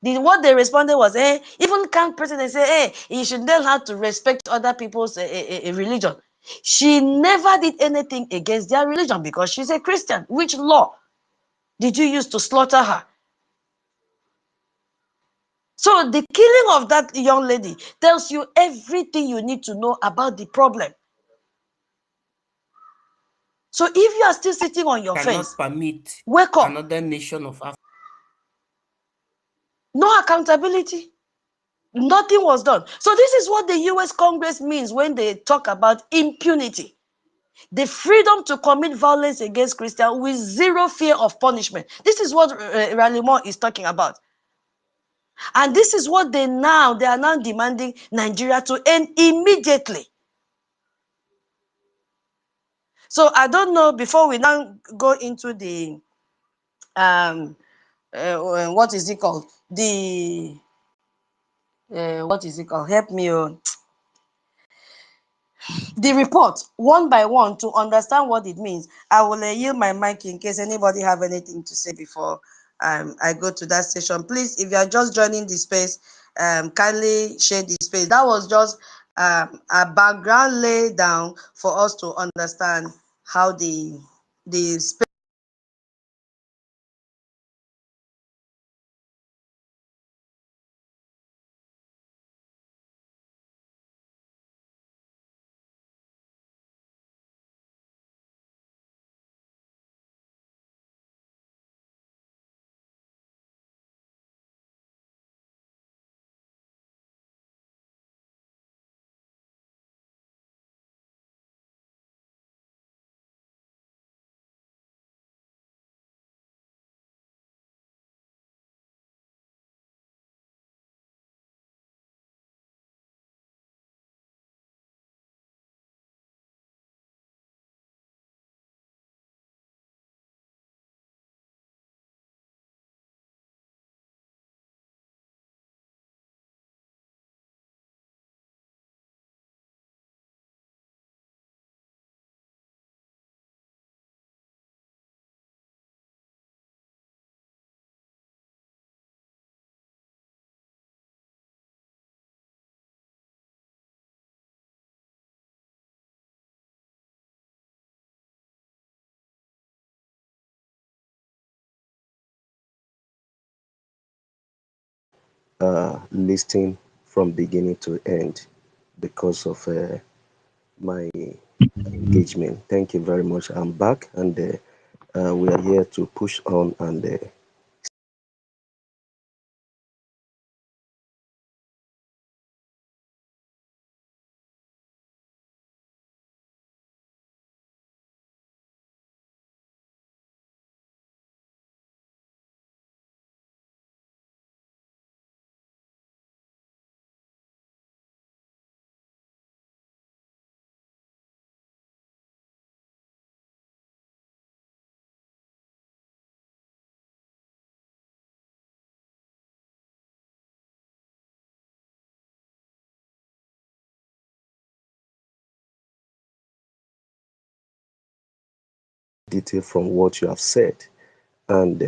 What they responded was, even can president say, you should learn how to respect other people's religion. She never did anything against their religion because she's a Christian. Which law did you use to slaughter her? So the killing of that young lady tells you everything you need to know about the problem. So if you are still sitting on your fence, permit wake up. another nation of Africa. No accountability. Nothing was done. So this is what the US Congress means when they talk about impunity. The freedom to commit violence against Christians with zero fear of punishment. This is what Raleigh Moore is talking about. And this is what they are now demanding Nigeria to end immediately. So I don't know, before we now go into the what is it called? What is it called? Help me. The report, one by one, to understand what it means. I will yield my mic in case anybody have anything to say before I go to that session. Please, if you are just joining the space, kindly share the space. That was just a background lay down for us to understand how the space Listening from beginning to end because of my engagement. Thank you very much. I'm back, and we are here to push on and detail from what you have said, and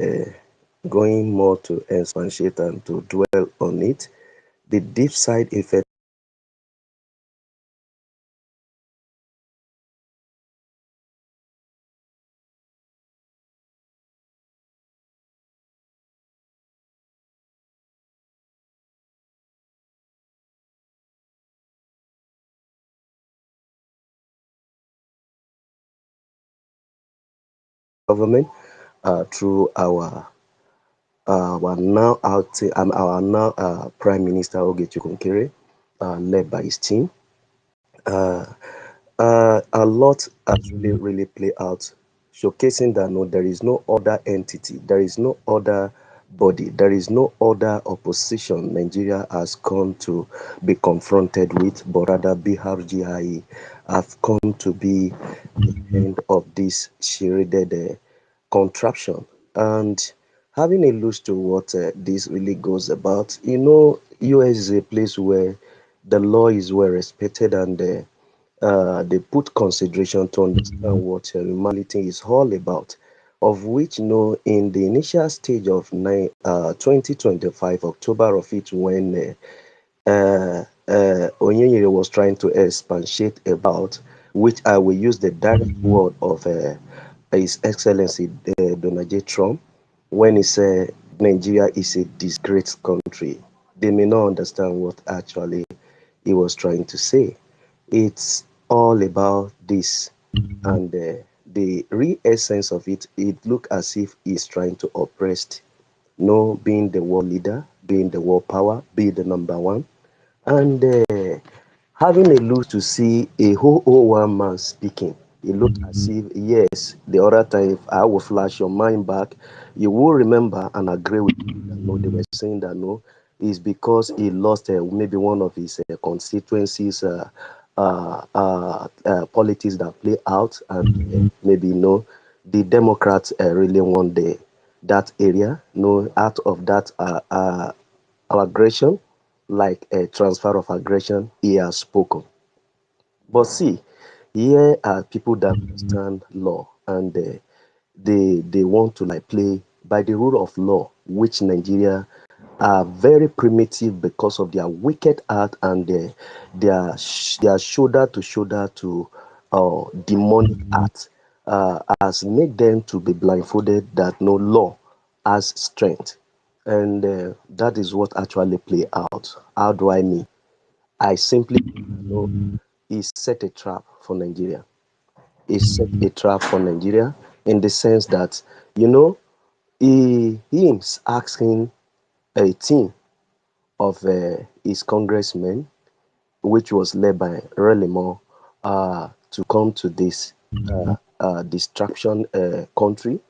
going more to expatiate and to dwell on it, the deep side effect government through our now Prime Minister Ogechi Konkere, led by his team. A lot has really played out, showcasing that no, there is no other entity, there is no other body, there is no other opposition Nigeria has come to be confronted with, but rather BRGIE have come to be the end of this shredded contraption. And having a look to what this really goes about, US is a place where the law is well respected, and they put consideration to understand what humanity is all about. of which, in the initial stage of 2025, October of it, when Onyenyere was trying to expatiate about, which I will use the direct word of His Excellency Donald J. Trump, when he said Nigeria is a disgraced country. They may not understand what actually he was trying to say. It's all about this, and the real essence of it, it look as if he's trying to oppress, being the world leader, being the world power, be the number one, and having a look to see a whole one man speaking. It looked as if, yes, the other time, if I will flash your mind back, you will remember and agree with me that no, they were saying that no, is because he lost maybe one of his constituencies, politics that play out, and maybe the Democrats really won that area. Out of that aggression, like a transfer of aggression, he has spoken. But see, here are people that understand law, and they want to like play by the rule of law, which Nigeria are very primitive because of their wicked heart and their shoulder to shoulder to demonic heart, has made them to be blindfolded that no law has strength, and that is what actually play out. How do I mean? I simply know he set a trap for Nigeria. He set a trap for Nigeria in the sense that, he's asking a team of his congressmen, which was led by Relimo, to come to this distraction country.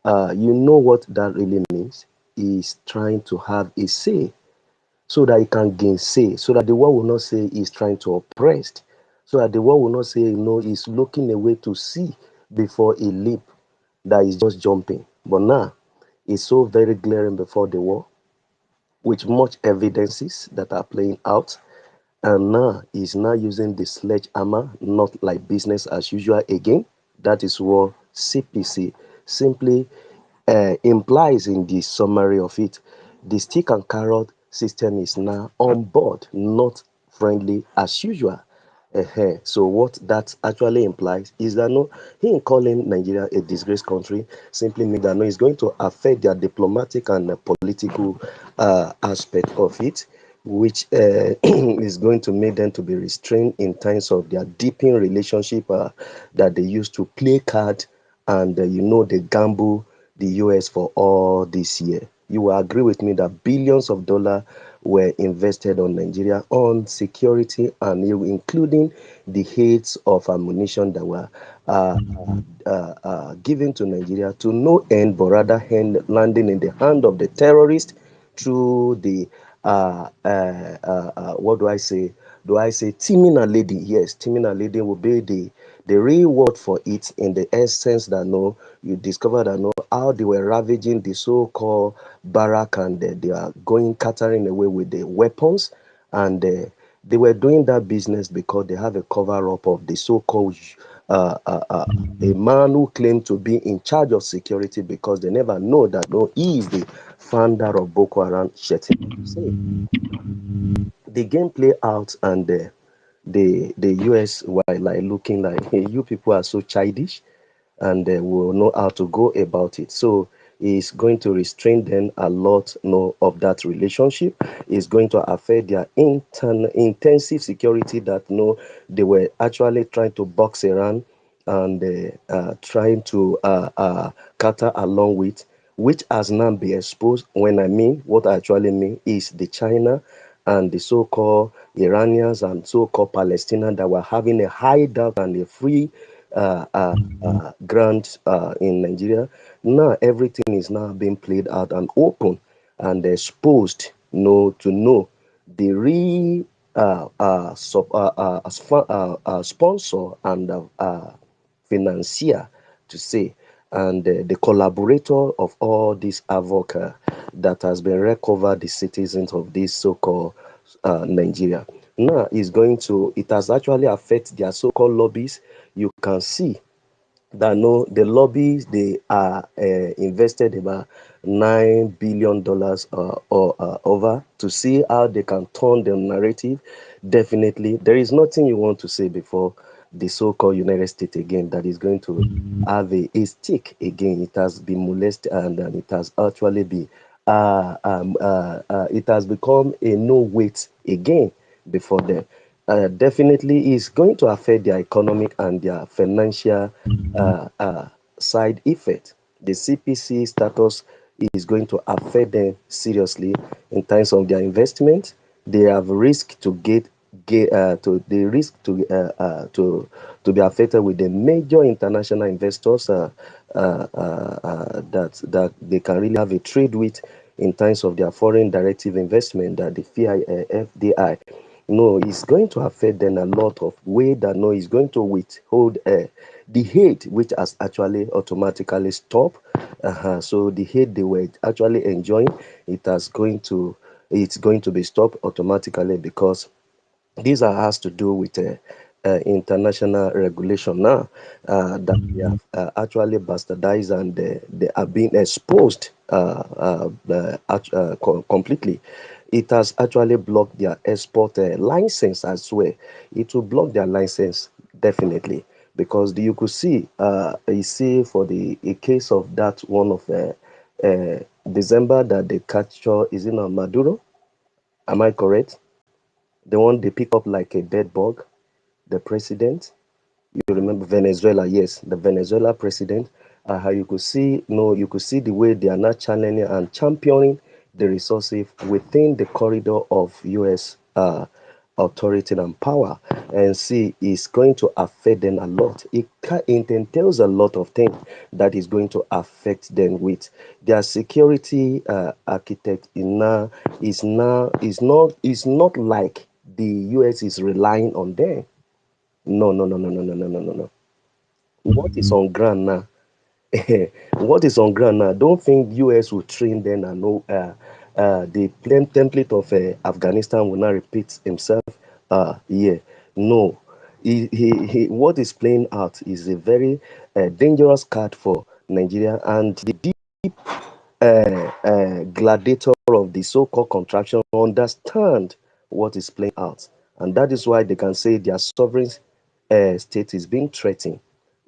You know what that really means? He's trying to have a say so that he can gainsay, so that the world will not say he's trying to oppress, so that the world will not say, he's looking away to see before he leap, that he's just jumping. But now, it's so very glaring before the world, with much evidences that are playing out. And now he's now using the sledgehammer, not like business as usual again. That is what CPC simply implies in the summary of it. The stick and carrot system is now on board, not friendly as usual. So what that actually implies is that no, he calling Nigeria a disgraced country simply means that no, it's going to affect their diplomatic and political aspect of it, which is going to make them to be restrained in terms of their deepening relationship that they used to play card and they gamble the US for all this year. You will agree with me that billions of dollars were invested on Nigeria on security, and including the heads of ammunition that were given to Nigeria to no end, but rather landing in the hand of the terrorists through the what do I say? Do I say teaming a lady? Yes, teaming a lady will be the real word for it, in the essence that no, you discover that no, how they were ravaging the so-called barrack, and they are going catering away with the weapons, and they were doing that business because they have a cover-up of the so-called a man who claimed to be in charge of security, because they never know that no, he is the founder of Boko Haram, Shetima Hussein. The game play out, and the US were like looking like, hey, you people are so childish, and they will know how to go about it. So it's going to restrain them a lot, of that relationship. It's going to affect their intensive security that they were actually trying to box around, and trying to cater along with, which has now been exposed. When I mean, what I actually mean is the China and the so-called Iranians and so-called Palestinians that were having a hideout and a free grant in Nigeria. Now everything is now being played out and open and exposed, to know the real sponsor and financier, to say, and the collaborator of all this havoc that has been recovered the citizens of this so-called Nigeria. Now it has actually affected their so-called lobbies. You can see that know the lobbies they are invested about $9 billion or over to see how they can turn the narrative. Definitely, there is nothing you want to say before the so-called United States again that is going to have a stick again. It has been molested and it has actually been it has become a no weight again before them. Definitely is going to affect their economic and their financial side effect. The CPC status is going to affect them seriously in terms of their investment. They have risk to to the risk to be affected with the major international investors that they can really have a trade with in terms of their foreign directive investment that the FDI. No, it's going to affect them a lot of way that no is going to withhold the hate which has actually automatically stopped. So the hate they were actually enjoying, it has going to it's going to be stopped automatically because these are has to do with international regulation now that we have actually bastardized and they are being exposed completely. It has actually blocked their export license as well. It will block their license definitely because you could see, you see for the a case of that one of December that they capture is in Maduro. Am I correct? The one they pick up like a dead bug, the president. You remember Venezuela, yes, the Venezuela president. How you could see, no, you could see the way they are not channeling and championing the resources within the corridor of U.S. Authority and power, and see it's going to affect them a lot. It entails a lot of things that is going to affect them with their security architect is not like the US is relying on them. No, no, no, no, no, no, no, no, no, no. What is on ground now? What is on ground now? Don't think US will train them and know the plain template of Afghanistan will not repeat himself. Yeah, no. What is playing out is a very dangerous card for Nigeria and the gladiator of the so-called contraction understand what is playing out, and that is why they can say their sovereign state is being threatened.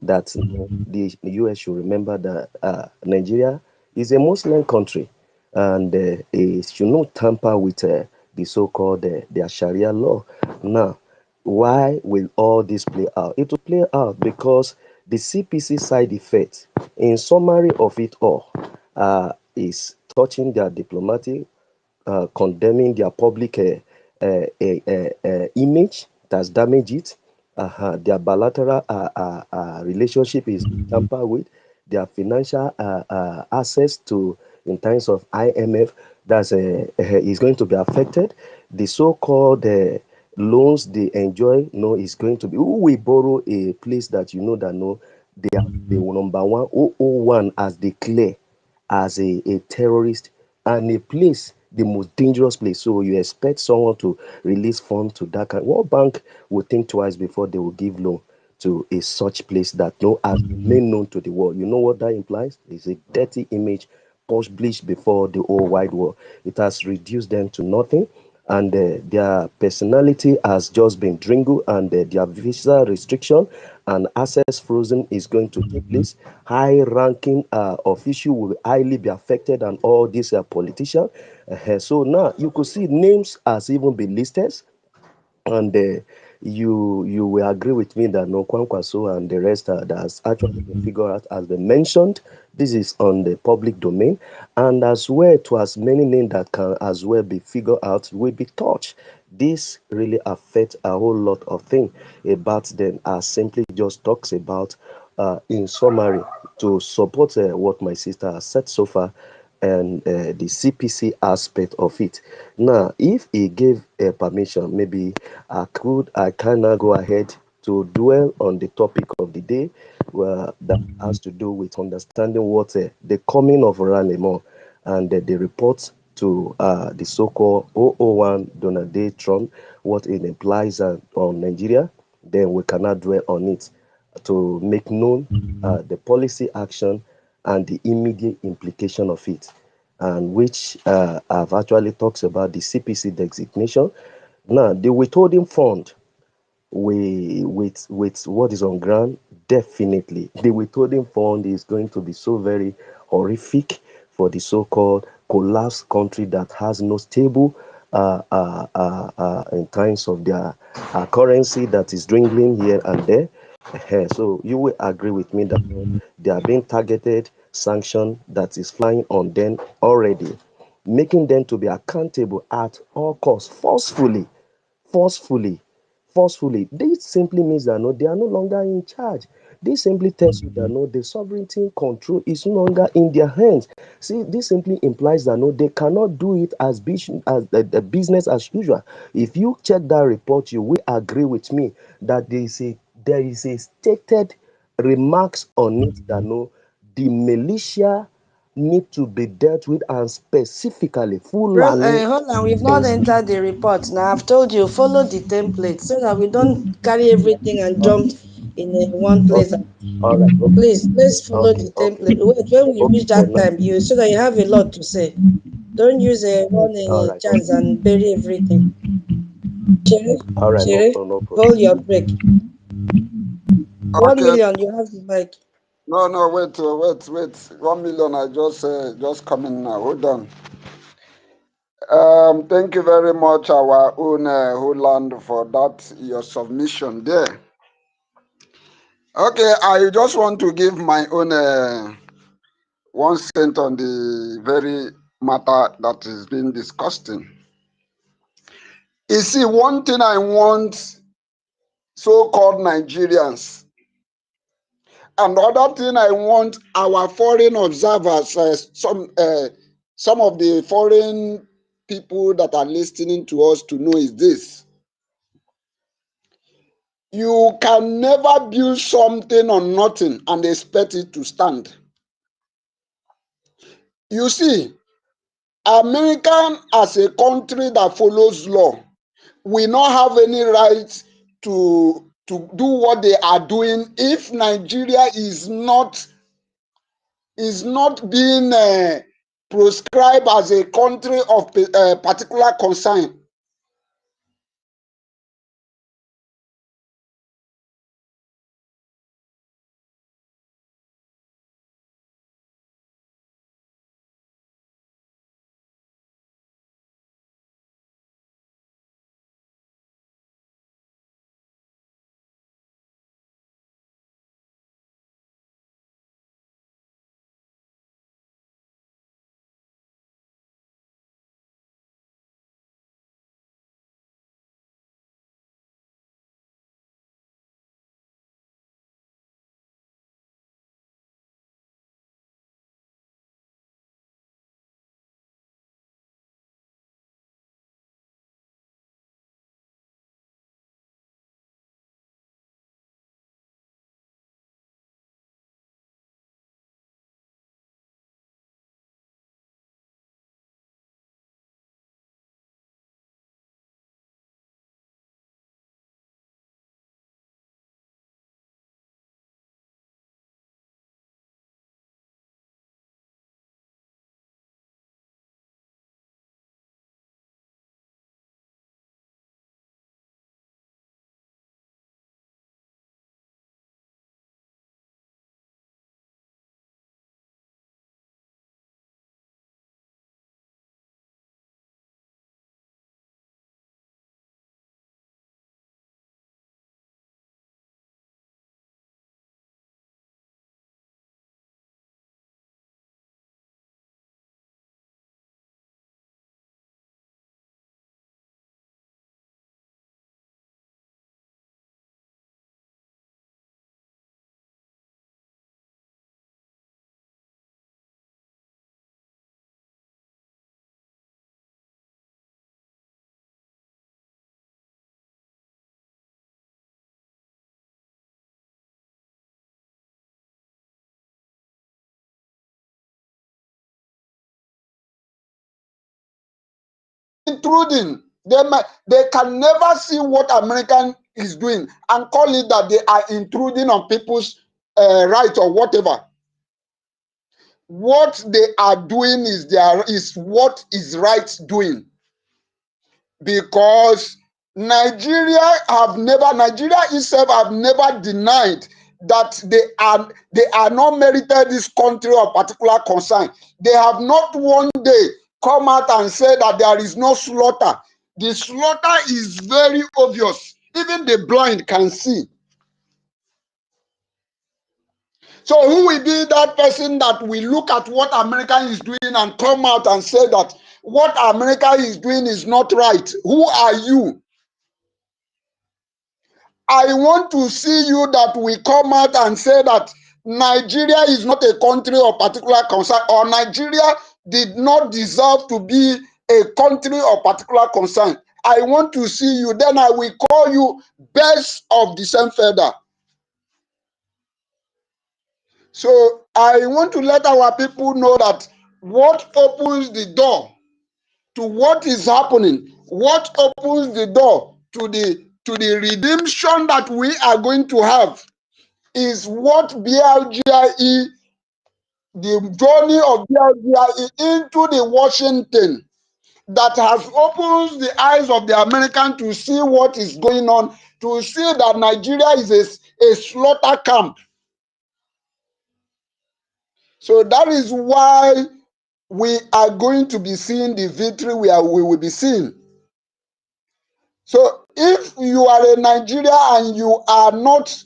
That the US should remember that Nigeria is a Muslim country, and it should not tamper with the so-called their Sharia law. Now, why will all this play out? It will play out because the CPC side effect, in summary of it all, is touching their diplomatic, condemning their public image that's damaged it. Their bilateral relationship is tampered with. Their financial access to in terms of IMF that's is going to be affected. The so-called loans they enjoy, no, is going to be. Who will borrow a place that you know that no, they are the number 101 as declared as a terrorist and a place, the most dangerous place. So you expect someone to release funds to that kind. What bank will think twice before they will give loan to a such place that no has been made known to the world? You know what that implies? It's a dirty image published before the whole wide world. It has reduced them to nothing, and their personality has just been dwindled, and their visa restriction and access frozen is going to take place. High ranking official will highly be affected, and all these politicians. So now you could see names has even been listed, and you will agree with me that no Kwankwaso and the rest that has actually been figured out has been mentioned. This is on the public domain, and as well to as many names that can as well be figured out will be touched. This really affects a whole lot of things about them. As simply just talks about in summary to support what my sister has said so far and the CPC aspect of it. Now, if he gave a permission, maybe I can now go ahead to dwell on the topic of the day, that has to do with understanding what the coming of Ranemo and the report to the so-called 001 Donald J. Trump, what it implies on Nigeria. Then we cannot dwell on it. to make known the policy action and the immediate implication of it, and which I've actually talks about the CPC designation. Now, the withholding fund, with what is on ground, definitely the withholding fund is going to be so very horrific for the so-called collapsed country that has no stable in terms of their currency that is dwindling here and there. So you will agree with me that they are being targeted sanction that is flying on them already, making them to be accountable at all costs, forcefully forcefully. This simply means that no, they are no longer in charge. This simply tells you that no, the sovereignty control is no longer in their hands. See, this simply implies that no, they cannot do it as the business as usual. If you check that report, you will agree with me that there is a stated remarks on it that no, the militia need to be dealt with, and specifically Bro, Fulani. hold on, we've not entered the report. Now, I've told you, follow the template so that we don't carry everything and jump in one place. Okay, all right, Please, let's follow okay, the okay, template. Wait, when we okay, reach that now, time, you so that you have a lot to say. Don't use a one all right, chance okay, and bury everything. Sherry, all right, no, Sherry, no, no problem. hold your break. One Okay. million, you have the mic. No, no, wait, wait. 1 million, I just coming now. Hold on. Thank you very much, our own Holland, for that your submission there. Okay, I just want to give my own 1 cent on the very matter that is being discussed. You see, one thing I want so-called Nigerians, and other thing I want our foreign observers, some of the foreign people that are listening to us to know is this: you can never build something on nothing and expect it to stand. You see, American as a country that follows law will not have any right to do what they are doing if Nigeria is not being proscribed as a country of particular concern. Intruding, they can never see what American is doing and call it that they are intruding on people's rights or whatever. What they are doing is what is right doing, because Nigeria itself have never denied that they are not merited this country of particular concern. They have not one day come out and said that there is no slaughter. The slaughter is very obvious. Even the blind can see. So who will be that person that will look at what America is doing and come out and say that what America is doing is not right? Who are you? I want to see you that will come out and say that Nigeria is not a country of particular concern, or Nigeria did not deserve to be a country of particular concern. I want to see you, then I will call you best of the same feather. So I want to let our people know that what opens the door to what is happening, what opens the door to the redemption that we are going to have, is what BLGIE, the journey of BLGIE into the Washington, that has opened the eyes of the American to see what is going on, to see that Nigeria is a slaughter camp. So that is why we are going to be seeing the victory we will be seeing. So if you are a Nigerian and you are not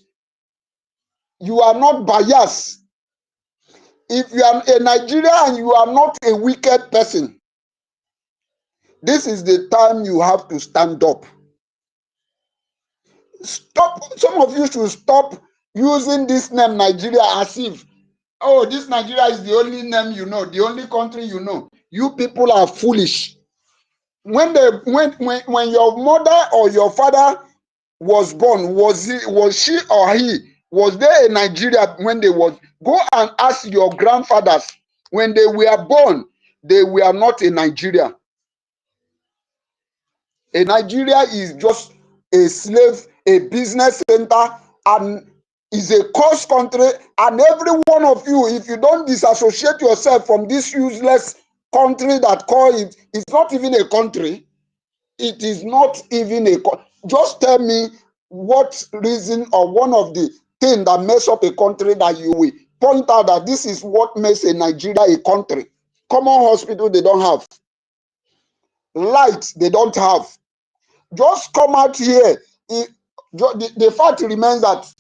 biased, if you are a Nigerian and you are not a wicked person, this is the time you have to stand up. Stop. Some of you should stop using this name Nigeria as if, oh, this Nigeria is the only name you know, the only country you know. You people are foolish. When your mother or your father was born, was she or he, was they a Nigeria when they was? Go and ask your grandfathers. When they were born, they were not a Nigeria. A Nigeria is just a slave, a business center, and is a cost country. And every one of you, if you don't disassociate yourself from this useless country that call it, it's not even a country. It is not even a. Just tell me what reason or one of the things that mess up a country that you will point out that this is what makes a Nigeria a country. Common hospital they don't have. Light they don't have. Just come out here. The fact remains that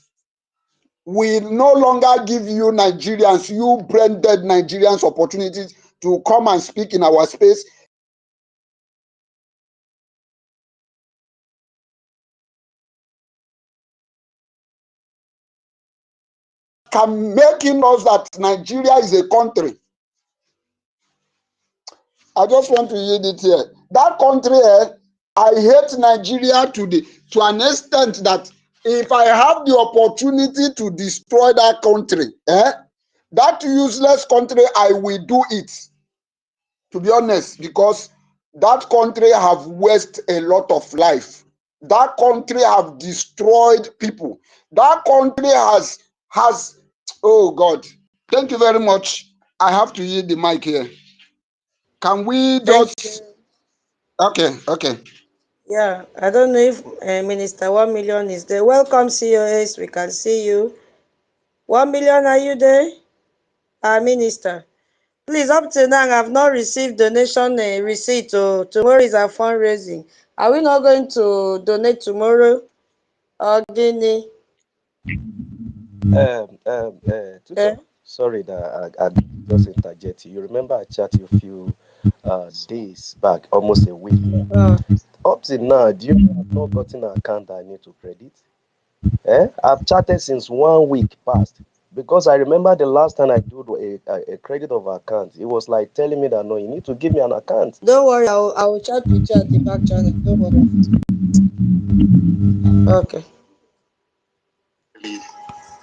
we no longer give you Nigerians, you brain dead Nigerians, opportunities to come and speak in our space. Can making us that Nigeria is a country. I just want to read it here. That country, I hate Nigeria to an extent that if I have the opportunity to destroy that country, that useless country, I will do it. To be honest, because that country have wasted a lot of life. That country have destroyed people. That country has, oh God. Thank you very much. I have to yield the mic here. Can we just... Okay. Yeah, I don't know if Minister 1 Million is there. Welcome, COS. We can see you. 1 Million, are you there? Our Minister. Please, up till now, I've not received donation receipt. So tomorrow is our fundraising. Are we not going to donate tomorrow? Or Guinea? Tutor, sorry that I just interject you. You remember I chatted you a few days back, almost a week. Up till now, do you know I've not gotten an account that I need to credit? I've chatted since 1 week past, because I remember the last time I did a credit of account, it was like telling me that no, you need to give me an account. Don't worry, I will chat with you at the back channel. Don't worry. Okay.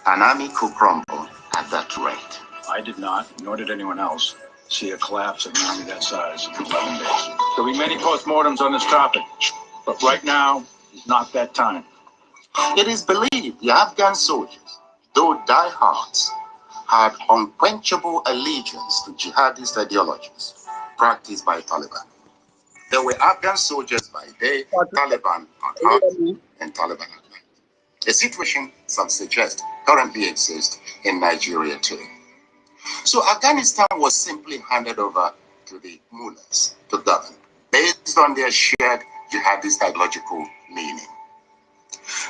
An army could crumble at that rate. I did not, nor did anyone else, see a collapse of an army that size in 11 days. There'll be many postmortems on this topic, but right now is not that time. It is believed the Afghan soldiers, though diehards, had unquenchable allegiance to jihadist ideologies practiced by Taliban. There were Afghan soldiers by day, Taliban at heart, and Taliban at night. A situation, some suggest, currently exists in Nigeria too. So Afghanistan was simply handed over to the mullahs to govern, based on their shared jihadist ideological meaning.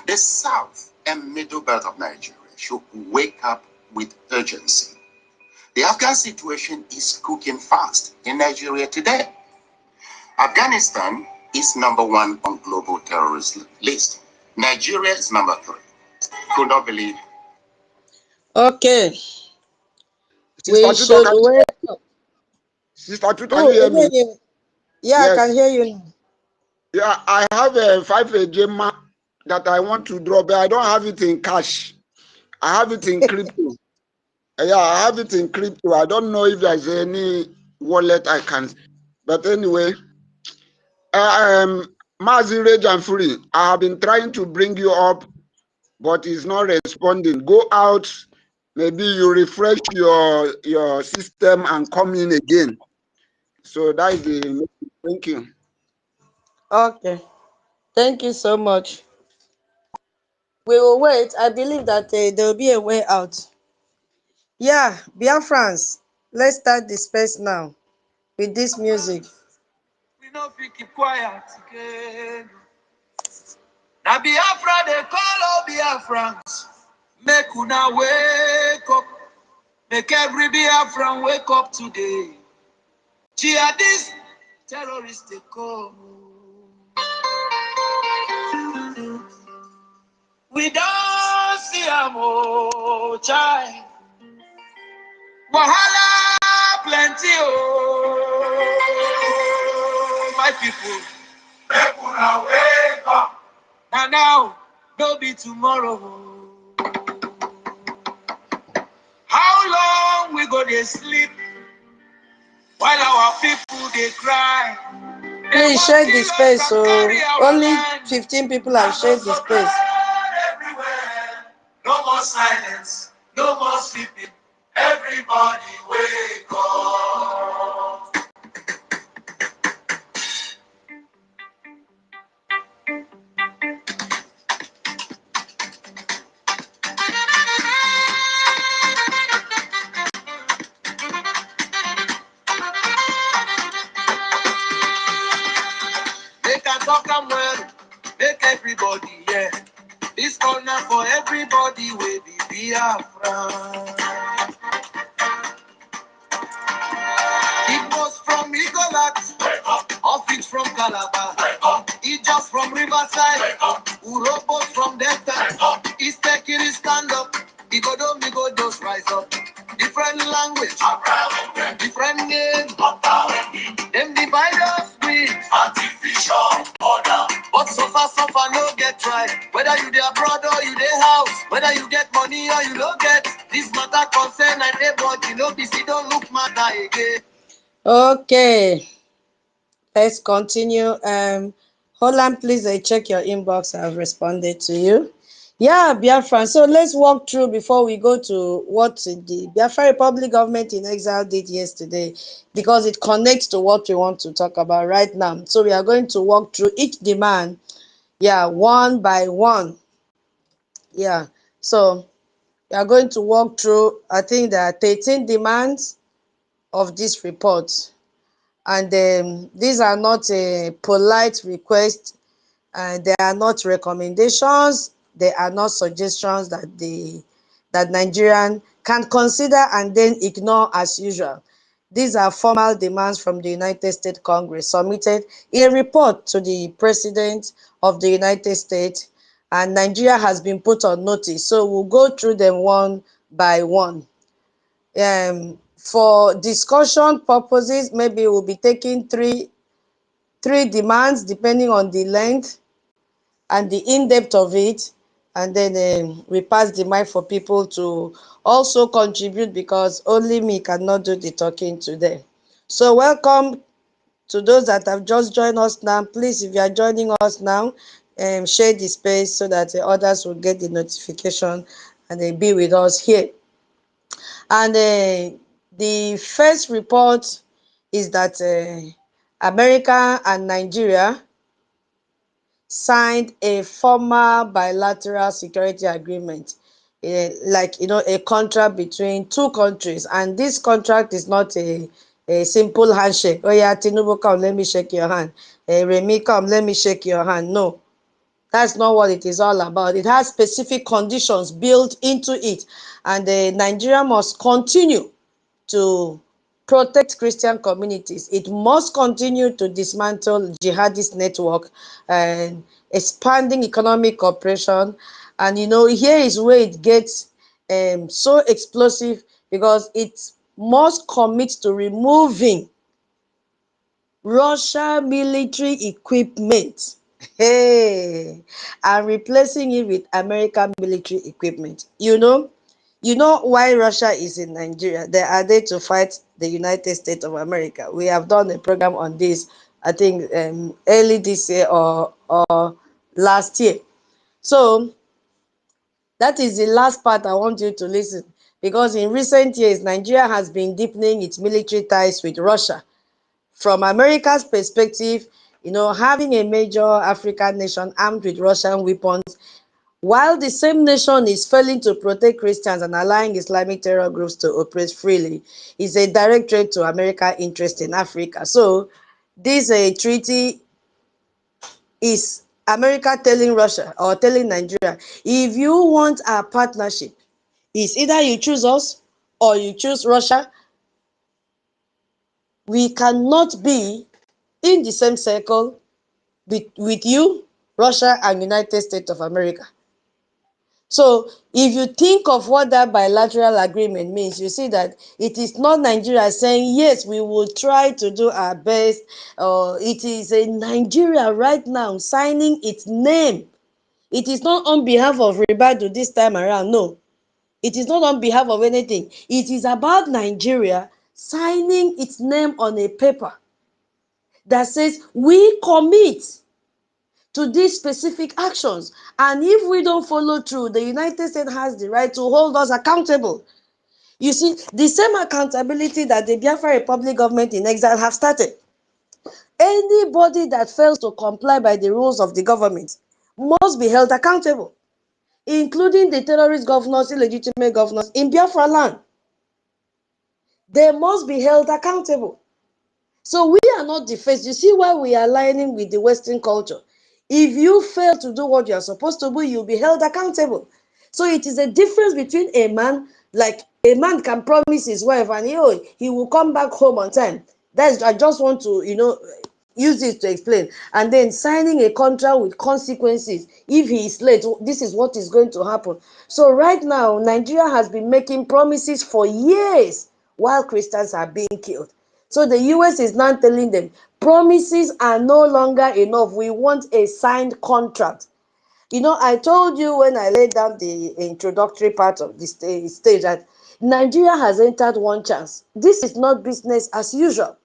The south and middle belt of Nigeria should wake up with urgency. The Afghan situation is cooking fast in Nigeria today. Afghanistan is #1 on global terrorist list. Nigeria is #3. Could not believe. Okay. Sister We should wake up. Sister Tutu, can you hear me? Yeah, Yes. I can hear you. Yeah, I have a 5 AJ that I want to draw, but I don't have it in cash. I have it in crypto. Yeah, I have it in crypto. I don't know if there's any wallet I can. But anyway, Mazi Rage and Free, I have been trying to bring you up, but it's not responding. Go out, maybe you refresh your system and come in again. So that is the. Thank you. Okay. Thank you so much. We will wait. I believe that there will be a way out. Yeah, Biafrans, let's start the space now with this music. We no fit keep quiet again. Now Biafra, they call all Biafrans. Make una wake up. Make every Biafran wake up today. Jihadists, terrorists, they come. We don't see a more child. Wahala plenty, oh, my people. Make una wake up. Now, no be tomorrow. How long we go dey sleep while our people dey cry? Please share the space. So only 15 people have shared the space. Everywhere. No more silence, no more sleeping. Everybody wake up. Make a talk am well, make everybody hear. This corner for everybody will be Biafra. It was from Igolax, Office from Calabar, it just from Riverside, Urobos from Delta, East Tekiri stand up, Igodo Migo just rise up. Different language, different name, them divide us with artificial order. But so far, no get right. Whether you dey abroad or you dey house, whether you get money or you don't get, this matter concern and everybody, no be see, don't look matter again. Okay, let's continue. Holland, please check your inbox. I've responded to you. Yeah, Biafran. So let's walk through before we go to what the Biafra Republic government in exile did yesterday, because it connects to what we want to talk about right now. So we are going to walk through each demand, yeah, one by one. Yeah, so we are going to walk through, I think there are 13 demands of this report. And these are not a polite request, and they are not recommendations, they are not suggestions that Nigerian can consider and then ignore as usual. These are formal demands from the United States Congress submitted in a report to the President of the United States, and Nigeria has been put on notice. So we'll go through them one by one. For discussion purposes, maybe we'll be taking three demands depending on the length and the in-depth of it, and then we pass the mic for people to also contribute, because only me cannot do the talking today. So welcome to those that have just joined us now. Please, if you are joining us now, share the space so that others will get the notification and they be with us here. And the first report is that America and Nigeria signed a formal bilateral security agreement, like a contract between two countries. And this contract is not a simple handshake. Oh yeah, Tinubu, come, let me shake your hand. Remi, come, let me shake your hand. No, that's not what it is all about. It has specific conditions built into it, and Nigeria must continue to protect Christian communities. It must continue to dismantle jihadist network and expanding economic cooperation. And here is where it gets so explosive, because it must commit to removing Russian military equipment, hey, and replacing it with American military equipment. You know why Russia is in Nigeria? They are there to fight the United States of America. We have done a program on this, I think, early this year or last year. So that is the last part I want you to listen, because in recent years, Nigeria has been deepening its military ties with Russia. From America's perspective, having a major African nation armed with Russian weapons, while the same nation is failing to protect Christians and allowing Islamic terror groups to operate freely, is a direct threat to America's interest in Africa. So this treaty is America telling Russia or telling Nigeria, if you want our partnership, it's either you choose us or you choose Russia. We cannot be in the same circle with you, Russia, and United States of America. So if you think of what that bilateral agreement means, you see that it is not Nigeria saying, yes, we will try to do our best. It is a Nigeria right now signing its name. It is not on behalf of Ribadu this time around, no. It is not on behalf of anything. It is about Nigeria signing its name on a paper that says, we commit to these specific actions. And if we don't follow through, the United States has the right to hold us accountable. You see, the same accountability that the Biafra Republic government in exile have started. Anybody that fails to comply by the rules of the government must be held accountable, including the terrorist governors, illegitimate governors in Biafra land. They must be held accountable. So we are not the first. You see why we are aligning with the Western culture. If you fail to do what you are supposed to do, you'll be held accountable. So it is a difference between a man, like a man can promise his wife and he will come back home on time. I just want to, use this to explain. And then signing a contract with consequences. If he is late, this is what is going to happen. So right now, Nigeria has been making promises for years while Christians are being killed. So the US is now telling them, promises are no longer enough. We want a signed contract. I told you when I laid down the introductory part of the stage that Nigeria has entered one chance. This is not business as usual.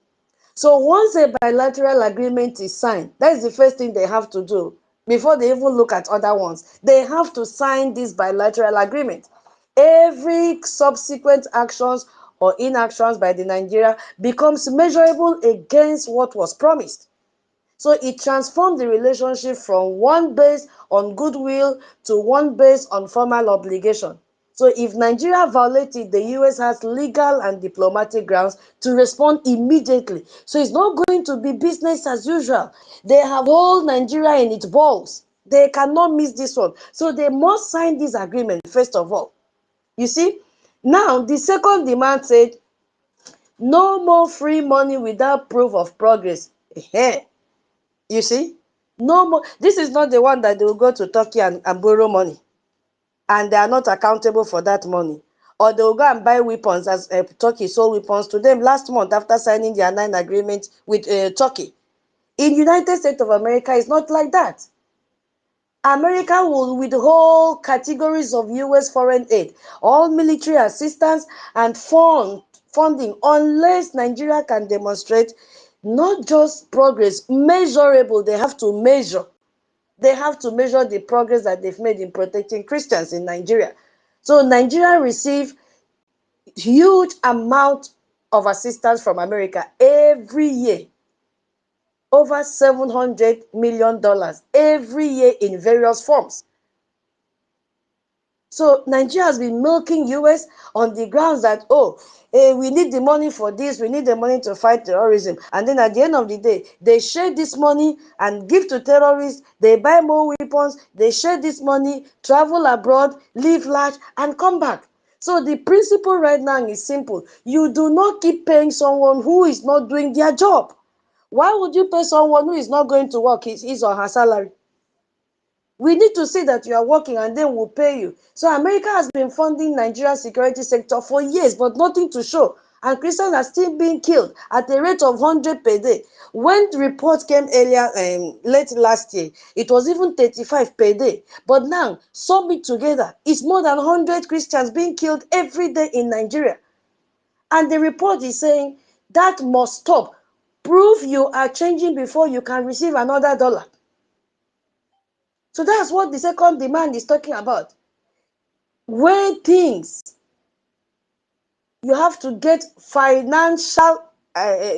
So once a bilateral agreement is signed, that is the first thing they have to do before they even look at other ones. They have to sign this bilateral agreement. Every subsequent actions or inactions by the Nigeria becomes measurable against what was promised. So it transformed the relationship from one based on goodwill to one based on formal obligation. So if Nigeria violates it, the US has legal and diplomatic grounds to respond immediately. So it's not going to be business as usual. They have all Nigeria in its balls. They cannot miss this one. So they must sign this agreement, first of all. You see? Now, the second demand said, no more free money without proof of progress. You see? No more. This is not the one that they will go to Turkey and borrow money, and they are not accountable for that money. Or they will go and buy weapons, as Turkey sold weapons to them last month after signing their 9 agreement with Turkey. In United States of America, it's not like that. America will withhold categories of US foreign aid, all military assistance and funding, unless Nigeria can demonstrate not just progress, measurable. They have to measure They have to measure the progress that they've made in protecting Christians in Nigeria. So Nigeria receive huge amount of assistance from America every year. Over $700 million every year in various forms. So Nigeria has been milking US on the grounds that, we need the money for this, we need the money to fight terrorism. And then at the end of the day, they share this money and give to terrorists, they buy more weapons, they share this money, travel abroad, live large, and come back. So the principle right now is simple. You do not keep paying someone who is not doing their job. Why would you pay someone who is not going to work his or her salary? We need to see that you are working and then we'll pay you. So America has been funding Nigeria's security sector for years, but nothing to show. And Christians are still being killed at a rate of 100 per day. When the report came earlier, late last year, it was even 35 per day. But now, sum it together, it's more than 100 Christians being killed every day in Nigeria. And the report is saying that must stop. Prove you are changing before you can receive another dollar. So that's what the second demand is talking about. When things, you have to get financial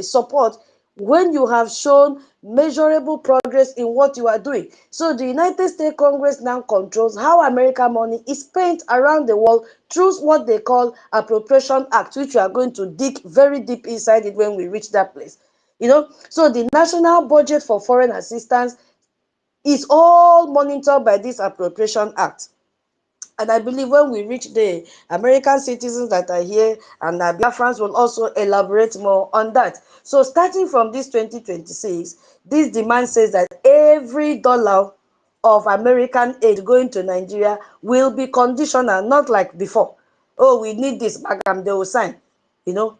support when you have shown measurable progress in what you are doing. So the United States Congress now controls how American money is spent around the world through what they call Appropriation Act, which we are going to dig very deep inside it when we reach that place. So the national budget for foreign assistance is all monitored by this Appropriation Act. And I believe when we reach the American citizens that are here and Biafrans will also elaborate more on that. So starting from this 2026, this demand says that every dollar of American aid going to Nigeria will be conditional, not like before. Oh, we need this, Bagam, they will sign.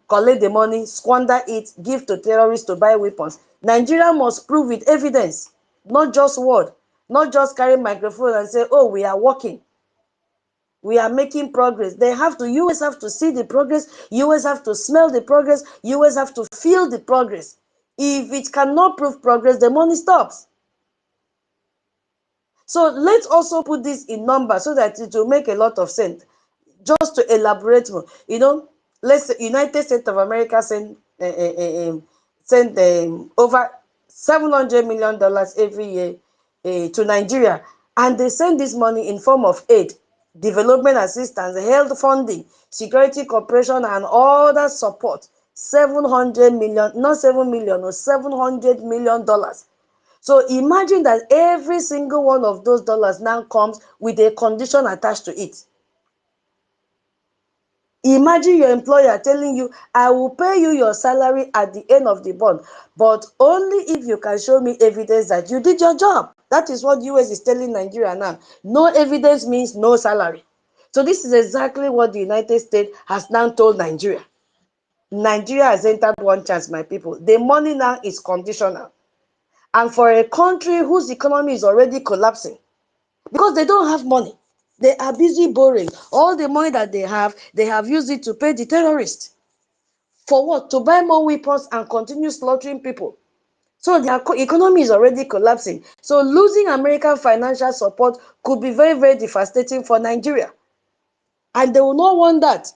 Collect the money, squander it, give to terrorists to buy weapons. Nigeria must prove with evidence, not just word, not just carry microphone and say, oh, we are working. We are making progress. US have to see the progress. US have to smell the progress. US have to feel the progress. If it cannot prove progress, the money stops. So let's also put this in numbers so that it will make a lot of sense. Just to elaborate more, let's say United States of America send over $700 million every year to Nigeria, and they send this money in form of aid, development assistance, health funding, security cooperation, and other support. 700 million, not 7 million, or $700 million. So imagine that every single one of those dollars now comes with a condition attached to it. Imagine your employer telling you, I will pay you your salary at the end of the month, but only if you can show me evidence that you did your job. That is what US is telling Nigeria now. No evidence means no salary. So this is exactly what the United States has now told Nigeria. Nigeria has entered one chance, my people. The money now is conditional. And for a country whose economy is already collapsing, because they don't have money, they are busy borrowing. All the money that they have used it to pay the terrorists. For what? To buy more weapons and continue slaughtering people. So their economy is already collapsing. So losing American financial support could be very, very devastating for Nigeria. And they will not want that.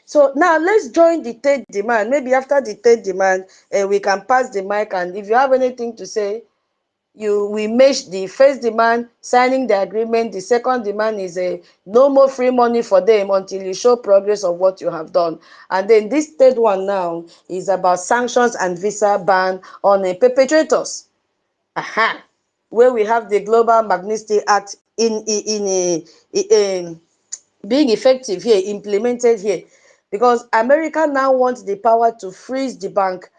So now let's join the third demand. Maybe after the third demand, we can pass the mic. And if you have anything to say, we match the first demand, signing the agreement. The second demand is no more free money for them until you show progress of what you have done. And then this third one now is about sanctions and visa ban on perpetrators. Where we have the Global Magnitsky Act in being effective here, implemented here, because America now wants the power to freeze the bank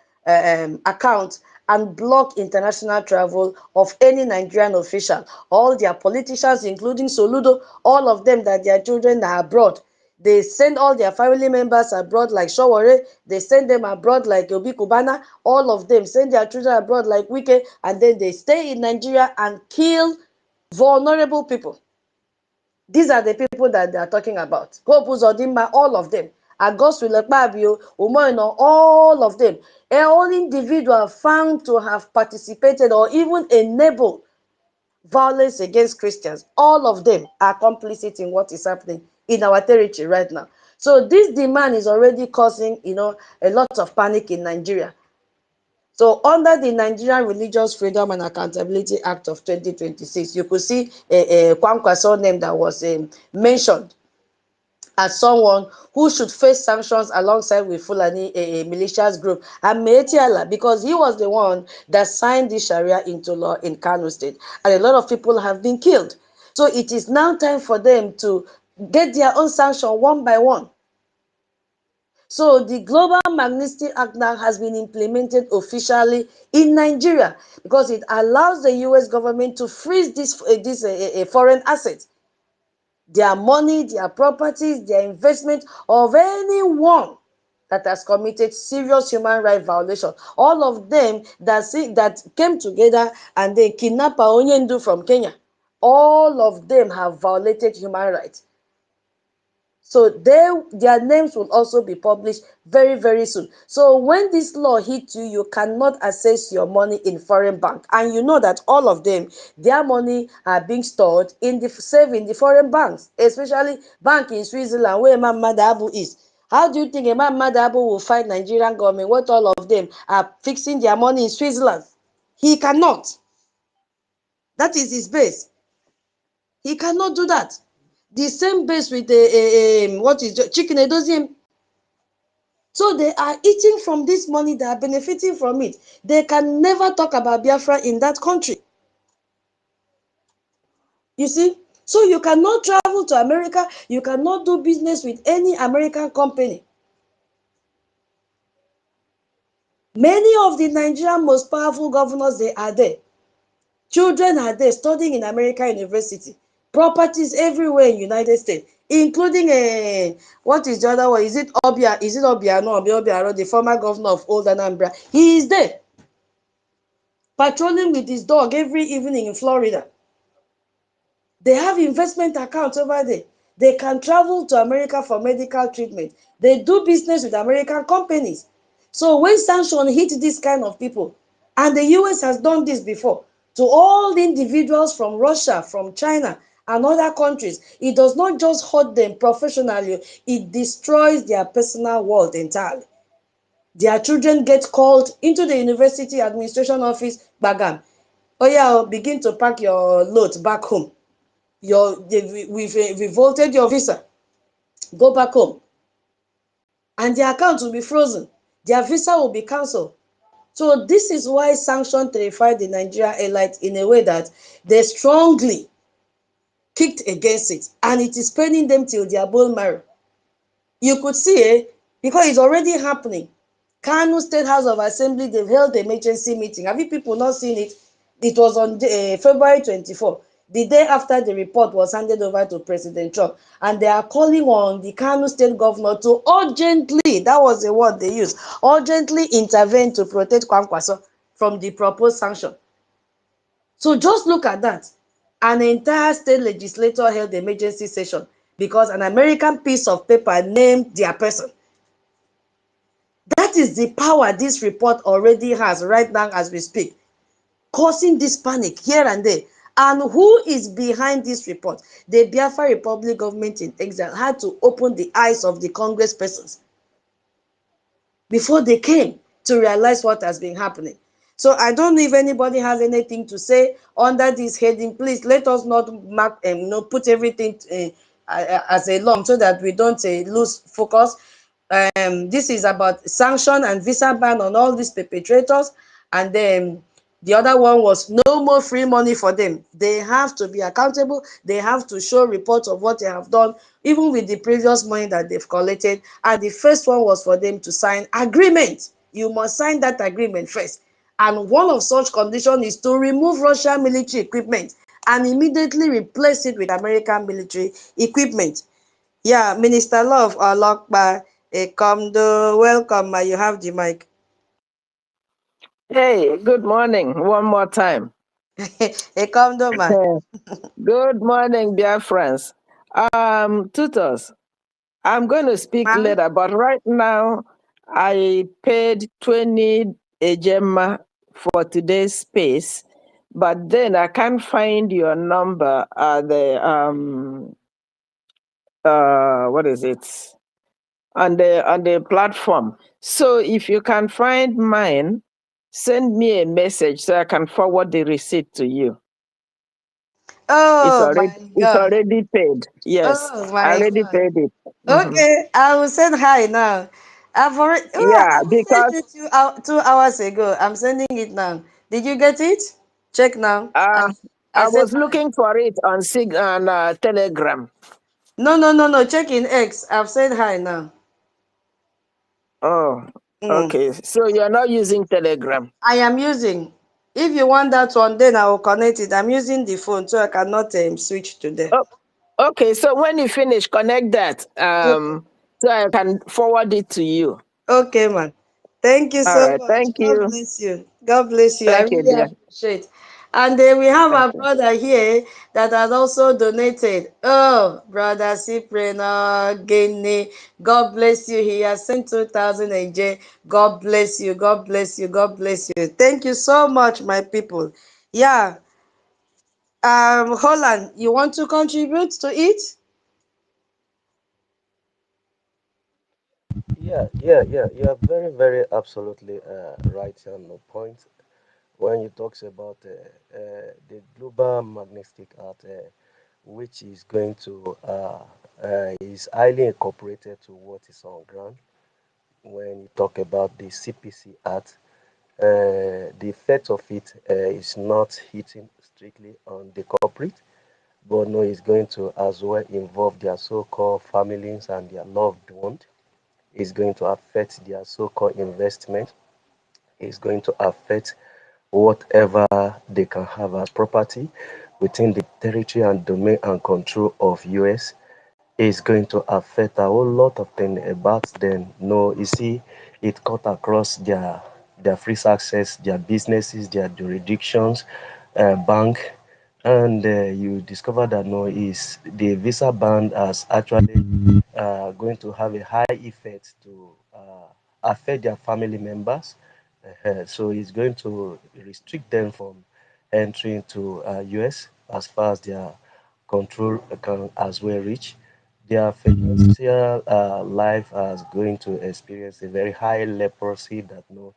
account and block international travel of any Nigerian official. All their politicians, including Soludo, all of them that their children are abroad. They send all their family members abroad like Shawore. They send them abroad like Obi Kubana. All of them send their children abroad like Wike. And then they stay in Nigeria and kill vulnerable people. These are the people that they are talking about. Hope Uzodinma, all of them. Godswill Akpabio, Umoino, all of them, all individuals found to have participated or even enabled violence against Christians, all of them are complicit in what is happening in our territory right now. So this demand is already causing, a lot of panic in Nigeria. So under the Nigerian Religious Freedom and Accountability Act of 2026, you could see a Kwankwaso name that was mentioned as someone who should face sanctions alongside with Fulani militias group and Maeti Allah, because he was the one that signed the Sharia into law in Kano State. And a lot of people have been killed. So it is now time for them to get their own sanction one by one. So the Global Magnitsky Act now has been implemented officially in Nigeria because it allows the US government to freeze this foreign assets, their money, their properties, their investment of anyone that has committed serious human rights violation. All of them that came together and they kidnapped Onyendu from Kenya. All of them have violated human rights. So their names will also be published very, very soon. So when this law hits you, you cannot access your money in foreign bank. And you know that all of them, their money are being stored in the foreign banks, especially bank in Switzerland where Imam Madabu is. How do you think Imam Madabu will fight Nigerian government when all of them are fixing their money in Switzerland? He cannot. That is his base. He cannot do that. The same base with what is Chicken Edoziem. So they are eating from this money, they are benefiting from it. They can never talk about Biafra in that country. You see? So you cannot travel to America, you cannot do business with any American company. Many of the Nigerian most powerful governors, they are there. Children are there studying in American University. Properties everywhere in United States, including what is the other one? Is it Obia? Is it Obiano? Obiaro, the former governor of Old Anambra. He is there, patrolling with his dog every evening in Florida. They have investment accounts over there. They can travel to America for medical treatment. They do business with American companies. So when sanction hit this kind of people, and the US has done this before, to all the individuals from Russia, from China, and other countries, it does not just hurt them professionally, it destroys their personal world entirely. Their children get called into the university administration office, bagam. Oh yeah, begin to pack your load back home. We've revolted your visa. Go back home. And their account will be frozen. Their visa will be cancelled. So this is why sanction terrified the Nigerian elite in a way that they strongly kicked against it. And it is paining them till their bone marrow. You could see, because it's already happening. Kano State House of Assembly, they've held an emergency meeting. Have you people not seen it? It was on February 24, the day after the report was handed over to President Trump. And they are calling on the Kano State governor to urgently, that was the word they used, urgently intervene to protect Kwankwaso from the proposed sanction. So just look at that. An entire state legislature held the emergency session because an American piece of paper named their person. That is the power this report already has right now as we speak, causing this panic here and there. And who is behind this report? The Biafra Republic government in exile had to open the eyes of the congresspersons before they came to realize what has been happening. So I don't know if anybody has anything to say under this heading. Please let us not mark put everything as a lump so that we don't lose focus. This is about sanction and visa ban on all these perpetrators. And then the other one was no more free money for them. They have to be accountable. They have to show reports of what they have done, even with the previous money that they've collected. And the first one was for them to sign agreement. You must sign that agreement first. And one of such conditions is to remove Russian military equipment and immediately replace it with American military equipment. Yeah, Minister Love Alokba, Ekomdo, welcome, you have the mic. Hey, good morning. One more time. Ekomdo, man. Good morning, dear friends. Tutors, I'm going to speak Ma'am? later, but right now I paid 20 Ejema for today's space, but then I can't find your number at the what is it, on the platform. So if you can find mine, send me a message so I can forward the receipt to you. Oh my It's God. already paid. Yes, Oh I my already God. paid it. Mhm. Okay, I will send hi now. I've already, Yeah, I sent because it 2 hours ago. I'm sending it now. Did you get it? Check now. uh, I I said was hi. looking for it on Telegram. No, no, no, no. Check in X. I've said hi now. Oh, Mm. okay. So you're not using Telegram. I am using. If you want that one, then I will connect it. I'm using the phone, so I cannot switch to there. Oh, okay. So when you finish, connect that Okay. so I can forward it to you. Okay, man. Thank you All so right. much. Thank God you. bless you. God bless you. I Thank you, really dear. appreciate. And then we have our Okay. brother here that has also donated. Oh, brother Cyprian Guinea. God bless you. He has sent 2,000 AJ. God bless you. God bless you. God bless you. Thank you so much, my people. Yeah. Holland, you want to contribute to it? Yeah. You are very, very absolutely right and on point when you talks about the global magnetic art, which is going to is highly incorporated to what is on ground. When you talk about the CPC art, the effect of it is not hitting strictly on the corporate, but no, it's going to as well involve their so-called families and their loved ones. It's going to affect their so-called investment. It's going to affect whatever they can have as property within the territory and domain and control of US. Is going to affect a whole lot of things about them. No, you see, it cut across their free access, their businesses, their jurisdictions, bank, and you discover that no, is the visa ban has actually going to have a high effect to affect their family members. So it's going to restrict them from entering to US as far as their control can as well reach. Their financial life is going to experience a very high leprosy that no,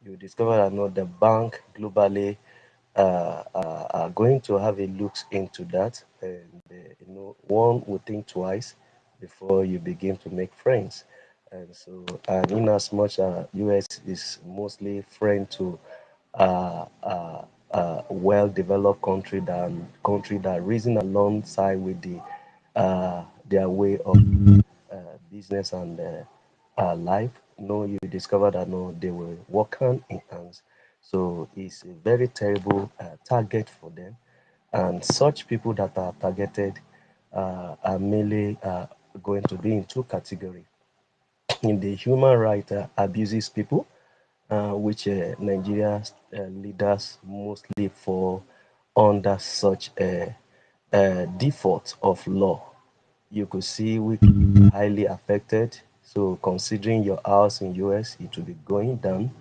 you discover that no, the bank globally are going to have a look into that, and one would think twice before you begin to make friends. And so, and in as much as US is mostly friend to well-developed country that reason alongside with their way of business and life. No, you discover that no, they will work hand in hands. So it's a very terrible target for them. And such people that are targeted are mainly going to be in two categories. In the human rights abuses people, which Nigeria's leaders mostly fall under such a default of law. You could see we highly affected. So considering your house in US, it will be going down.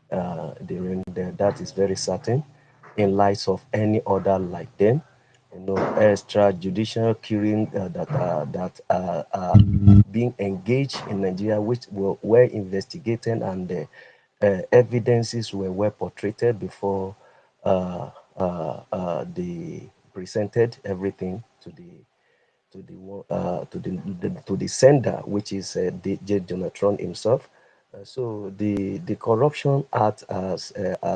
That is very certain. In light of any other like them, extrajudicial killing that are being engaged in Nigeria, which were investigated and evidences were well portrayed before they presented everything to the sender, which is Donald Trump himself. So the corruption act has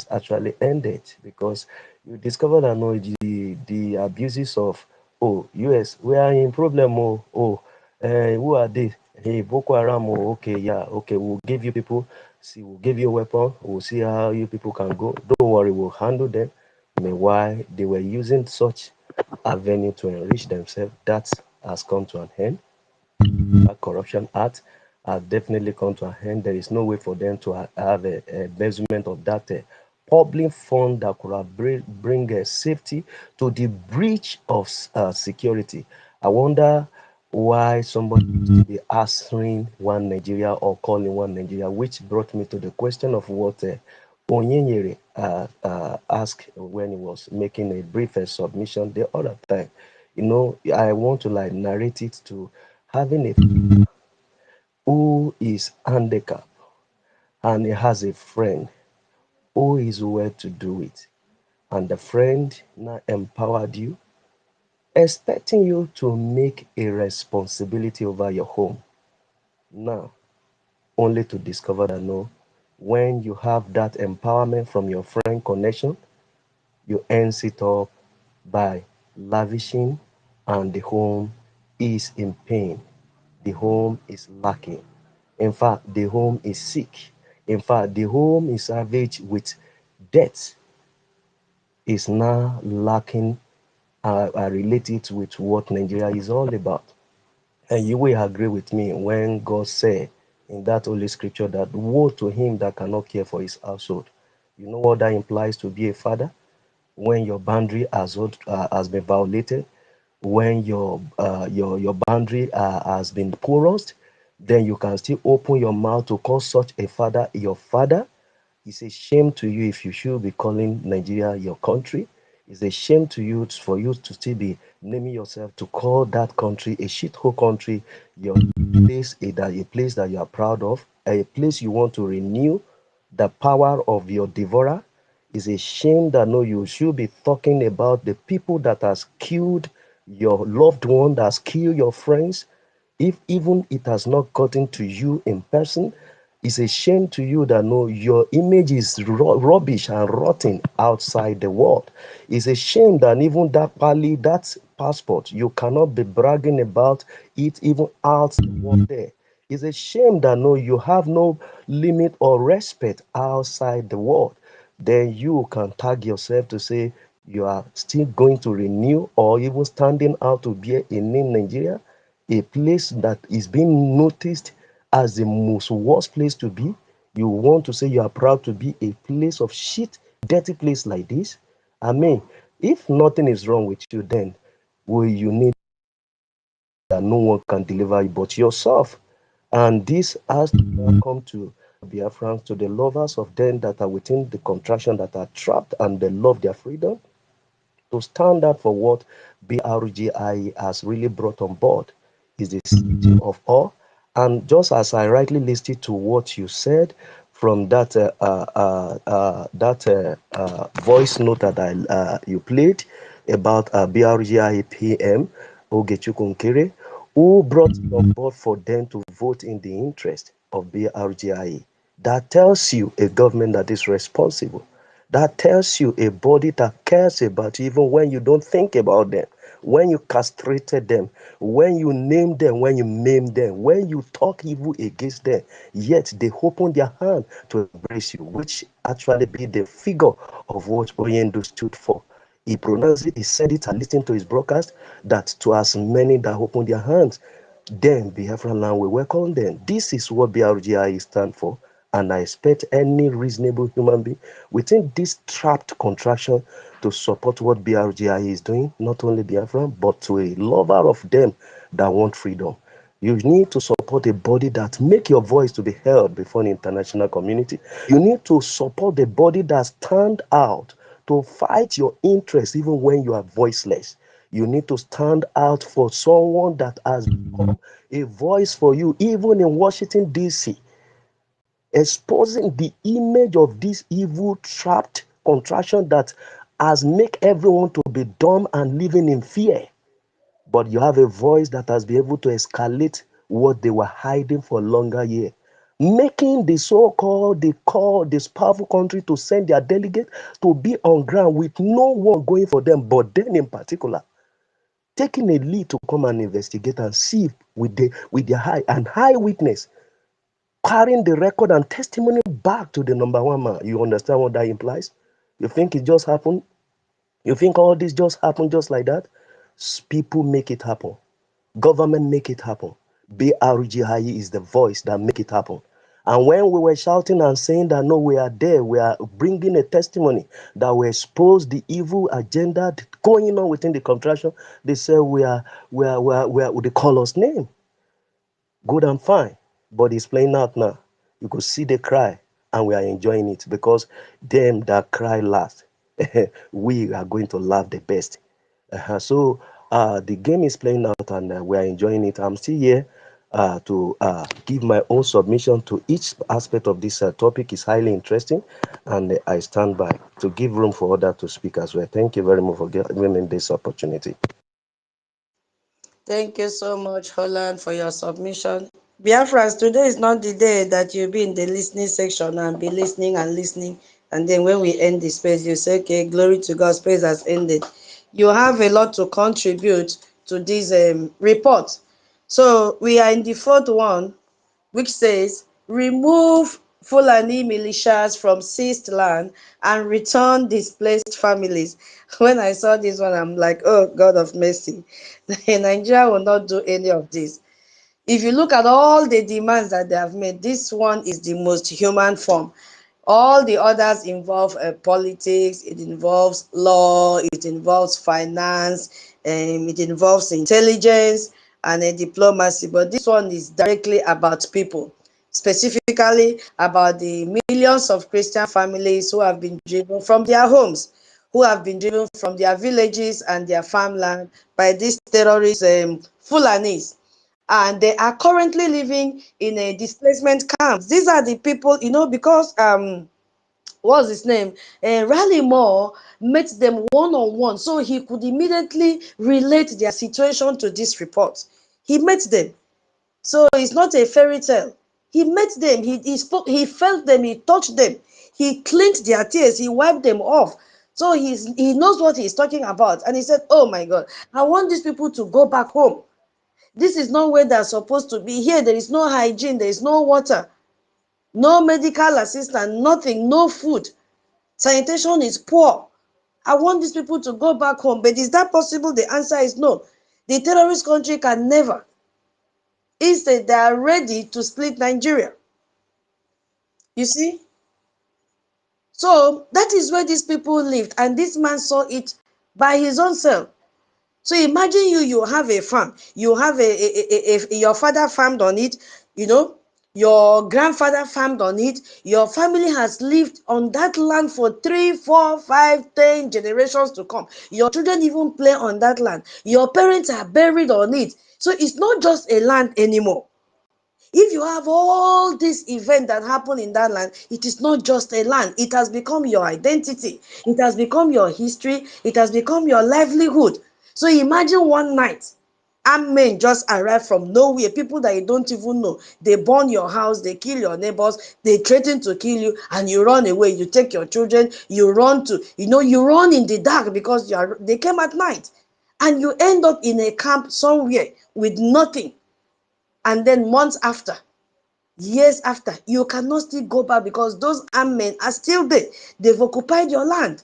actually ended because you discover that no the abuses of US, we are in problem, who are they, hey, Boko Haram, okay, yeah, okay, we'll give you people, see, we'll give you a weapon, we'll see how you people can go, don't worry, we'll handle them. Meanwhile, they were using such avenue to enrich themselves. That has come to an end. That corruption act has definitely come to an end. There is no way for them to have a embezzlement of that public fund that could have bring safety to the breach of security. I wonder why somebody used to be answering one Nigeria or calling one Nigeria, which brought me to the question of what Onyenyere asked when he was making a brief submission the other time. You know, I want to like narrate it to having a who is handicapped and he has a friend who is well to do it, and the friend now empowered you, expecting you to make a responsibility over your home. Now, only to discover that no, when you have that empowerment from your friend connection, you ends it up by lavishing, and the home is in pain. The home is lacking. In fact, the home is sick. In fact, the home is ravaged with death, is now lacking related with what Nigeria is all about. And you will agree with me when God said in that holy scripture that woe to him that cannot care for his household. You know what that implies to be a father? When your boundary has been violated, when your boundary has been porous, then you can still open your mouth to call such a father your father. It's a shame to you if you should be calling Nigeria your country. It's a shame to you for you to still be naming yourself to call that country a shithole country, your place, a place that you are proud of, a place you want to renew the power of your devourer. It's a shame that no, you should be talking about the people that has killed your loved one, that has killed your friends, if even it has not gotten to you in person. It's a shame to you that no, your image is rubbish and rotten outside the world. It's a shame that even that pali, that passport, you cannot be bragging about it even out the world there. It's a shame that no, you have no limit or respect outside the world. Then you can tag yourself to say you are still going to renew or even standing out to be a name Nigeria, a place that is being noticed as the most worst place to be. You want to say you are proud to be a place of shit, dirty place like this. I mean, if nothing is wrong with you, then will you need that no one can deliver you but yourself? And this has to come to Biafrans, to the lovers of them that are within the contraction, that are trapped and they love their freedom, to stand up for what BRGI has really brought on board is the city of all. And just as I rightly listed to what you said from that voice note that you played about BRGI PM Ogechukwu Nkere, who brought it on board for them to vote in the interest of BRGI. That tells you a government that is responsible. That tells you a body that cares about you even when you don't think about them, when you castrated them, when you name them, when you maim them, when you talk evil against them, yet they open their hand to embrace you, which actually be the figure of what Oyendo stood for. He pronounced it, he said it, I listened to his broadcast, that to as many that open their hands, then Biafra land will welcome them. This is what BRGI stand for. And I expect any reasonable human being within this trapped contraction to support what BRGI is doing, not only Biafra, but to a lover of them that want freedom. You need to support a body that make your voice to be heard before the international community. You need to support the body that stand out to fight your interests even when you are voiceless. You need to stand out for someone that has become a voice for you, even in Washington, D.C., exposing the image of this evil, trapped contraction that has make everyone to be dumb and living in fear. But you have a voice that has been able to escalate what they were hiding for longer year, making the so-called, they call this powerful country to send their delegate to be on ground with no one going for them, but them in particular, taking a lead to come and investigate and see with their high witness, carrying the record and testimony back to the number one man. You understand what that implies? You think it just happened? You think all this just happened just like that? People make it happen. Government make it happen. BRGI is the voice that make it happen. And when we were shouting and saying that, no, we are there, we are bringing a testimony that we expose the evil agenda going on within the contraction, they say they call us name. Good and fine, but it's playing out now. You could see they cry, and we are enjoying it because them that cry last, we are going to laugh the best. So the game is playing out, and we are enjoying it. I'm still here to give my own submission to each aspect of this topic. Is highly interesting, and I stand by to give room for others to speak as well. Thank you very much for giving me this opportunity. Thank you so much, Holland, for your submission. Biafrans, today is not the day that you'll be in the listening section and be listening and listening. And then when we end the space, you say, okay, glory to God, space has ended. You have a lot to contribute to this report. So we are in the fourth one, which says, remove Fulani militias from seized land and return displaced families. When I saw this one, I'm like, oh, God of mercy. Nigeria will not do any of this. If you look at all the demands that they have made, this one is the most human form. All the others involve politics, it involves law, it involves finance, it involves intelligence and diplomacy. But this one is directly about people, specifically about the millions of Christian families who have been driven from their homes, who have been driven from their villages and their farmland by these terrorist Fulanis. And they are currently living in a displacement camps. These are the people, because what's his name? Raleigh Moore met them one-on-one, so he could immediately relate their situation to this report. He met them. So it's not a fairy tale. He met them, he spoke, he felt them, he touched them, he cleaned their tears, he wiped them off. So he knows what he's talking about. And he said, oh my God, I want these people to go back home. This is not where they're supposed to be. Here, there is no hygiene, there is no water, no medical assistance, nothing, no food. Sanitation is poor. I want these people to go back home. But is that possible? The answer is no. The terrorist country can never. Instead, they are ready to split Nigeria. You see? So that is where these people lived. And this man saw it by his own self. So imagine you have a farm, you have your father farmed on it, your grandfather farmed on it, your family has lived on that land for 3, 4, 5, 10 generations to come. Your children even play on that land. Your parents are buried on it. So it's not just a land anymore. If you have all these events that happen in that land, it is not just a land. It has become your identity. It has become your history. It has become your livelihood. So imagine one night, armed men just arrive from nowhere, people that you don't even know. They burn your house, they kill your neighbors, they threaten to kill you, and you run away. You take your children, you run you run in the dark because they came at night. And you end up in a camp somewhere with nothing. And then months after, years after, you cannot still go back because those armed men are still there. They've occupied your land.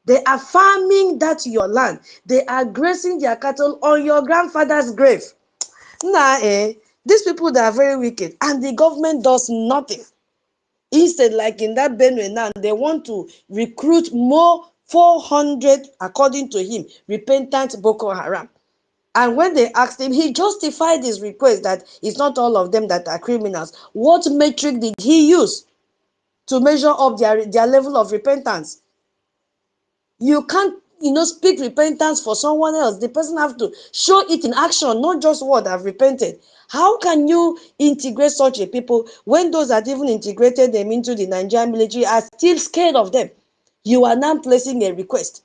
They are farming that your land. They are grazing their cattle on your grandfather's grave. These people, they are very wicked, and the government does nothing. Instead, like in that Benue now, they want to recruit more 400, according to him, repentant Boko Haram. And when they asked him, he justified his request that it's not all of them that are criminals. What metric did he use to measure up their level of repentance? You can't, speak repentance for someone else. The person have to show it in action, not just word, I've repented. How can you integrate such a people when those that even integrated them into the Nigerian military are still scared of them? You are now placing a request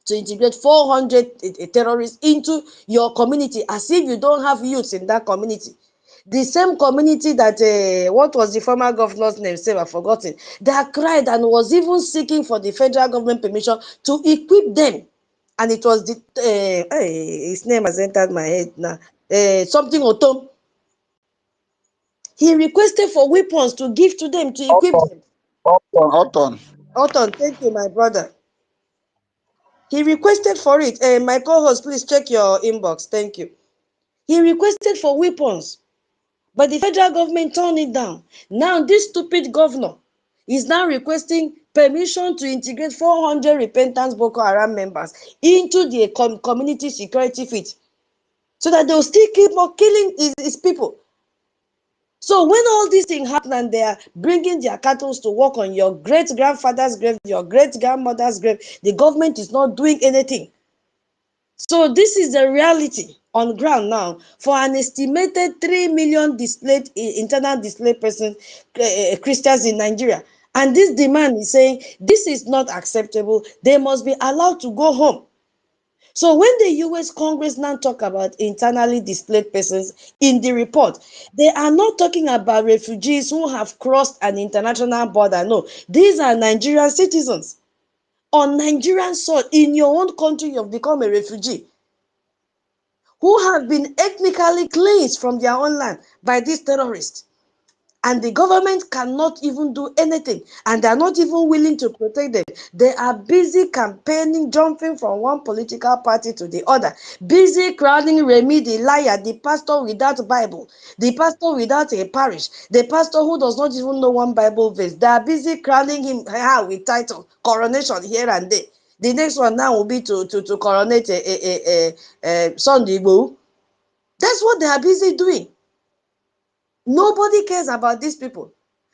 to integrate 400 terrorists into your community as if you don't have youths in that community. The same community that, what was the former governor's name? I've forgotten. That cried and was even seeking for the federal government permission to equip them. And it was his name has entered my head now. Something Otom. He requested for weapons to give to them, to equip them. Oton, thank you, my brother. He requested for it. My co-host, please check your inbox. Thank you. He requested for weapons. But the federal government turned it down. Now this stupid governor is now requesting permission to integrate 400 repentant Boko Haram members into the community security fit, so that they'll still keep on killing his people. So when all these things happen and they are bringing their cattle to work on your great-grandfather's grave, your great-grandmother's grave, the government is not doing anything. So this is the reality on ground now for an estimated 3 million displaced, internal displaced persons, Christians in Nigeria. And this demand is saying this is not acceptable. They must be allowed to go home. So when the US Congress now talk about internally displaced persons in the report, they are not talking about refugees who have crossed an international border. No, these are Nigerian citizens. On Nigerian soil, in your own country, you've become a refugee who have been ethnically cleansed from their own land by these terrorists. And the government cannot even do anything, and they are not even willing to protect them. They are busy campaigning, jumping from one political party to the other, busy crowning Remi the liar, the pastor without Bible, the pastor without a parish, the pastor who does not even know one Bible verse. They are busy crowning him with title, coronation here and there. The next one now will be to coronate a Sunday Igboho. That's what they are busy doing. Nobody cares about these people.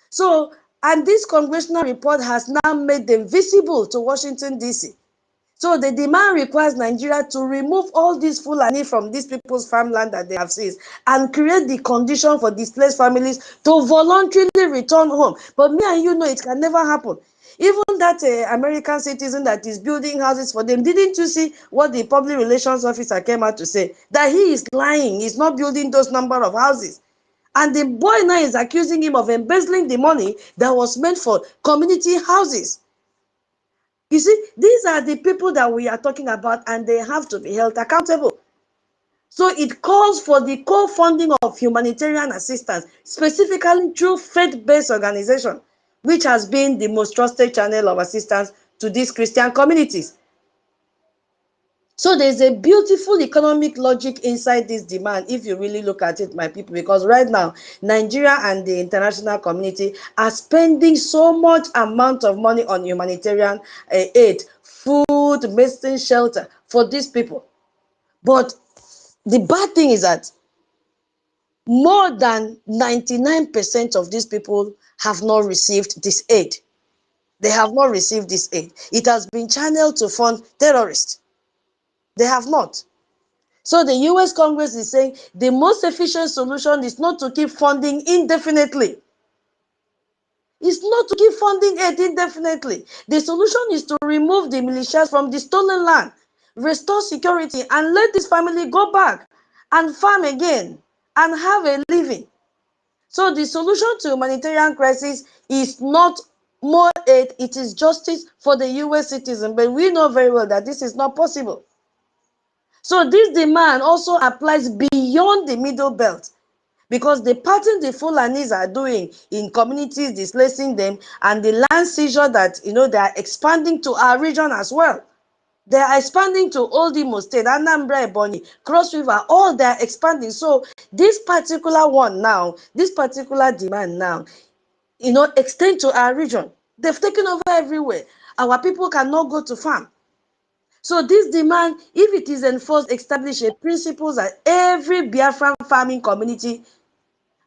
So, and this congressional report has now made them visible to Washington, D.C. So the demand requires Nigeria to remove all these Fulani from these people's farmland that they have seized and create the condition for displaced families to voluntarily return home. But me and you know it can never happen. Even that American citizen that is building houses for them, didn't you see what the public relations officer came out to say? That he is lying, he's not building those number of houses. And the boy now is accusing him of embezzling the money that was meant for community houses. You see, these are the people that we are talking about, and they have to be held accountable. So it calls for the co-funding of humanitarian assistance, specifically through faith-based organization, which has been the most trusted channel of assistance to these Christian communities. So there's a beautiful economic logic inside this demand, if you really look at it, my people, because right now, Nigeria and the international community are spending so much amount of money on humanitarian aid, food, medicine, shelter for these people. But the bad thing is that more than 99% of these people have not received this aid. They have not received this aid. It has been channeled to fund terrorists. They have not. So the US Congress is saying the most efficient solution is not to keep funding indefinitely. It's not to keep funding aid indefinitely. The solution is to remove the militias from the stolen land, restore security, and let this family go back and farm again and have a living. So the solution to humanitarian crisis is not more aid, it is justice for the US citizen. But we know very well that this is not possible. So this demand also applies beyond the Middle Belt, because the pattern the Fulanis are doing in communities, displacing them, and the land seizure that they are expanding to our region as well. They are expanding to Old Imo State, Anambra, Ebonyi, Cross River, all they are expanding. So this particular one now, this particular demand now, extend to our region. They've taken over everywhere. Our people cannot go to farm. So this demand, if it is enforced, establish a principle that every Biafran farming community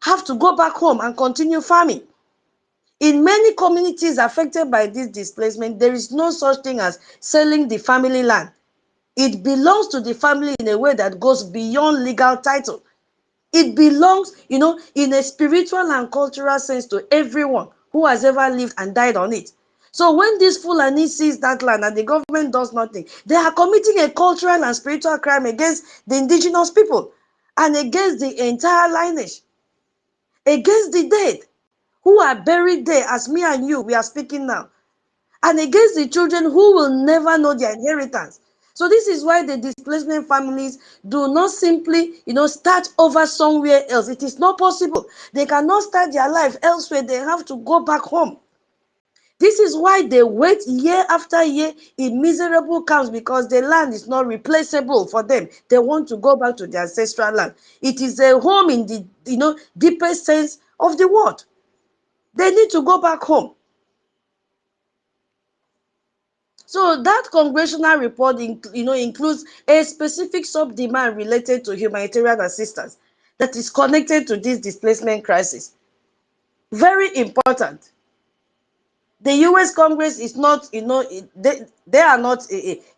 have to go back home and continue farming. In many communities affected by this displacement, there is no such thing as selling the family land. It belongs to the family in a way that goes beyond legal title. It belongs, in a spiritual and cultural sense to everyone who has ever lived and died on it. So when this Fulani sees that land and the government does nothing, they are committing a cultural and spiritual crime against the indigenous people and against the entire lineage, against the dead who are buried there as me and you, we are speaking now, and against the children who will never know their inheritance. So this is why the displacement families do not simply, start over somewhere else. It is not possible. They cannot start their life elsewhere. They have to go back home. This is why they wait year after year in miserable camps, because the land is not replaceable for them. They want to go back to their ancestral land. It is a home in the deepest sense of the word. They need to go back home. So that congressional report includes a specific sub-demand related to humanitarian assistance that is connected to this displacement crisis. Very important. The US Congress is not, they are not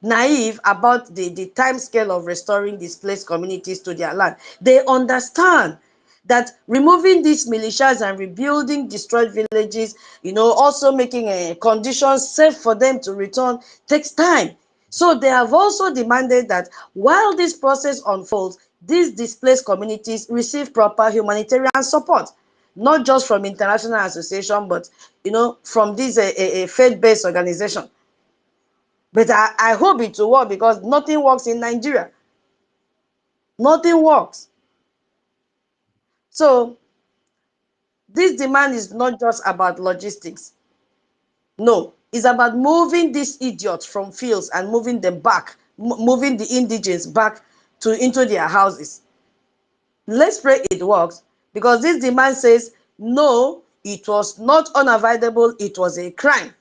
naive about the time scale of restoring displaced communities to their land. They understand that removing these militias and rebuilding destroyed villages, also making conditions safe for them to return, takes time. So they have also demanded that while this process unfolds, these displaced communities receive proper humanitarian support, not just from international association, but from this faith-based organization. But I hope it will work, because nothing works in Nigeria. Nothing works. So this demand is not just about logistics. No, it's about moving these idiots from fields and moving them back, moving the indigents back into their houses. Let's pray it works, because this demand says, no, it was not unavoidable, it was a crime,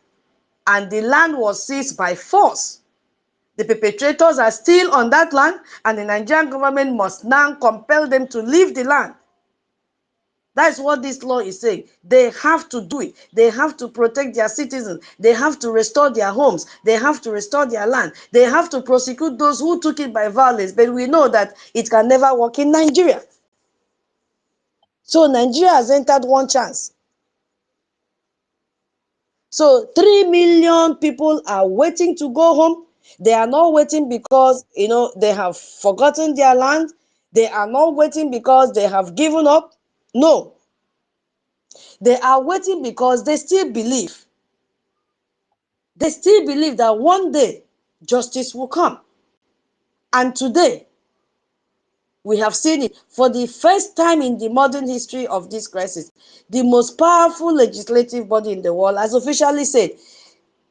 and the land was seized by force. The perpetrators are still on that land, and the Nigerian government must now compel them to leave the land. That's what this law is saying. They have to do it. They have to protect their citizens. They have to restore their homes. They have to restore their land. They have to prosecute those who took it by violence. But we know that it can never work in Nigeria. So Nigeria has entered one chance. So 3 million people are waiting to go home. They are not waiting because they have forgotten their land. They are not waiting because they have given up. No. They are waiting because they still believe. They still believe that one day justice will come. And today, we have seen it for the first time in the modern history of this crisis. The most powerful legislative body in the world has officially said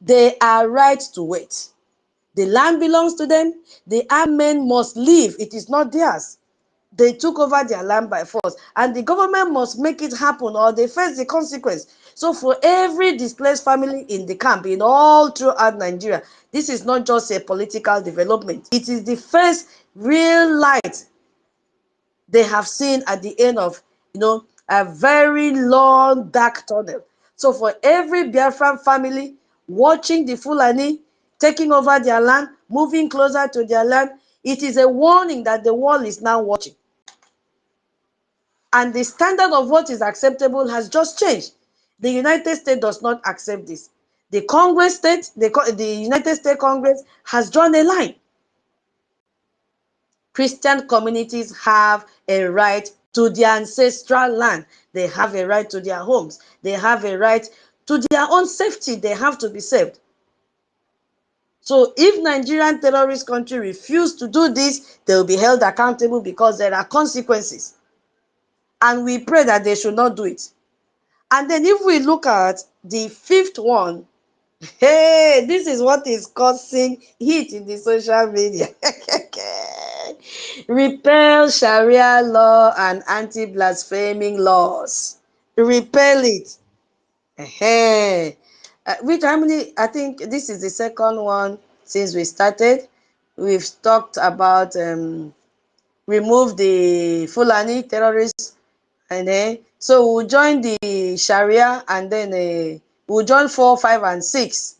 they are right to wait. The land belongs to them. The armed men must leave. It is not theirs. They took over their land by force, and the government must make it happen, or they face the consequence. So for every displaced family in the camp, in all throughout Nigeria, this is not just a political development. It is the first real light they have seen at the end of a very long dark tunnel. So for every Biafran family watching the Fulani taking over their land, moving closer to their land, it is a warning that the world is now watching. And the standard of what is acceptable has just changed. The United States does not accept this. The United States Congress has drawn a line. Christian communities have a right to their ancestral land. They have a right to their homes. They have a right to their own safety. They have to be saved. So if Nigerian terrorist country refuse to do this, they will be held accountable, because there are consequences. And we pray that they should not do it. And then if we look at the fifth one, hey, this is what is causing heat in the social media. Repeal Sharia law and anti-blaspheming laws. Repeal it. I think this is the second one since we started. We've talked about remove the Fulani terrorists, and then so we'll join the Sharia, and then we'll join 4, 5, and 6.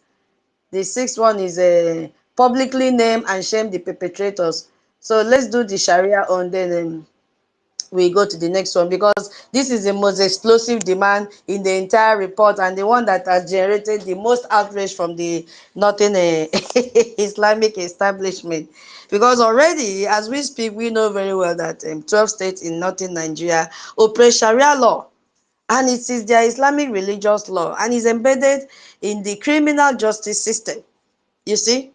The sixth one is publicly name and shame the perpetrators. So let's do the Sharia on, then we go to the next one, because this is the most explosive demand in the entire report, and the one that has generated the most outrage from the northern Islamic establishment. Because already, as we speak, we know very well that 12 states in northern Nigeria operate Sharia law, and it is their Islamic religious law, and is embedded in the criminal justice system. You see?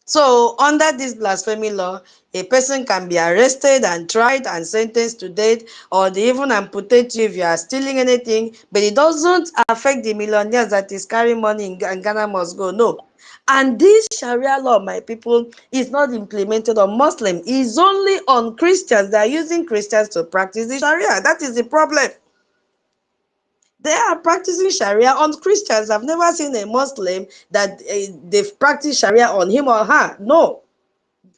So under this blasphemy law, a person can be arrested and tried and sentenced to death, or they even amputate you if you are stealing anything, but it doesn't affect the millionaires that is carrying money in Ghana must go. No. And this Sharia law, my people, is not implemented on Muslims. It's only on Christians. They are using Christians to practice the Sharia. That is the problem. They are practicing Sharia on Christians. I've never seen a Muslim that they've practiced Sharia on him or her. No.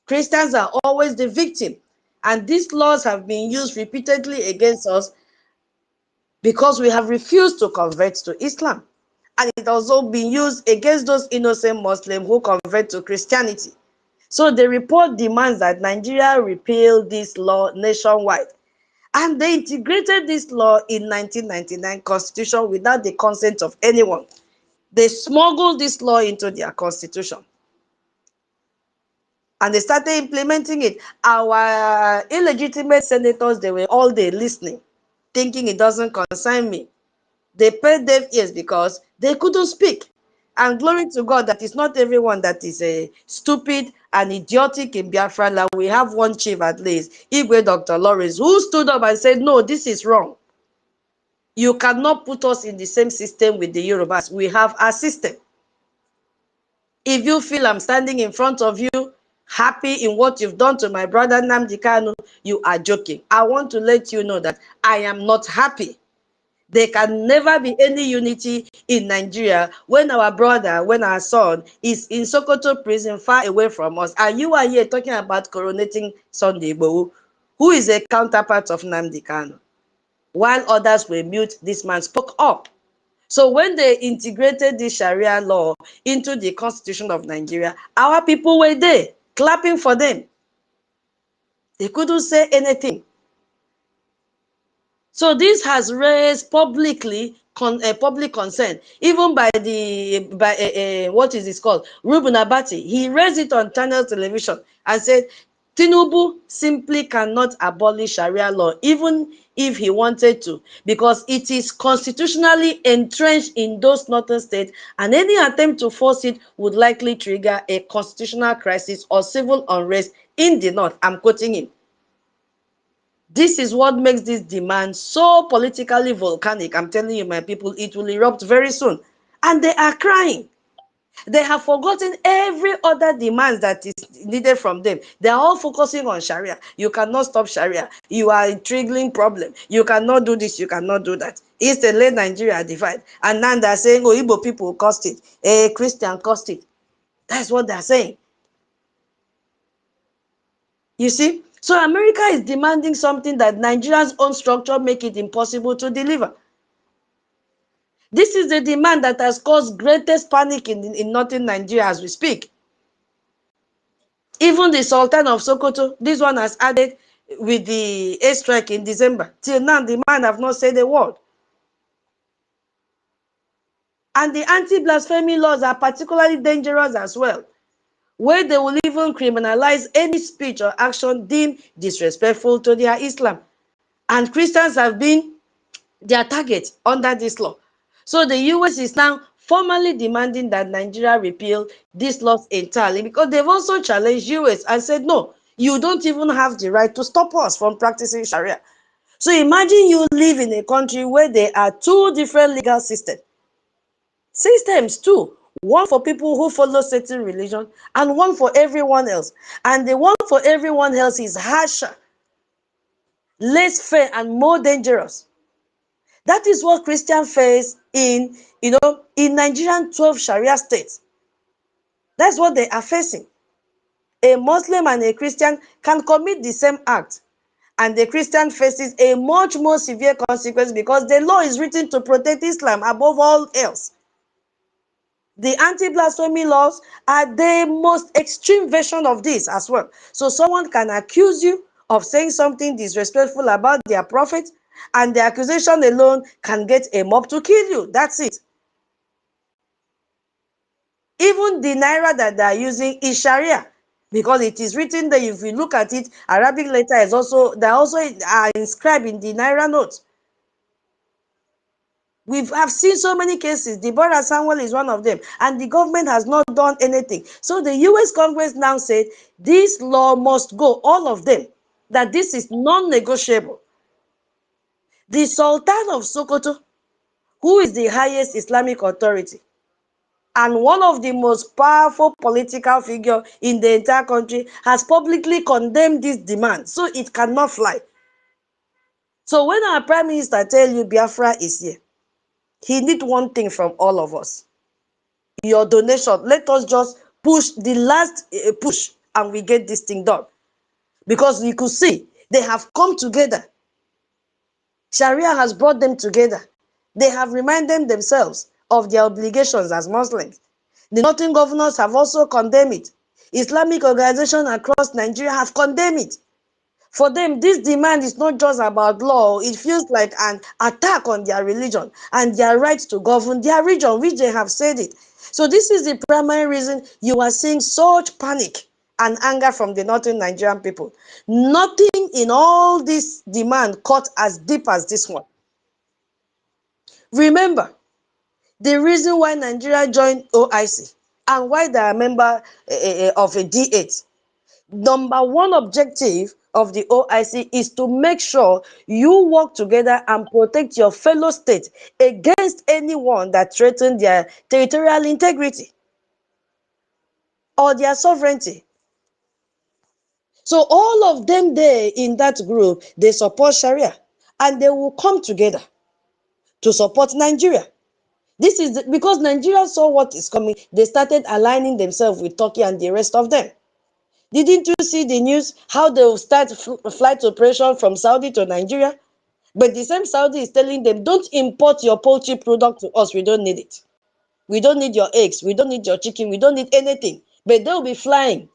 Christians are always the victim. And these laws have been used repeatedly against us because we have refused to convert to Islam. And it also been used against those innocent Muslims who convert to Christianity. So the report demands that Nigeria repeal this law nationwide. And they integrated this law in 1999 constitution without the consent of anyone. They smuggled this law into their constitution. And they started implementing it. Our illegitimate senators, they were all day listening, thinking it doesn't concern me. They paid deaf ears because they couldn't speak. And glory to God that it's not everyone that is stupid and idiotic in Biafra land. We have one chief at least, Igwe Dr. Lawrence, who stood up and said, no, this is wrong. You cannot put us in the same system with the Yorubas. We have our system. If you feel I'm standing in front of you, happy in what you've done to my brother Nnamdi Kanu, you are joking. I want to let you know that I am not happy. There can never be any unity in Nigeria when our brother, when our son is in Sokoto prison far away from us. And you are here talking about coronating Sunday Igboho, who is a counterpart of Nnamdi Kanu. While others were mute, this man spoke up. So when they integrated the Sharia law into the Constitution of Nigeria, our people were there, clapping for them. They couldn't say anything. So this has raised publicly public concern, even by what is this called, Reuben Abati. He raised it on Channel Television and said, Tinubu simply cannot abolish Sharia law, even if he wanted to, because it is constitutionally entrenched in those northern states, and any attempt to force it would likely trigger a constitutional crisis or civil unrest in the north. I'm quoting him. This is what makes this demand so politically volcanic. I'm telling you, my people, it will erupt very soon. And they are crying. They have forgotten every other demand that is needed from them. They are all focusing on Sharia. You cannot stop Sharia. You are a triggering problem. You cannot do this. You cannot do that. East and let Nigeria divide. And now they're saying, oh, Igbo people caused it. A Christian caused it. That's what they're saying. You see? So America is demanding something that Nigeria's own structure make it impossible to deliver. This is the demand that has caused greatest panic in northern Nigeria as we speak. Even the Sultan of Sokoto, this one has added with the airstrike in December. Till now, the man have not said a word. And the anti-blasphemy laws are particularly dangerous as well, where they will even criminalize any speech or action deemed disrespectful to their Islam. And Christians have been their target under this law. So the US is now formally demanding that Nigeria repeal these laws entirely, because they've also challenged US and said, no, you don't even have the right to stop us from practicing Sharia. So imagine you live in a country where there are two different legal systems too. One for people who follow certain religion and one for everyone else. And the one for everyone else is harsher, less fair, and more dangerous. That is what Christians face in Nigerian 12 Sharia states. That's what they are facing. A Muslim and a Christian can commit the same act, and the Christian faces a much more severe consequence because the law is written to protect Islam above all else. The anti-blasphemy laws are the most extreme version of this as well. So someone can accuse you of saying something disrespectful about their prophet, and the accusation alone can get a mob to kill you. That's it. Even the naira that they are using is Sharia, because it is written there. If you look at it, Arabic letter is also, they also are inscribed in the naira notes. We have seen so many cases. Deborah Samuel is one of them, and the government has not done anything. So the US Congress now said this law must go, all of them, that this is non-negotiable. The Sultan of Sokoto, who is the highest Islamic authority and one of the most powerful political figures in the entire country, has publicly condemned this demand. So it cannot fly. So when our Prime Minister tells you Biafra is here, he needs one thing from all of us. Your donation. Let us just push the last push and we get this thing done. Because you could see, they have come together. Sharia has brought them together. They have reminded themselves of their obligations as Muslims. The Northern governors have also condemned it. Islamic organizations across Nigeria have condemned it. For them, this demand is not just about law. It feels like an attack on their religion and their right to govern their region, which they have said it. So this is the primary reason you are seeing such panic and anger from the northern Nigerian people. Nothing in all this demand cut as deep as this one. Remember, the reason why Nigeria joined OIC and why they are a member of a D8, number one objective of the OIC is to make sure you work together and protect your fellow states against anyone that threatens their territorial integrity or their sovereignty. So all of them there in that group, they support Sharia and they will come together to support Nigeria. This is because Nigeria saw what is coming. They started aligning themselves with Turkey and the rest of them. Didn't you see the news how they will start flight operation from Saudi to Nigeria? But the same Saudi is telling them, don't import your poultry product to us. We don't need it. We don't need your eggs. We don't need your chicken. We don't need anything. But they'll be flying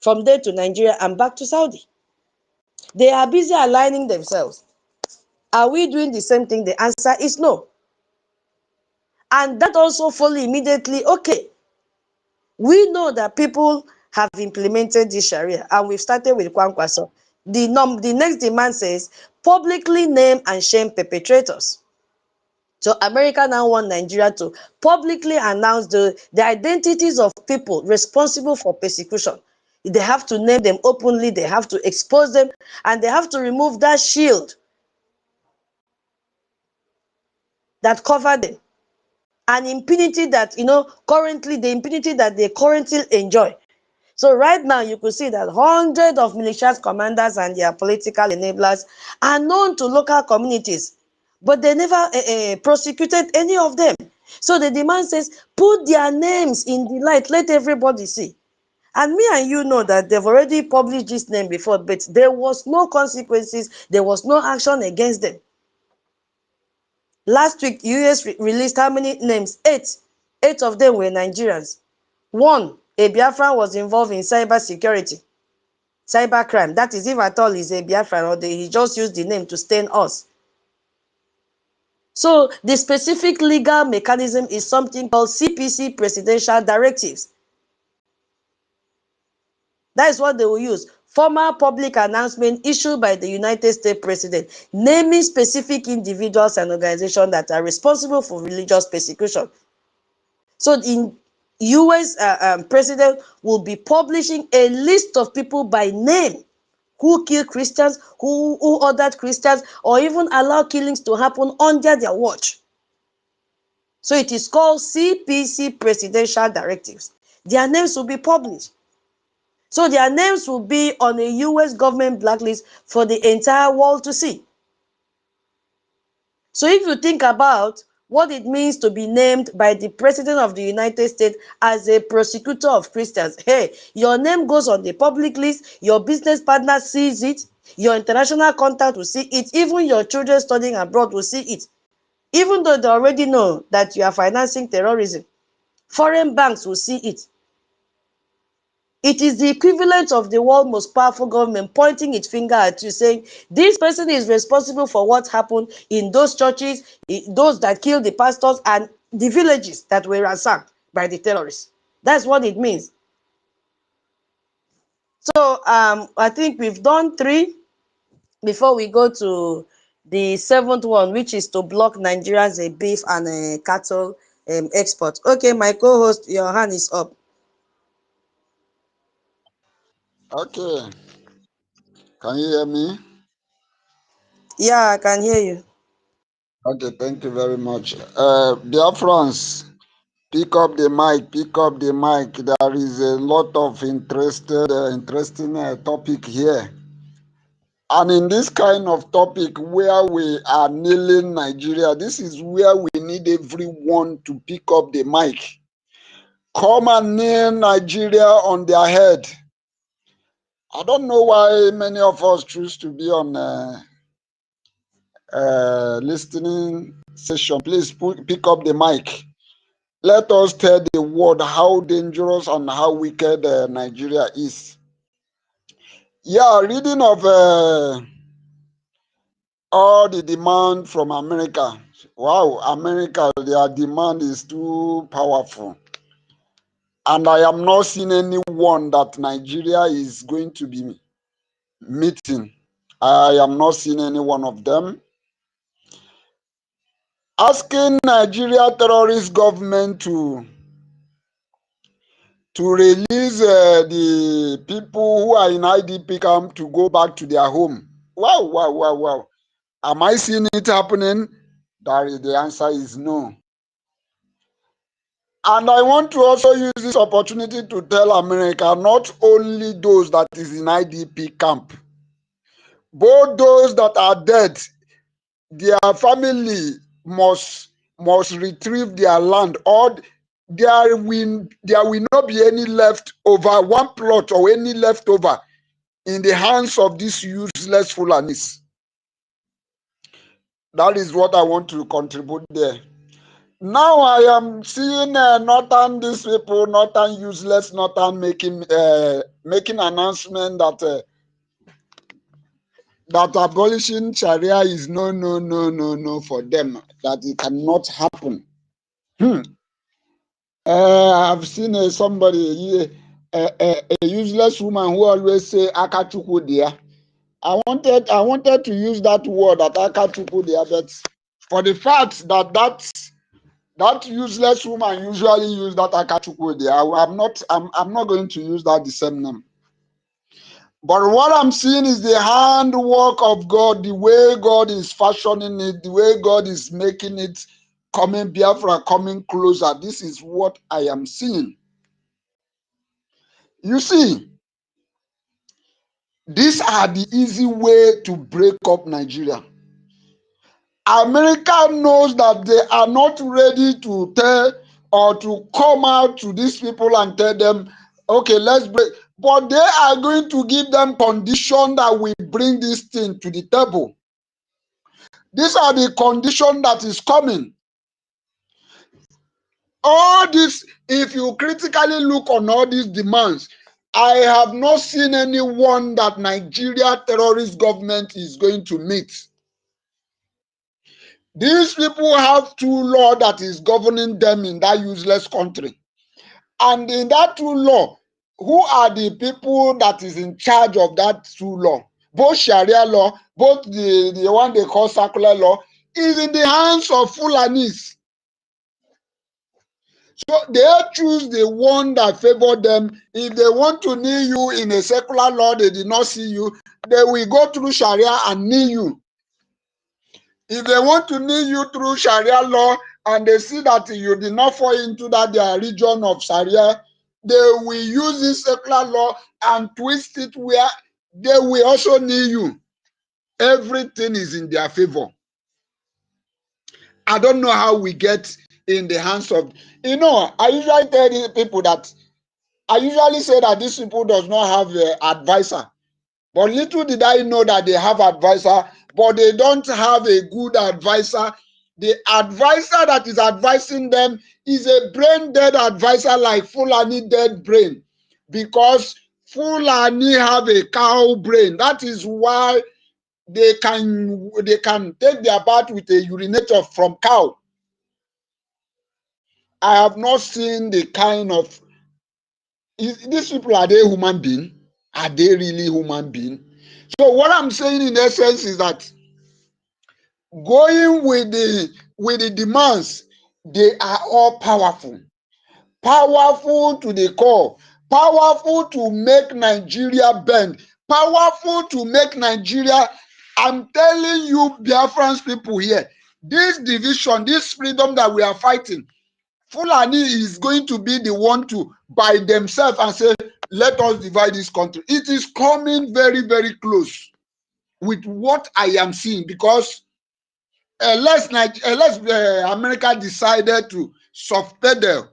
from there to Nigeria and back to Saudi. They are busy aligning themselves. Are we doing the same thing? The answer is no. And that also follow immediately, okay, we know that people have implemented the Sharia and we've started with Kwankwaso. The next demand says, publicly name and shame perpetrators. So America now want Nigeria to publicly announce the identities of people responsible for persecution. They have to name them openly, they have to expose them, and they have to remove that shield that covered them. And impunity that, currently, the impunity that they currently enjoy. So right now, you could see that hundreds of militias commanders and their political enablers are known to local communities, but they never prosecuted any of them. So the demand says, put their names in the light, let everybody see. And me and you know that they've already published this name before, but there was no consequences, there was no action against them. Last week, US released how many names? 8. 8 of them were Nigerians. 1, a Biafran was involved in cyber security, cyber crime. That is, if at all he's a Biafran, or he just used the name to stain us. So the specific legal mechanism is something called CPC Presidential Directives. That is what they will use. Formal public announcement issued by the United States President, naming specific individuals and organizations that are responsible for religious persecution. So the US president will be publishing a list of people by name who killed Christians, who ordered Christians, or even allow killings to happen under their watch. So it is called CPC Presidential Directives. Their names will be published. So their names will be on a US government blacklist for the entire world to see. So if you think about what it means to be named by the President of the United States as a prosecutor of Christians, hey, your name goes on the public list, your business partner sees it, your international contact will see it, even your children studying abroad will see it. Even though they already know that you are financing terrorism, foreign banks will see it. It is the equivalent of the world's most powerful government pointing its finger at you, saying, this person is responsible for what happened in those churches, those that killed the pastors, and the villages that were ransacked by the terrorists. That's what it means. So I think we've done 3 before we go to the seventh one, which is to block Nigeria's beef and cattle export. Okay, my co-host, your hand is up. Okay. Can you hear me? Yeah, I can hear you. Okay, thank you very much. Dear friends, pick up the mic, pick up the mic. There is a lot of interesting topic here. And in this kind of topic where we are nailing Nigeria, this is where we need everyone to pick up the mic. Come and nail Nigeria on their head. I don't know why many of us choose to be on listening session. Please pick up the mic. Let us tell the world how dangerous and how wicked Nigeria is. Yeah, reading of all the demand from America. Wow, America, their demand is too powerful. And I am not seeing anyone that Nigeria is going to be meeting. I am not seeing any one of them. Asking Nigeria terrorist government to release the people who are in IDP camp to go back to their home. Wow, wow, wow, wow. Am I seeing it happening? The answer is no. And I want to also use this opportunity to tell America, not only those that is in IDP camp, both those that are dead, their family must retrieve their land, or there will not be any leftover, one plot or any leftover in the hands of these useless Fulanis. That is what I want to contribute there. Now I am seeing Northern, these people, Northern useless, Northern making announcement that that abolishing Sharia is no for them, that it cannot happen. I've seen somebody, a useless woman who always say Akachukwu dear. I wanted to use that word at Akachukwu dear, but for the fact that that useless woman usually use that Akachukwu dear, I'm not going to use that the same name. But what I'm seeing is the handwork of God, the way God is fashioning it, the way God is making it coming, Biafra coming closer. This is what I am seeing. You see, these are the easy way to break up Nigeria. America knows that they are not ready to tell or to come out to these people and tell them, okay, let's break. But they are going to give them condition that will bring this thing to the table. These are the condition that is coming. All this, if you critically look on all these demands, I have not seen anyone that Nigeria terrorist government is going to meet. These people have two laws that is governing them in that useless country. And in that two law, who are the people that is in charge of that two law? Both Sharia law, both the one they call secular law, is in the hands of Fulanis. So they choose the one that favor them. If they want to knee you in a secular law, they did not see you, they will go through Sharia and knee you. If they want to knee you through Sharia law and they see that you did not fall into that their region of Sharia, they will use this secular law and twist it where they will also knee you. Everything is in their favor. I don't know how we get in the hands of, I usually tell these people that I usually say that these people does not have an advisor. But little did I know that they have advisor, but they don't have a good advisor. The advisor that is advising them is a brain dead advisor, like Fulani dead brain, because Fulani have a cow brain. That is why they can take their bath with a urinator from cow. I have not seen the kind of, these people, are they human being? Are they really human being? So what I'm saying in essence is that going with the demands, they are all powerful. Powerful to the core, powerful to make Nigeria bend, powerful to make Nigeria. I'm telling you, Biafran people here, this division, this freedom that we are fighting, Fulani is going to be the one to, by themselves, and say, let us divide this country. It is coming very, very close with what I am seeing, because unless America decided to soft pedal,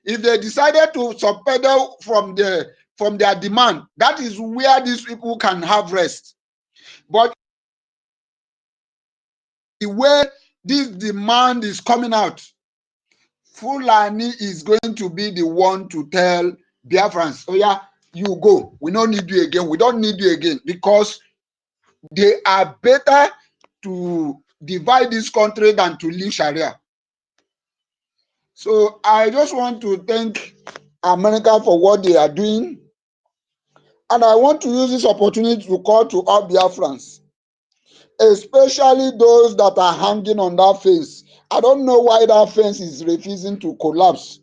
if they decided to soft pedal from their demand, that is where these people can have rest. But the way this demand is coming out, Fulani is going to be the one to tell Biafrans, oh yeah, you go. We don't need you again. We don't need you again, because they are better to divide this country than to leave Sharia. So I just want to thank America for what they are doing. And I want to use this opportunity to call to all Biafrans, especially those that are hanging on that fence. I don't know why that fence is refusing to collapse.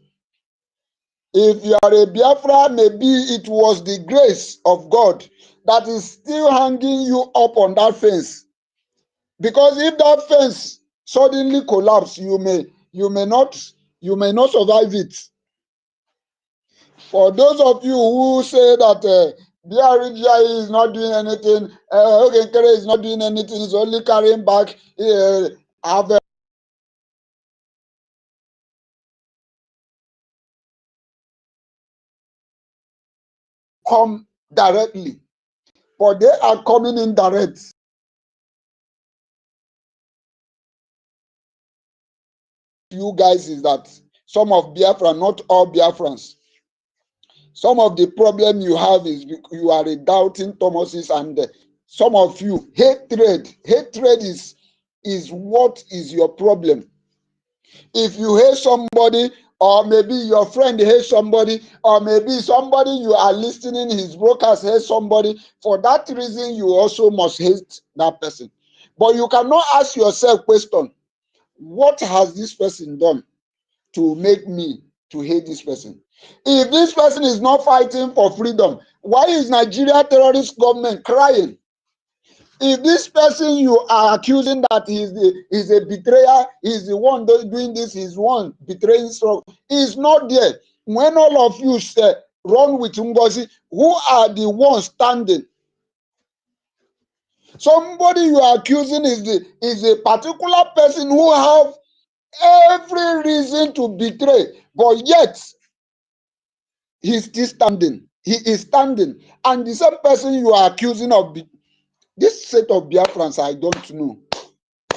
If you are a Biafra, maybe it was the grace of God that is still hanging you up on that fence. Because if that fence suddenly collapse, you may not survive it. For those of you who say that BRGI is not doing anything, Ogenkere is not doing anything, it's only carrying back, have come directly, but they are coming in direct. You guys is that some of Biafra, not all Biafrans, some of the problem you have is you are a doubting Thomases, and some of you, hatred is what is your problem. If you hate somebody, or maybe your friend hates somebody, or maybe somebody you are listening, his broadcast hates somebody, for that reason you also must hate that person. But you cannot ask yourself question, what has this person done to make me to hate this person? If this person is not fighting for freedom, why is Nigeria terrorist government crying? If this person you are accusing that is a betrayer, is the one doing this, is one betraying strong, is not there. When all of you say, run with Ngozi, who are the ones standing? Somebody you are accusing is a particular person who have every reason to betray, but yet he's still standing. He is standing. And the same person you are accusing of this set of Biafrans, I don't know.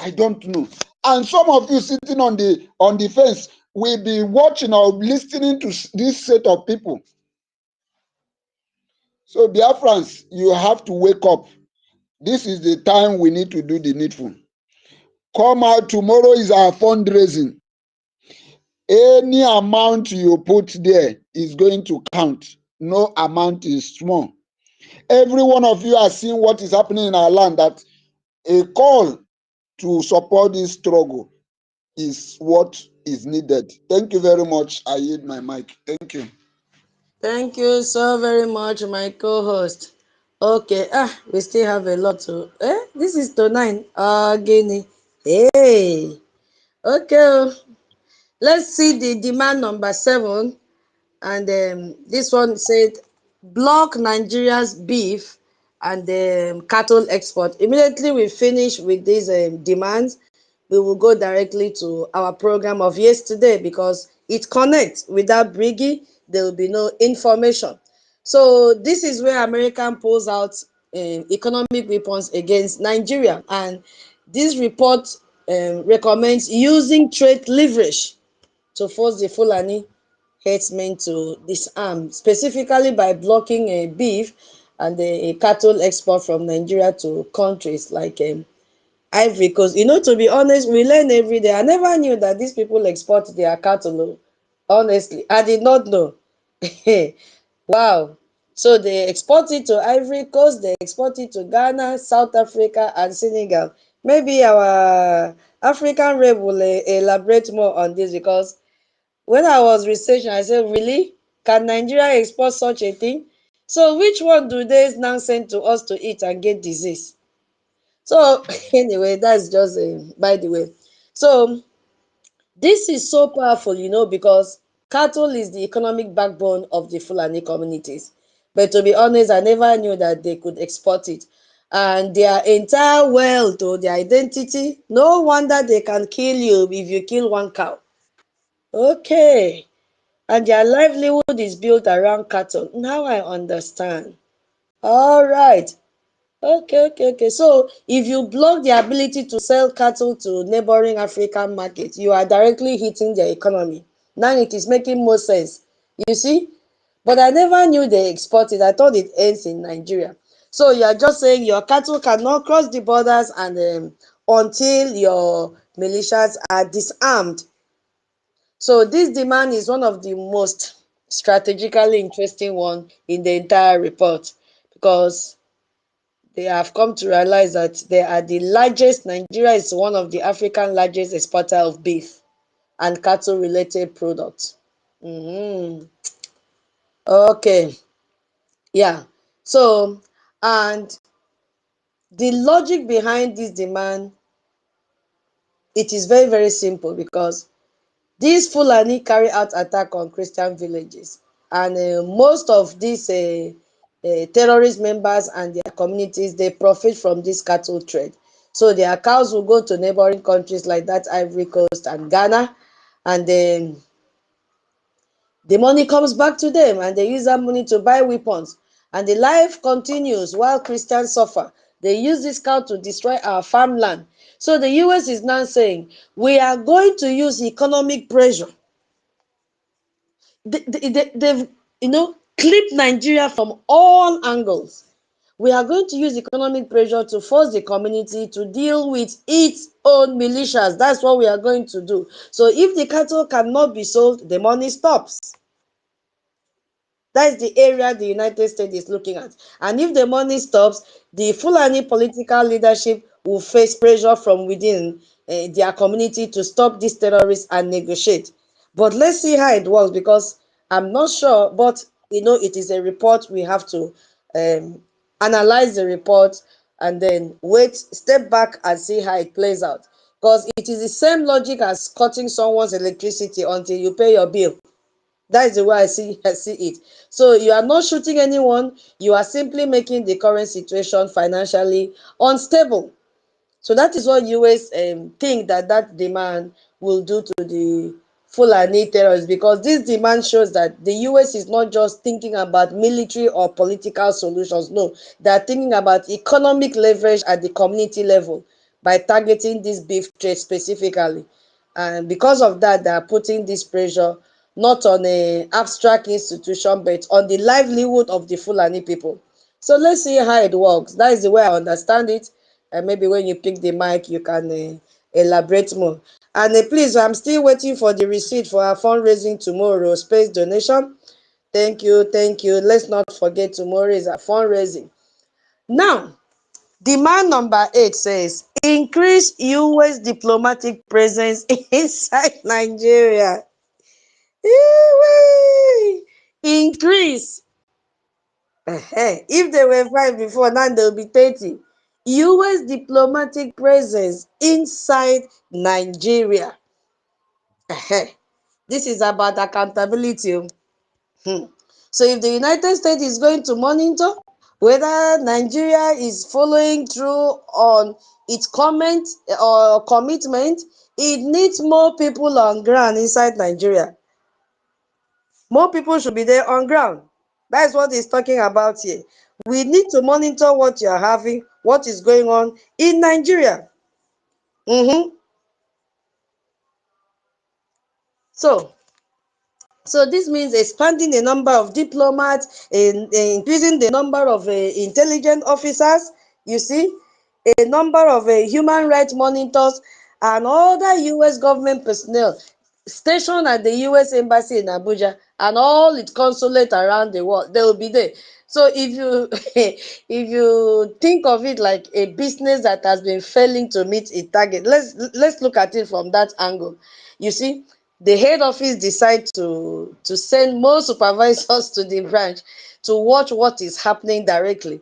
I don't know. And some of you sitting on the fence will be watching or listening to this set of people. So Biafrans, you have to wake up. This is the time we need to do the needful. Come out. Tomorrow is our fundraising. Any amount you put there is going to count. No amount is small. Every one of you are seeing what is happening in our land, that a call to support this struggle is what is needed. Thank you very much. I yield my mic. Thank you. Thank you so very much, my co-host. Okay, we still have a lot to. This is to 9. Guinea. Hey. Okay. Let's see the demand number 7. And this one said, block Nigeria's beef and cattle export. Immediately we finish with these demands, we will go directly to our program of yesterday, because it connects. Without Briggy, there will be no information. So this is where America pulls out economic weapons against Nigeria, and this report recommends using trade leverage to force the Fulani herdsmen to disarm, specifically by blocking a beef and a cattle export from Nigeria to countries like Ivory Coast. To be honest, we learn every day. I never knew that these people export their cattle. Honestly, I did not know. Wow. So they export it to Ivory Coast, they export it to Ghana, South Africa, and Senegal. Maybe our African rep will elaborate more on this, because when I was researching, I said, really? Can Nigeria export such a thing? So which one do they now send to us to eat and get disease? So anyway, that's just by the way. So this is so powerful, because cattle is the economic backbone of the Fulani communities. But to be honest, I never knew that they could export it. And their entire wealth or their identity, no wonder they can kill you if you kill one cow. Okay. And their livelihood is built around cattle. Now I understand. All right. Okay. So if you block the ability to sell cattle to neighboring African markets, you are directly hitting their economy. Now it is making more sense. You see? But I never knew they exported. I thought it ends in Nigeria. So you are just saying your cattle cannot cross the borders and until your militias are disarmed. So this demand is one of the most strategically interesting one in the entire report, because they have come to realize that they are the largest. Nigeria is one of the African largest exporter of beef and cattle related products. Okay, yeah. So, and the logic behind this demand, it is very, very simple, because these Fulani carry out attack on Christian villages, and most of these terrorist members and their communities, they profit from this cattle trade. So their cows will go to neighboring countries like that, Ivory Coast and Ghana, and then the money comes back to them, and they use that money to buy weapons. And the life continues while Christians suffer. They use this cow to destroy our farmland. So the US is now saying, we are going to use economic pressure. They've, clipped Nigeria from all angles. We are going to use economic pressure to force the community to deal with its own militias. That's what we are going to do. So if the cattle cannot be sold, the money stops. That's the area the United States is looking at. And if the money stops, the Fulani political leadership will face pressure from within their community to stop these terrorists and negotiate. But let's see how it works, because I'm not sure, but it is a report. We have to analyze the report and then step back and see how it plays out. Because it is the same logic as cutting someone's electricity until you pay your bill. That is the way I see it. So you are not shooting anyone. You are simply making the current situation financially unstable. So that is what US think that demand will do to the Fulani terrorists, because this demand shows that the US is not just thinking about military or political solutions. No, they are thinking about economic leverage at the community level by targeting this beef trade specifically. And because of that, they are putting this pressure not on an abstract institution, but on the livelihood of the Fulani people. So let's see how it works. That is the way I understand it. And maybe when you pick the mic, you can elaborate more. And please, I'm still waiting for the receipt for our fundraising tomorrow, space donation. Thank you. Let's not forget tomorrow is our fundraising. Now, demand number 8 says, increase US diplomatic presence inside Nigeria. Increase. If they were 5 before, now they'll be 30. US diplomatic presence inside Nigeria. This is about accountability. So if the United States is going to monitor whether Nigeria is following through on its comment or commitment, it needs more people on ground inside Nigeria. More people should be there on ground. That is what he's talking about here. We need to monitor what you're having, what is going on in Nigeria. So this means expanding the number of diplomats, increasing the number of intelligence officers, you see, a number of human rights monitors, and other US government personnel stationed at the US Embassy in Abuja and all its consulate around the world. They will be there. So if you if you think of it like a business that has been failing to meet its target, let's look at it from that angle. You see, the head office decide to send more supervisors to the branch to watch what is happening directly,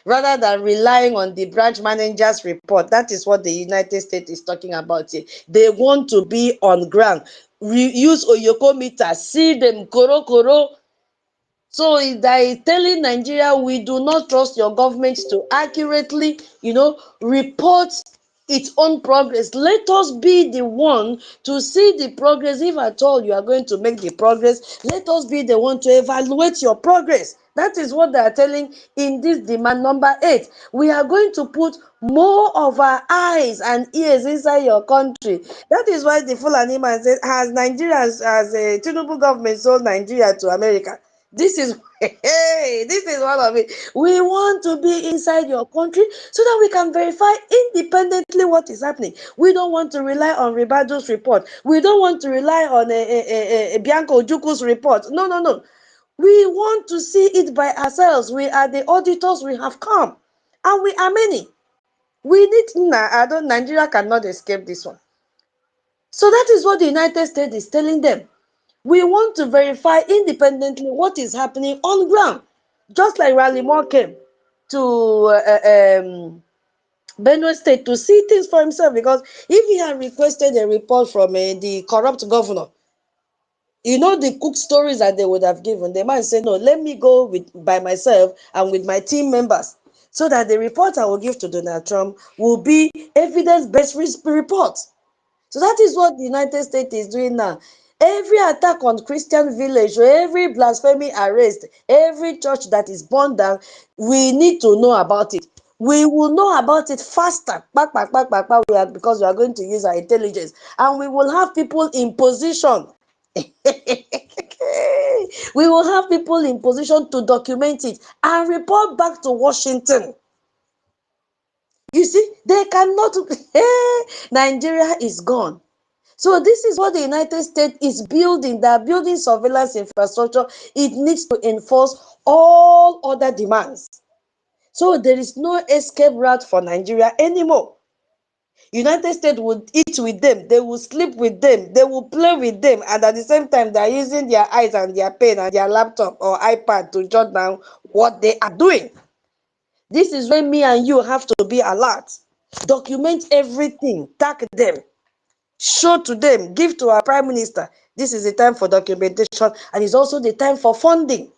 rather than relying on the branch manager's report. That is what the United States is talking about here. They want to be on ground. Use Oyoko meter, see them koro. So they telling Nigeria, we do not trust your government to accurately, report its own progress. Let us be the one to see the progress. If at all you are going to make the progress, let us be the one to evaluate your progress. That is what they are telling in this demand number 8. We are going to put more of our eyes and ears inside your country. That is why the Fulani man said, has a Tinubu government sold Nigeria to America? This is this is one of it. We want to be inside your country so that we can verify independently what is happening. We don't want to rely on Ribado's report. We don't want to rely on Bianco Juku's report. No. We want to see it by ourselves. We are the auditors. We have come, and we are many. We need Nigeria cannot escape this one. So that is what the United States is telling them. We want to verify independently what is happening on ground. Just like Raleigh Moore came to Benue State to see things for himself, because if he had requested a report from the corrupt governor, the cook stories that they would have given, the man said, no, let me go by myself and with my team members, so that the report I will give to Donald Trump will be evidence-based report. So that is what the United States is doing now. Every attack on Christian village, or every blasphemy arrest, every church that is burned down, we need to know about it. We will know about it faster, because we are going to use our intelligence, and we will have people in position. We will have people in position to document it and report back to Washington. You see, they cannot. Nigeria is gone. So this is what the United States is building. They are building surveillance infrastructure. It needs to enforce all other demands. So there is no escape route for Nigeria anymore. United States would eat with them, they will sleep with them, they will play with them, and at the same time, they are using their eyes and their pen and their laptop or iPad to jot down what they are doing. This is when me and you have to be alert. Document everything, tag them, show to them, give to our Prime Minister. This is the time for documentation, and it's also the time for funding.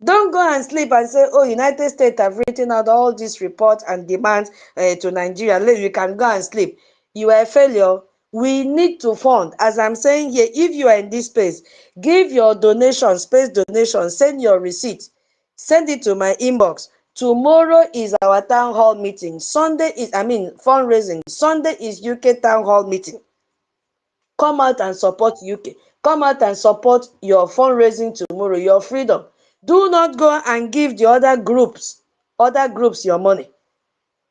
Don't go and sleep and say, oh, United States have written out all these reports and demands to Nigeria. You can go and sleep. You are a failure. We need to fund. As I'm saying here, if you are in this space, give your donation, space donation, send your receipt. Send it to my inbox. Tomorrow is our town hall meeting. Fundraising. Sunday is UK town hall meeting. Come out and support UK. Come out and support your fundraising tomorrow, your freedom. Do not go and give the other groups your money.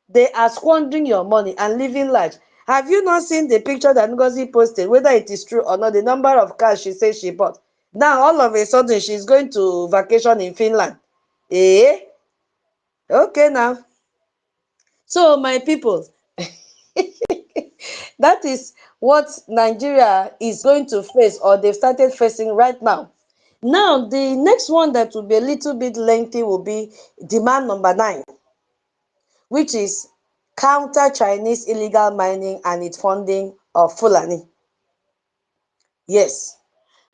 They are squandering your money and living large. Have you not seen the picture that Ngozi posted, whether it is true or not, the number of cars she says she bought? Now, all of a sudden, she's going to vacation in Finland. Okay, now. So, my people, that is what Nigeria is going to face, or they've started facing right now. Now, the next one that will be a little bit lengthy will be demand number 9, which is counter Chinese illegal mining and its funding of Fulani. Yes,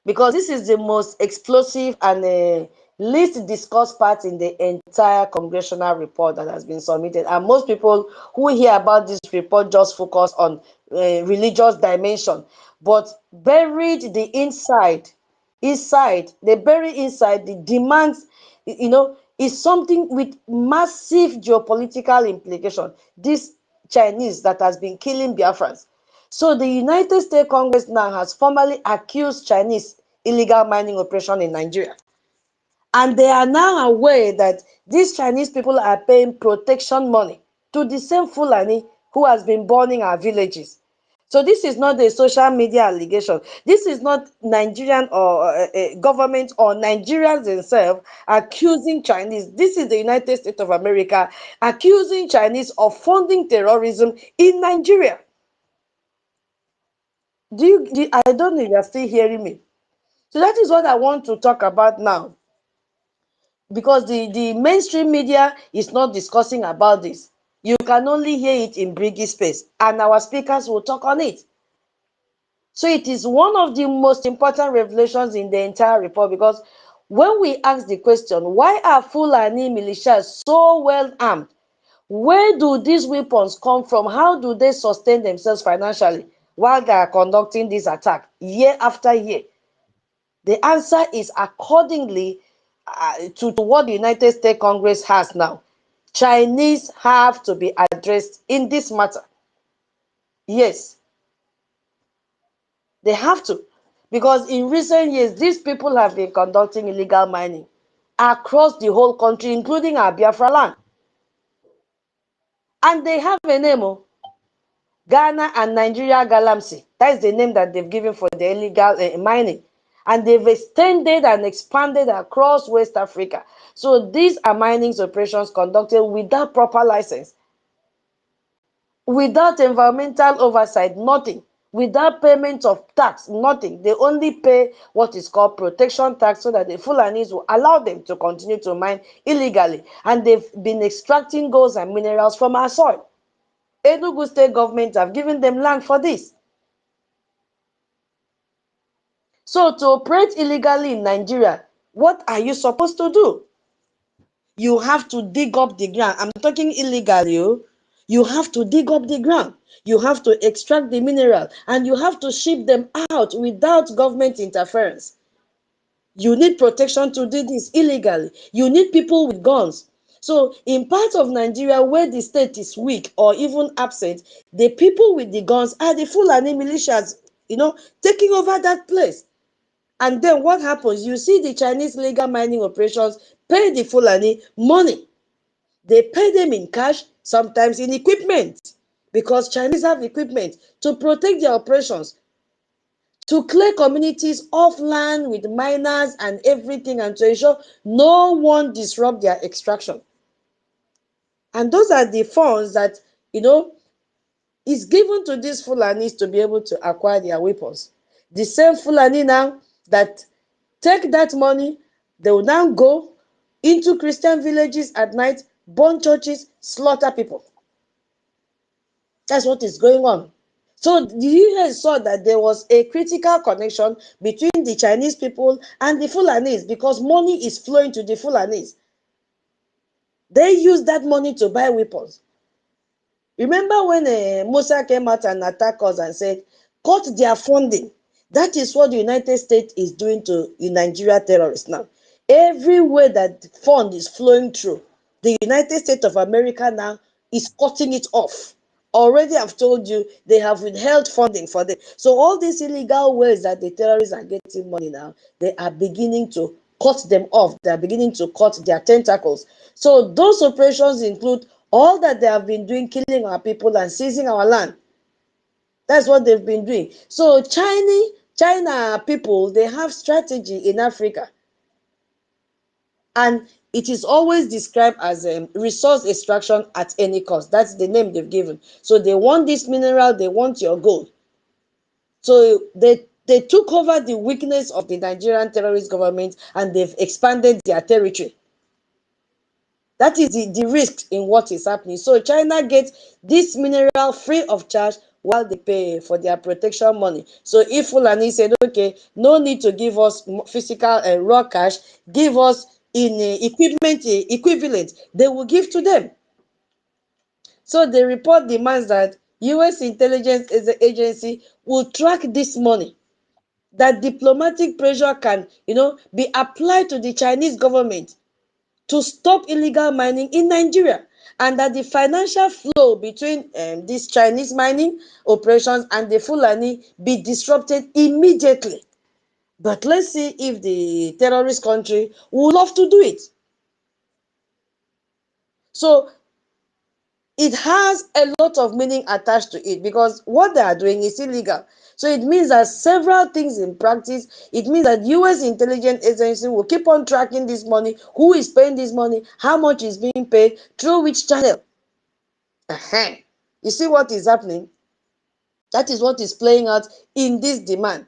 because this is the most explosive and least discussed part in the entire congressional report that has been submitted. And most people who hear about this report just focus on religious dimension, but buried the inside, they bury inside the demands, is something with massive geopolitical implication. This Chinese that has been killing Biafrans. So the United States Congress now has formally accused Chinese illegal mining operation in Nigeria. And they are now aware that these Chinese people are paying protection money to the same Fulani who has been burning our villages. So this is not a social media allegation. This is not Nigerian or government or Nigerians themselves accusing Chinese. This is the United States of America accusing Chinese of funding terrorism in Nigeria. I don't know if you're still hearing me. So that is what I want to talk about now. Because the mainstream media is not discussing about this. You can only hear it in Briggy Space, and our speakers will talk on it. So it is one of the most important revelations in the entire report, because when we ask the question, why are Fulani militias so well armed? Where do these weapons come from? How do they sustain themselves financially while they are conducting this attack year after year? The answer is accordingly to what the United States Congress has now. Chinese have to be addressed in this matter. Yes, they have to. Because in recent years, these people have been conducting illegal mining across the whole country, including our Biafra land. And they have a name, Ghana and Nigeria Galamsey. That is the name that they've given for the illegal mining. And they've extended and expanded across West Africa. So these are mining operations conducted without proper license, without environmental oversight, nothing, without payment of tax, nothing. They only pay what is called protection tax so that the Fulanis will allow them to continue to mine illegally. And they've been extracting golds and minerals from our soil. Enugu state government have given them land for this. So to operate illegally in Nigeria, what are you supposed to do? You have to dig up the ground. I'm talking illegally. You have to dig up the ground. You have to extract the mineral, and you have to ship them out without government interference. You need protection to do this illegally. You need people with guns. So in parts of Nigeria where the state is weak or even absent, the people with the guns are the Fulani militias, taking over that place. And then what happens? You see the Chinese legal mining operations pay the Fulani money. They pay them in cash, sometimes in equipment, because Chinese have equipment to protect their operations, to clear communities off land with miners and everything, and to ensure no one disrupt their extraction. And those are the funds that, is given to these Fulanis to be able to acquire their weapons. The same Fulani now that take that money, they will now go into Christian villages at night, burn churches, slaughter people. That's what is going on. So the US saw that there was a critical connection between the Chinese people and the Fulanis, because money is flowing to the Fulanis. They use that money to buy weapons. Remember when Musa came out and attacked us and said, cut their funding. That is what the United States is doing to Nigeria terrorists now. Everywhere that fund is flowing through, the United States of America now is cutting it off. Already I've told you, they have withheld funding for them. So all these illegal ways that the terrorists are getting money now, they are beginning to cut them off. They are beginning to cut their tentacles. So those operations include all that they have been doing, killing our people and seizing our land. That's what they've been doing. So China people, they have strategy in Africa. And it is always described as resource extraction at any cost. That's the name they've given. So they want this mineral, they want your gold. So they took over the weakness of the Nigerian terrorist government, and they've expanded their territory. That is the risk in what is happening. So China gets this mineral free of charge while they pay for their protection money. So if Fulani said, okay, no need to give us physical raw cash, give us in equipment equivalent, they will give to them. So the report demands that US intelligence agency will track this money, that diplomatic pressure can, be applied to the Chinese government to stop illegal mining in Nigeria, and that the financial flow between these Chinese mining operations and the Fulani be disrupted immediately. But let's see if the terrorist country would love to do it. So it has a lot of meaning attached to it, because what they are doing is illegal. So it means that several things in practice. It means that US intelligence agency will keep on tracking this money, who is paying this money, how much is being paid, through which channel. You see what is happening? That is what is playing out in this demand.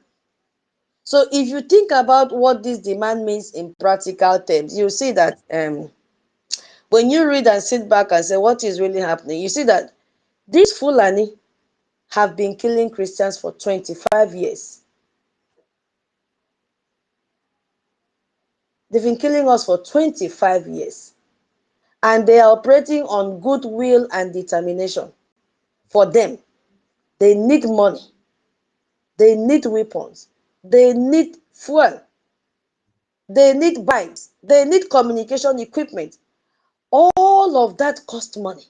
So if you think about what this demand means in practical terms, you see that when you read and sit back and say what is really happening, you see that these Fulani have been killing Christians for 25 years. They've been killing us for 25 years. And they are operating on goodwill and determination. For them, they need money. They need weapons. They need fuel. They need bikes. They need communication equipment. All of that costs money.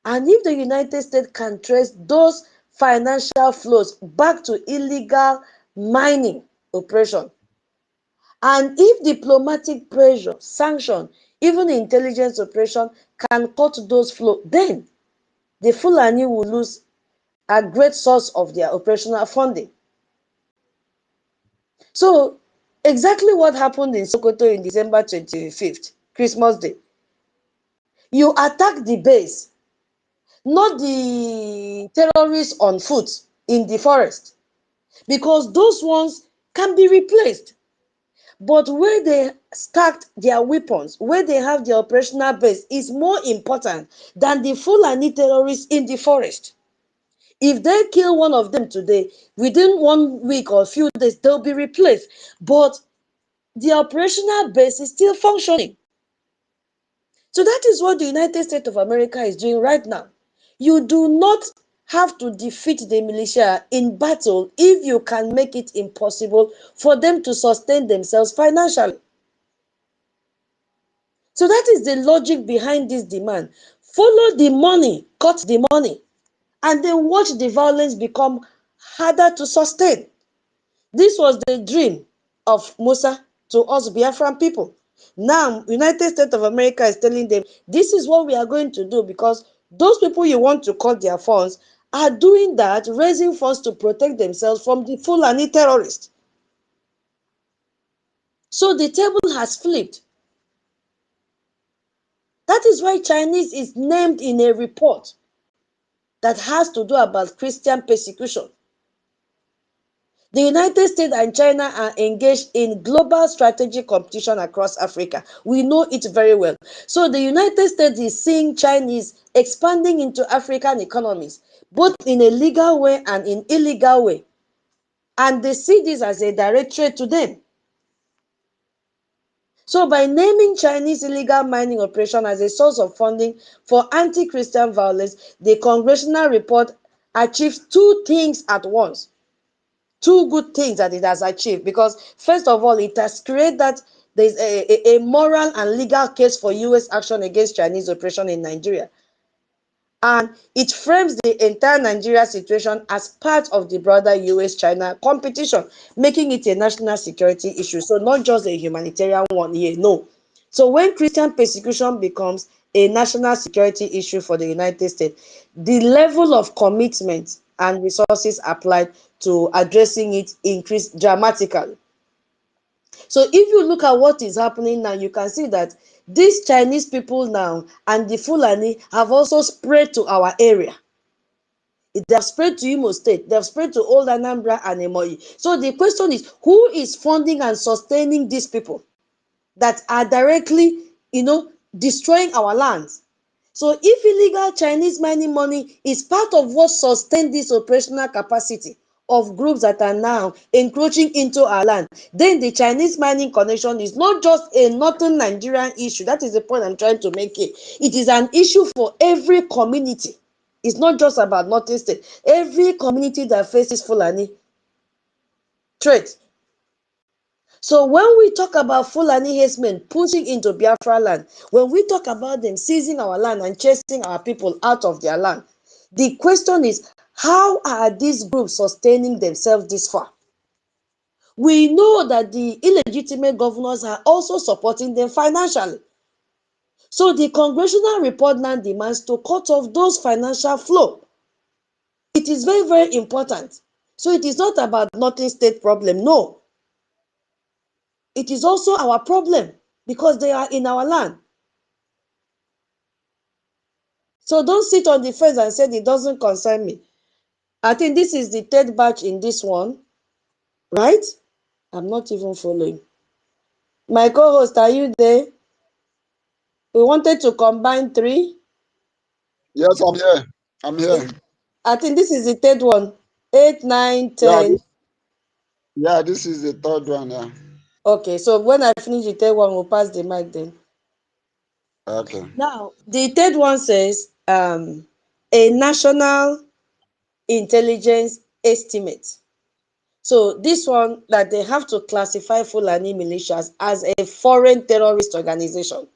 And if the United States can trace those financial flows back to illegal mining operation, and if diplomatic pressure, sanction, even intelligence operation can cut those flows, then the Fulani will lose a great source of their operational funding. So exactly what happened in Sokoto in December 25th, Christmas Day. You attack the base, not the terrorists on foot in the forest, because those ones can be replaced. But where they stacked their weapons, where they have their operational base, is more important than the Fulani terrorists in the forest. If they kill one of them today, within 1 week or a few days, they'll be replaced. But the operational base is still functioning. So that is what the United States of America is doing right now. You do not have to defeat the militia in battle if you can make it impossible for them to sustain themselves financially. So that is the logic behind this demand. Follow the money, cut the money, and then watch the violence become harder to sustain. This was the dream of Musa to us Biafran people. Now, United States of America is telling them, this is what we are going to do, because those people you want to cut their funds are doing that, raising funds to protect themselves from the Fulani terrorists. So the table has flipped. That is why Chinese is named in a report that has to do about Christian persecution. The United States and China are engaged in global strategic competition across Africa. We know it very well. So the United States is seeing Chinese expanding into African economies, both in a legal way and in illegal way. And they see this as a direct threat to them. So by naming Chinese illegal mining operation as a source of funding for anti-Christian violence, the congressional report achieves two things at once. Two good things that it has achieved, because first of all, it has created that there is a moral and legal case for US action against Chinese operation in Nigeria. And it frames the entire Nigeria situation as part of the broader US-China competition, making it a national security issue. So not just a humanitarian one here, no. So when Christian persecution becomes a national security issue for the United States, the level of commitment and resources applied to addressing it increased dramatically. So if you look at what is happening now, you can see that these Chinese people now and the Fulani have also spread to our area. They have spread to Imo State, they have spread to Old Anambra and Emoyi. So the question is, who is funding and sustaining these people that are directly, destroying our lands? So if illegal Chinese mining money is part of what sustains this operational capacity of groups that are now encroaching into our land, then the Chinese mining connection is not just a northern Nigerian issue. That is the point I'm trying to make here. It is an issue for every community. It's not just about Northern State. Every community that faces Fulani threat. So when we talk about Fulani herdsmen pushing into Biafra land, when we talk about them seizing our land and chasing our people out of their land, the question is, how are these groups sustaining themselves this far? We know that the illegitimate governors are also supporting them financially. So the congressional report now demands to cut off those financial flow. It is very, very important. So it is not about Northern State problem. No. It is also our problem because they are in our land. So don't sit on the fence and say it doesn't concern me. I think this is the third batch in this one, right? I'm not even following. My co-host, are you there? We wanted to combine 3. Yes, I'm here. I'm here. I think this is the third one. 8, 9, 10. This is the third one. Yeah. Okay, so when I finish the third one, we'll pass the mic then. Okay. Now, the third one says a national intelligence estimate. So this one, that they have to classify Fulani militias as a foreign terrorist organization.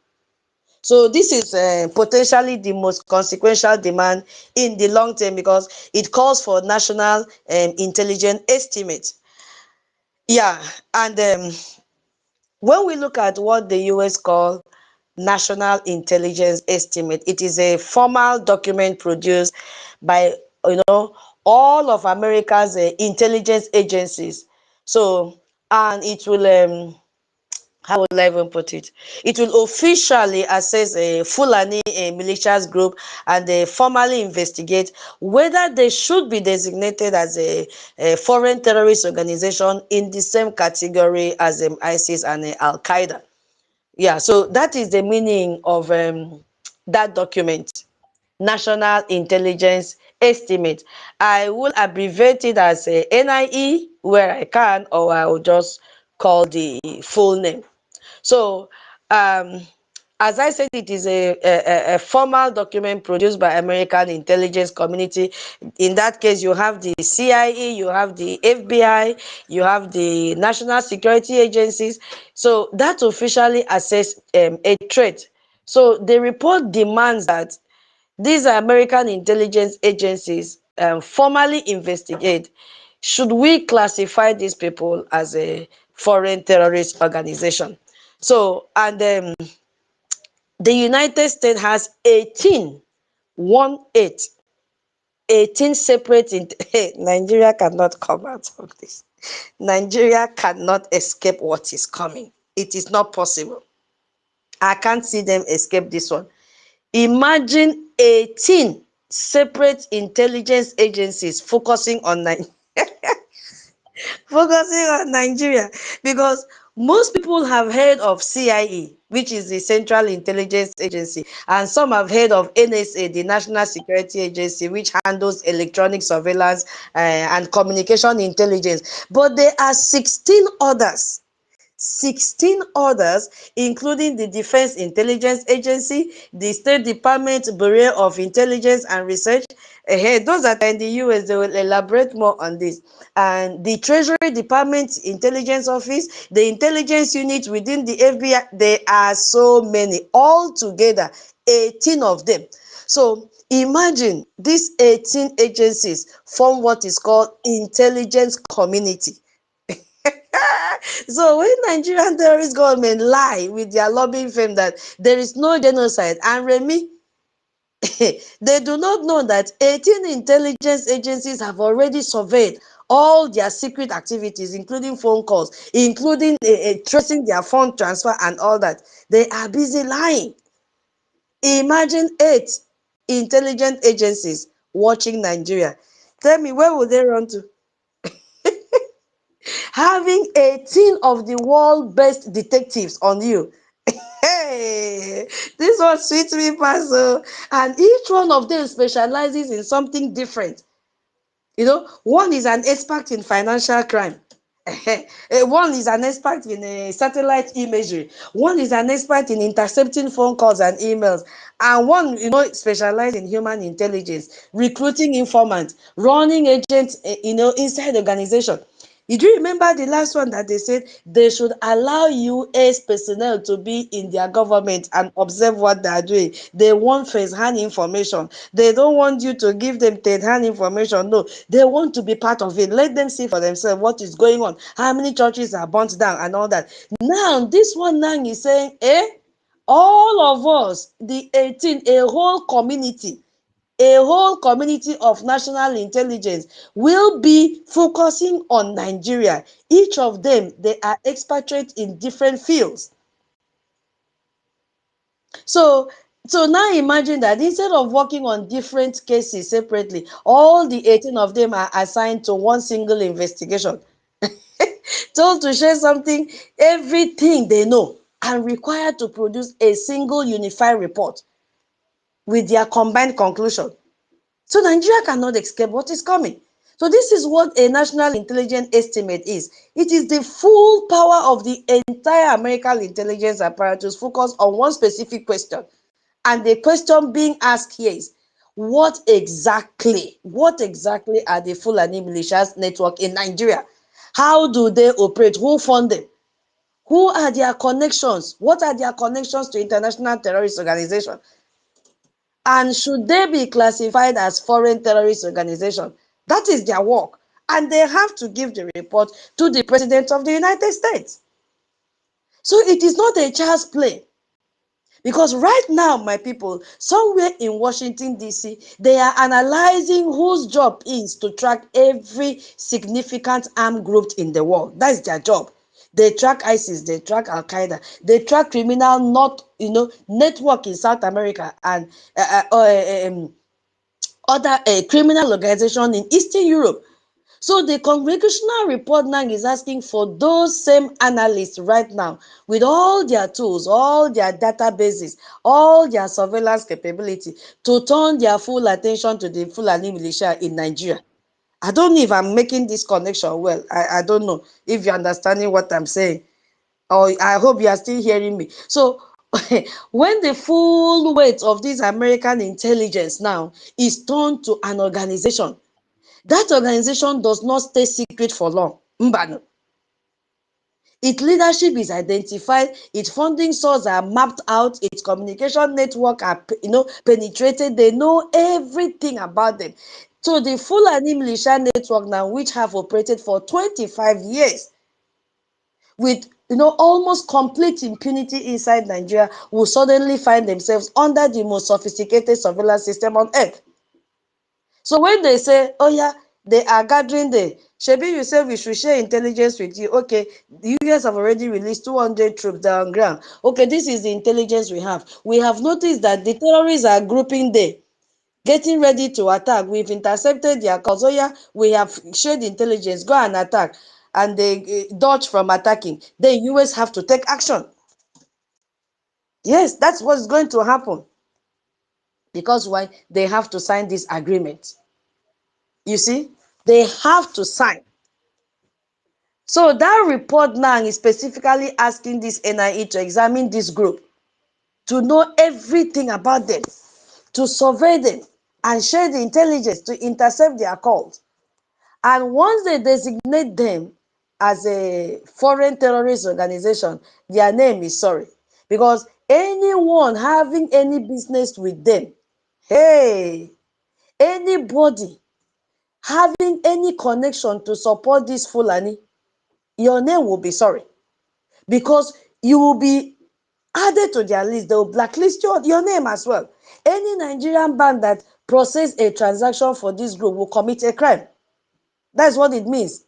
So this is potentially the most consequential demand in the long term because it calls for national intelligence estimate. Yeah, and when we look at what the US call National Intelligence Estimate, it is a formal document produced by all of America's intelligence agencies. So, and it will how will I even put it? It will officially assess a Fulani militias group and formally investigate whether they should be designated as a foreign terrorist organization in the same category as ISIS and Al Qaeda. Yeah, so that is the meaning of that document, National Intelligence Estimate. I will abbreviate it as a NIE where I can, or I will just call the full name. So, as I said, it is a formal document produced by American intelligence community. In that case, you have the CIA, you have the FBI, you have the national security agencies. So that officially assess a threat. So the report demands that these American intelligence agencies formally investigate, should we classify these people as a foreign terrorist organization? So, and the United States has 18 separate, Nigeria cannot come out of this. Nigeria cannot escape what is coming. It is not possible. I can't see them escape this one. Imagine 18 separate intelligence agencies focusing on Nigeria, because most people have heard of CIA, which is the Central Intelligence Agency, and some have heard of NSA, the National Security Agency, which handles electronic surveillance and communication intelligence. But there are 16 others. 16 others, including the Defense Intelligence Agency, the State Department Bureau of Intelligence and Research. Those that are in the US, they will elaborate more on this. And the Treasury Department Intelligence Office, the intelligence unit within the FBI, there are so many. All together, 18 of them. So imagine these 18 agencies form what is called intelligence community. So when Nigerian terrorist government lie with their lobbying firm that there is no genocide, and Remy, they do not know that 18 intelligence agencies have already surveyed all their secret activities, including phone calls, including tracing their fund transfer and all that. They are busy lying. Imagine 8 intelligence agencies watching Nigeria. Tell me, where would they run to? Having 18 of the world's best detectives on you. Hey, this one sweet me past. And each one of them specializes in something different. One is an expert in financial crime. One is an expert in satellite imagery. One is an expert in intercepting phone calls and emails. And one, specialized in human intelligence, recruiting informants, running agents, inside the organization. Did you remember the last one that they said they should allow US personnel to be in their government and observe what they are doing? They want first-hand information. They don't want you to give them third-hand information. No, they want to be part of it. Let them see for themselves what is going on, how many churches are burnt down and all that. Now, this one now is saying, all of us, the 18, a whole community of national intelligence will be focusing on Nigeria. Each of them, they are expatriate in different fields. So now imagine that instead of working on different cases separately, all the 18 of them are assigned to one single investigation, told to share something, everything they know, and required to produce a single unified report with their combined conclusion. So Nigeria cannot escape what is coming. So this is what a national intelligence estimate is. It is the full power of the entire American intelligence apparatus focused on one specific question. And the question being asked here is, what exactly are the Fulani militias network in Nigeria? How do they operate? Who fund them? Who are their connections? What are their connections to international terrorist organizations? And should they be classified as foreign terrorist organization? That is their work. And they have to give the report to the President of the United States. So it is not a child's play. Because right now, my people, somewhere in Washington, D.C., they are analyzing whose job is to track every significant armed group in the world. That's their job. They track ISIS, they track Al-Qaeda, they track criminal network in South America and other criminal organization in Eastern Europe. So the congregational report now is asking for those same analysts right now with all their tools, all their databases, all their surveillance capability to turn their full attention to the Fulani militia in Nigeria. I don't know if I'm making this connection well. I don't know if you're understanding what I'm saying. Or I hope you are still hearing me. So when the full weight of this American intelligence now is turned to an organization, that organization does not stay secret for long. Mbano. Its leadership is identified, its funding sources are mapped out, its communication network are penetrated. They know everything about them. So the Fulani militia network now, which have operated for 25 years with almost complete impunity inside Nigeria, will suddenly find themselves under the most sophisticated surveillance system on earth. So when they say, oh yeah, they are gathering there, Shebi, you say we should share intelligence with you. Okay, the US have already released 200 troops down ground. Okay, this is the intelligence we have. We have noticed that the terrorists are grouping there, getting ready to attack. We've intercepted their calls. Oh yeah, we have shared intelligence. Go and attack. And they dodge from attacking. The US have to take action. Yes, that's what's going to happen. Because why? They have to sign this agreement. You see, they have to sign. So that report now is specifically asking this NIE to examine this group, to know everything about them, to survey them, and share the intelligence to intercept their calls. And once they designate them as a foreign terrorist organization, their name is sorry. Because anyone having any business with them, hey, anybody having any connection to support this Fulani, your name will be sorry. Because you will be added to their list. They will blacklist your name as well. Any Nigerian bank that process a transaction for this group will commit a crime. That's what it means.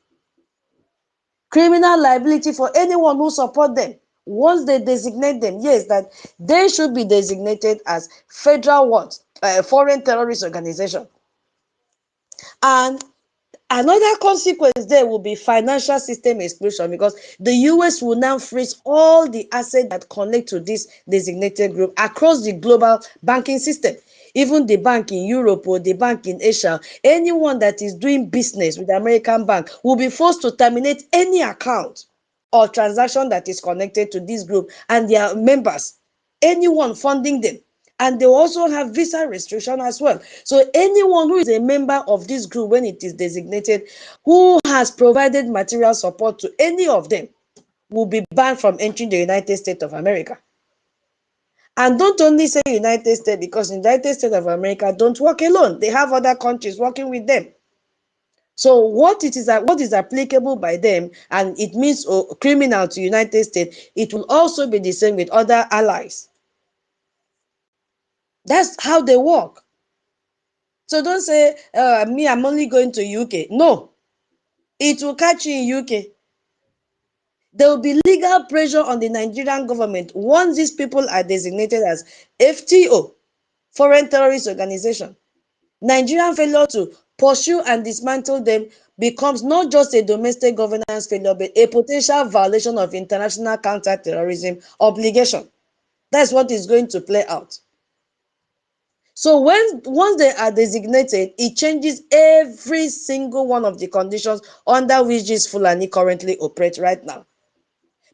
Criminal liability for anyone who support them. Once they designate them, yes, that they should be designated as federal what? Foreign terrorist organization. And another consequence there will be financial system explosion, because the US will now freeze all the assets that connect to this designated group across the global banking system. Even the bank in Europe or the bank in Asia, anyone that is doing business with the American bank will be forced to terminate any account or transaction that is connected to this group and their members, anyone funding them. And they also have visa restriction as well. So anyone who is a member of this group, when it is designated, who has provided material support to any of them, will be banned from entering the United States of America. And don't only say United States, because the United States of America don't work alone. They have other countries working with them. So what is applicable by them, and it means criminal to United States, it will also be the same with other allies. That's how they work. So don't say, me, I'm only going to UK. No, it will catch you in UK. There will be legal pressure on the Nigerian government once these people are designated as FTO, Foreign Terrorist Organization. Nigerian failure to pursue and dismantle them becomes not just a domestic governance failure, but a potential violation of international counter-terrorism obligation. That's what is going to play out. So once they are designated, it changes every single one of the conditions under which this Fulani currently operate right now.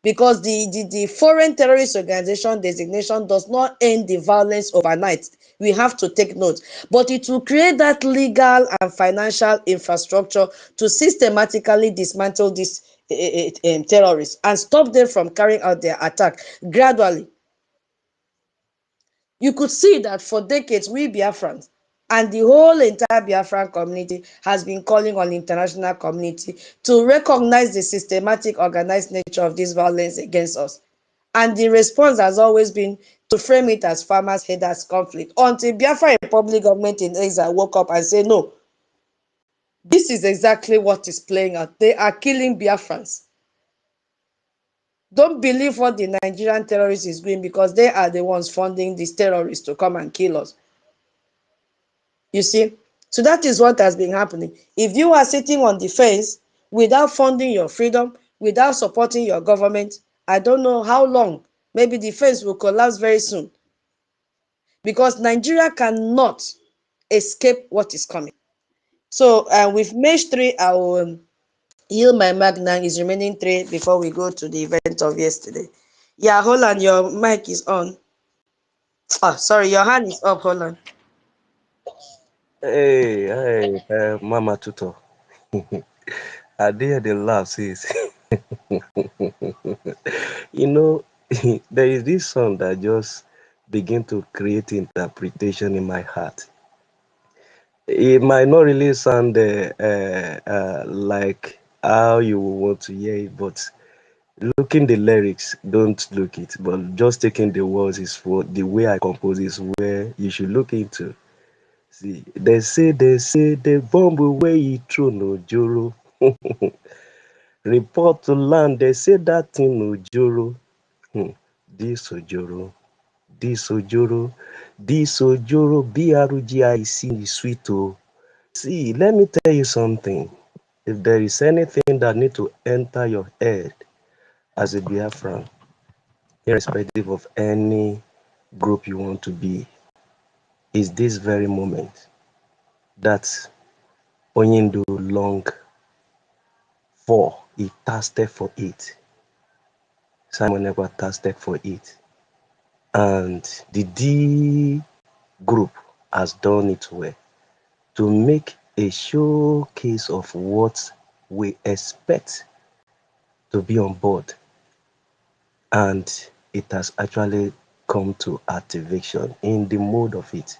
Because the foreign terrorist organization designation does not end the violence overnight. We have to take note. But it will create that legal and financial infrastructure to systematically dismantle these terrorists and stop them from carrying out their attack gradually. You could see that for decades, we Biafrans and the whole entire Biafran community has been calling on the international community to recognize the systematic, organized nature of this violence against us. And the response has always been to frame it as farmers' headers conflict until Biafra Republic government in exile woke up and said, no, this is exactly what is playing out. They are killing Biafrans. Don't believe what the Nigerian terrorists is doing because they are the ones funding these terrorists to come and kill us. You see? So that is what has been happening. If you are sitting on the fence without funding your freedom, without supporting your government, I don't know how long. Maybe the fence will collapse very soon. Because Nigeria cannot escape what is coming. So with Mesh 3, I will yield my mic now. Is remaining 3 before we go to the event of yesterday. Yeah, Holland, your mic is on. Oh, sorry, your hand is up, Holland. Hey, Mama Tuto. I dare the laugh, sis. You know, there is this song that just begin to create interpretation in my heart. It might not really sound like how you want to hear it, but looking the lyrics, don't look it. But just taking the words is for the way I compose is where you should look into. See, they say the bomb where he throw no joro. Report to land, they say that thing no joro. This ojoro, this ojoro, this ojoro, BRGIC is sweet oh. See, let me tell you something. If there is anything that need to enter your head as a Biafran, irrespective of any group you want to be, is this very moment that Onyendu long for, he thirsted for it. Simon never thirsted for it. And the D group has done it well to make a showcase of what we expect to be on board. And it has actually come to activation in the mode of it.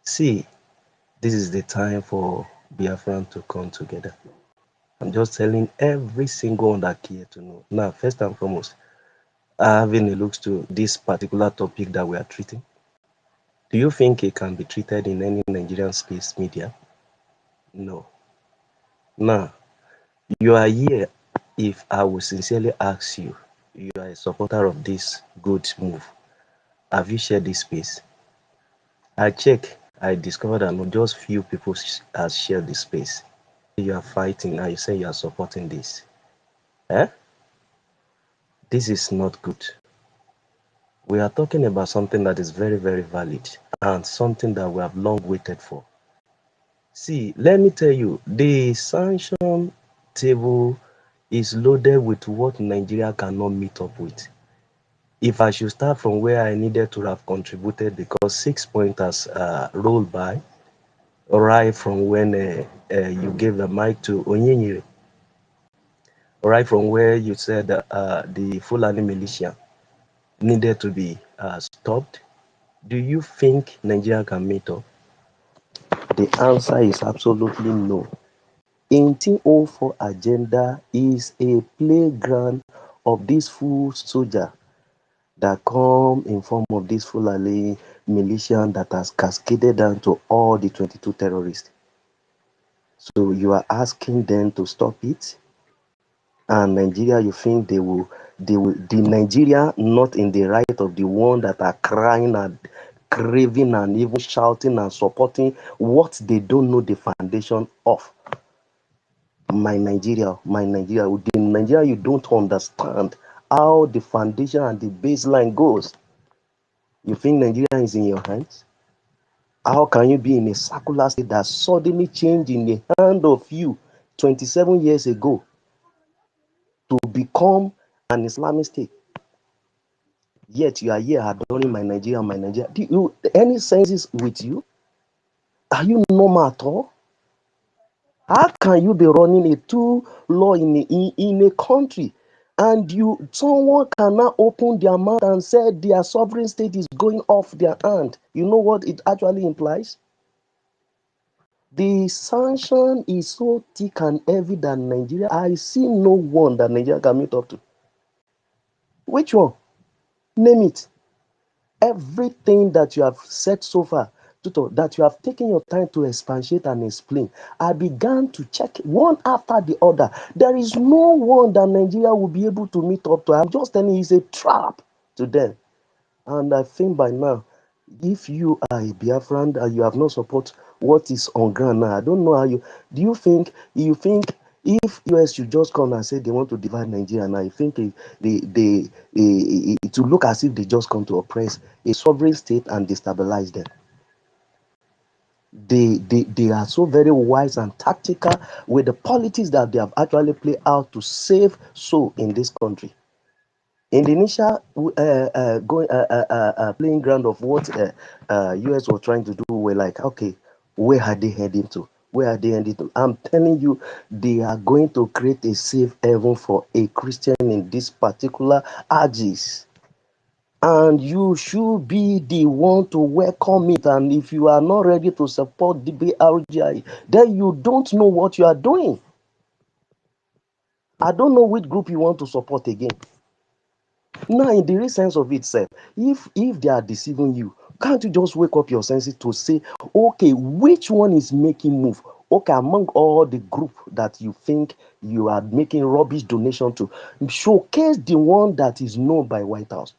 See, this is the time for Biafran to come together. I'm just telling every single one that care to know. Now, first and foremost, having a look to this particular topic that we are treating, do you think it can be treated in any Nigerian space media? No. Now, you are here. If I would sincerely ask you, you are a supporter of this good move. Have you shared this space? I check. I discovered that not just few people has shared this space. You are fighting and you say you are supporting this. This is not good. We are talking about something that is very, very valid and something that we have long waited for. See, let me tell you, the sanction table is loaded with what Nigeria cannot meet up with. If I should start from where I needed to have contributed, because 6 pointers rolled by, right from when you gave the mic to Onyenyere, right from where you said the Fulani militia needed to be stopped. Do you think Nigeria can meet up? The answer is absolutely no. 1804 agenda is a playground of this full soldier that come in form of this Fulani militia that has cascaded down to all the 22 terrorists. So you are asking them to stop it? And Nigeria, you think the Nigeria not in the right of the one that are crying and craving and even shouting and supporting what they don't know the foundation of. My Nigeria, the Nigeria, you don't understand how the foundation and the baseline goes. You think Nigeria is in your hands? How can you be in a secular state that suddenly changed in the hand of you 27 years ago to become an Islamic state? Yet you are here adoring my Nigeria. Do you any senses with you? Are you normal at all? How can you be running a two law in a country and someone cannot open their mouth and say their sovereign state is going off their hand? You know what it actually implies? The sanction is so thick and heavy that Nigeria, I see no one that Nigeria can meet up to. Which one? Name it. Everything that you have said so far, that you have taken your time to expatiate and explain, I began to check one after the other. There is no one that Nigeria will be able to meet up to. I'm just telling you, it's a trap to them. And I think by now, if you are a Biafran and you have not support what is on ground now, I don't know how you think if US should just come and say they want to divide Nigeria now, I think it will look as if they just come to oppress a sovereign state and destabilize them. They are so very wise and tactical with the politics that they have actually played out to save soul in this country. In the initial playing ground of what US was trying to do, we're like, okay, where are they heading to? I'm telling you, they are going to create a safe haven for a Christian in this particular ages. And you should be the one to welcome it. And if you are not ready to support the BRGI, then you don't know what you are doing. I don't know which group you want to support again. Now, in the real sense of itself, if they are deceiving you, can't you just wake up your senses to say, okay, which one is making move? Okay, among all the group that you think you are making rubbish donation to, showcase the one that is known by White House.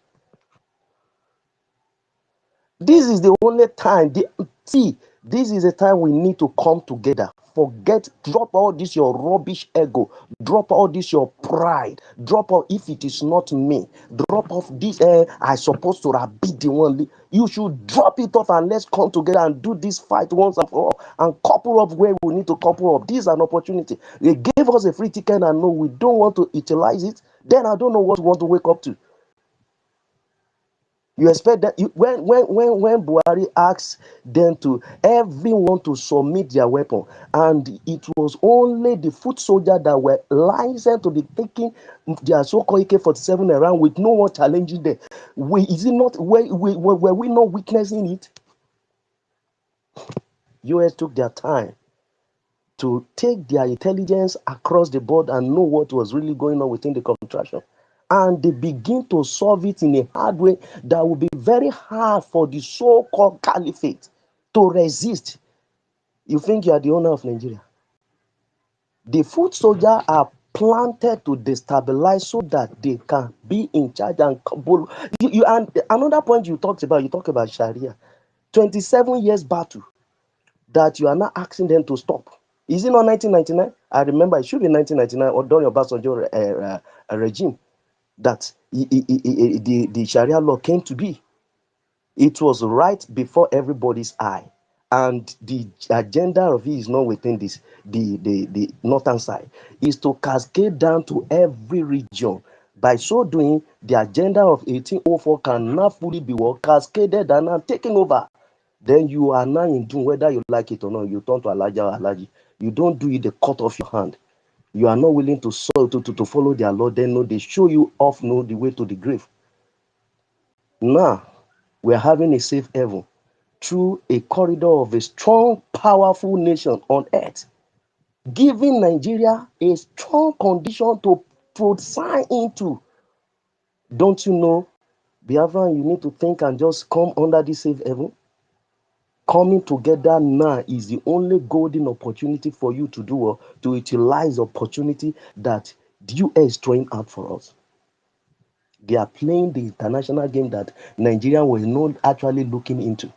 This is the only time. This is a time we need to come together. Drop all this your rubbish ego. Drop all this your pride. Drop all, if it is not me. Drop off this, I supposed to have be the one. You should drop it off and let's come together and do this fight once and for all. And couple up where we need to couple up. This is an opportunity. They gave us a free ticket and no, we don't want to utilize it. Then I don't know what we want to wake up to. You expect that when Buhari asks them to everyone to submit their weapon, and it was only the foot soldiers that were licensed to be taking their so-called AK-47 around with no one challenging them. Were we not witnessing it? US took their time to take their intelligence across the board and know what was really going on within the contraction. And they begin to solve it in a hard way that will be very hard for the so-called caliphate to resist. You think you are the owner of Nigeria? The foot soldiers are planted to destabilize so that they can be in charge and and another point you talk about Sharia. 27 years battle that you are not asking them to stop. Is it not 1999? I remember it should be 1999 or during Obasanjo regime that the Sharia law came to be. It was right before everybody's eye, and the agenda of it is not within the northern side, is to cascade down to every region. By so doing, the agenda of 1804 cannot fully be cascaded and taken over. Then you are now in doom, whether you like it or not. You turn to Alaji. You don't do it, they cut off your hand. You are not willing to follow their law, then no, they show you off the way to the grave. Now, we're having a safe haven through a corridor of a strong, powerful nation on earth, giving Nigeria a strong condition to sign into. Don't you know Biafra, you need to think and just come under this safe heaven. Coming together now is the only golden opportunity for you to do or to utilize the opportunity that the US is throwing out for us. They are playing the international game that Nigeria was not actually looking into.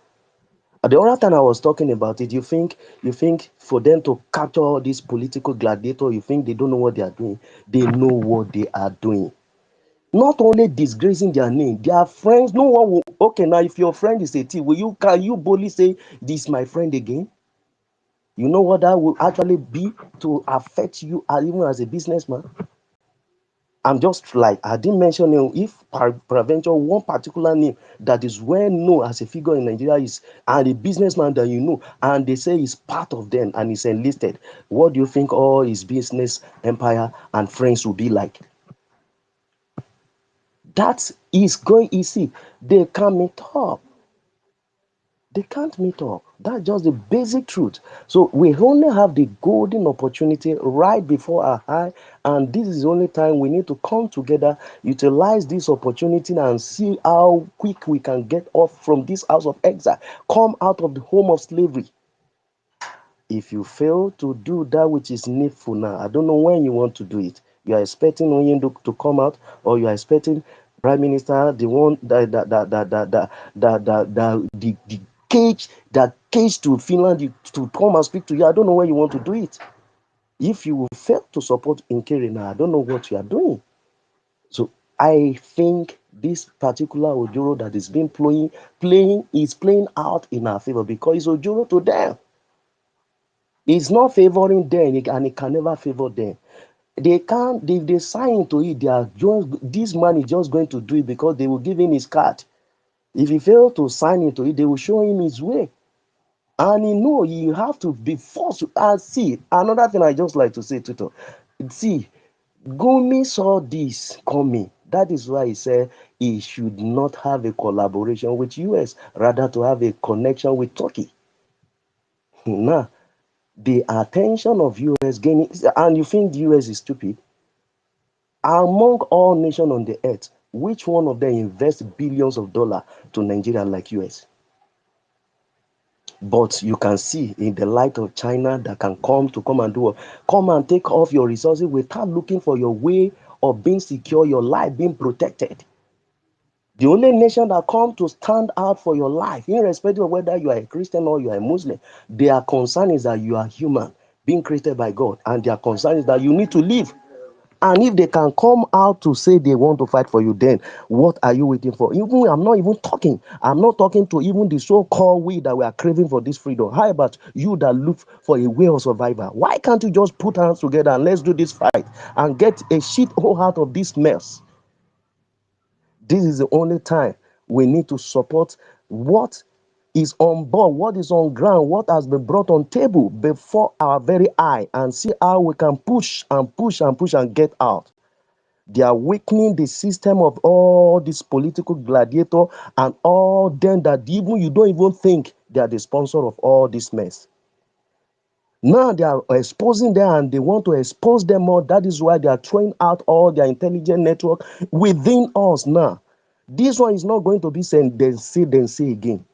The other time I was talking about it, you think for them to capture this political gladiator, you think they don't know what they are doing. They know what they are doing. Not only disgracing their name, their friends, no one will. Okay, now if your friend is a thief, can you boldly say this is my friend again? You know what that will actually be to affect you even as a businessman? I'm just like, I didn't mention if peradventure one particular name that is well known as a figure in Nigeria is and a businessman that you know, and they say he's part of them and is enlisted. What do you think all his business empire and friends will be like? That is going easy. They can't meet up. They can't meet up. That's just the basic truth. So we only have the golden opportunity right before our eye, and this is the only time we need to come together, utilize this opportunity, and see how quick we can get off from this house of exile, come out of the home of slavery. If you fail to do that which is needful now, I don't know when you want to do it. You are expecting Onyendu to come out, or you are expecting Prime Minister, the one the cage to Finland to come and speak to you. I don't know when you want to do it. If you fail to support Nkeri now, I don't know what you are doing. So I think this particular Ojoro that is being is playing out in our favor because it's Ojoro to them. It's not favoring them, and it can never favor them. They can't, if they sign into it, they are just, this man is just going to do it because they will give him his card. If he fails to sign into it, they will show him his way. And you know, you have to be forced to, and see, another thing I just like to say, Tito, see, Gumi saw this coming. That is why he said he should not have a collaboration with US, rather to have a connection with Turkey. Now, the attention of US gaining, and you think the US is stupid? Among all nations on the earth, which one of them invests billions of dollars to Nigeria like US? But you can see in the light of China that can come and do, come and take off your resources without looking for your way of being secure, your life being protected. The only nation that come to stand out for your life, irrespective of whether you are a Christian or you are a Muslim, their concern is that you are human, being created by God, and their concern is that you need to live. And if they can come out to say they want to fight for you, then what are you waiting for? Even I'm not talking to even the so-called we that we are craving for this freedom. How about you that look for a way of survival? Why can't you just put hands together and let's do this fight and get a shit hole out of this mess? This is the only time we need to support what is on board, what is on ground, what has been brought on table before our very eye, and see how we can push and push and push and get out. They are weakening the system of all this political gladiator and all them that even you don't even think they are the sponsor of all this mess. Now they are exposing them and they want to expose them more. That is why they are throwing out all their intelligent network within us now. This one is not going to be saying then say again.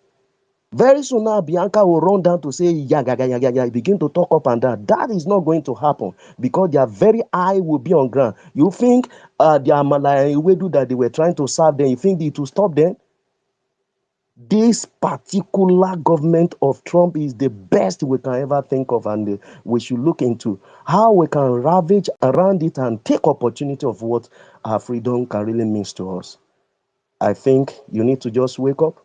Very soon now, Bianca will run down to say, begin to talk up and down. That is not going to happen because their very eye will be on ground. You think the Amala Iwedu that they were trying to serve them, you think it will stop them? This particular government of Trump is the best we can ever think of, and we should look into how we can ravage around it and take opportunity of what our freedom can really mean to us. I think you need to just wake up.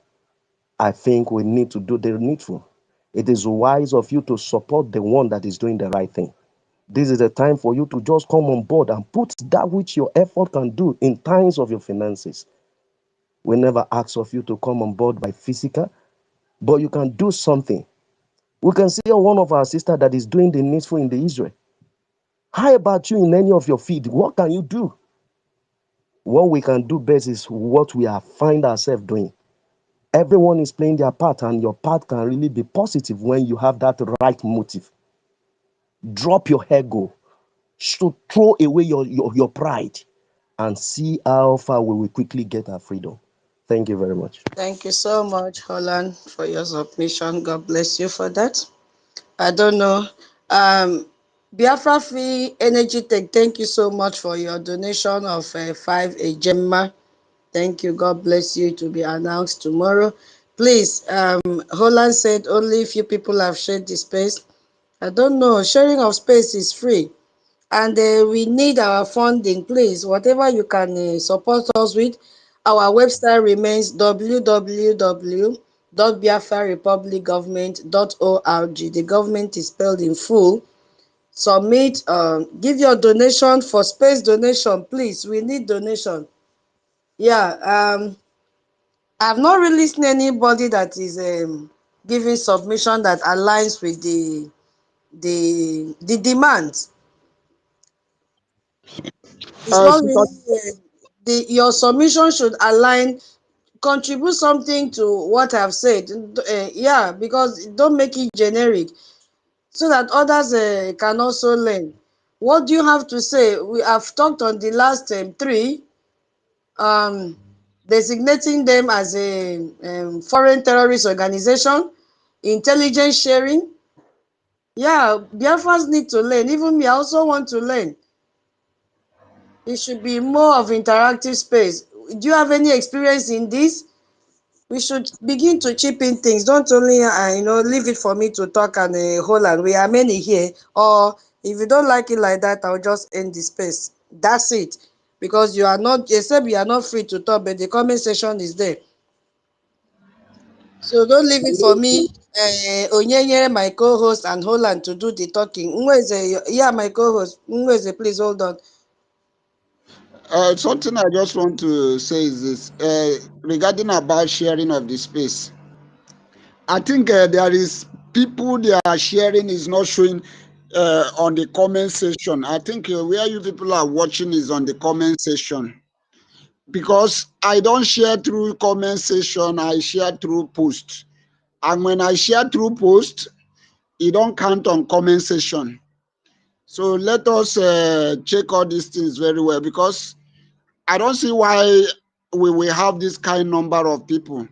I think we need to do the needful. It is wise of you to support the one that is doing the right thing. This is the time for you to just come on board and put that which your effort can do in times of your finances. We never ask of you to come on board by physical, but you can do something. We can see one of our sisters that is doing the needful in the Israel. How about you in any of your feed? What can you do? What we can do best is what we are find ourselves doing. Everyone is playing their part, and your part can really be positive when you have that right motive. Drop your ego, so throw away your pride, and see how far we will quickly get our freedom. Thank you very much. Thank you so much, Holland, for your submission. God bless you for that. I don't know. Biafra Free Energy Tech, thank you so much for your donation of 5 Ejema. Thank you. God bless you. To be announced tomorrow. Please, Holland said only few people have shared the space. I don't know. Sharing of space is free. And we need our funding, please. Whatever you can support us with. Our website remains www.biafrarepublicgovernment.org. The government is spelled in full. Submit, give your donation for space donation, please. We need donation. Yeah, I've not really seen anybody that is giving submission that aligns with the demands. It's not Sister, really your submission should align, contribute something to what I've said. Yeah, because don't make it generic, so that others can also learn. What do you have to say? We have talked on the last three, designating them as a foreign terrorist organization, intelligence sharing. Yeah, Biafrans need to learn. Even me, I also want to learn. It should be more of interactive space. Do you have any experience in this? We should begin to chip in things. Don't only leave it for me to talk and hold and we are many here. Or if you don't like it like that, I'll just end the space. That's it. Because you are not, except you are not free to talk, but the comment section is there. So don't leave it for me, Onyenye, my co-host, and Holland to do the talking. Nweze, yeah, my co-host. Nweze, please hold on. something I just want to say is this regarding about sharing of the space. I think there is people they are sharing is not showing on the comment section. I think where you people are watching is on the comment section, because I don't share through comment section. I share through post, and when I share through post, it don't count on comment section. So let us check all these things very well, because I don't see why we will have this kind number of people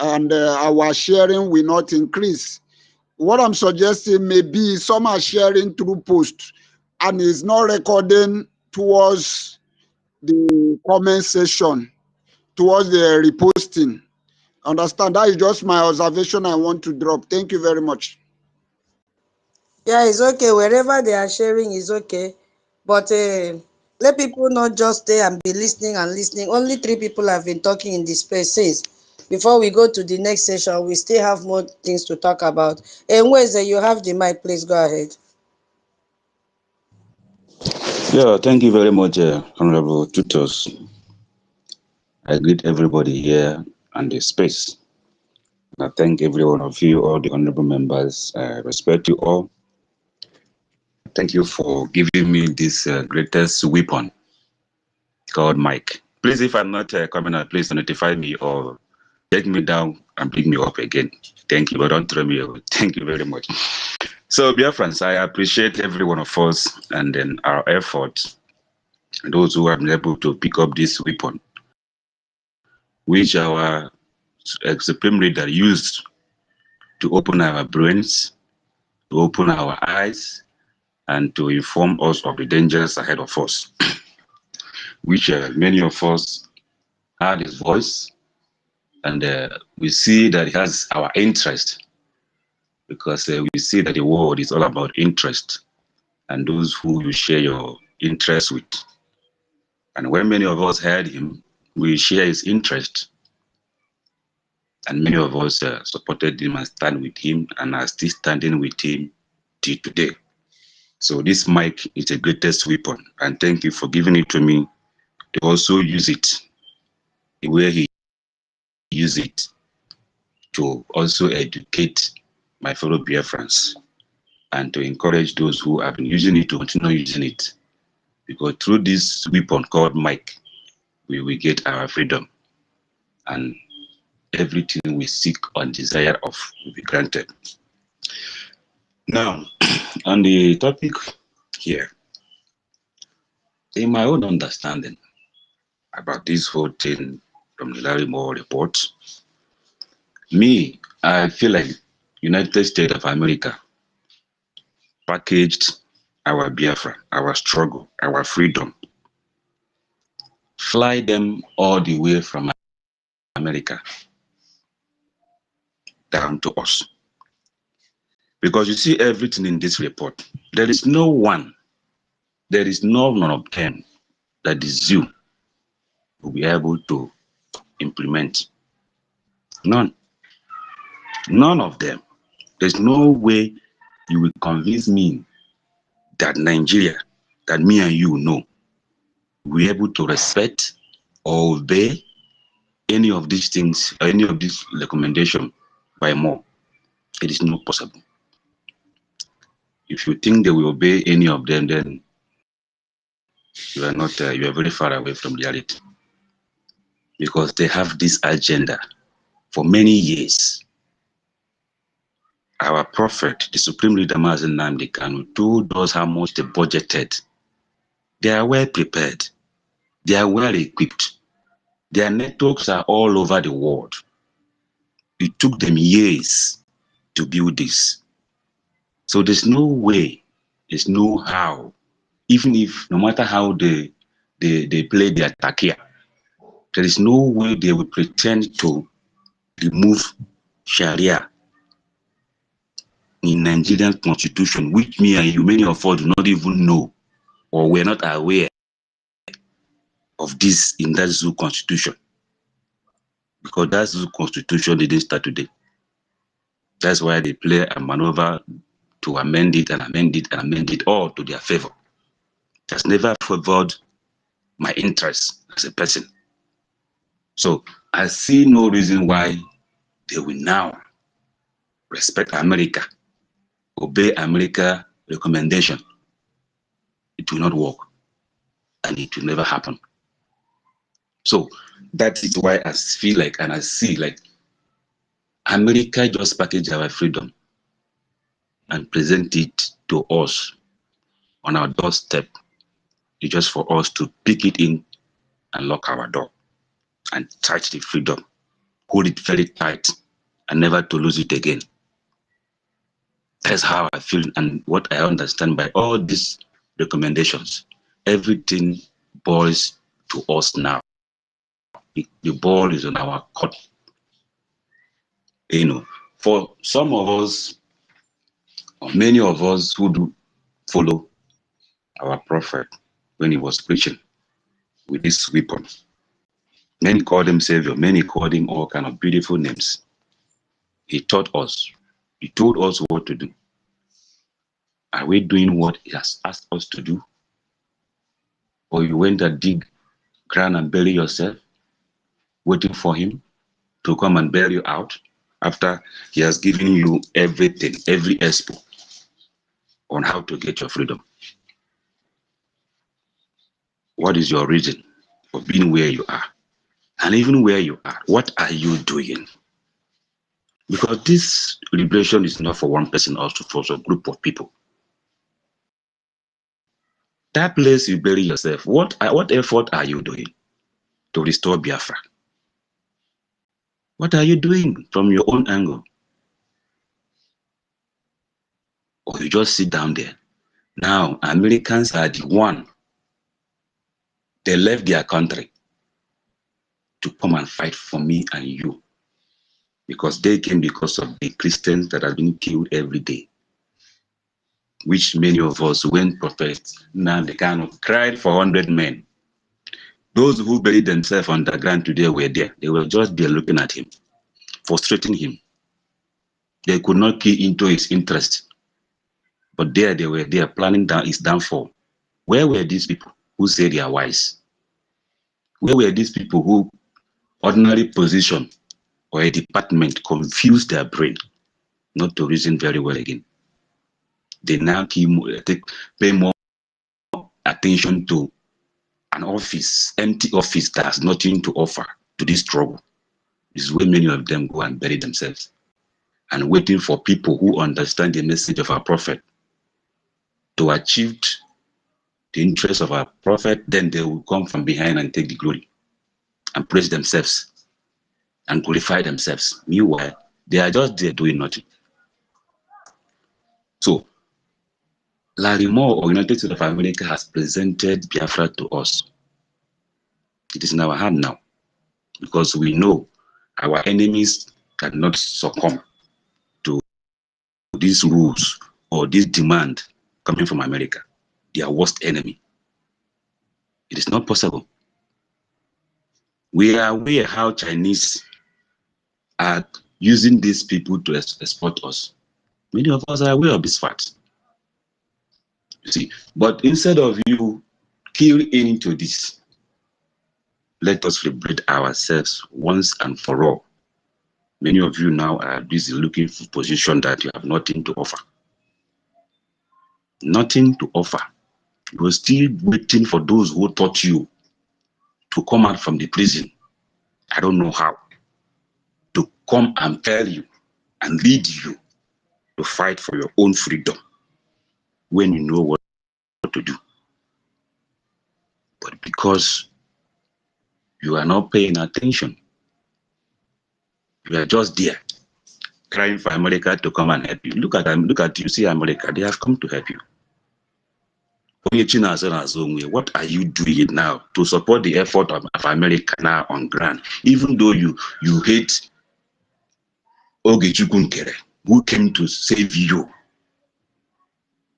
and our sharing will not increase. What I'm suggesting, maybe some are sharing through post and is not recording towards the comment section, towards the reposting. Understand? That is just my observation I want to drop. Thank you very much. Yeah, it's okay. Wherever they are sharing is okay. But let people not just stay and be listening and listening. Only 3 people have been talking in this space since. Before we go to the next session, we still have more things to talk about. And Nweze, you have the mic. Please go ahead. Yeah, thank you very much, Honorable Tutors. I greet everybody here and the space. I thank every one of you, all the honorable members. I respect you all. Thank you for giving me this greatest weapon called mic. Please, if I'm not coming out, please notify me or take me down and bring me up again. Thank you, but don't throw me away. Thank you very much. So, dear friends, I appreciate every one of us and then our efforts, those who have been able to pick up this weapon, which our Supreme Leader used to open our brains, to open our eyes, and to inform us of the dangers ahead of us, which many of us heard his voice, and we see that he has our interest, because we see that the world is all about interest and those who you share your interest with. And when many of us heard him, we share his interest, and many of us supported him and stand with him and are still standing with him till today. So this mic is the greatest weapon, and thank you for giving it to me to also use it the way he used it to also educate my fellow Biafrans and to encourage those who have been using it to continue using it. Because through this weapon called mic, we will get our freedom, and everything we seek and desire of will be granted. Now, on the topic here, in my own understanding about this whole thing from the Larry Moore report. Me, I feel like United States of America packaged our Biafra, our struggle, our freedom, fly them all the way from America down to us. Because you see everything in this report. There is no one, there is none of them that the zoo will be able to implement. None. None of them. There's no way you will convince me that Nigeria, that me and you know, will be able to respect or obey any of these things, or any of these recommendations by more. It is not possible. If you think they will obey any of them, then you are not, you are very far away from reality. Because they have this agenda for many years. Our prophet, the Supreme Leader Mazi Nnamdi Kanu, told us how much they budgeted. They are well prepared. They are well equipped. Their networks are all over the world. It took them years to build this. So there's no way, there's no how. Even if, no matter how they play their takia, there is no way they will pretend to remove Sharia in Nigerian constitution, which me and you, many of us do not even know, or we're not aware of this in that zoo constitution. Because that zoo constitution didn't start today. That's why they play a maneuver to amend it and amend it and amend it all to their favor. It has never favored my interests as a person. So I see no reason why they will now respect America, obey America recommendation. It will not work, and it will never happen. So that is why I feel like, and I see like, America just package our freedom and present it to us on our doorstep. It's just for us to pick it in and lock our door and touch the freedom, hold it very tight, and never to lose it again. That's how I feel, and what I understand by all these recommendations. Everything boils to us now. The ball is on our court. You know, for some of us, or many of us who do follow our prophet when he was preaching with this weapon, many called him Savior, many called him all kind of beautiful names. He taught us, he told us what to do. Are we doing what he has asked us to do? Or you went and dig ground and bury yourself, waiting for him to come and bail you out after he has given you everything, every expo on how to get your freedom? What is your reason for being where you are? And even where you are, what are you doing? Because this liberation is not for one person, also for a group of people. That place you bury yourself, what effort are you doing to restore Biafra? What are you doing from your own angle? Or you just sit down there? Now, Americans are the one. They left their country to come and fight for me and you. Because they came because of the Christians that have been killed every day. Which many of us, when prophets, now they kind of cried for 100 men. Those who buried themselves underground today were there. They were just there looking at him, frustrating him. They could not key into his interest. But there they were there planning down his downfall. Where were these people who say they are wise? Where were these people who ordinary position or a department confused their brain not to reason very well again? They now pay more attention to an office, empty office that has nothing to offer to this struggle. This is where many of them go and bury themselves and waiting for people who understand the message of our prophet to achieve the interest of our prophet. Then they will come from behind and take the glory. and praise themselves and glorify themselves. Meanwhile, they are just there doing nothing. So, Larry Moore or United States of America has presented Biafra to us. It is in our hand now, because we know our enemies cannot succumb to these rules or this demand coming from America, their worst enemy. It is not possible. We are aware how Chinese are using these people to exploit us. Many of us are aware of this fact. You see, but instead of you keying into this, let us liberate ourselves once and for all. Many of you now are busy looking for position that you have nothing to offer. Nothing to offer. You are still waiting for those who taught you to come out from the prison. I don't know how. To come and tell you and lead you to fight for your own freedom when you know what to do. But because you are not paying attention, you are just there crying for America to come and help you. Look at them, look at you, see America, they have come to help you. What are you doing now to support the effort of America now on ground, even though you hate Ogechukwu Nkere, who came to save you?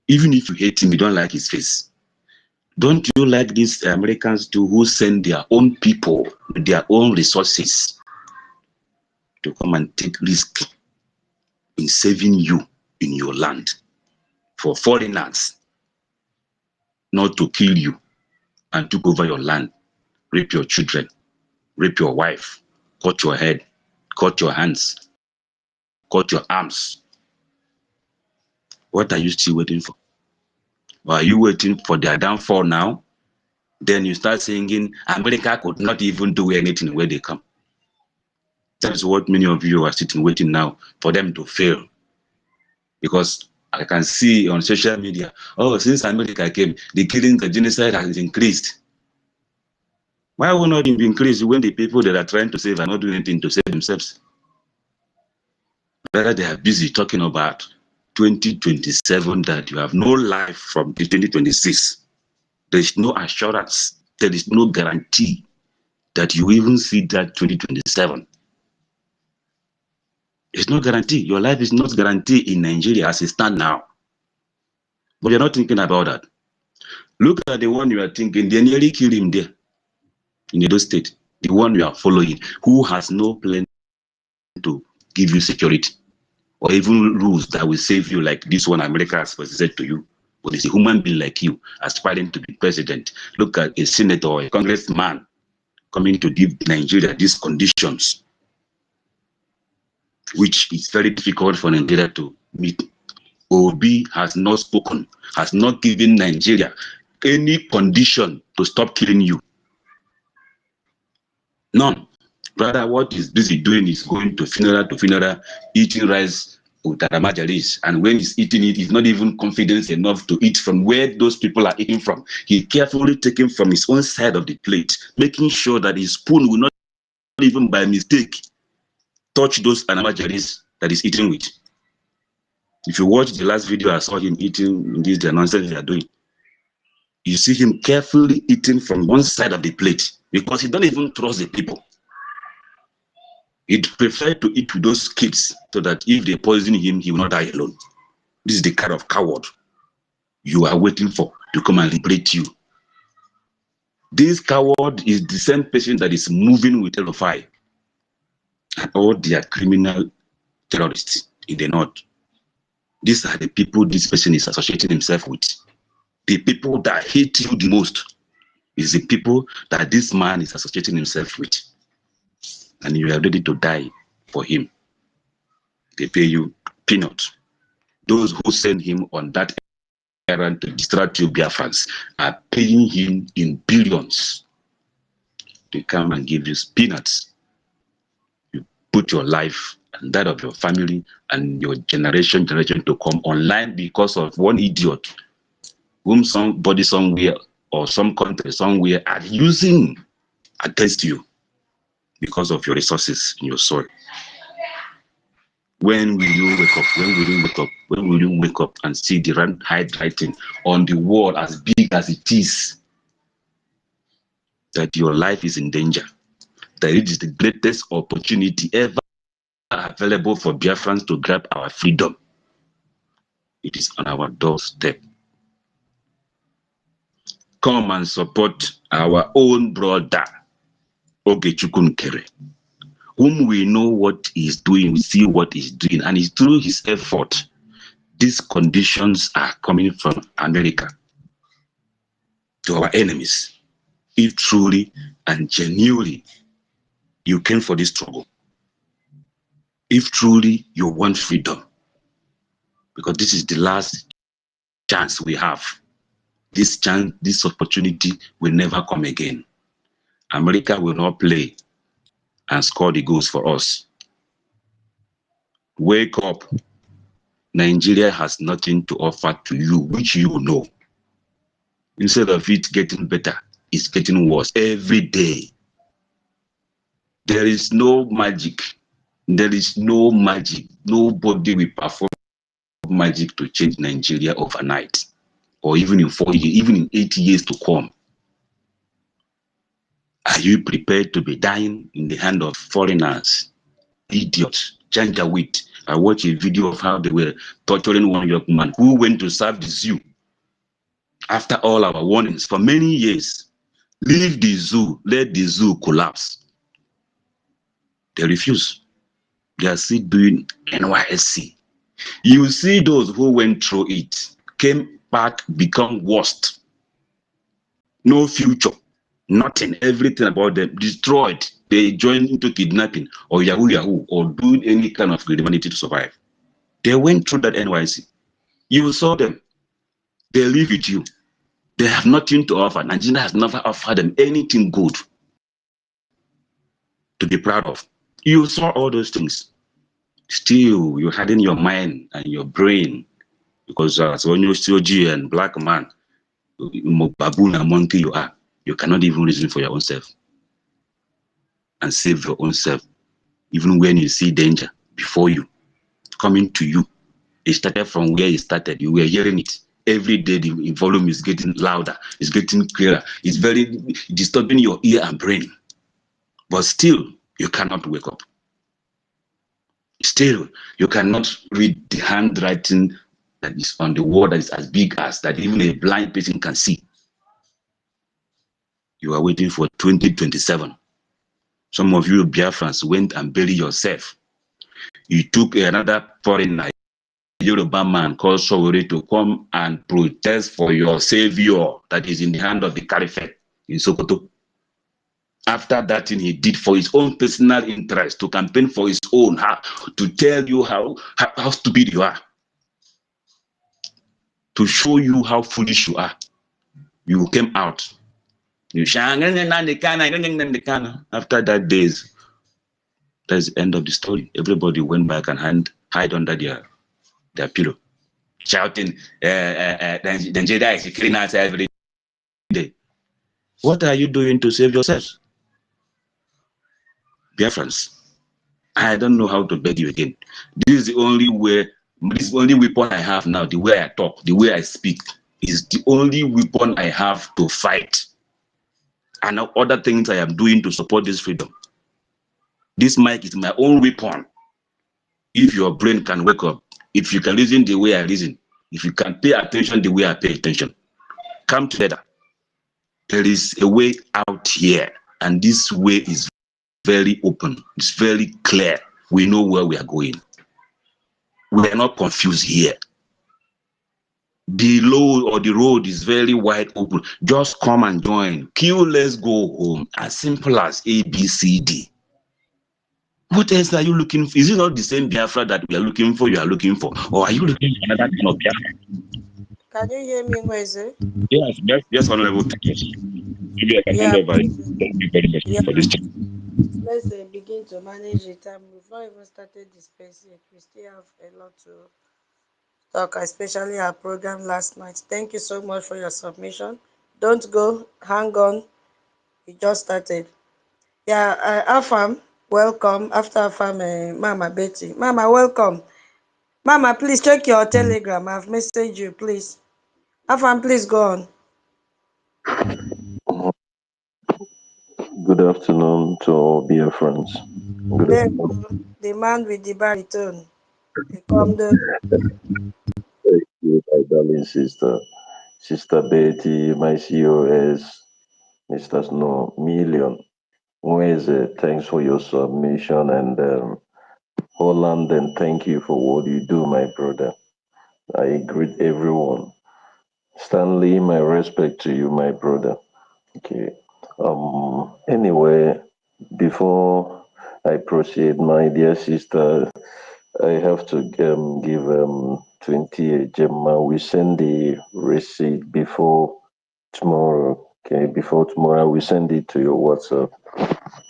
Even if you hate him, you don't like his face. Don't you like these Americans too, who send their own people with their own resources to come and take risk in saving you in your land for foreigners not to kill you and took over your land, rape your children, rape your wife, cut your head, cut your hands, cut your arms? What are you still waiting for? Or are you waiting for their downfall now? Then you start singing, America could not even do anything where they come. That is what many of you are sitting waiting now for them to fail. Because I can see on social media, oh, since America came, the killing, the genocide has increased. Why will not it increase when the people that are trying to save are not doing anything to save themselves? Rather, they are busy talking about 2027, that you have no life from 2026. There is no assurance, there is no guarantee that you even see that 2027. It's no guarantee. Your life is not guaranteed in Nigeria as it stands now. But you're not thinking about that. Look at the one you are thinking, they nearly killed him there in Edo State. The one you are following, who has no plan to give you security or even rules that will save you, like this one America has presented to you. But it's a human being like you aspiring to be president. Look at a senator or a congressman coming to give Nigeria these conditions, which is very difficult for Nigeria to meet. Obi has not spoken, has not given Nigeria any condition to stop killing you. None. Rather, what he's busy doing is going to funeral, eating rice with Adamajalis. And when he's eating it, he's not even confident enough to eat from where those people are eating from. He carefully taking from his own side of the plate, making sure that his spoon will not even by mistake touch those Adamajalis that he's eating with. If you watch the last video I saw him eating this, the nonsense they are doing, you see him carefully eating from one side of the plate because he don't even trust the people. He'd prefer to eat with those kids so that if they poison him, he will not die alone. This is the kind of coward you are waiting for to come and liberate you. This coward is the same person that is moving with El-Rufai and all their criminal terrorists in the north. These are the people this person is associating himself with. The people that hate you the most is the people that this man is associating himself with. And you are ready to die for him. They pay you peanuts. Those who send him on that errand to distract you, Biafrans, are paying him in billions to come and give you peanuts. You put your life and that of your family and your generation to come online because of one idiot whom somebody somewhere or some country somewhere are using against you. because of your resources in your soil. When will you wake up? When will you wake up? When will you wake up and see the handwriting on the wall as big as it is, that your life is in danger, that it is the greatest opportunity ever available for Biafrans to grab our freedom? It is on our doorstep. Come and support our own brother, Ogechukwu Nkere, whom we know what he's doing, we see what he's doing, and it's through his effort. These conditions are coming from America to our enemies. If truly and genuinely you came for this struggle, if truly you want freedom, because this is the last chance we have. This chance, this opportunity will never come again. America will not play and score the goals for us. Wake up. Nigeria has nothing to offer to you, which you know. Instead of it getting better, it's getting worse every day. There is no magic. There is no magic. Nobody will perform magic to change Nigeria overnight, or even in 4 years, even in 80 years to come. Are you prepared to be dying in the hand of foreigners? Idiots, janjaweed. I watched a video of how they were torturing one young man who went to serve the zoo. After all our warnings for many years, leave the zoo, let the zoo collapse. They refuse. They are still doing NYSC. You see those who went through it, came back, become worst. No future, nothing, everything about them destroyed. They joined into kidnapping or Yahoo or doing any kind of criminality to survive. They went through that NYC. You saw them. They live with you. They have nothing to offer. Nigeria has never offered them anything good to be proud of. You saw all those things. Still, you had in your mind and your brain, because as when you're still G and black man, baboon and monkey you are, you cannot even reason for your own self and save your own self, even when you see danger before you, coming to you. It started from where it started. You were hearing it. Every day the volume is getting louder, it's getting clearer, it's very disturbing your ear and brain. But still, you cannot wake up. Still, you cannot read the handwriting that is on the wall that is as big as that even a blind person can see. You are waiting for 2027. Some of you Biafrans went and buried yourself. You took another foreigner, Yoruba man called Sowore, to come and protest for your savior that is in the hand of the Caliphate in Sokoto. After that thing he did for his own personal interest, to campaign for his own, to tell you how stupid you are, to show you how foolish you are. You came out. You after that days, that's the end of the story. Everybody went back and hide under their pillow, shouting, Nigeria is killing us every day. What are you doing to save yourselves? Biafrans, I don't know how to beg you again. This is the only way, this is the only weapon I have now. The way I talk, the way I speak is the only weapon I have to fight. And other things I am doing to support this freedom. This mic is my own weapon. If your brain can wake up, if you can reason the way I reason, if you can pay attention the way I pay attention, come together. There is a way out here, and this way is very open. It's very clear. We know where we are going. We are not confused here. The road is very wide open. Just come and join. Q, let's go home. As simple as ABCD. What else are you looking for? Is it not the same Biafra that we are looking for, you are looking for? Or are you looking for another kind of Biafra? Can you hear me, Weze? Yes, Honorable Titus. Maybe I can hand over. Thank you very much for this chat. Let's begin to manage the time. We've not even started the space yet. We still have a lot to talk, especially our program last night. Thank you so much for your submission. Don't go, hang on. We just started. Yeah, Afam, welcome. After Afam, Mama Betty. Mama, welcome. Mama, please check your telegram. I've messaged you, please. Afam, please go on. Good afternoon to all dear friends. Good There, afternoon. the man with the baritone. They come the Thank you, my darling sister. Sister Betty, my COS, Mr. Snow, Million. Mweze, thanks for your submission. And Holland, and thank you for what you do, my brother. I greet everyone. Stanley, my respect to you, my brother. Okay. Anyway, before I proceed, my dear sister, I have to give 20 Gemma. We send the receipt before tomorrow. Okay, before tomorrow, we send it to your WhatsApp.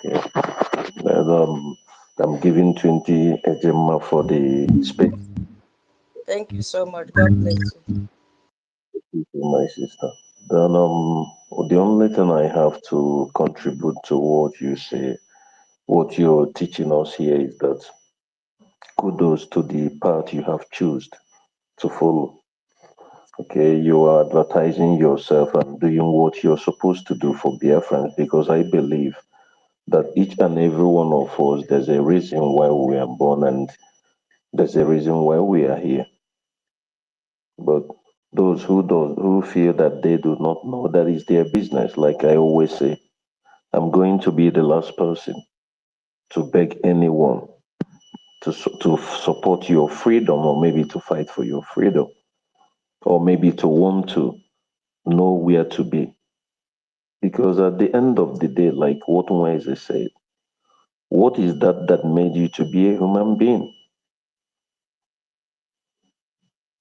Okay, and, I'm giving 20 Gemma for the space. Thank you so much. God bless you. My sister. Then the only thing I have to contribute to what you say, what you're teaching us here is that kudos to the path you have chosen to follow. Okay, you are advertising yourself and doing what you're supposed to do for Biafrans, because I believe that each and every one of us, there's a reason why we are born and there's a reason why we are here. But those who feel that they do not know, that is their business. Like I always say, I'm going to be the last person to beg anyone to support your freedom, or maybe to fight for your freedom, or maybe to want to know where to be. Because at the end of the day, like what Moise said, what is that made you to be a human being?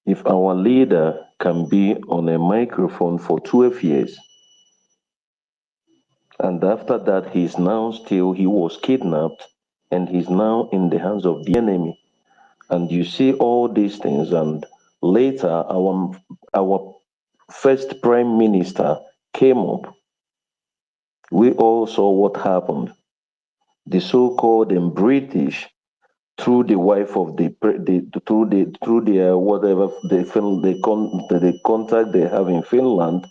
If our leader can be on a microphone for 12 years, and after that he was kidnapped, and he's now in the hands of the enemy, and you see all these things, and later our first prime minister came up, we all saw what happened. The so-called British, through the wife of the through the whatever the contact they have in Finland,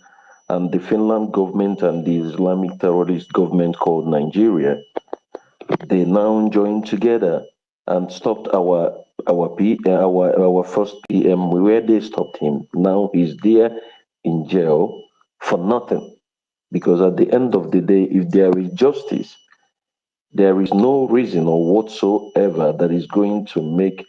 and the Finland government and the Islamic terrorist government called Nigeria, they now joined together and stopped our first PM where they stopped him. Now he's there in jail for nothing, because at the end of the day, if there is justice, there is no reason or whatsoever that is going to make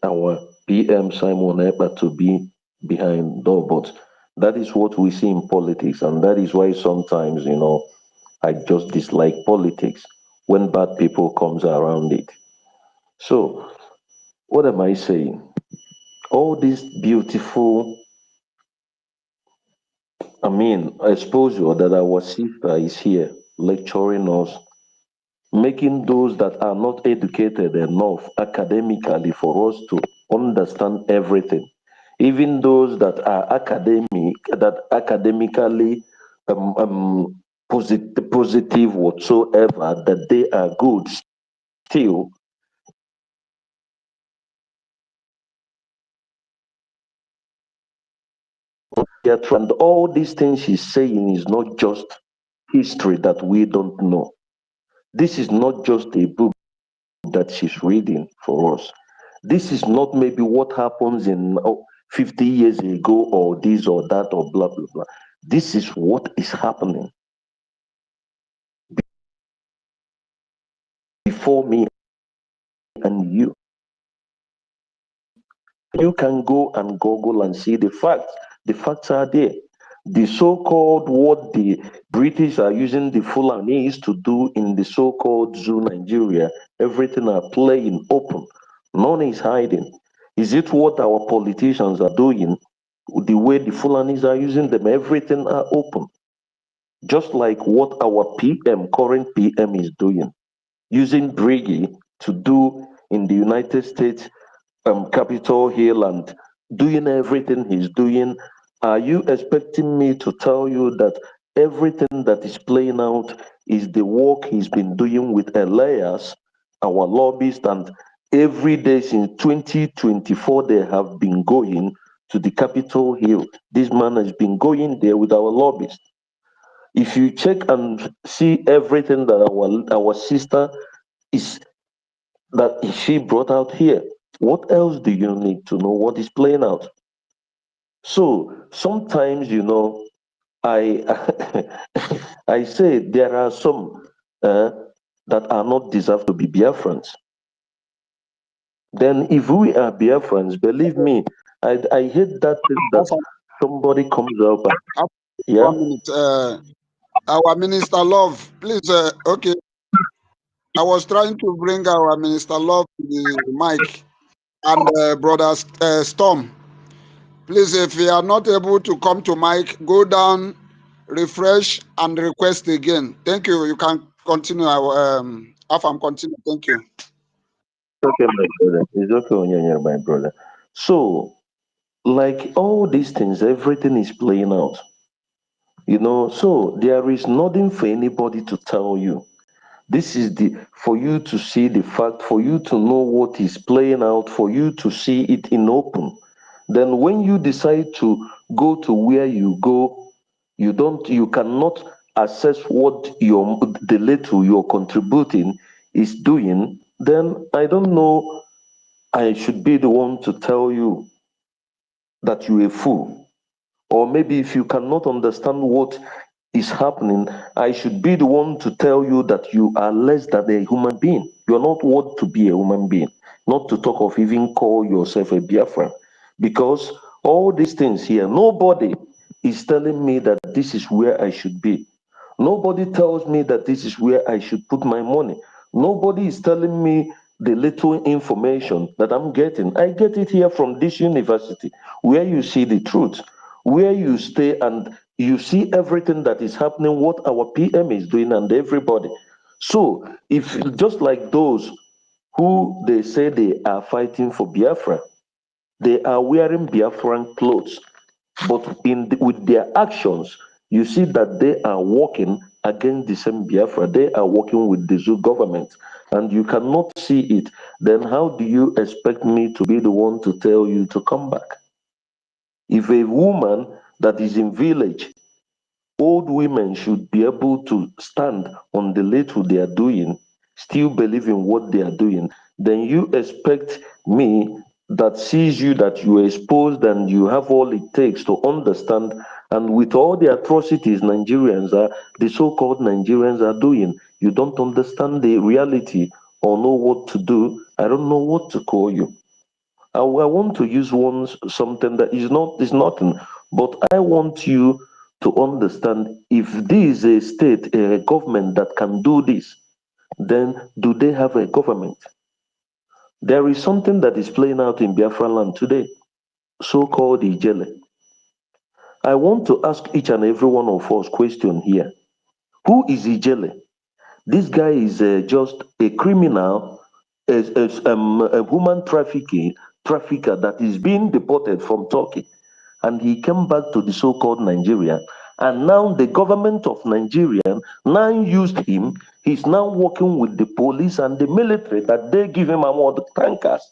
our PM Simon Ekpa to be behind door. But that is what we see in politics, and that is why sometimes, I just dislike politics when bad people comes around it. So, what am I saying? All this beautiful, exposure that our sister is here lecturing us, making those that are not educated enough academically for us to understand everything, even those that are academically positive whatsoever, that they are good still. And all these things she's saying is not just history that we don't know. This is not just a book that she's reading for us. This is not maybe what happens in 50 years ago, or this or that, or blah, blah, blah. This is what is happening before me and you. You can go and Google and see the facts. The facts are there. The so-called what the British are using the Fulanis to do in the so-called zoo Nigeria, everything are playing open. None is hiding. Is it what our politicians are doing? The way the Fulanis are using them, everything are open. Just like what our current PM is doing, using Briggy to do in the United States, Capitol Hill, and doing everything he's doing. Are you expecting me to tell you that everything that is playing out is the work he's been doing with Elias, our lobbyist, and every day since 2024 they have been going to the Capitol Hill. This man has been going there with our lobbyist. If you check and see everything that our sister is that she brought out here, what else do you need to know what is playing out? So sometimes, I I say there are some that are not deserved to be Biafrans. Then if we are Biafrans, believe me, I hate that thing that somebody comes up and, yeah. 1 minute. Our Minister Love, please. Okay. I was trying to bring our Minister Love to the mic, and Brother Storm. Please, if you are not able to come to mic, go down, refresh, and request again. Thank you. You can continue. Afam, continue. Thank you. Okay, my brother. It's okay, Onyanya, my brother. So, like all these things, everything is playing out. So there is nothing for anybody to tell you. This is for you to see the fact, for you to know what is playing out, for you to see it in open. Then when you decide to go to where you go, you cannot assess what the little you're contributing is doing. Then I don't know, I should be the one to tell you that you're a fool. Or maybe if you cannot understand what is happening, I should be the one to tell you that you are less than a human being. You're not worth to be a human being, not to talk of even call yourself a Biafran. Because all these things here, nobody is telling me that this is where I should be. Nobody tells me that this is where I should put my money. Nobody is telling me the little information that I'm getting. I get it here from this university, where you see the truth, where you stay and you see everything that is happening, what our PM is doing, and everybody. So, if just like those who they say they are fighting for Biafra, they are wearing Biafran clothes, but with their actions, you see that they are working against the same Biafra. They are working with the Zoo government, and you cannot see it. Then how do you expect me to be the one to tell you to come back? If a woman that is in village, old women should be able to stand on the little they are doing, still believe in what they are doing, then you expect me that sees you that you are exposed and you have all it takes to understand, and with all the atrocities the so-called Nigerians are doing, you don't understand the reality or know what to do. I don't know what to call you. I want to use something that is nothing, but I want you to understand, if this is a state, a government that can do this, then do they have a government? There is something that is playing out in Biafra land today, so-called Ijele. I want to ask each and every one of us question here. Who is Ijele? This guy is just a criminal, a human trafficker that is being deported from Turkey. And he came back to the so-called Nigeria. And now the government of Nigeria now used him. He's now working with the police and the military that they give him among tankers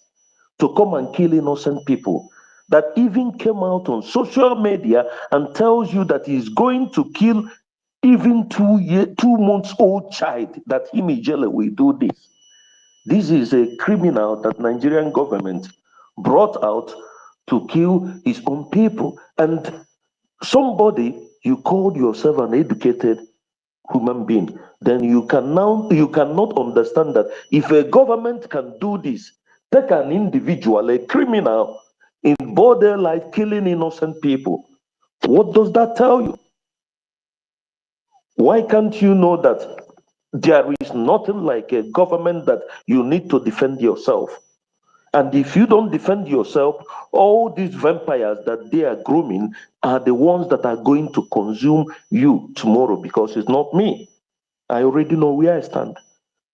to come and kill innocent people. That even came out on social media and tells you that he's going to kill even 2 months old child, that him Ijele will do this. This is a criminal that Nigerian government brought out to kill his own people. And somebody, you called yourself an educated human being, then you cannot understand that if a government can do this, take an individual, a criminal, in borderline killing innocent people, what does that tell you? Why can't you know that there is nothing like a government that you need to defend yourself? And if you don't defend yourself, all these vampires that they are grooming are the ones that are going to consume you tomorrow, because it's not me. I already know where I stand.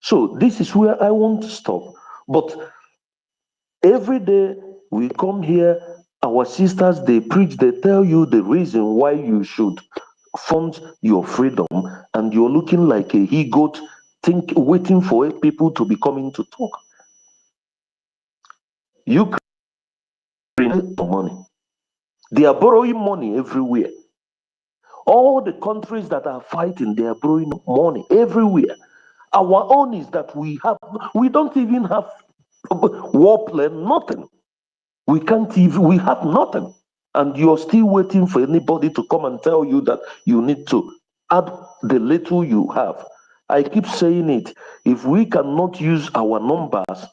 So this is where I want to stop. But every day we come here, our sisters, they preach, they tell you the reason why you should fund your freedom, and you're looking like a he-goat, waiting for people to be coming to talk. You create money. They are borrowing money everywhere. All the countries that are fighting, they are borrowing money everywhere. Our own is that we don't even have war plan, nothing. We can't even, we have nothing. And you're still waiting for anybody to come and tell you that you need to add the little you have. I keep saying it. If we cannot use our numbers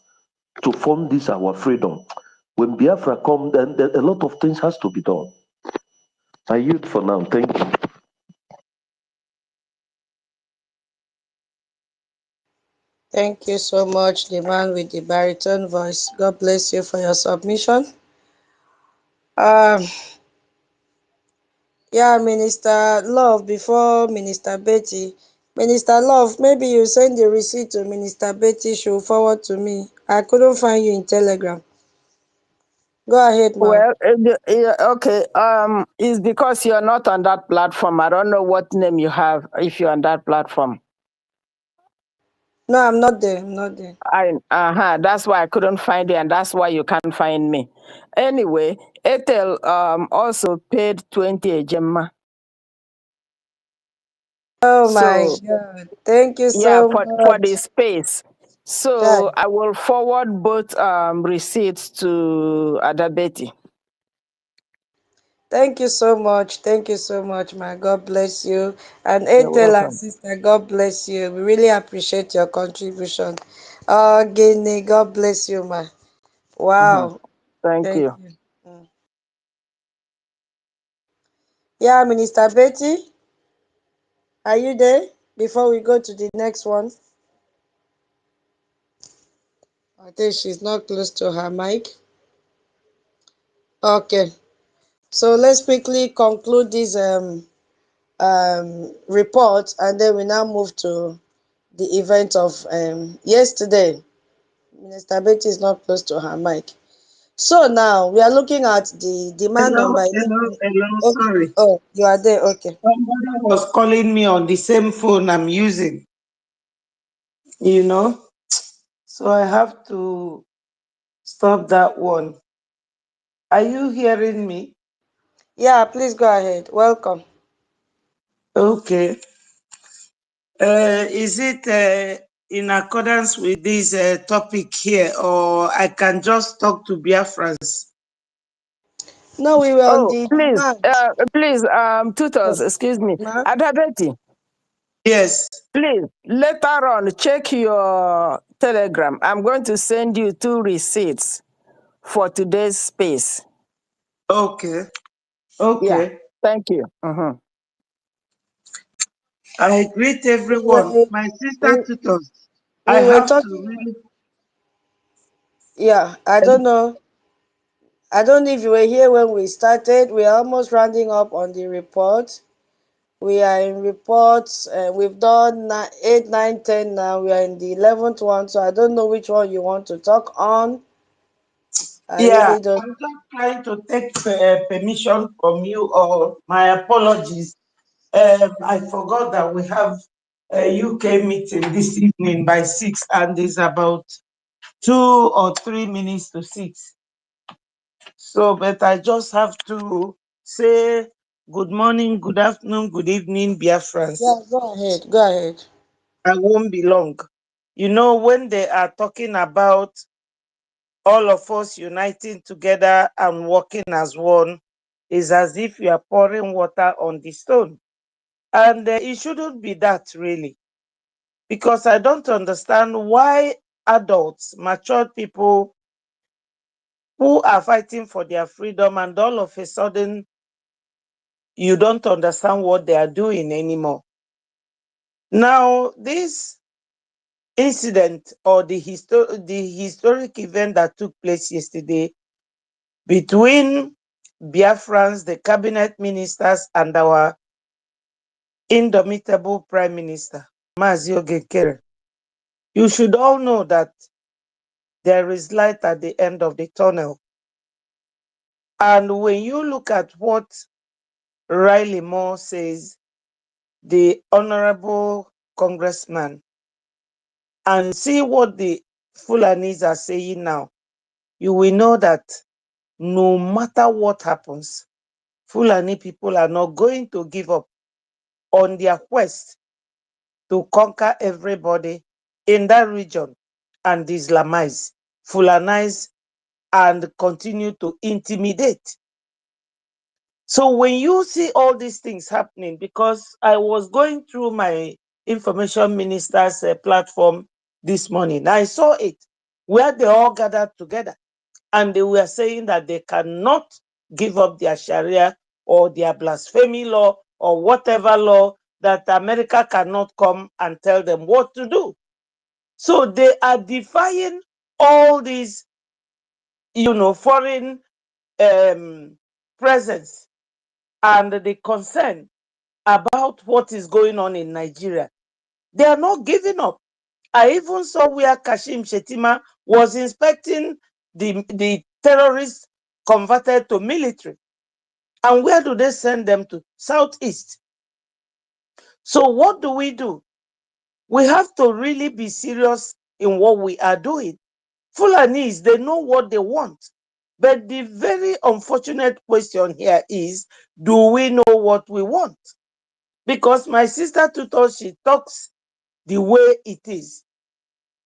to fund this, our freedom, when Biafra comes, then a lot of things has to be done. I yield for now. Thank you. Thank you so much, the man with the baritone voice. God bless you for your submission. Um, yeah, Minister Love, before Minister Betty. Minister Love, maybe you send the receipt to Minister Betty, she'll forward to me. I couldn't find you in Telegram. Go ahead, ma'am. Well, okay. It's because you're not on that platform. I don't know what name you have if you're on that platform. No, I'm not there. I'm not there. That's why I couldn't find it, and that's why you can't find me. Anyway, Ethel also paid 20 Ejema. Oh my God. Thank you Yeah, so for the much. space. So God. I will forward both receipts to Adabeti. Thank you so much. Thank you so much, my God bless you. And You're Ethel and welcome. sister, God bless you. We really appreciate your contribution. Guinea, God bless you, ma. Wow. Thank Thank you. you. Yeah, Minister Betty, are you there? Before we go to the next one. I think she's not close to her mic. Okay. So let's quickly conclude this report, and then we now move to the event of yesterday. Minister Betty is not close to her mic. So now we are looking at the demand Hello, number hello, 11. hello. Oh, Sorry. oh, you are there. Okay. Somebody was calling me on the same phone I'm using, you know. So I have to stop that one. Are you hearing me? Yeah, please go ahead. Welcome. Okay. Is it in accordance with this topic here, or I can just talk to Biafrans? No, we were on Oh, the please, demand. tutors, excuse me. Ma? Adabeti, Yes. please, later on, check your Telegram. I'm going to send you 2 receipts for today's space. Okay. Yeah, Okay. thank you. I greet everyone. My We, sister tutors. I we were have to talking. really. Yeah, I don't know. I don't know if you were here when we started. We are almost rounding up on the report. We are in reports. We've done 8, 9, 10 now. We are in the 11th one. So I don't know which one you want to talk on. I Yeah, really don't. I'm just trying to take permission from you, or my apologies. I forgot that we have a UK meeting this evening by 6, and it's about 2 or 3 minutes to 6. So, but I just have to say good morning, good afternoon, good evening, Biafrans. Yeah, go ahead. Go ahead. I won't be long. You know, when they are talking about all of us uniting together and working as one, is as if you are pouring water on the stone. And it shouldn't be that, really, because I don't understand why adults, mature people who are fighting for their freedom, and all of a sudden you don't understand what they are doing anymore. Now, this incident, or the historic event that took place yesterday between Biafrans, the cabinet ministers, and our indomitable Prime Minister, Mazi Ogekere, you should all know that there is light at the end of the tunnel. And when you look at what Riley Moore says, the honorable congressman and see what the Fulanis are saying now, you will know that no matter what happens, Fulani people are not going to give up on their quest to conquer everybody in that region and Islamize, Fulanize, and continue to intimidate. So when you see all these things happening, because I was going through my information minister's platform this morning, I saw it where they all gathered together and they were saying that they cannot give up their Sharia or their blasphemy law or whatever law, that America cannot come and tell them what to do. So they are defying all these, foreign presence and the concern about what is going on in Nigeria. They are not giving up. I even saw where Kashim Shettima was inspecting the terrorists converted to military. And where do they send them to? Southeast. So what do? We have to really be serious in what we are doing. Fulanis, they know what they want. But the very unfortunate question here is, do we know what we want? Because my sister Tuto, she talks the way it is.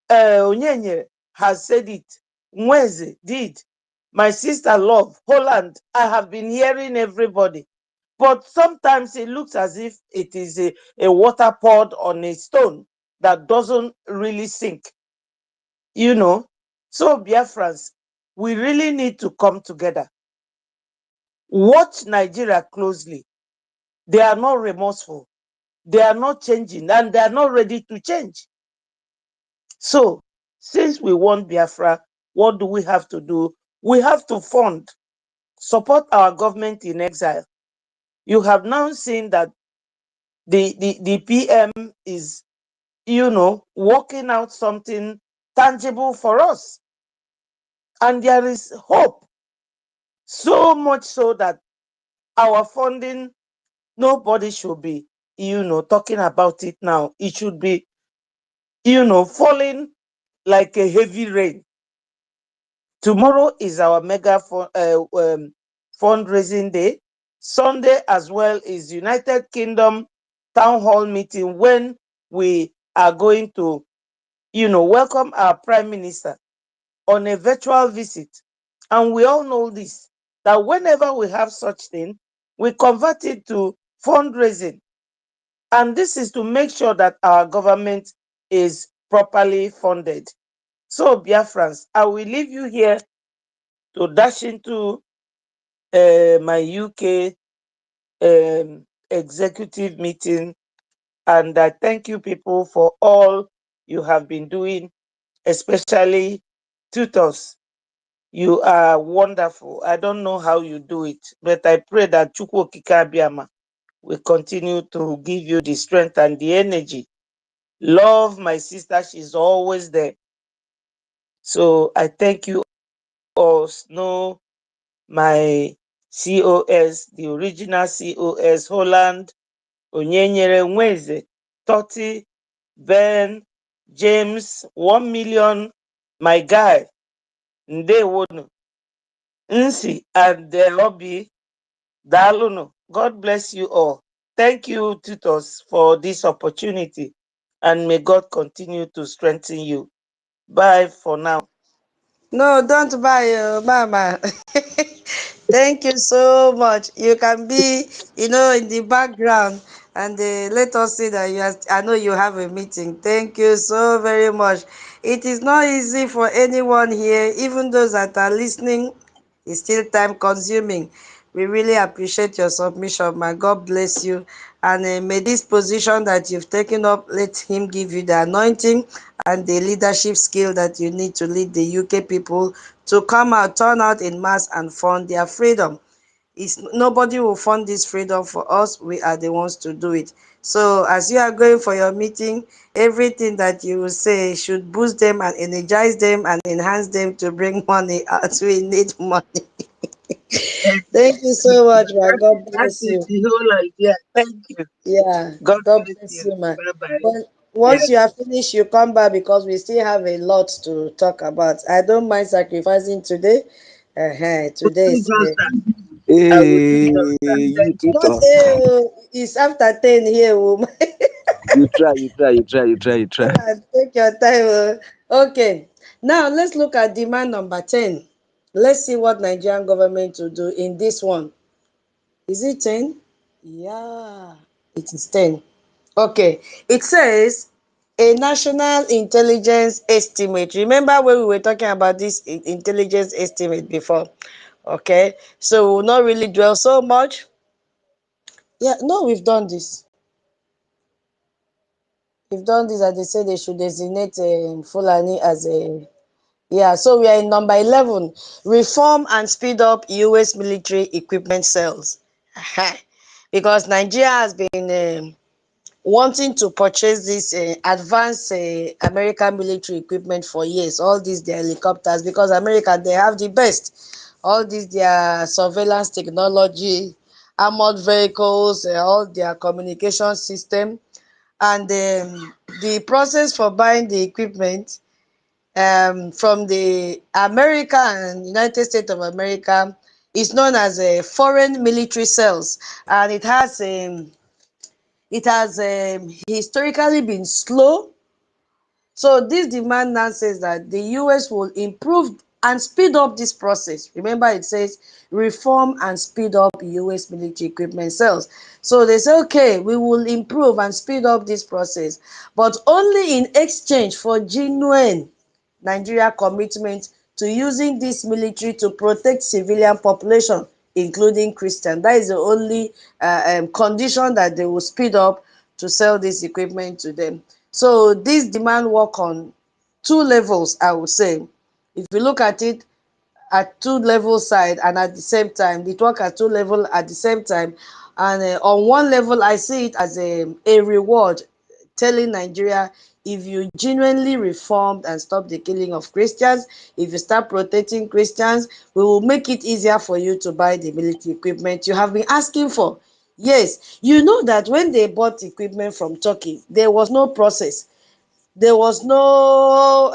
Onyenye has said it. Mweze did. My sister Love, Holland, I have been hearing everybody. But sometimes it looks as if it is a water poured on a stone that doesn't really sink. So Biafrans, we really need to come together. Watch Nigeria closely. They are not remorseful. They are not changing, and they are not ready to change. So, since we want Biafra, what do we have to do? We have to support our government in exile. You have now seen that the PM is, working out something tangible for us. And there is hope. So much so that our funding, nobody should be, talking about it now. It should be, falling like a heavy rain. Tomorrow is our mega fundraising day. Sunday as well is United Kingdom town hall meeting, when we are going to, welcome our Prime Minister on a virtual visit. And we all know this, that whenever we have such thing, we convert it to fundraising. And this is to make sure that our government is properly funded. So, Biafrans, I will leave you here to dash into my UK executive meeting. And I thank you people for all you have been doing, especially tutors. You are wonderful. I don't know how you do it, but I pray that Chukwu Okike Abiama will continue to give you the strength and the energy. Love my sister. She's always there. So I thank you all. Snow, my COS, the original COS, Holland, Onyenyere Nweze, Toti, Ben, James, 1 million, my guy, Ndewonu, Nsi, and Obi, Daluno. God bless you all. Thank you, tutors, for this opportunity, and may God continue to strengthen you. Bye for now. No, don't buy, Mama. Thank you so much. You can be, in the background, and let us see that I know you have a meeting. Thank you so very much. It is not easy for anyone here, even those that are listening. It's still time consuming. We really appreciate your submission. My God bless you. And may this position that you've taken up, let him give you the anointing and the leadership skill that you need to lead the UK people to come out, turn out in mass and fund their freedom. Nobody will fund this freedom for us. We are the ones to do it. So as you are going for your meeting, everything that you will say should boost them and energize them and enhance them to bring money out. We need money. Thank you so much, ma. God That bless is you. the whole idea. Thank you. Yeah, God God bless bless you. you, ma. Bye bye. But Yeah. once you are finished, you come back because we still have a lot to talk about. I don't mind sacrificing today. Today Do is justice. I will do Hey, justice. you Thank you. not tutors. it's after 10 here. Oh. You try, you try, you try, you try, you try. Take your time. Okay. Now let's look at demand number 10. Let's see what Nigerian government will do in this one. Is it 10? Yeah, it is 10. Okay. It says a national intelligence estimate. Remember when we were talking about this intelligence estimate before? Okay. So we'll not really dwell so much. Yeah, no, we've done this. We've done this, as they say they should designate Fulani as a. Yeah, so we are in number 11. Reform and speed up US military equipment sales. Because Nigeria has been wanting to purchase this advanced American military equipment for years. All these their helicopters, because America, they have the best. All these their surveillance technology, armored vehicles, all their communication system. And the process for buying the equipment from the America and United States of America is known as a foreign military sales, and it has historically been slow. So this demand now says that the US will improve and speed up this process. Remember, it says reform and speed up US military equipment sales. So they say, okay, we will improve and speed up this process, but only in exchange for genuine Nigeria commitment to using this military to protect civilian population, including Christian. That is the only condition that they will speed up to sell this equipment to them. So this demand work on two levels, I would say. If you look at it at two level side and at the same time, it work at two level at the same time. And on one level, I see it as a reward, telling Nigeria, if you genuinely reformed and stop the killing of Christians, if you start protecting Christians, we will make it easier for you to buy the military equipment you have been asking for. Yes, you know that when they bought equipment from Turkey, there was no process. There was no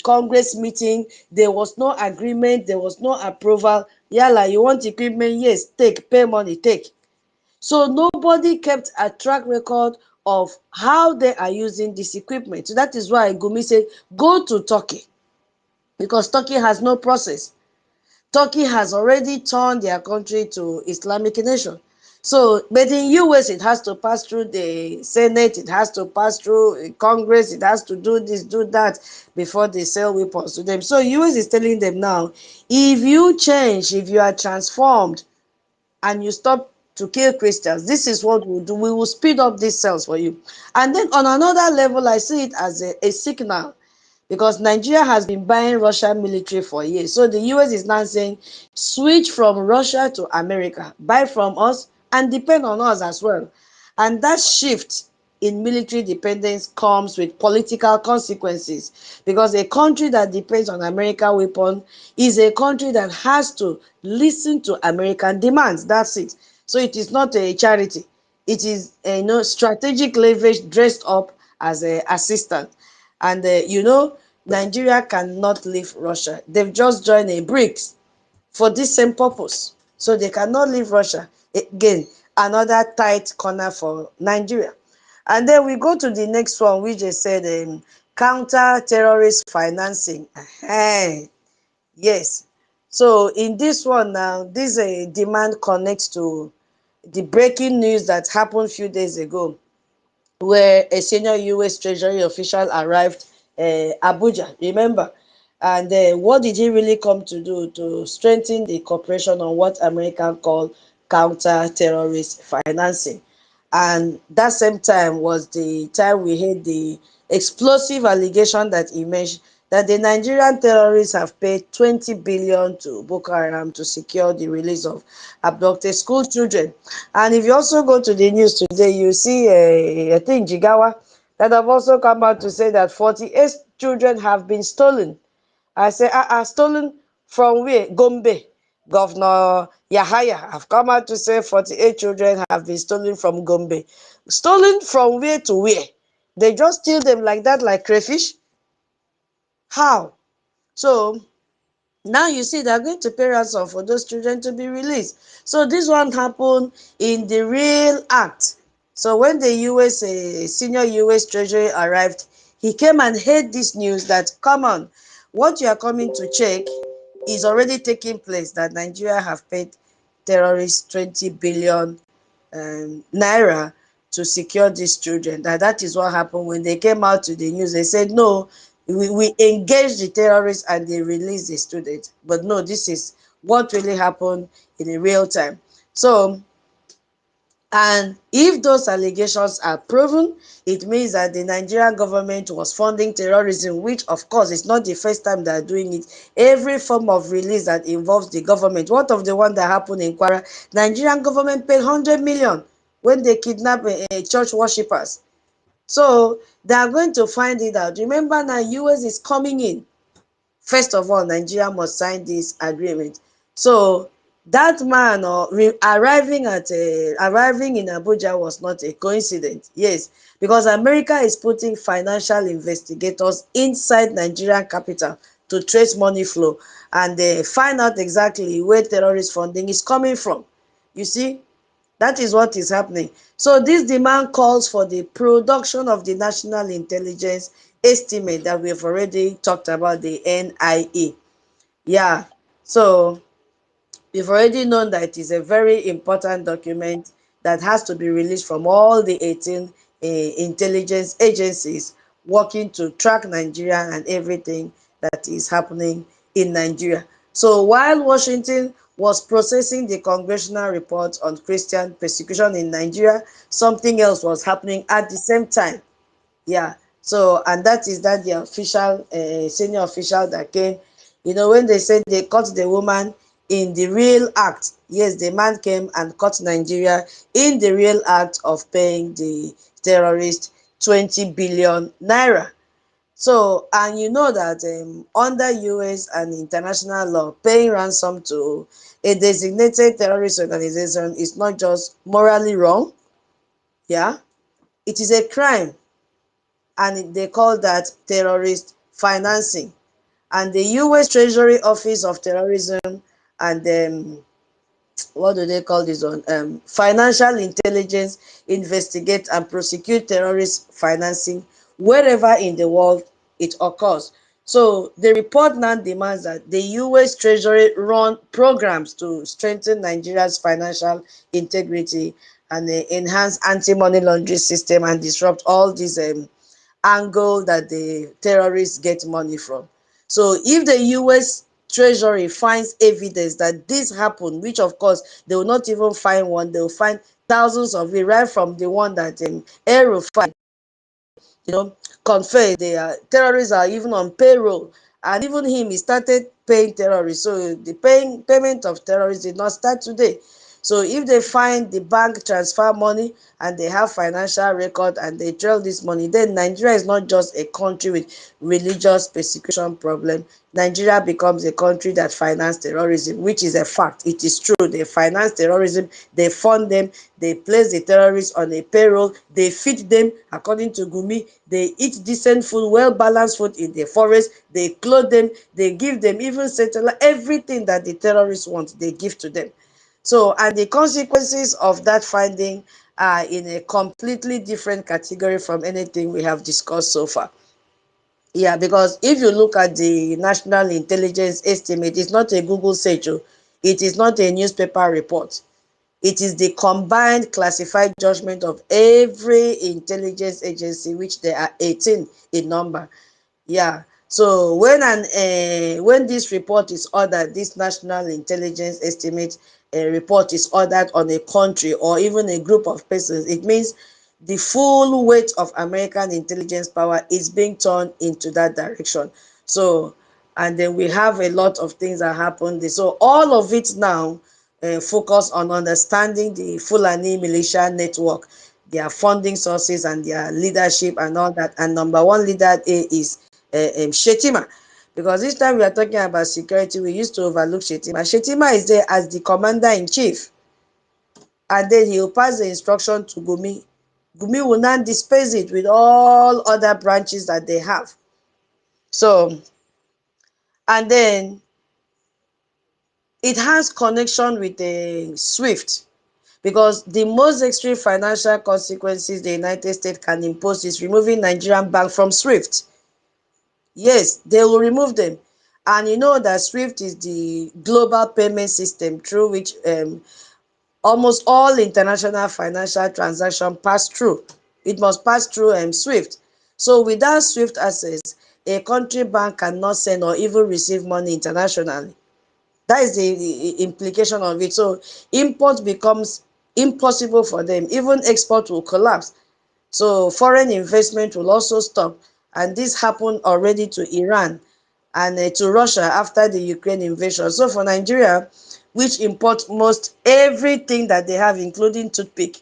Congress meeting. There was no agreement. There was no approval. Yala, you want equipment? Yes, take, pay money, take. So nobody kept a track record of how they are using this equipment. So that is why Gumi said, go to Turkey, because Turkey has no process. Turkey has already turned their country to Islamic nation. So, but in US, it has to pass through the Senate, it has to pass through Congress, it has to do this, do that before they sell weapons to them. So US is telling them now, if you change, if you are transformed, and you stop to kill Christians, this is what we'll do. We will speed up these sales for you. And then on another level, I see it as a signal, because Nigeria has been buying Russian military for years. So the US is now saying, switch from Russia to America, buy from us and depend on us as well. And that shift in military dependence comes with political consequences, because a country that depends on American weapons is a country that has to listen to American demands. That's it. So it is not a charity. It is a strategic leverage dressed up as an assistant. And Nigeria cannot leave Russia. They've just joined a BRICS for this same purpose. So they cannot leave Russia. Again, another tight corner for Nigeria. And then we go to the next one, which they said counter-terrorist financing. Yes. So in this one now, this demand connects to the breaking news that happened a few days ago, where a senior US Treasury official arrived Abuja, remember? And what did he really come to do? To strengthen the cooperation on what America call counter-terrorist financing. And that same time was the time we had the explosive allegation that emerged that the Nigerian terrorists have paid 20 billion to Boko Haram to secure the release of abducted school children. And if you also go to the news today, you see, I think Jigawa, that have also come out to say that 48 children have been stolen. I say, stolen from where? Gombe. Governor Yahaya have come out to say 48 children have been stolen from Gombe. Stolen from where to where? They just steal them like that, like crayfish? How? So now you see they're going to pay ransom for those children to be released. So this one happened in the real act. So when the senior US Treasury arrived, he came and heard this news that, come on, what you are coming to check is already taking place, that Nigeria have paid terrorists 20 billion naira to secure these children. That is what happened when they came out to the news. They said, no, we engaged the terrorists and they released the students. But no, this is what really happened in real time. So, and if those allegations are proven, it means that the Nigerian government was funding terrorism, which of course is not the first time they're doing it. Every form of release that involves the government. What of the one that happened in Kwara? Nigerian government paid 100 million when they kidnapped church worshippers. So they are going to find it out. Remember now, US is coming in. First of all, Nigeria must sign this agreement. So that man arriving in Abuja was not a coincidence. Yes, because America is putting financial investigators inside Nigerian capital to trace money flow and find out exactly where terrorist funding is coming from. You see, that is what is happening. So this demand calls for the production of the national intelligence estimate that we've already talked about, the NIE. Yeah, so we've already known that it is a very important document that has to be released from all the 18 intelligence agencies working to track Nigeria and everything that is happening in Nigeria. So while Washington was processing the congressional report on Christian persecution in Nigeria, something else was happening at the same time. Yeah, so and that is that the official senior official that came, when they said they caught the woman in the real act. Yes, the man came and caught Nigeria in the real act of paying the terrorist 20 billion naira. So, and you know that under US and international law, paying ransom to a designated terrorist organization is not just morally wrong, yeah, it is a crime, and they call that terrorist financing. And the US Treasury Office of Terrorism and what do they call this one? Financial intelligence investigate and prosecute terrorist financing wherever in the world it occurs. So the report now demands that the US Treasury run programs to strengthen Nigeria's financial integrity and enhance anti-money laundering system and disrupt all these angle that the terrorists get money from. So if the US Treasury finds evidence that this happened, which of course they will not even find one, they will find thousands of it, right from the one that El-Rufai, confessed the terrorists are even on payroll, and even him, he started paying terrorists. So the payment of terrorists did not start today. So if they find the bank transfer money and they have financial record and they trail this money, then Nigeria is not just a country with religious persecution problem. Nigeria becomes a country that finances terrorism, which is a fact. It is true. They finance terrorism, they fund them, they place the terrorists on a payroll, they feed them, according to Gumi, they eat decent food, well-balanced food in the forest, they clothe them, they give them even satellite, everything that the terrorists want, they give to them. So, and the consequences of that finding are in a completely different category from anything we have discussed so far. Yeah, because if you look at the National Intelligence Estimate, it's not a Google search, it is not a newspaper report. It is the combined classified judgment of every intelligence agency, which there are 18 in number. Yeah. So when this report is ordered, this national intelligence estimate report is ordered on a country or even a group of persons, it means the full weight of American intelligence power is being turned into that direction. So, and then we have a lot of things that happen. So all of it now focus on understanding the Fulani militia network, their funding sources and their leadership and all that. And number one leader is Shetima. Because each time we are talking about security, we used to overlook Shetima. Shetima is there as the commander-in-chief. And then he will pass the instruction to Gumi. Gumi will now disperse it with all other branches that they have. So, and then it has connection with the SWIFT, because the most extreme financial consequences the United States can impose is removing Nigerian bank from SWIFT. Yes, they will remove them. And you know that SWIFT is the global payment system through which almost all international financial transactions pass through. It must pass through SWIFT. So without SWIFT access, a country bank cannot send or even receive money internationally. That is the implication of it. So import becomes impossible for them. Even export will collapse. So foreign investment will also stop. And this happened already to Iran and to Russia after the Ukraine invasion. So for Nigeria, which import most everything that they have, including toothpick,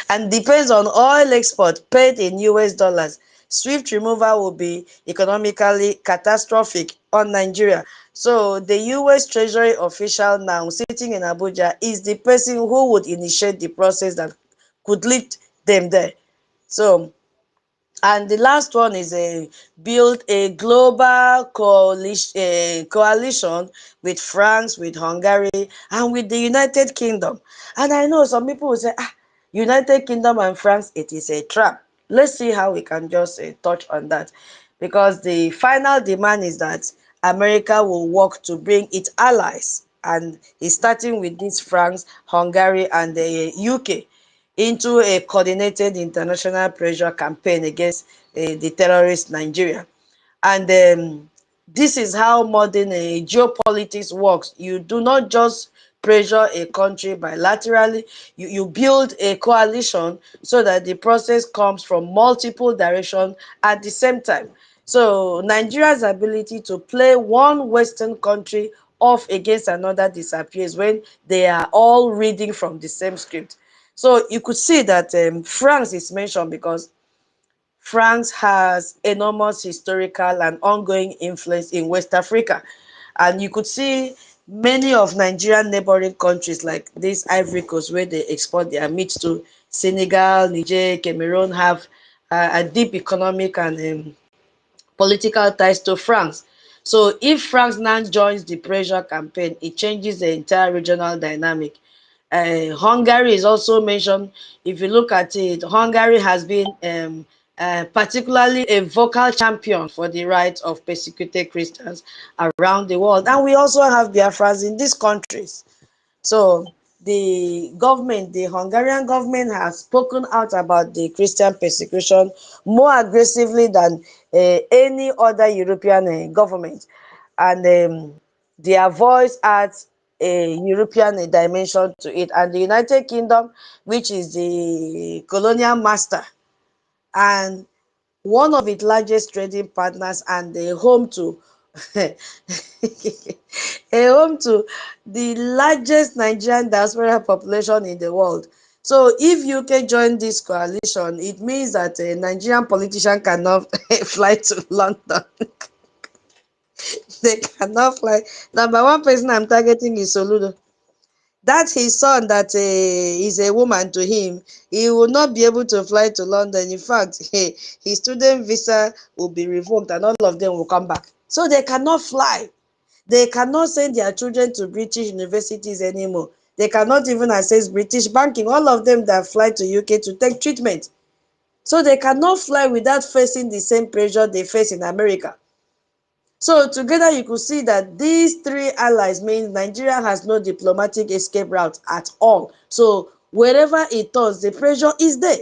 and depends on oil export paid in US dollars, SWIFT removal will be economically catastrophic on Nigeria. So the US Treasury official now sitting in Abuja is the person who would initiate the process that could lead them there. So, and the last one is build a global coalition with France, with Hungary, and with the United Kingdom. And I know some people will say, United Kingdom and France, it is a trap. Let's see how we can just touch on that. Because the final demand is that America will work to bring its allies, and it's starting with this France, Hungary, and the UK, into a coordinated international pressure campaign against the terrorist Nigeria. And this is how modern geopolitics works. You do not just pressure a country bilaterally, you build a coalition so that the process comes from multiple directions at the same time. So Nigeria's ability to play one Western country off against another disappears when they are all reading from the same script. So you could see that France is mentioned because France has enormous historical and ongoing influence in West Africa. And you could see many of Nigerian neighboring countries like this Ivory Coast, where they export their meat to, Senegal, Niger, Cameroon, have a deep economic and political ties to France. So if France now joins the pressure campaign, it changes the entire regional dynamic. Hungary is also mentioned. If you look at it, Hungary has been particularly a vocal champion for the rights of persecuted Christians around the world. And we also have Biafras in these countries. So the government, the Hungarian government, has spoken out about the Christian persecution more aggressively than any other European government. And their voice adds a European dimension to it. And the United Kingdom, which is the colonial master and one of its largest trading partners and a home to a home to the largest Nigerian diaspora population in the world. So if UK join this coalition, it means that a Nigerian politician cannot fly to London. They cannot fly. Number one person I'm targeting is Soludo. That his son that is a woman to him, he will not be able to fly to London. In fact, his student visa will be revoked and all of them will come back. So they cannot fly. They cannot send their children to British universities anymore. They cannot even access British banking. All of them that fly to UK to take treatment. So they cannot fly without facing the same pressure they face in America. So together you could see that these three allies mean Nigeria has no diplomatic escape route at all. So wherever it turns, the pressure is there.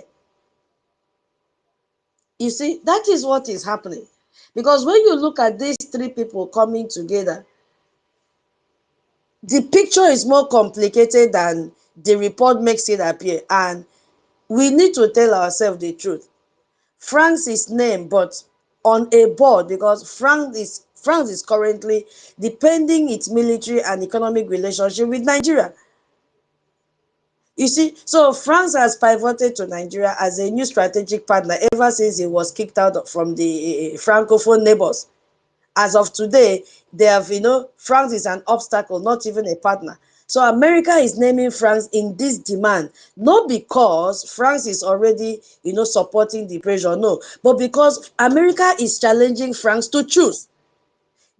You see, that is what is happening. Because when you look at these three people coming together, the picture is more complicated than the report makes it appear. And we need to tell ourselves the truth. France is named, but on a board, because France is currently depending its military and economic relationship with Nigeria. You see, so France has pivoted to Nigeria as a new strategic partner ever since it was kicked out from the Francophone neighbors. As of today, they have, France is an obstacle, not even a partner. So America is naming France in this demand, not because France is already, supporting the pressure, no, but because America is challenging France to choose.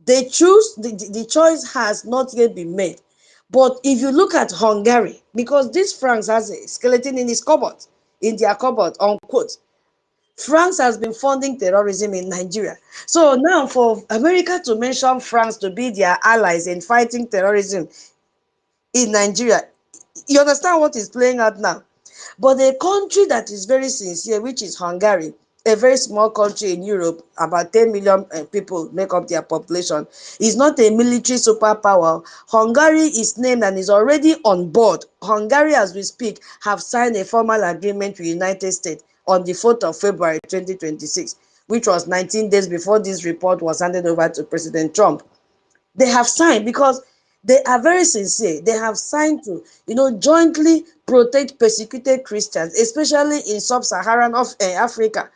They choose, the choice has not yet been made. But if you look at Hungary, because this France has a skeleton in his cupboard, in their cupboard, unquote, France has been funding terrorism in Nigeria. So now for America to mention France to be their allies in fighting terrorism in Nigeria, you understand what is playing out now? But a country that is very sincere, which is Hungary, a very small country in Europe, about 10 million people make up their population, is not a military superpower. Hungary is named and is already on board. Hungary, as we speak, have signed a formal agreement with the United States on the 4th of February 2026, which was 19 days before this report was handed over to President Trump. They have signed because they are very sincere. They have signed to, jointly protect persecuted Christians, especially in sub-Saharan Africa.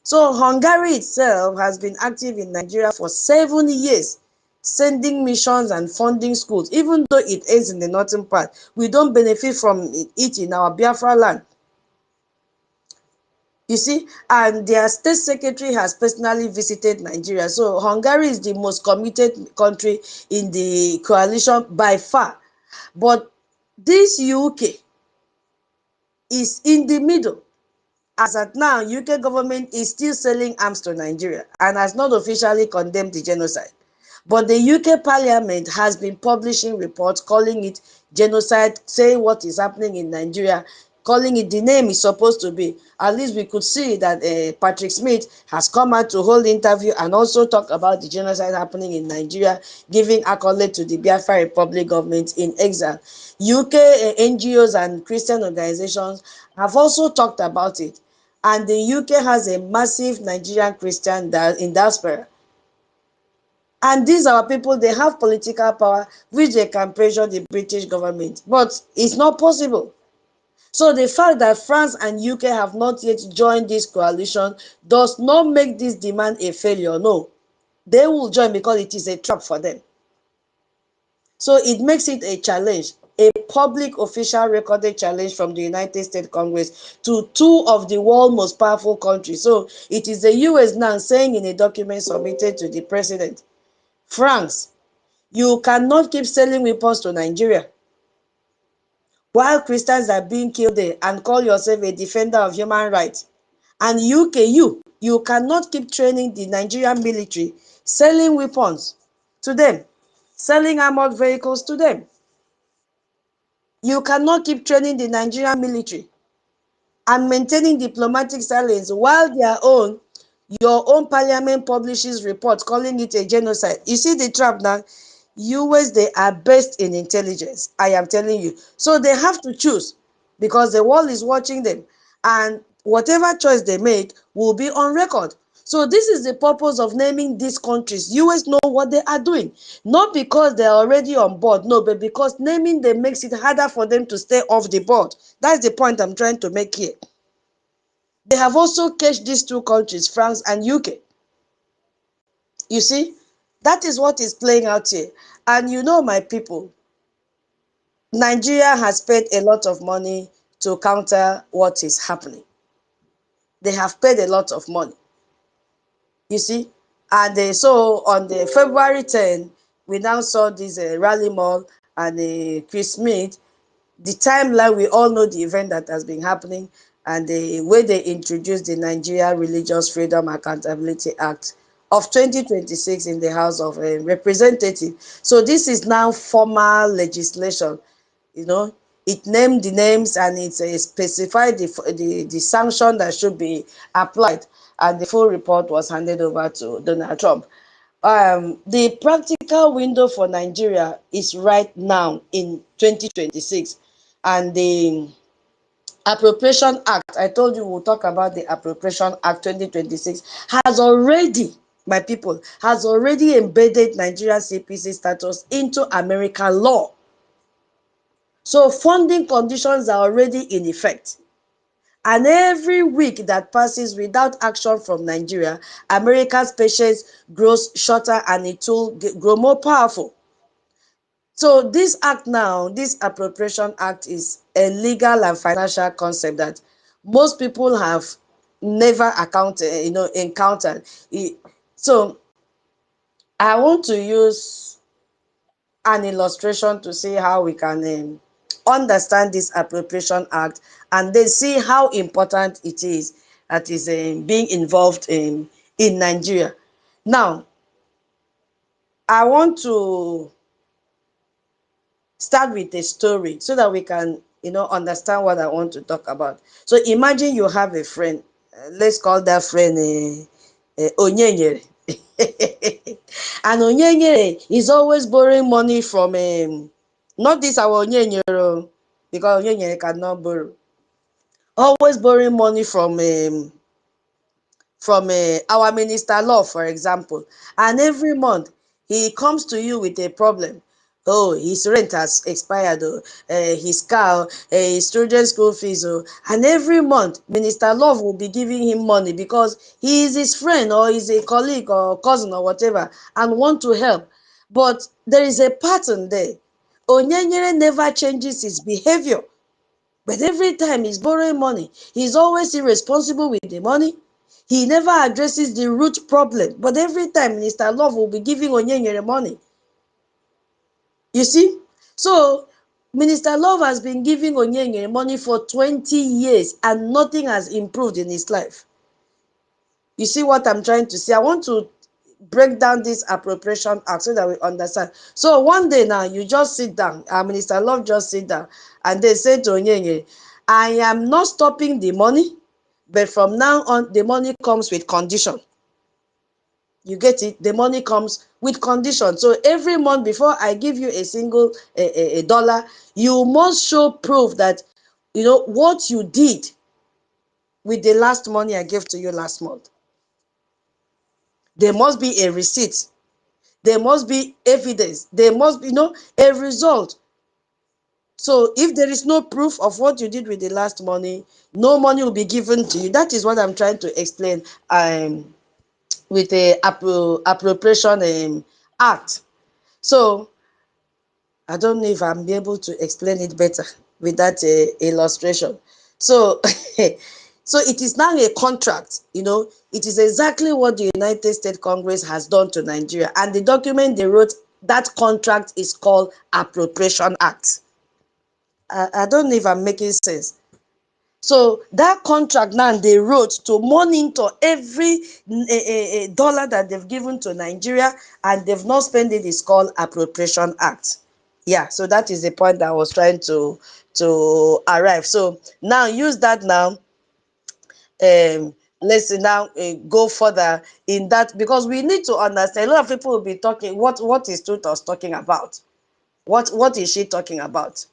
So Hungary itself has been active in Nigeria for 7 years, sending missions and funding schools. Even though it ends in the northern part, we don't benefit from it in our Biafra land. You see, and their state secretary has personally visited Nigeria. So Hungary is the most committed country in the coalition by far. But this UK is in the middle. As at now, UK government is still selling arms to Nigeria and has not officially condemned the genocide. But the UK Parliament has been publishing reports calling it genocide, saying what is happening in Nigeria, calling it the name it's supposed to be. At least we could see that Patrick Smith has come out to hold interview and also talk about the genocide happening in Nigeria, giving accolade to the Biafra Republic government in exile. UK NGOs and Christian organizations have also talked about it. And the UK has a massive Nigerian Christian in diaspora. And these are people, they have political power, which they can pressure the British government. But it's not possible. So the fact that France and UK have not yet joined this coalition does not make this demand a failure. No, they will join because it is a trap for them. So it makes it a challenge, a public official recorded challenge from the United States Congress to two of the world's most powerful countries. So it is the US now saying in a document submitted to the president, France, you cannot keep selling weapons to Nigeria while Christians are being killed there and call yourself a defender of human rights. And UK, you cannot keep training the Nigerian military, selling weapons to them, selling armored vehicles to them. You cannot keep training the Nigerian military and maintaining diplomatic silence while your own parliament publishes reports calling it a genocide. You see the trap now? US, they are best in intelligence, I am telling you. So they have to choose because the world is watching them. And whatever choice they make will be on record. So this is the purpose of naming these countries. US know what they are doing. Not because they're already on board, no, but because naming them makes it harder for them to stay off the board. That's the point I'm trying to make here. They have also caged these two countries, France and UK. You see, that is what is playing out here. And my people, Nigeria has paid a lot of money to counter what is happening. They have paid a lot of money. You see, and so on the February 10, we now saw this Rally Mall and Chris Smith. The timeline, we all know the event that has been happening and the way they introduced the Nigeria Religious Freedom Accountability Act of 2026 in the House of Representatives. So this is now formal legislation. It named the names and it specified the sanction that should be applied. And the full report was handed over to Donald Trump. The practical window for Nigeria is right now in 2026. And the Appropriation Act, I told you we'll talk about the Appropriation Act 2026, has already, my people, has already embedded Nigerian CPC status into American law. So funding conditions are already in effect. And every week that passes without action from Nigeria, America's patience grows shorter and it will grow more powerful. So this act now, this Appropriation Act, is a legal and financial concept that most people have never encountered. So I want to use an illustration to see how we can understand this Appropriation Act and then see how important it is that is being involved in Nigeria. Now, I want to start with a story so that we can understand what I want to talk about. So imagine you have a friend. Let's call that friend Onyenyere. And Onyenyere is always borrowing money from not this our Onyenyere, because Onyenyere cannot borrow. Always borrowing money from our Minister Law, for example. And every month he comes to you with a problem. Oh, his rent has expired, his car, his children's school fees. And every month, Minister Love will be giving him money because he is his friend or he's a colleague or cousin or whatever and want to help. But there is a pattern there. Onyenyere never changes his behavior. But every time he's borrowing money, he's always irresponsible with the money. He never addresses the root problem. But every time Minister Love will be giving Onyenyere money. You see? So, Minister Love has been giving Onyenyere money for 20 years and nothing has improved in his life. You see what I'm trying to say? I want to break down this Appropriation Act so that we understand. So one day now, you just sit down, Minister Love just sit down, and they say to Onyenyere, I am not stopping the money, but from now on, the money comes with condition. You get it? The money comes with condition. So every month before I give you a single a dollar, you must show proof that what you did with the last money I gave to you last month. There must be a receipt. There must be evidence. There must be a result. So if there is no proof of what you did with the last money, no money will be given to you. That is what I'm trying to explain with the Appropriation Act. So I don't know if I'm able to explain it better with that illustration. So, so it is now a contract, it is exactly what the United States Congress has done to Nigeria. And the document they wrote, that contract is called Appropriation Act. I don't know if I'm making sense. So that contract now they wrote to monitor every dollar that they've given to Nigeria and they've not spent it is called Appropriation Act. Yeah, so that is the point that I was trying to arrive. So now use that now. Let's now go further in that, because we need to understand. A lot of people will be talking, what is Tutos talking about? What is she talking about?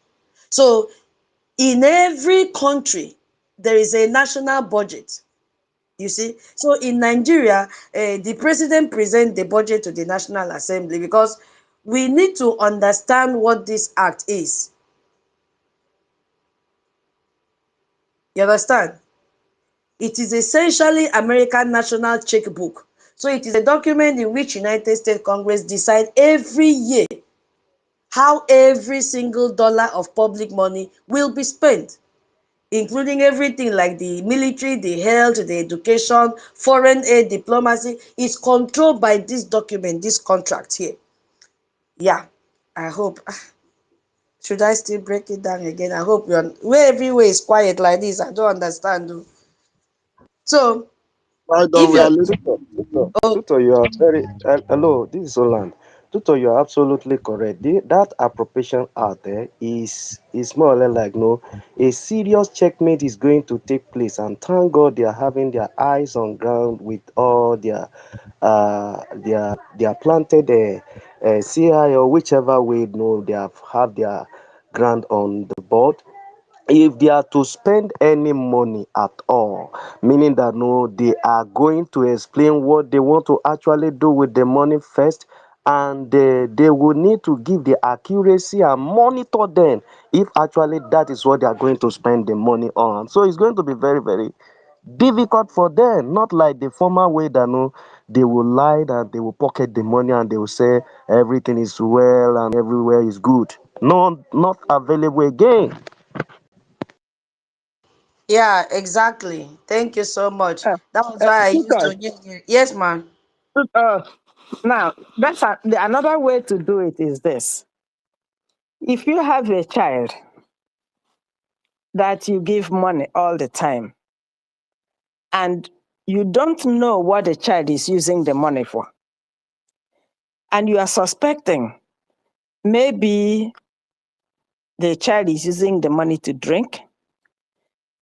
So in every country, there is a national budget. You see, so in Nigeria, the president presents the budget to the National Assembly because we need to understand what this act is. You understand? It is essentially American national checkbook. So it is a document in which United States Congress decide every year how every single dollar of public money will be spent, including everything like the military, the health, the education, foreign aid, diplomacy, is controlled by this document, this contract here. Yeah, I hope. Should I still break it down again? I hope where everywhere is quiet like this. I don't understand. So, Right on, if we are you're listening. Tutor, you are very hello. This is Holland. Tutor, you are absolutely correct. That appropriation act is more or less like no, a serious checkmate is going to take place, and thank God they are having their eyes on ground with all their planted CI or whichever way no they have their grant on the board. If they are to spend any money at all, meaning that no, they are going to explain what they want to actually do with the money first, and they will need to give the accuracy and monitor them if actually that is what they are going to spend the money on. So it's going to be very, very difficult for them, not like the former way that no, they will lie and they will pocket the money and they will say everything is well and everywhere is good. No, not available again. Yeah, exactly. Thank you so much. Uh, That was why I used Tutor, to give you. Yes, ma'am. uh, now, another way to do it is this. If you have a child that you give money all the time and you don't know what the child is using the money for, and you are suspecting maybe the child is using the money to drink,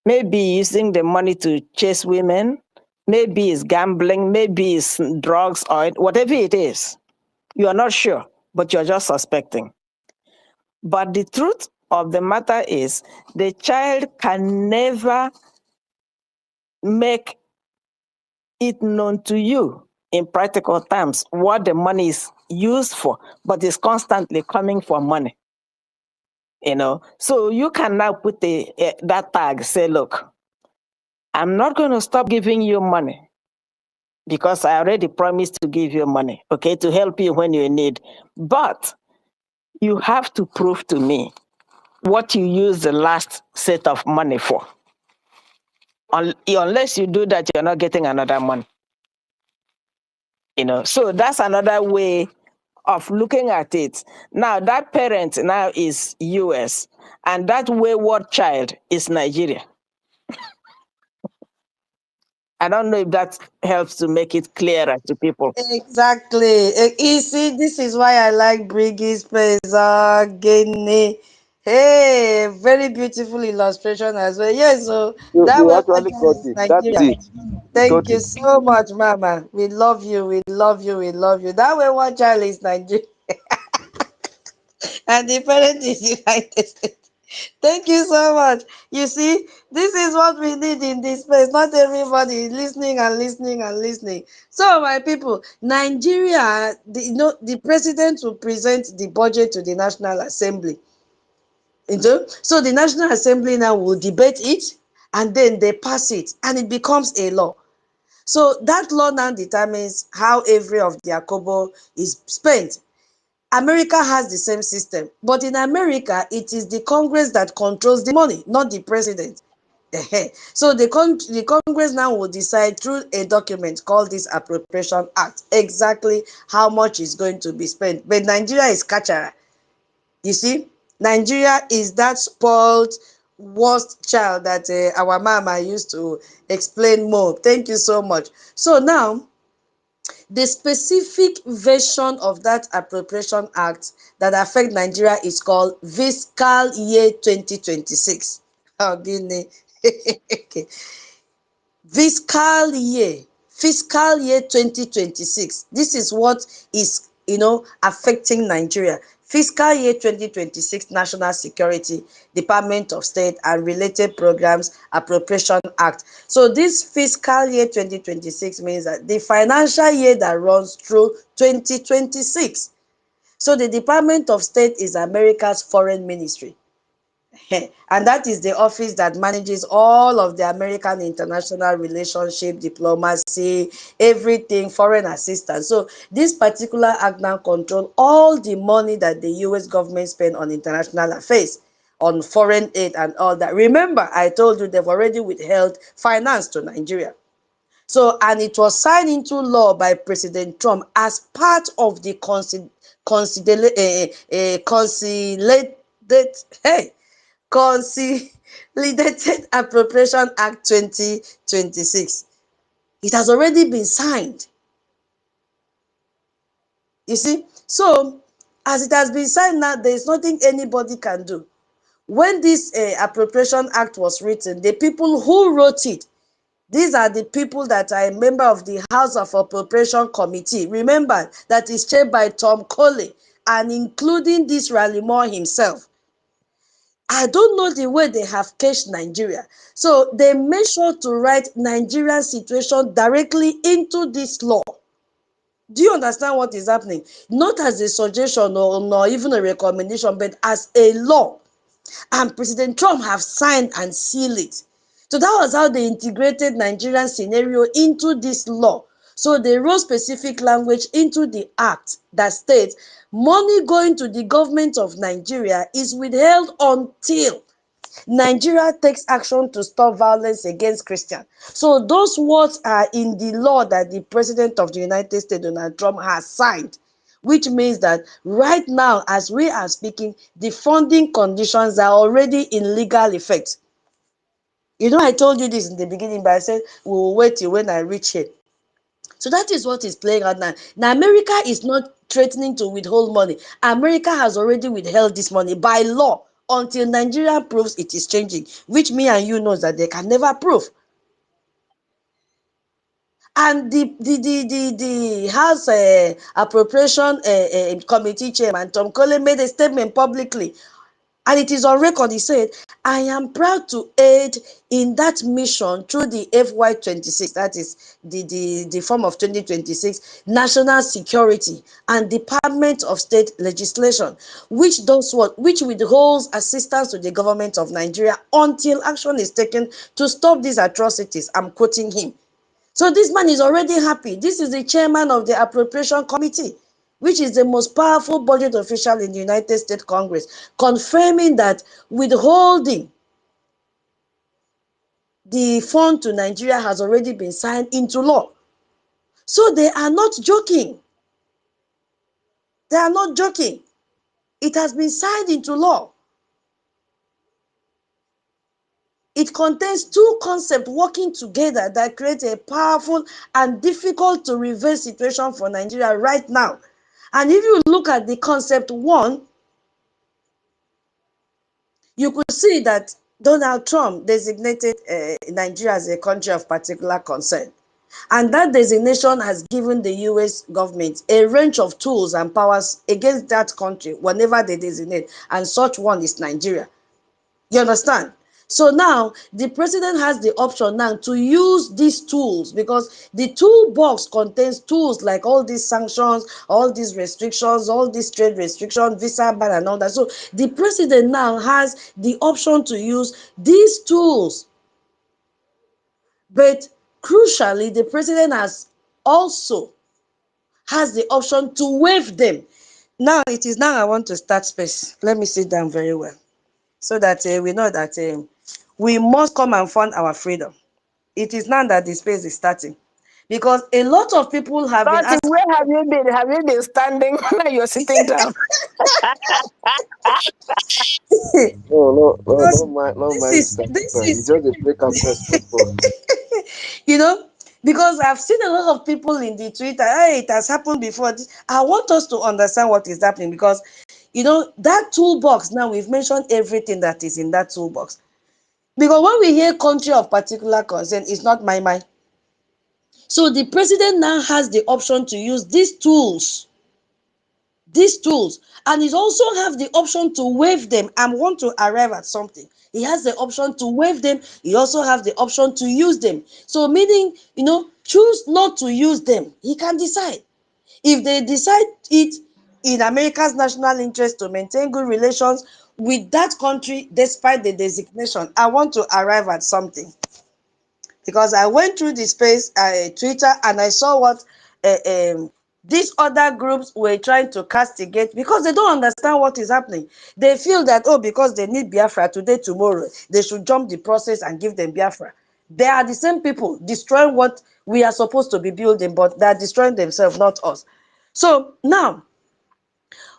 maybe using the money to chase women, maybe it's gambling, maybe it's drugs, or whatever it is, you are not sure, but you're just suspecting. But the truth of the matter is the child can never make it known to you in practical terms what the money is used for, but it's constantly coming for money. So you can now put that tag, say, look, I'm not going to stop giving you money because I already promised to give you money, okay, to help you when you need. But you have to prove to me what you used the last set of money for. Unless you do that, you're not getting another money. So that's another way of looking at it. Now, that parent now is US, and that wayward child is Nigeria. I don't know if that helps to make it clearer to people. Exactly. You see, this is why I like Briggy Spencer, Guinea. Hey, very beautiful illustration as well. Yes, so that You way actually got is it. That's Nigeria. it. You Thank got you it. so much, Mama. We love you. We love you. We love you. That way one child is Nigeria and the parent is United States. Thank you so much. You see, this is what we need in this place. Not everybody listening and listening and listening. So, my people, Nigeria, the president will present the budget to the National Assembly. So the National Assembly now will debate it and then they pass it and it becomes a law. So that law now determines how every of their kobo is spent. America has the same system, but in America, it is the Congress that controls the money, not the president. So the Congress now will decide through a document called this Appropriation Act exactly how much is going to be spent. But Nigeria is catcher. You see, Nigeria is that spoiled worst child that our mama used to explain more. Thank you so much. So now, the specific version of that Appropriation Act that affect Nigeria is called Fiscal Year 2026. Oh, goodness. Okay. Fiscal year 2026. This is what is, affecting Nigeria. Fiscal year 2026 National Security, Department of State and Related Programs Appropriation Act. So this fiscal year 2026 means that the financial year that runs through 2026. So the Department of State is America's foreign ministry. And that is the office that manages all of the American international relationship, diplomacy, everything, foreign assistance. So this particular act now controls all the money that the US government spend on international affairs, on foreign aid and all that. Remember, I told you they've already withheld finance to Nigeria. So, and it was signed into law by President Trump as part of the Consolidated Appropriation Act 2026. It has already been signed. You see, so as it has been signed now, there is nothing anybody can do. When this Appropriation Act was written, the people who wrote it, these are the people that are a member of the House of Appropriation Committee. Remember, that is chaired by Tom Coley, and including this Raleigh Moore himself. I don't know the way they have caged Nigeria. So they made sure to write Nigerian situation directly into this law. Do you understand what is happening? Not as a suggestion or nor even a recommendation, but as a law. And President Trump have signed and sealed it. So that was how they integrated Nigerian scenario into this law. So they wrote specific language into the act that states money going to the government of Nigeria is withheld until Nigeria takes action to stop violence against Christians. So those words are in the law that the President of the United States, Donald Trump, has signed, which means that right now, as we are speaking, the funding conditions are already in legal effect. You know, I told you this in the beginning, but I said we will wait till when I reach here. So that is what is playing out now. Now, America is not threatening to withhold money. America has already withheld this money by law until Nigeria proves it is changing, which me and you knows that they can never prove. And the House Appropriation Committee Chairman Tom Cole made a statement publicly, and it is on record. He said, I am proud to aid in that mission through the FY26, that is the form of 2026, National Security and Department of State legislation, which does what? Which withholds assistance to the government of Nigeria until action is taken to stop these atrocities. I'm quoting him. So this man is already happy. This is the chairman of the Appropriation Committee, which is the most powerful budget official in the United States Congress, confirming that withholding the fund to Nigeria has already been signed into law. So they are not joking. They are not joking. It has been signed into law. It contains two concepts working together that create a powerful and difficult to reverse situation for Nigeria right now. And if you look at the concept one, you could see that Donald Trump designated Nigeria as a country of particular concern. And that designation has given the US government a range of tools and powers against that country whenever they designate. And such one is Nigeria. You understand? So now the president has the option now to use these tools, because the toolbox contains tools like all these sanctions, all these restrictions, all these trade restrictions, visa ban and all that. So the president now has the option to use these tools. But crucially, the president also has the option to waive them. Now it is now I want to start space. Let me sit down very well, so that we know that we must come and fund our freedom. It is now that the space is starting, because a lot of people have been But asking. where have you been? Have you been standing? Now you're sitting down. No, Because no, man, this sister. You is just dey break am first before. you know, because I've seen a lot of people in the Twitter, hey, it has happened before. I want us to understand what is happening, because that toolbox, now we've mentioned everything that is in that toolbox. Because when we hear country of particular concern, it's not my mind. So the president now has the option to use these tools, and he also have the option to waive them and want to arrive at something. He has the option to waive them. He also have the option to use them. So meaning, choose not to use them. He can decide. If they decide it in America's national interest to maintain good relations with that country despite the designation, I want to arrive at something. Because I went through the space, Twitter, and I saw what these other groups were trying to castigate, because they don't understand what is happening. They feel that, because they need Biafra today, tomorrow, they should jump the process and give them Biafra. They are the same people destroying what we are supposed to be building, but they are destroying themselves, not us. So now,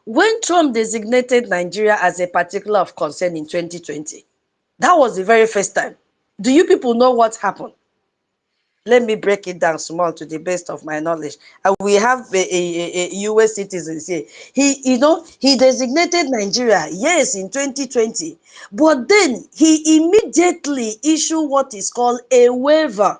when Trump designated Nigeria as a particular of concern in 2020, that was the very first time. Do you people know what happened? Let me break it down small to the best of my knowledge. And we have a US citizens here. He designated Nigeria, yes, in 2020. But then he immediately issued what is called a waiver.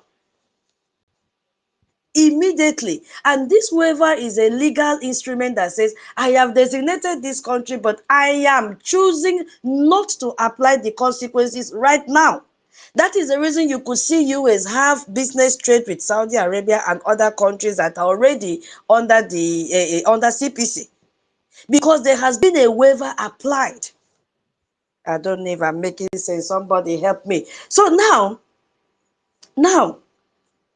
Immediately. And this waiver is a legal instrument that says, I have designated this country, but I am choosing not to apply the consequences right now. That is the reason you could see US have business trade with Saudi Arabia and other countries that are already under the under CPC, because there has been a waiver applied. I don't know if I'm making sense. Somebody help me. So now,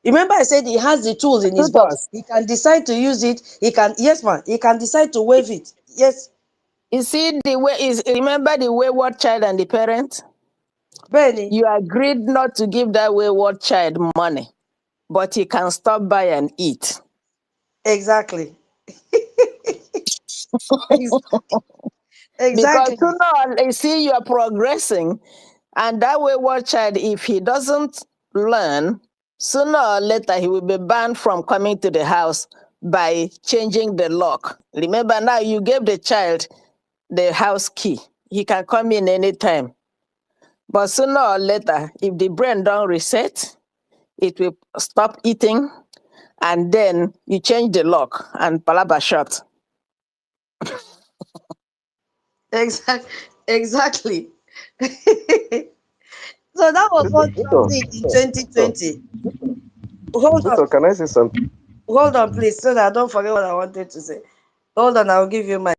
remember I said he has the tools in his box. He can decide to use it. He can, yes, man. He can decide to waive it. Yes. You see the way is, remember the wayward child and the parent? Benny. You agreed not to give that wayward child money, but he can stop by and eat. Exactly. Because Exactly. you see you are progressing, and that wayward child, if he doesn't learn, sooner or later he will be banned from coming to the house by changing the lock. Remember, now you gave the child the house key. He can come in anytime. But sooner or later, if the brain don't reset, it will stop eating, and then you change the lock and palaba shut. Exactly. So that was what Trump did in 2020. Hold on. Victor, can I say something? Hold on, please, so that I don't forget what I wanted to say. Hold on, I'll give you my.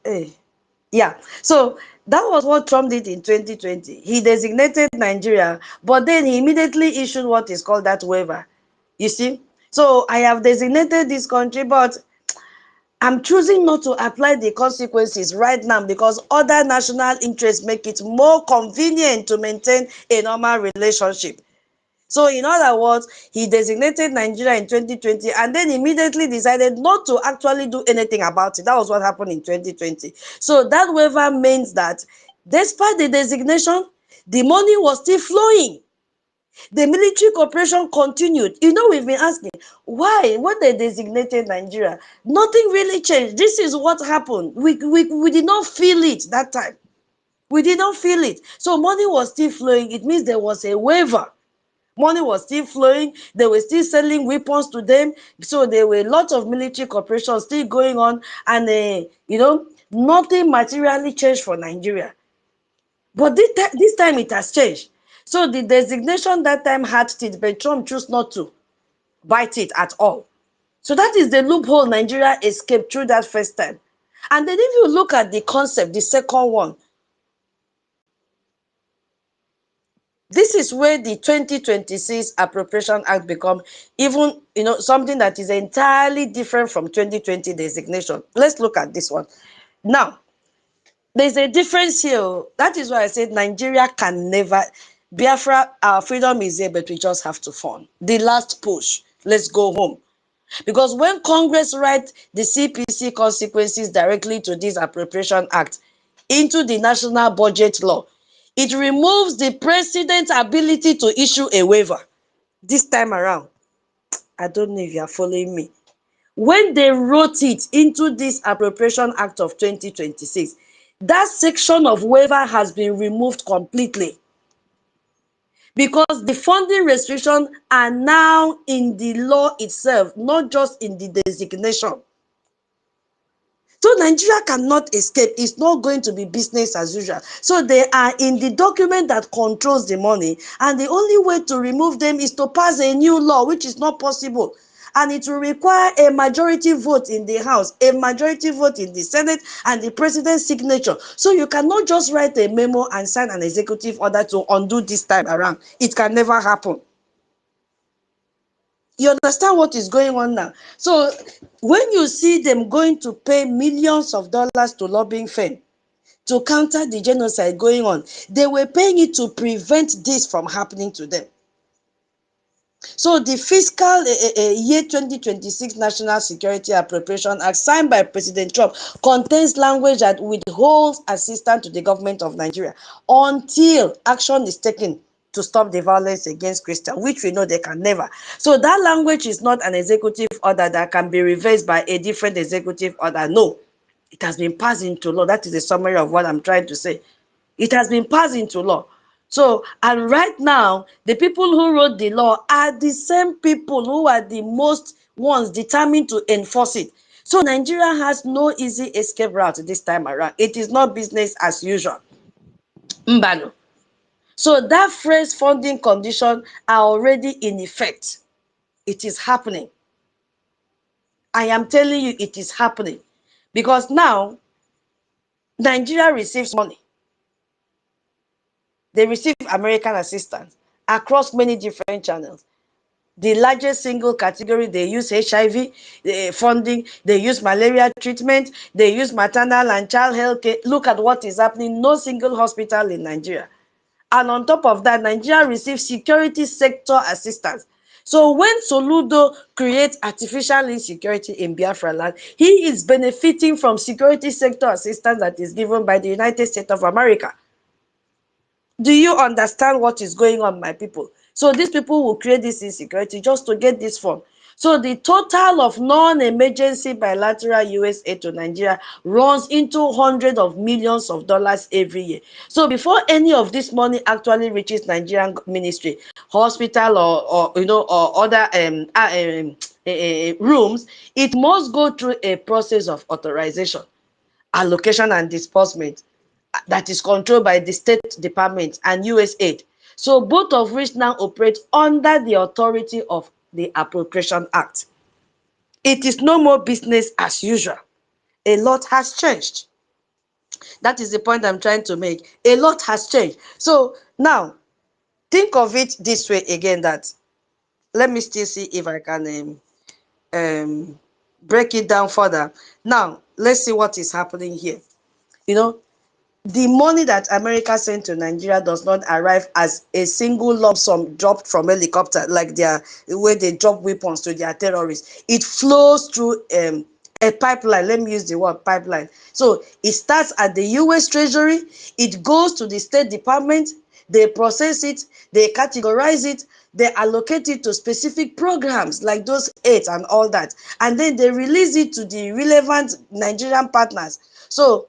Hey. Yeah. So that was what Trump did in 2020. He designated Nigeria, but then he immediately issued what is called that waiver. You see? So I have designated this country, but I'm choosing not to apply the consequences right now because other national interests make it more convenient to maintain a normal relationship. So in other words, he designated Nigeria in 2020 and then immediately decided not to actually do anything about it. That was what happened in 2020. So that waiver means that despite the designation, the money was still flowing. The military cooperation continued. You know, we've been asking, why? When they designated Nigeria, nothing really changed. This is what happened. We did not feel it that time. We did not feel it. So money was still flowing. It means there was a waiver. Money was still flowing. They were still selling weapons to them. So there were a lot of military cooperation still going on. And, nothing materially changed for Nigeria. But this time it has changed. So the designation that time had teeth, but Trump chose not to bite it at all. So that is the loophole Nigeria escaped through that first time. And then if you look at the concept, the second one, this is where the 2026 Appropriation Act become even, something that is entirely different from 2020 designation. Let's look at this one. Now, there's a difference here. That is why I said Nigeria can never, Biafra, our freedom is here, but we just have to fund. The last push, let's go home. Because when Congress write the CPC consequences directly to this Appropriation Act into the national budget law, it removes the president's ability to issue a waiver. This time around, I don't know if you are following me. When they wrote it into this Appropriation Act of 2026, that section of waiver has been removed completely. Because the funding restrictions are now in the law itself, not just in the designation. So Nigeria cannot escape. It's not going to be business as usual. So they are in the document that controls the money. And the only way to remove them is to pass a new law, which is not possible. And it will require a majority vote in the House, a majority vote in the Senate, and the president's signature. So you cannot just write a memo and sign an executive order to undo this time around. It can never happen. You understand what is going on now? So when you see them going to pay millions of dollars to lobbying firm to counter the genocide going on, they were paying it to prevent this from happening to them. So the fiscal year 2026 National Security Appropriation Act signed by President Trump contains language that withholds assistance to the government of Nigeria until action is taken to stop the violence against Christians, which we know they can never. So that language is not an executive order that can be reversed by a different executive order. No, it has been passed into law. That is the summary of what I'm trying to say. It has been passed into law. So, and right now, the people who wrote the law are the same people who are the most ones determined to enforce it. So Nigeria has no easy escape route this time around. It is not business as usual. Mbano. So that phrase funding condition are already in effect. It is happening. I am telling you, it is happening. Because now, Nigeria receives money. They receive American assistance across many different channels. The largest single category, they use HIV funding, they use malaria treatment, they use maternal and child health care. Look at what is happening. No single hospital in Nigeria. And on top of that, Nigeria receives security sector assistance. So when Soludo creates artificial insecurity in Biafra land, he is benefiting from security sector assistance that is given by the United States of America. Do you understand what is going on, my people? So these people will create this insecurity just to get this fund. So the total of non-emergency bilateral US aid to Nigeria runs into hundreds of millions of dollars every year. So before any of this money actually reaches Nigerian ministry, hospital, or other rooms, it must go through a process of authorization, allocation, and disbursement that is controlled by the State Department and USAID. So both of which now operate under the authority of the Appropriation Act. It is no more business as usual. A lot has changed. That is the point I'm trying to make. A lot has changed. So now, think of it this way again, that, let me still see if I can break it down further. Now, let's see what is happening here. The money that America sent to Nigeria does not arrive as a single lump sum dropped from helicopter, like where they drop weapons to their terrorists. It flows through a pipeline. Let me use the word pipeline. So it starts at the US Treasury, it goes to the State Department, they process it, they categorize it, they allocate it to specific programs like those aids and all that, and then they release it to the relevant Nigerian partners. So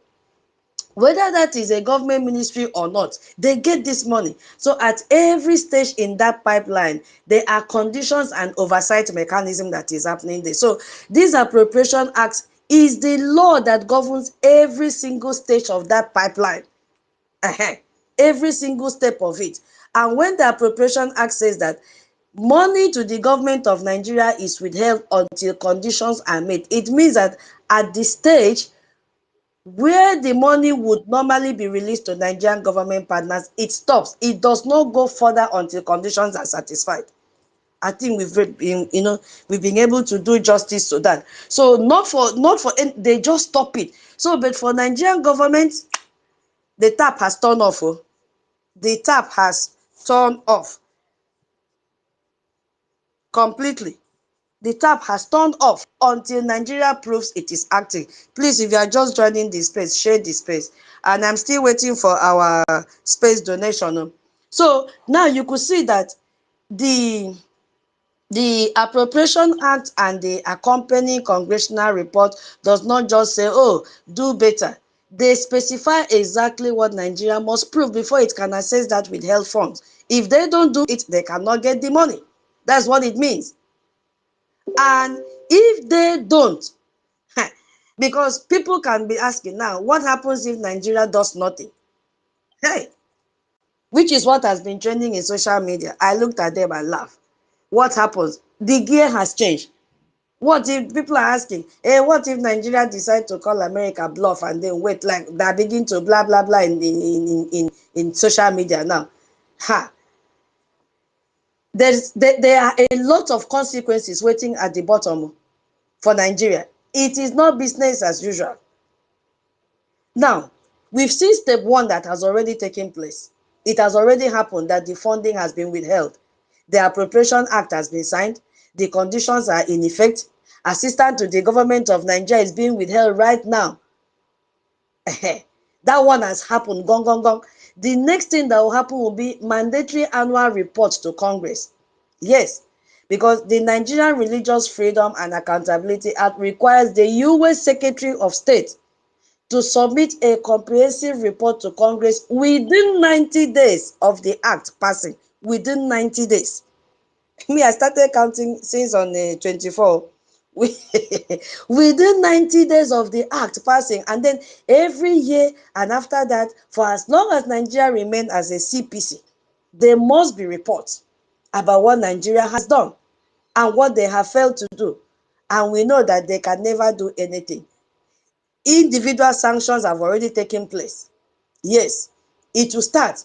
whether that is a government ministry or not, they get this money. So at every stage in that pipeline, there are conditions and oversight mechanism that is happening there. So this Appropriation Act is the law that governs every single stage of that pipeline. Every single step of it. And when the Appropriation Act says that money to the government of Nigeria is withheld until conditions are met, it means that at this stage where the money would normally be released to Nigerian government partners, it stops. It does not go further until conditions are satisfied. I think we've been able to do justice to that. So they just stop it. So, but for Nigerian government, the tap has turned off. The tap has turned off completely. The tap has turned off until Nigeria proves it is acting. Please, if you are just joining this space, share this space. And I'm still waiting for our space donation. So now you could see that the Appropriation Act and the accompanying congressional report does not just say, oh, do better. They specify exactly what Nigeria must prove before it can access that withheld funds. If they don't do it, they cannot get the money. That's what it means. And if they don't, because people can be asking now, what happens if Nigeria does nothing? Hey, which is what has been trending in social media. I looked at them and laughed. What happens? The gear has changed. What if people are asking, hey, what if Nigeria decide to call America bluff and then wait, like they begin to blah blah blah in social media now? There are a lot of consequences waiting at the bottom for Nigeria. It is not business as usual. Now, we've seen step one that has already taken place. It has already happened that the funding has been withheld. The Appropriation Act has been signed. The conditions are in effect. Assistance to the government of Nigeria is being withheld right now. That one has happened. Gong, gong, gong. The next thing that will happen will be mandatory annual reports to Congress. Yes, because the Nigerian Religious Freedom and Accountability Act requires the US Secretary of State to submit a comprehensive report to Congress within 90 days of the act passing. Within 90 days. Me, I started counting since on the 24. Within 90 days of the act passing, and then every year and after that, for as long as Nigeria remains as a CPC, There must be reports about what Nigeria has done and what they have failed to do. And we know that they can never do anything. Individual sanctions have already taken place. Yes, it will start.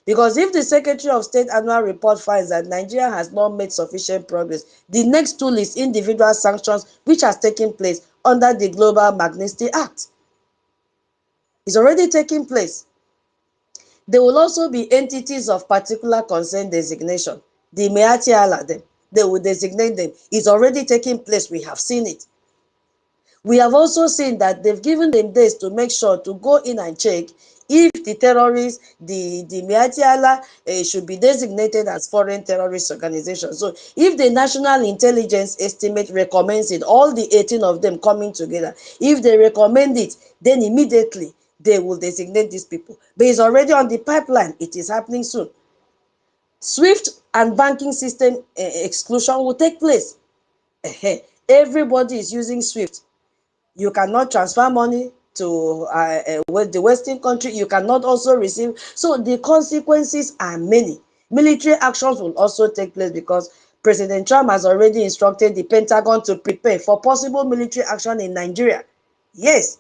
Because if the Secretary of State annual report finds that Nigeria has not made sufficient progress, the next tool is individual sanctions, which has taken place under the Global Magnitsky Act. It's already taking place. There will also be entities of particular concern designation. The Meati Allah, they will designate them. It's already taking place. We have seen it. We have also seen that they've given them days to make sure to go in and check if the terrorists, the Meati Allah should be designated as foreign terrorist organizations. So if the National Intelligence Estimate recommends it, all the 18 of them coming together, if they recommend it, then immediately they will designate these people. But it's already on the pipeline. It is happening soon. SWIFT and banking system exclusion will take place. Everybody is using SWIFT. You cannot transfer money to the Western country. You cannot also receive. So the consequences are many. Military actions will also take place because President Trump has already instructed the Pentagon to prepare for possible military action in Nigeria. Yes,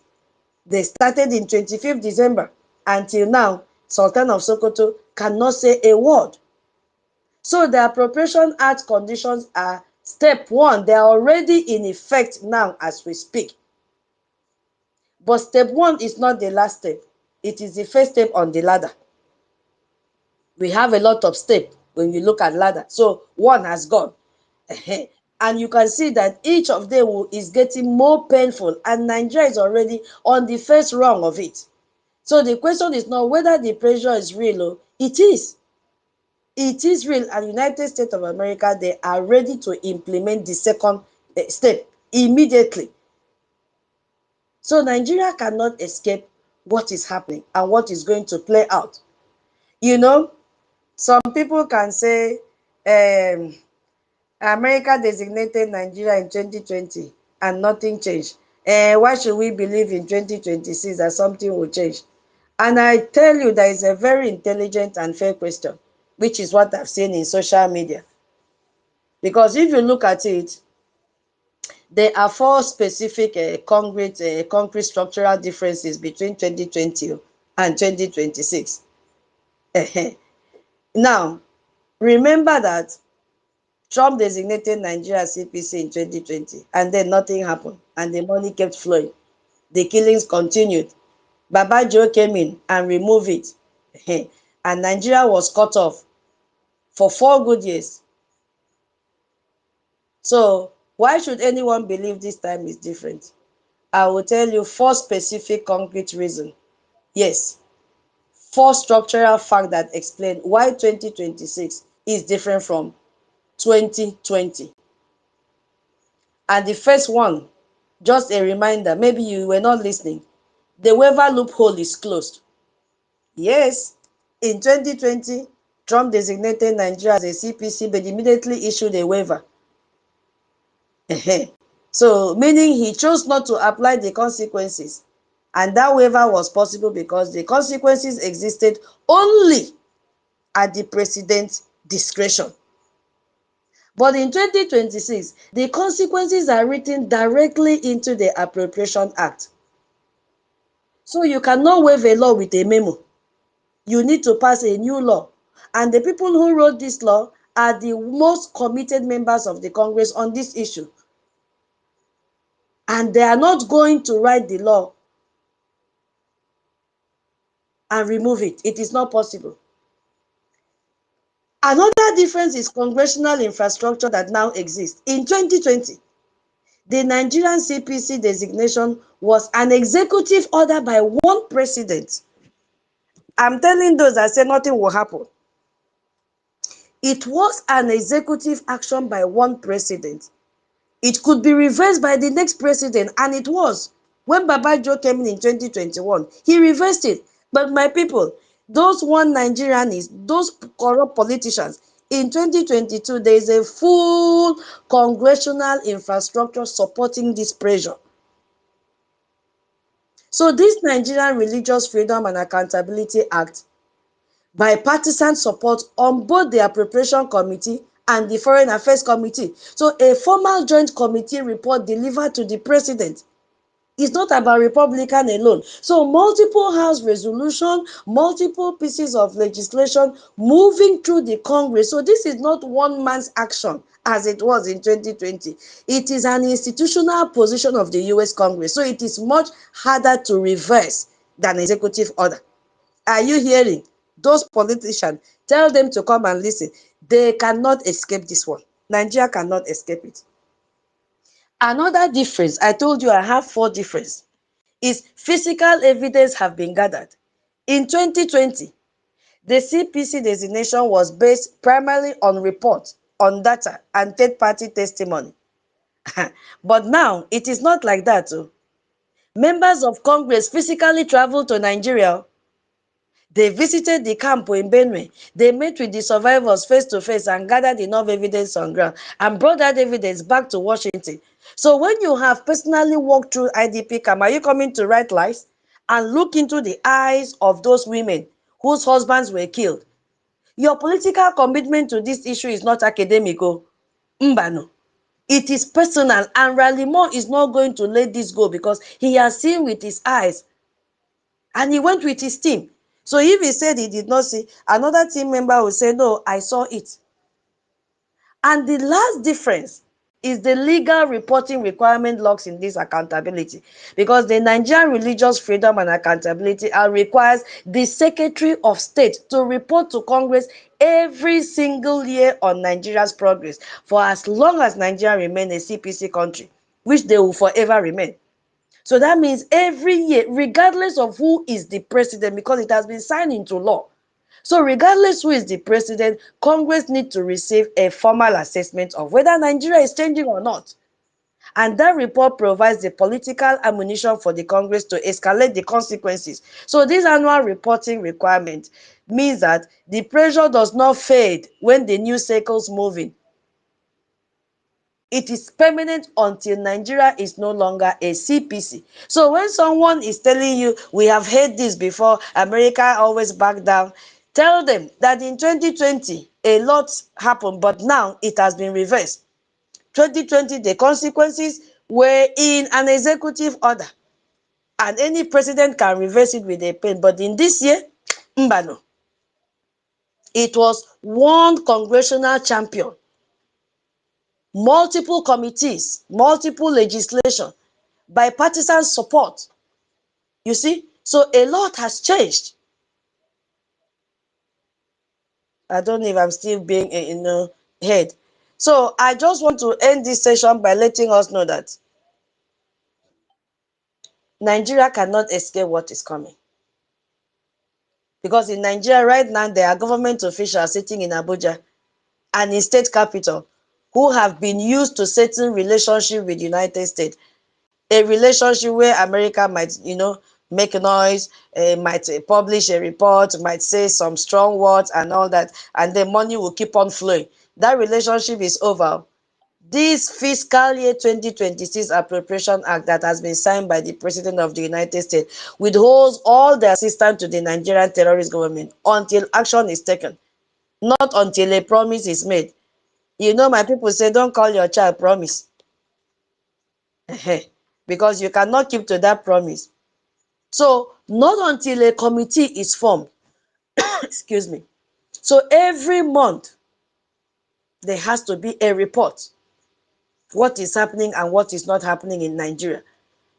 they started in 25th December. Until now, Sultan of Sokoto cannot say a word. So the Appropriation Act conditions are step one. They are already in effect now as we speak. But step one is not the last step. It is the first step on the ladder. We have a lot of steps when you look at ladder. So one has gone. And you can see that each of them is getting more painful. And Nigeria is already on the first rung of it. So the question is not whether the pressure is real. It is. It is real. And United States of America, they are ready to implement the second step immediately. So Nigeria cannot escape what is happening and what is going to play out. You know, some people can say America designated Nigeria in 2020 and nothing changed. Why should we believe in 2026 that something will change? And I tell you, that is a very intelligent and fair question, which is what I've seen in social media. Because if you look at it, there are four specific concrete structural differences between 2020 and 2026. Now, remember that Trump designated Nigeria CPC in 2020, and then nothing happened, and the money kept flowing. The killings continued. Babajo came in and removed it, and Nigeria was cut off for 4 good years. So why should anyone believe this time is different? I will tell you 4 specific concrete reasons. Yes, 4 structural facts that explain why 2026 is different from 2020. And the first one, just a reminder, maybe you were not listening. The waiver loophole is closed. Yes, in 2020, Trump designated Nigeria as a CPC, but immediately issued a waiver. So, meaning he chose not to apply the consequences. And that waiver was possible because the consequences existed only at the president's discretion. But in 2026, the consequences are written directly into the Appropriation Act. So you cannot waive a law with a memo. You need to pass a new law. And the people who wrote this law are the most committed members of the Congress on this issue. And they are not going to write the law and remove it. It is not possible. Another difference is congressional infrastructure that now exists. In 2020, the Nigerian CPC designation was an executive order by one president. I'm telling those that say nothing will happen. It was an executive action by one president. It could be reversed by the next president, and it was. When Babajo came in 2021, he reversed it. But my people, those one Nigerians, those corrupt politicians, in 2022, there is a full congressional infrastructure supporting this pressure. So this Nigerian Religious Freedom and Accountability Act bipartisan support on both the Appropriation Committee and the Foreign Affairs Committee. So a formal joint committee report delivered to the president. It's not about Republican alone. So multiple House resolution, multiple pieces of legislation moving through the Congress. So this is not one man's action as it was in 2020. It is an institutional position of the US Congress. So it is much harder to reverse than executive order. Are you hearing? Those politicians, tell them to come and listen. They cannot escape this one. Nigeria cannot escape it. Another difference, I told you I have 4 differences, is physical evidence have been gathered. In 2020, the CPC designation was based primarily on reports, on data, and third-party testimony. But now, it is not like that. Members of Congress physically traveled to Nigeria. They visited the camp in Benue. They met with the survivors face to face and gathered enough evidence on ground and brought that evidence back to Washington. So when you have personally walked through IDP camp, are you coming to write lies and look into the eyes of those women whose husbands were killed? Your political commitment to this issue is not academic. Mbano. It is personal, and Rally Moore is not going to let this go because he has seen with his eyes and he went with his team. So if he said he did not see, another team member will say, no, I saw it. And the last difference is the legal reporting requirement locks in this accountability, because the Nigerian Religious Freedom and Accountability Act requires the Secretary of State to report to Congress every single year on Nigeria's progress for as long as Nigeria remains a CPC country, which they will forever remain. So that means every year, regardless of who is the president, because it has been signed into law. So regardless who is the president, Congress needs to receive a formal assessment of whether Nigeria is changing or not. And that report provides the political ammunition for the Congress to escalate the consequences. So this annual reporting requirement means that the pressure does not fade when the news cycle's moving. It is permanent until Nigeria is no longer a CPC. So when someone is telling you, we have heard this before, America always back down, tell them that in 2020, a lot happened, but now it has been reversed. 2020, the consequences were in an executive order, and any president can reverse it with a pen. But in this year, mbano, it was one congressional champion, multiple committees, multiple legislation, bipartisan support. You see? So a lot has changed. I don't know if I'm still being, heard. So I just want to end this session by letting us know that Nigeria cannot escape what is coming. Because in Nigeria right now, there are government officials sitting in Abuja and in state capital who have been used to certain relationship with the United States. A relationship where America might, make noise, might publish a report, might say some strong words and all that, and the money will keep on flowing. That relationship is over. This fiscal year 2026 Appropriation Act that has been signed by the President of the United States withholds all the assistance to the Nigerian terrorist government until action is taken, not until a promise is made. My people say, don't call your child promise. Because you cannot keep to that promise. So not until a committee is formed, excuse me. So every month, there has to be a report, what is happening and what is not happening in Nigeria.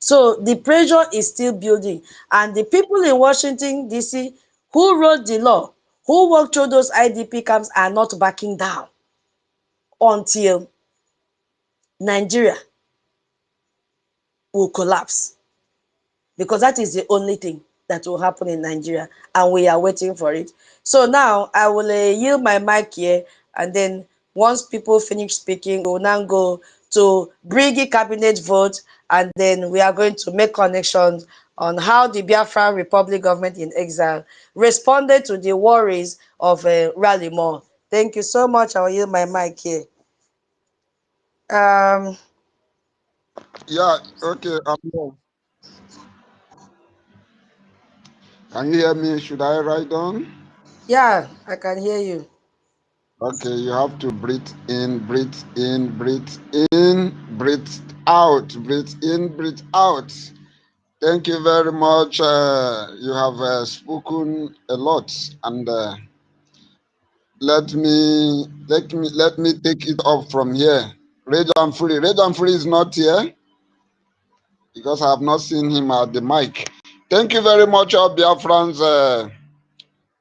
So the pressure is still building. And the people in Washington, D.C., who wrote the law, who worked through those IDP camps are not backing down until Nigeria will collapse. Because that is the only thing that will happen in Nigeria, and we are waiting for it. So now I will yield my mic here, and then once people finish speaking, we will now go to Brigi cabinet vote, and then we are going to make connections on how the Biafra Republic government in exile responded to the worries of Rally More. Thank you so much. I will yield my mic here. Yeah, okay. I'm here. Can you hear me? Should I write down? Yeah, I can hear you. Okay, you have to breathe in, breathe in, breathe in, breathe out, breathe in, breathe out. Thank you very much. You have spoken a lot, and let me take it up from here. Rage and Free is not here because I have not seen him at the mic. Thank you very much, all Biafrans.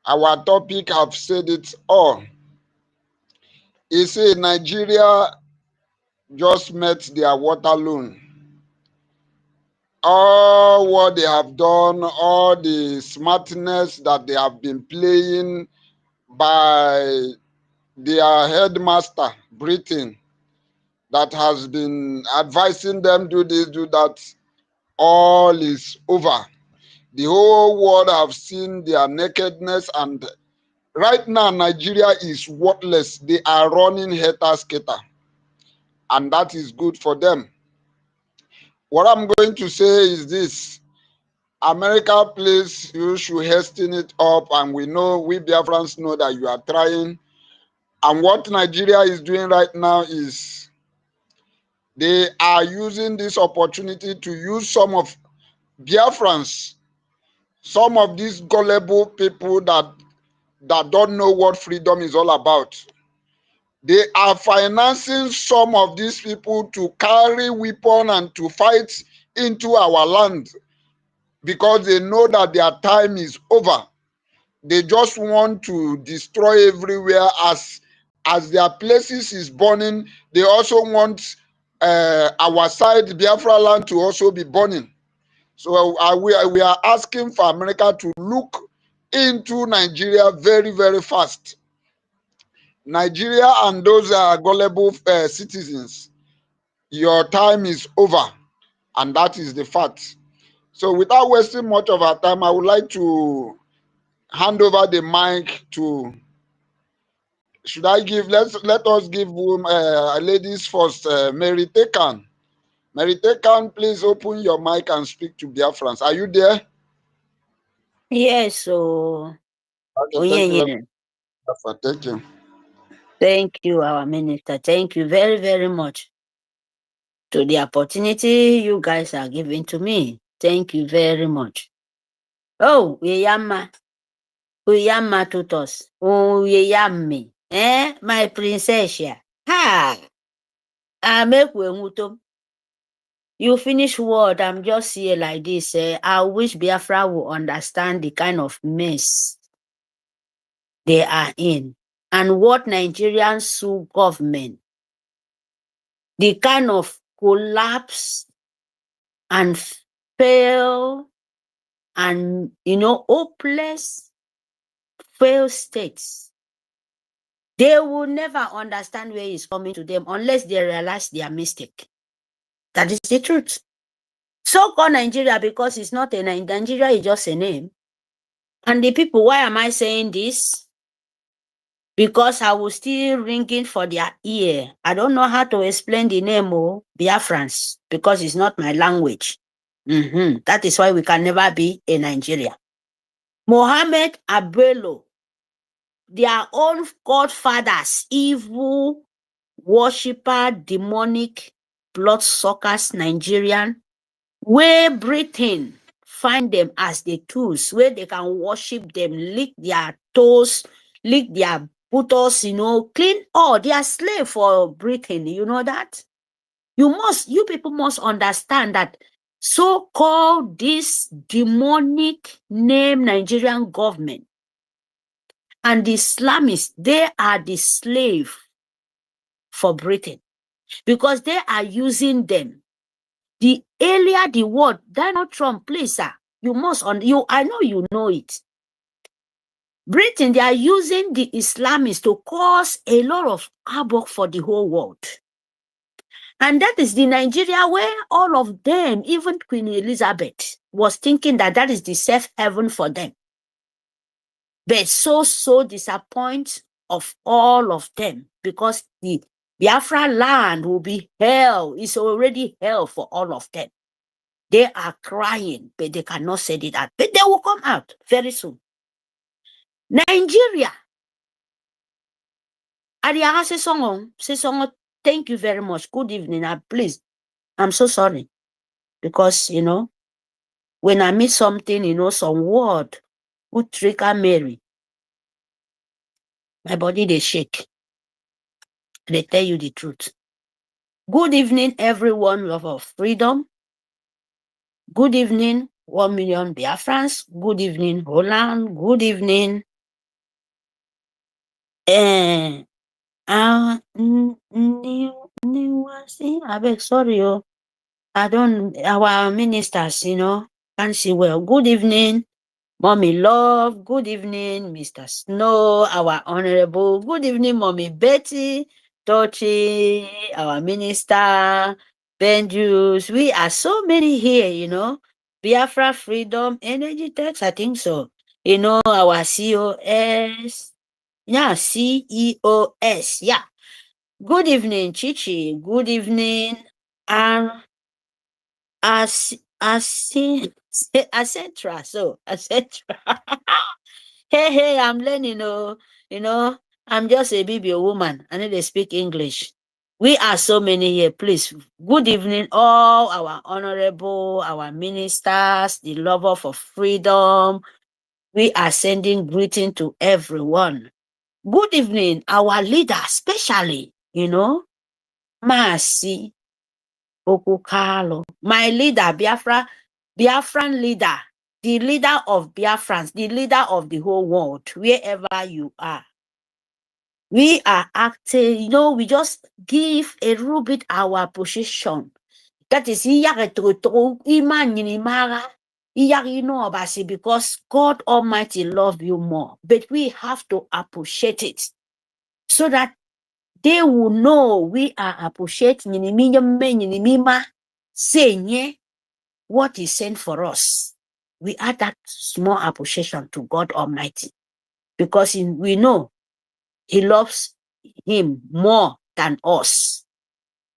Our topic have said it all. You see, Nigeria just met their water loan. All what they have done, all the smartness that they have been playing by their headmaster, Britain, that has been advising them do this, do that, all is over. The whole world have seen their nakedness, and right now Nigeria is worthless. They are running helter-skelter, and that is good for them. What I'm going to say is this: America, please, you should hasten it up, and we Biafrans know that you are trying. And what Nigeria is doing right now is they are using this opportunity to use some of Biafrans, some of these gullible people that don't know what freedom is all about. They are financing some of these people to carry weapon and to fight into our land because they know that their time is over. They just want to destroy everywhere. As their places is burning, they also want our side, Biafra land, to also be burning. So we are asking for America to look into Nigeria very, very fast. Nigeria and those gullible citizens, your time is over, and that is the fact. So without wasting much of our time, I would like to hand over the mic to, should I give, let us give ladies first. Mary Tekan. Mary Tekan, please open your mic and speak to Biafrans. Are you there? Yes, so Okay, thank you very much. Thank you. Thank you, our minister. Thank you very, very much to the opportunity you guys are giving to me. Thank you very much. Oh, Uyama tutos. Uyami. My princess. Ha! Amekwengutom. You finish word, I'm just here like this. I wish Biafra will understand the kind of mess they are in and what Nigerian sue government, the kind of collapse and fail and, hopeless failed states. They will never understand where it's coming to them unless they realize their mistake. That is the truth. So-called Nigeria, because it's not a Nigeria, is just a name. And the people, why am I saying this? Because I was still ringing for their ear. I don't know how to explain the name of Biafrans because it's not my language. That is why we can never be a Nigeria. Mohammed Abelo, their own godfathers, evil worshipper, demonic, bloodsuckers, Nigerian, where Britain find them as the tools, where they can worship them, lick their toes, lick their buttocks, clean all. They are slave for Britain, you know that? You people must understand that so-called this demonic name Nigerian government and the Islamists, they are the slave for Britain because they are using them. The earlier the word, Donald Trump, please, sir, you must, I know you know it. Britain, they are using the Islamists to cause a lot of havoc for the whole world. And that is the Nigeria where all of them, even Queen Elizabeth, was thinking that is the safe haven for them. But so disappoint of all of them because the Biafra land will be hell. It's already hell for all of them. They are crying, but they cannot say it out. But they will come out very soon. Nigeria. Ariaga Sesongo, thank you very much. Good evening. Please, I'm so sorry. Because, when I meet something, some word would trigger Mary, my body, they shake. They tell you the truth. Good evening, everyone, love of freedom. Good evening, 1 million Biafrans. Good evening, Holland. Good evening. I beg, sorry, our ministers, can't see well. Good evening, Mommy Love. Good evening, Mr. Snow, our honorable. Good evening, Mommy Betty, Tochi, our minister, Benjus. We are so many here, Biafra Freedom Energy Text, I think so. Our COS. Yeah, CEOS. Yeah. Good evening, Chichi. Good evening, etc. So, etc. Hey, I'm learning, I'm just a baby woman. I need to speak English. We are so many here. Please, good evening, all our honorable, our ministers, the lover for freedom. We are sending greeting to everyone. Good evening, our leader, especially, Masi Okukalo, my leader, Biafran leader, the leader of Biafrans, the leader of the whole world, wherever you are. We are acting, we just give a little bit our position. That is, because God Almighty love you more. But we have to appreciate it so that they will know we are appreciating what He sent for us. We add that small appreciation to God Almighty because we know He loves Him more than us.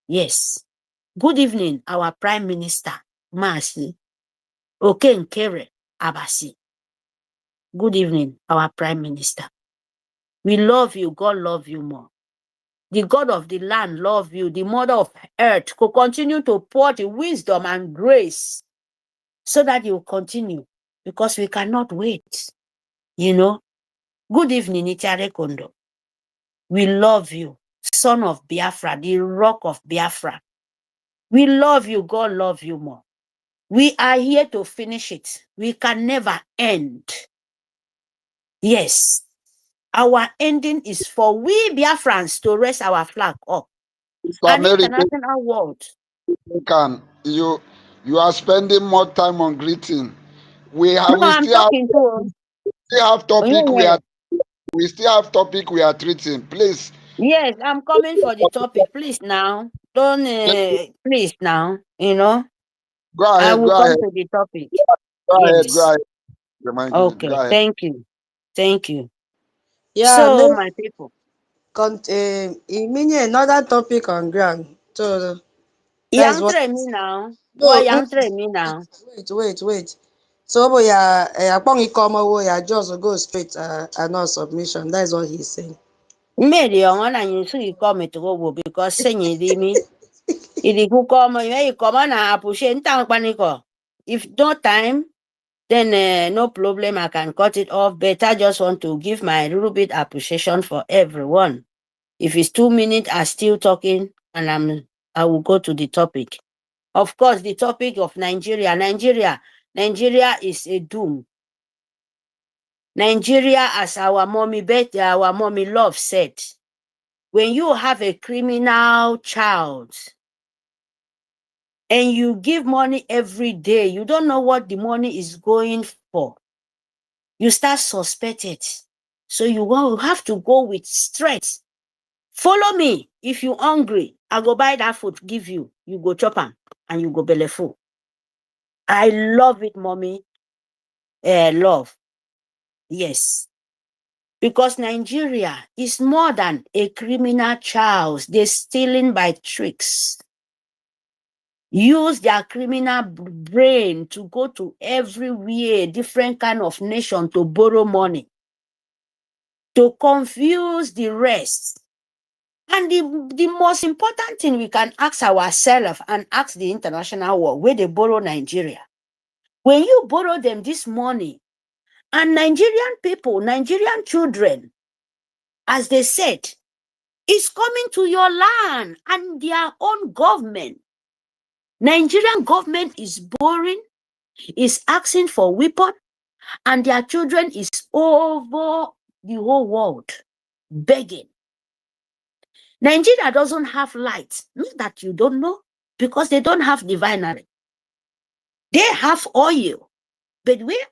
Yes. Good evening, our Prime Minister, Masi Okenkere Abasi. Good evening, our Prime Minister. We love you. God love you more. The God of the land love you. The Mother of earth could continue to pour the wisdom and grace so that you continue because we cannot wait. Good evening, Itiare Kondo. We love you, son of Biafra, the rock of Biafra. We love you. God love you more. We are here to finish it. We can never end. Yes. Our ending is for we Biafrans to raise our flag up. An international world. You are spending more time on greeting. We still have topic we are treating. Please. Yes, I'm coming for the topic. Please now. Don't please now. Go ahead. I will come to the topic. Go ahead. Okay, thank you. Yeah, so my people. Another topic on ground. So Yang try me now. Why yang try me now? Wait. So we are just go straight and not submission. That is what he's saying. Maybe on and you see come to go because saying me. If you come and appreciate panico. If no time, then no problem. I can cut it off. But I just want to give my little bit appreciation for everyone. If it's 2 minutes, I'm still talking, and I will go to the topic. Of course, the topic of Nigeria. Nigeria is a doom. Nigeria, as our mommy Love said, when you have a criminal child and you give money every day, you don't know what the money is going for. You start suspected. So you have to go with strength. Follow me. If you're hungry, I go buy that food, give you. You go chop them and you go belly full. I love it, mommy. Love. Yes. Because Nigeria is more than a criminal child. They're stealing by tricks. Use their criminal brain to go to everywhere, different kind of nation to borrow money. to confuse the rest. And the most important thing we can ask ourselves and ask the international world, where they borrow Nigeria. When you borrow them this money, and Nigerian people, Nigerian children, as they said, is coming to your land and their own government. Nigerian government is borrowing, is asking for weapon, and their children is over the whole world begging. Nigeria doesn't have light. Not that you don't know, because they don't have the refinery. They have oil, but where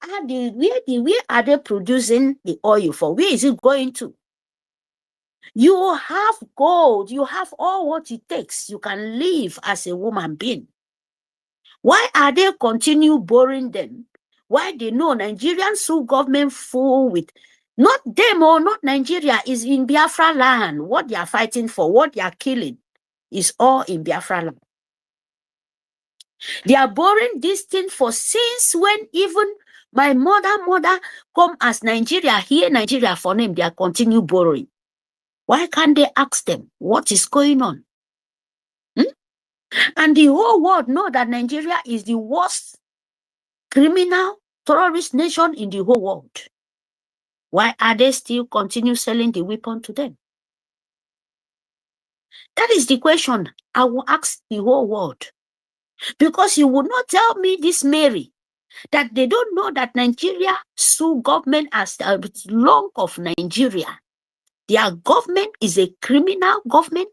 are they producing the oil for? Where is it going to? You have gold. You have all what it takes. You can live as a woman being. Why are they continue borrowing them? Why they know Nigerian sue government full with, not them or not Nigeria, is in Biafra land. What they are fighting for, what they are killing is all in Biafra land. They are borrowing this thing for since when even my mother come as Nigeria, here Nigeria for them, they are continue borrowing. Why can't they ask them what is going on? And the whole world know that Nigeria is the worst criminal terrorist nation in the whole world. Why are they still continue selling the weapon to them? That is the question I will ask the whole world. Because you would not tell me, this Mary, that they don't know that Nigeria sue government as long of Nigeria. Their government is a criminal government.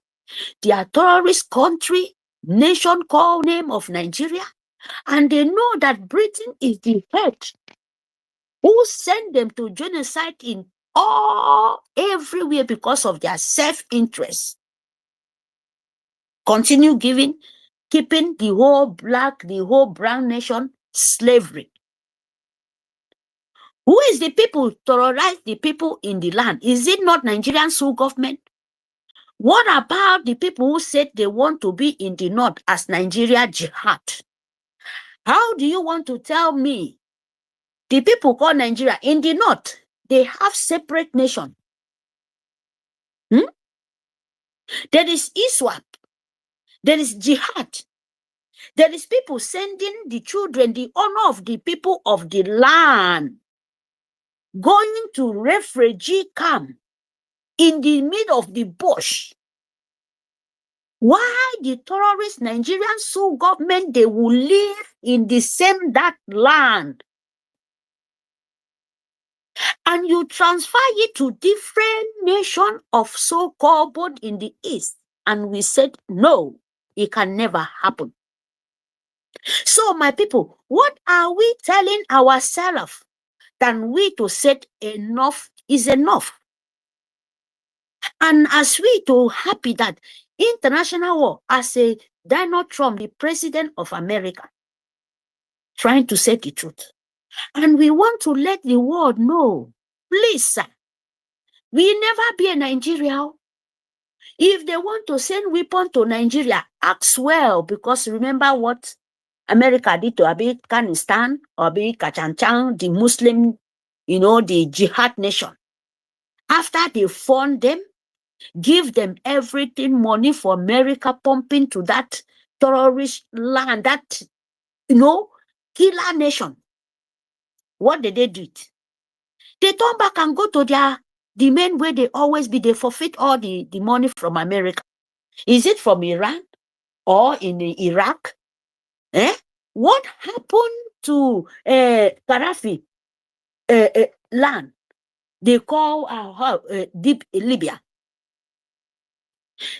Their terrorist country, nation called name of Nigeria. And they know that Britain is the head who sent them to genocide in everywhere because of their self-interest. Continue keeping the whole black, the whole brown nation slavery. Who is the people terrorize the people in the land? Is it not Nigerian sole government? What about the people who said they want to be in the north as Nigeria jihad? How do you want to tell me the people called Nigeria in the north, they have separate nation? There is ISWAP. There is jihad. There is people sending the children, the honor of the people of the land, going to refugee camp in the middle of the bush. Why the terrorist Nigerian sole government, they will live in the same that land, and you transfer it to different nation of so-called both in the east, and we said no, it can never happen. So my people, what are we telling ourselves than we to say enough is enough? And as we to happy that international war, as a Donald Trump, the president of America, trying to say the truth. And we want to let the world know, please, sir, we never be a Nigeria. If they want to send weapons to Nigeria, ask well, because remember what America did to Afghanistan, or Kachanchan, the Muslim, the jihad nation. After they fund them, give them everything, money for America pumping to that terrorist land, that, killer nation. What did they do? They turn back and go to the main way they always be. They forfeit all the money from America. Is it from Iran or in Iraq? What happened to Gaddafi land? They call deep Libya.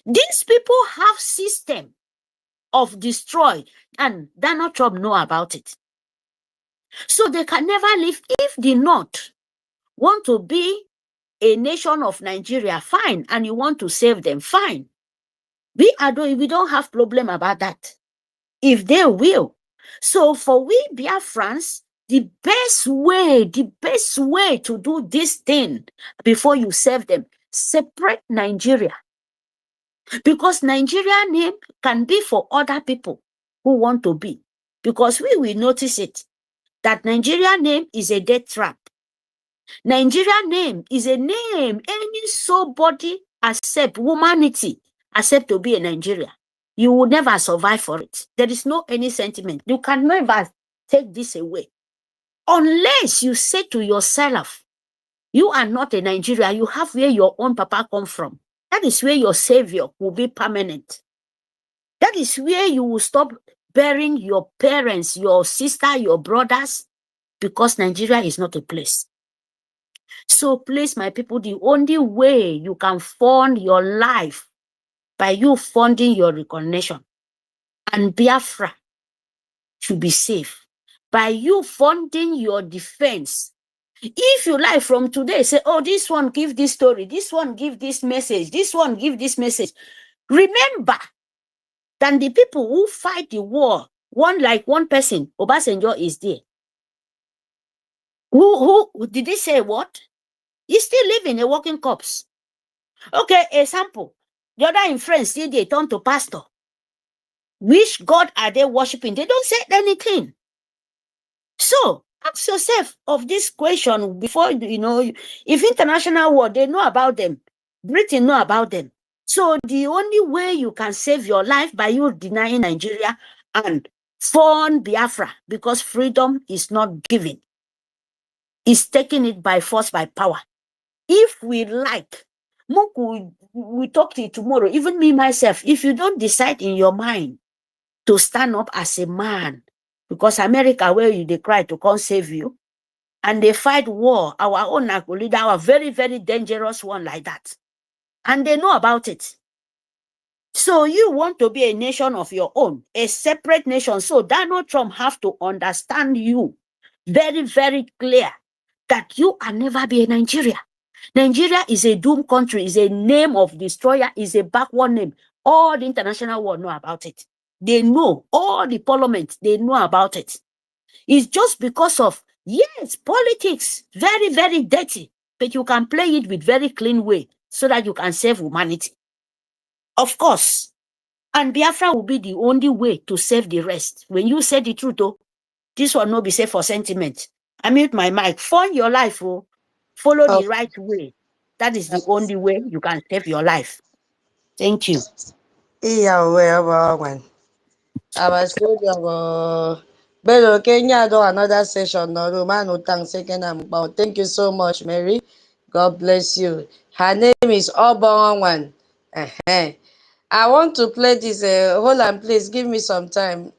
These people have system of destroy, and Donald Trump know about it. So they can never live. If the North want to be a nation of Nigeria, fine, and you want to save them, fine. We don't have problem about that. If they will. So for we Biafrans, the best way to do this thing before you save them, separate Nigeria. Because Nigeria name can be for other people who want to be. Because we will notice it, that Nigeria name is a death trap. Nigeria name is a name any somebody accept, humanity accept to be a Nigeria. You will never survive for it. There is no any sentiment. You can never take this away. Unless you say to yourself, you are not a Nigeria, you have where your own papa come from. That is where your savior will be permanent. That is where you will stop burying your parents, your sister, your brothers, because Nigeria is not a place. So please, my people, the only way you can fund your life by you funding your recognition, and Biafra should be safe by you funding your defense. If you like from today, say, oh, this one give this story, this one give this message, this one give this message. Remember that the people who fight the war, one person, Obasanjo is there. Who did he say what? He's still living a walking corpse. Okay, example. The other in France, still they turn to pastor. Which God are they worshiping? They don't say anything. So ask yourself of this question before, if international war, they know about them. Britain know about them. So the only way you can save your life by you denying Nigeria and fund Biafra, because freedom is not given. It's taking it by force, by power. If we like, we talk to you tomorrow, even me, myself, if you don't decide in your mind to stand up as a man, because America, where they cry to come save you, and they fight war, our own leader, our very, very dangerous one like that. And they know about it. So you want to be a nation of your own, a separate nation. So Donald Trump have to understand you very, very clear that you can never be a Nigeria. Nigeria is a doomed country, is a name of destroyer, is a backward name. All the international world know about it. They know, all the parliament, they know about it. It's just because of, yes, politics, very, very dirty, but you can play it with very clean way so that you can save humanity. Of course. And Biafra will be the only way to save the rest. When you say the truth, oh, this will not be safe for sentiment. I mute my mic. Fund your life, oh. Follow the right way. That is the only way you can save your life. Thank you. Yeah, well, one. I was told you Bello Kenya do another session. No, Romano Tang second. Thank you so much, Mary. God bless you. Her name is Obon. I want to play this. Hold on, please give me some time.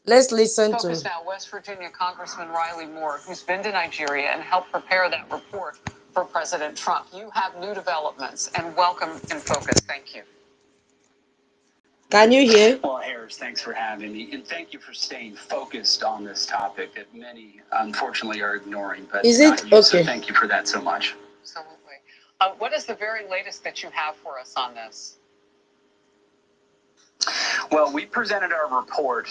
Let's listen Focus to. now, West Virginia Congressman Riley Moore, who's been to Nigeria and helped prepare that report for President Trump. You have new developments, and welcome in Focus. Thank you. Can you hear? Well, Harris, thanks for having me, and thank you for staying focused on this topic that many, unfortunately, are ignoring. But is it you, okay? So thank you for that so much. Absolutely. What is the very latest that you have for us on this? Well, we presented our report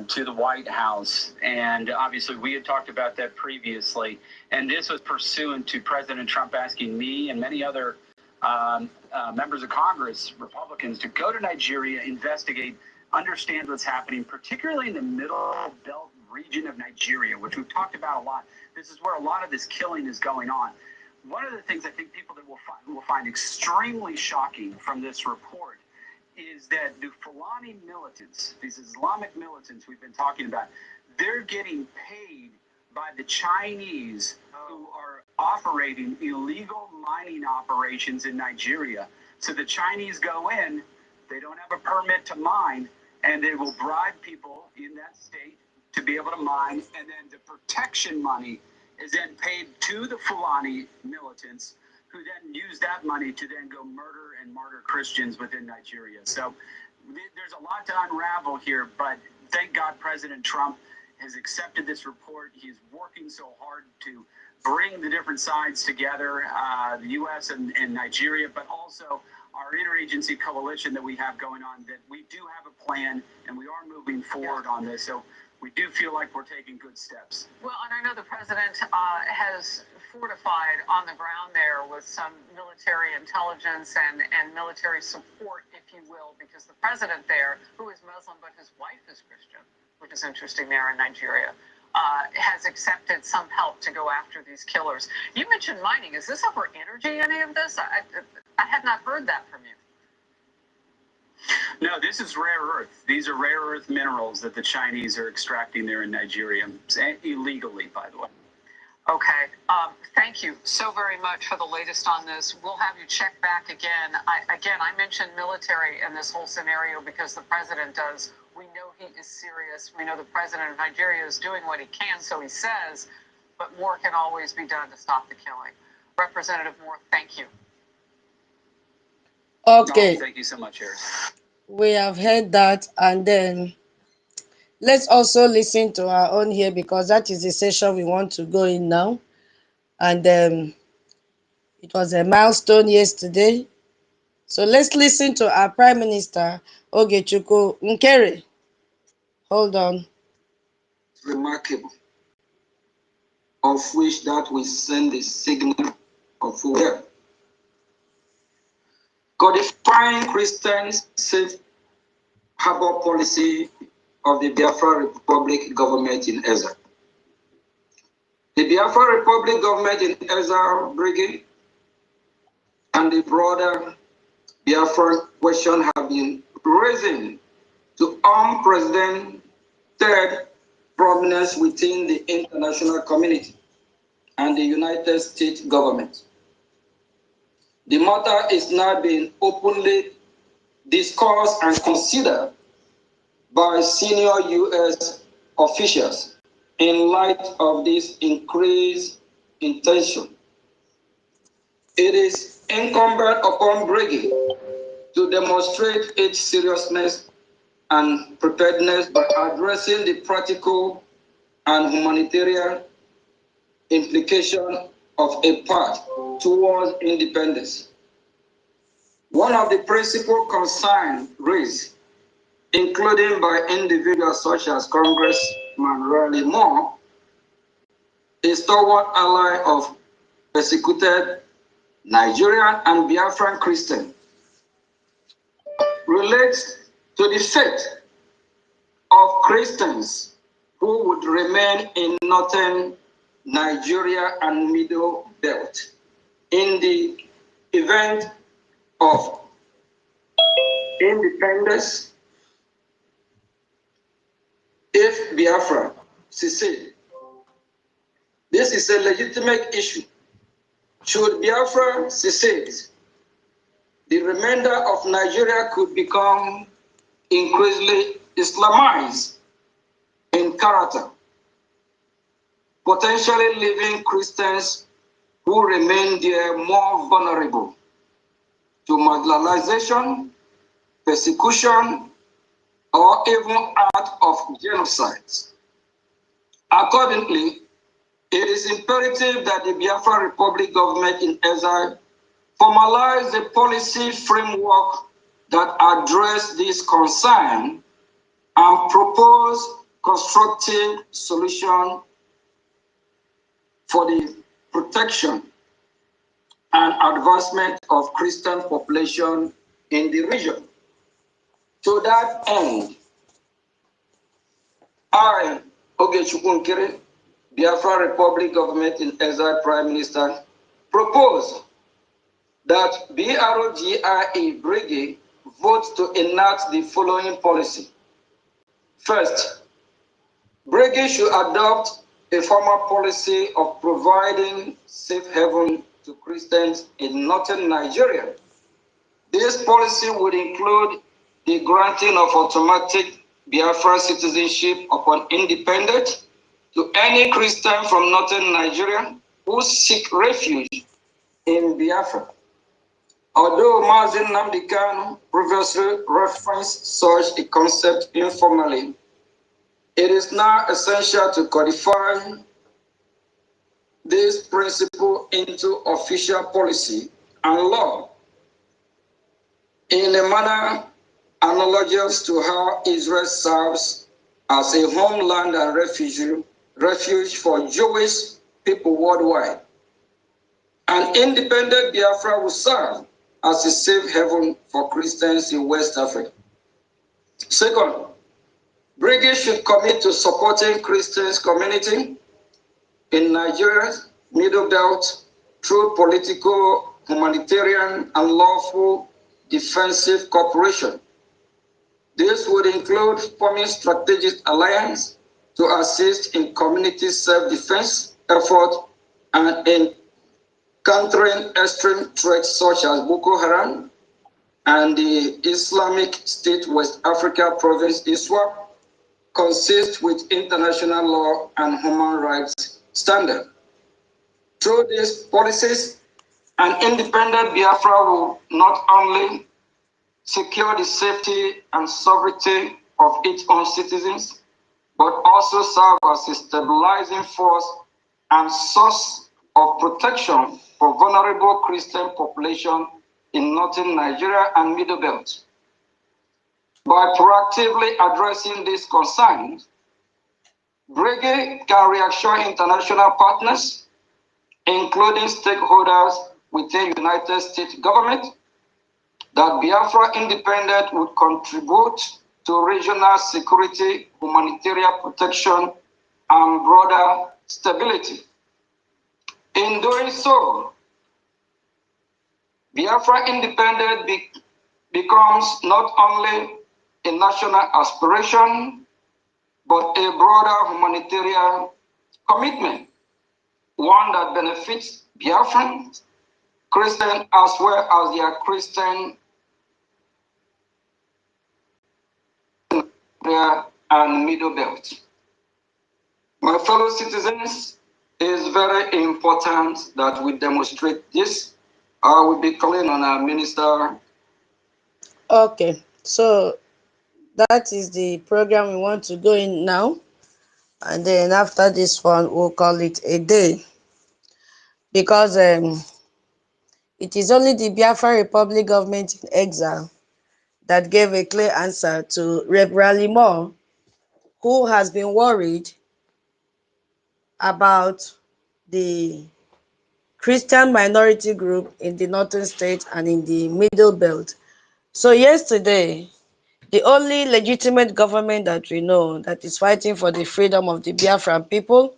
to the White House, and obviously we had talked about that previously. And this was pursuant to President Trump asking me and many other members of Congress, Republicans, to go to Nigeria, investigate, understand what's happening, particularly in the middle belt region of Nigeria, which we've talked about a lot. This is where a lot of this killing is going on. One of the things I think people that will find extremely shocking from this report is that the Fulani militants, these Islamic militants we've been talking about, they're getting paid by the Chinese who are operating illegal mining operations in Nigeria. So the Chinese go in, they don't have a permit to mine, and they will bribe people in that state to be able to mine, and then the protection money is then paid to the Fulani militants, who then use that money to then go murder and martyr Christians within Nigeria. So there's a lot to unravel here, but thank God President Trump has accepted this report. He's working so hard to bring the different sides together, the U.S. and Nigeria, but also our interagency coalition that we have going on, that we do have a plan and we are moving forward on this. So we do feel like we're taking good steps. Well, and I know the president has fortified on the ground there with some military intelligence and military support, if you will, because the president there, who is Muslim, but his wife is Christian, which is interesting there in Nigeria, has accepted some help to go after these killers. You mentioned mining. Is this over energy, any of this? I had not heard that from you. No, this is rare earth. These are rare earth minerals that the Chinese are extracting there in Nigeria, illegally, by the way. Okay. Thank you so very much for the latest on this. We'll have you check back again. I mentioned military in this whole scenario because the president does. We know he is serious. We know the president of Nigeria is doing what he can, so he says, but more can always be done to stop the killing. Representative Moore, thank you. Okay. Oh, thank you so much, Harris. We have heard that, and then let's also listen to our own here, because that is the session we want to go in now. And it was a milestone yesterday. So let's listen to our Prime Minister, Ogechukwu Nkere. Hold on. Remarkable, of which that will send a signal of where codifying Christians' safe harbor policy of the Biafra Republic government in Ezza. The Biafra Republic government in Ezza Brigade and the broader Biafra question have been raising to unprecedented prominence within the international community and the United States government. The matter is now being openly discussed and considered by senior U.S. officials in light of this increased intention. It is incumbent upon Brigade to demonstrate its seriousness and preparedness by addressing the practical and humanitarian implication of a path towards independence. One of the principal concerns raised, including by individuals such as Congressman Riley Moore, is toward ally of persecuted Nigerian and Biafran Christians, relates to the fate of Christians who would remain in northern Nigeria and Middle Belt in the event of independence if Biafra secede. This is a legitimate issue. Should Biafra secede, the remainder of Nigeria could become increasingly Islamized in character, potentially leaving Christians who remain there more vulnerable to marginalization, persecution, or even act of genocide. Accordingly, it is imperative that the Biafra Republic government in Ezza formalize a policy framework that address this concern and propose constructive solution for the protection and advancement of Christian population in the region. To that end, I, Ogechukwu Nkere, Biafra Republic government in Ezza Prime Minister, propose that BROGIA Brigade vote to enact the following policy. First, Brigade should adopt a formal policy of providing safe haven to Christians in northern Nigeria. This policy would include the granting of automatic Biafran citizenship upon independence to any Christian from northern Nigeria who seek refuge in Biafra. Although Mazin Nnamdi Kanu previously referenced such a concept informally, it is now essential to codify this principle into official policy and law in a manner analogous to how Israel serves as a homeland and refuge for Jewish people worldwide. An independent Biafra will serve as a safe haven for Christians in West Africa. Second, Brigade should commit to supporting Christians community in Nigeria's Middle Belt through political, humanitarian, and lawful defensive cooperation. This would include forming strategic alliance to assist in community self-defense effort and in countering extreme threats such as Boko Haram and the Islamic State West Africa province ISWAP, consist with international law and human rights standards. Through these policies, an independent Biafra will not only secure the safety and sovereignty of its own citizens, but also serve as a stabilizing force and source of protection for vulnerable Christian population in northern Nigeria and Middle Belt. By proactively addressing these concerns, Brigade can reassure international partners, including stakeholders within the United States government, that Biafra independence would contribute to regional security, humanitarian protection, and broader stability. In doing so, Biafra independence becomes not only a national aspiration, but a broader humanitarian commitment, one that benefits Biafrans, Christians, as well as their Christian and Middle Belt. My fellow citizens, it is very important that we demonstrate this. I will be calling on our minister. Okay, so that is the program we want to go in now. And then after this one, we'll call it a day. Because it is only the Biafra Republic government in exile that gave a clear answer to Rep. Raleigh Moore, who has been worried about the Christian minority group in the northern states and in the Middle Belt. So yesterday, the only legitimate government that we know that is fighting for the freedom of the Biafran people,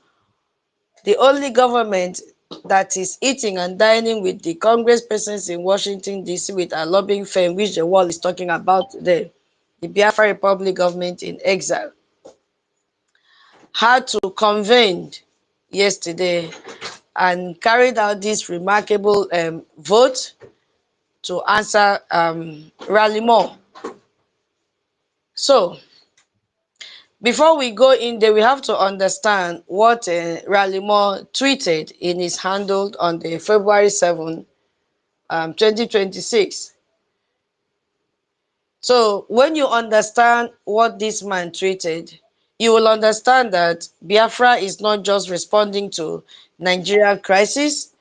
the only government that is eating and dining with the congresspersons in Washington, D.C. with a lobbying firm, which the world is talking about today, the Biafra Republic government in exile, had to convene yesterday and carried out this remarkable vote to answer Raleigh Moore. So, before we go in there, we have to understand what Raleigh Moore tweeted in his handle on the February 7, 2026. So when you understand what this man tweeted, you will understand that Biafra is not just responding to Nigerian crisis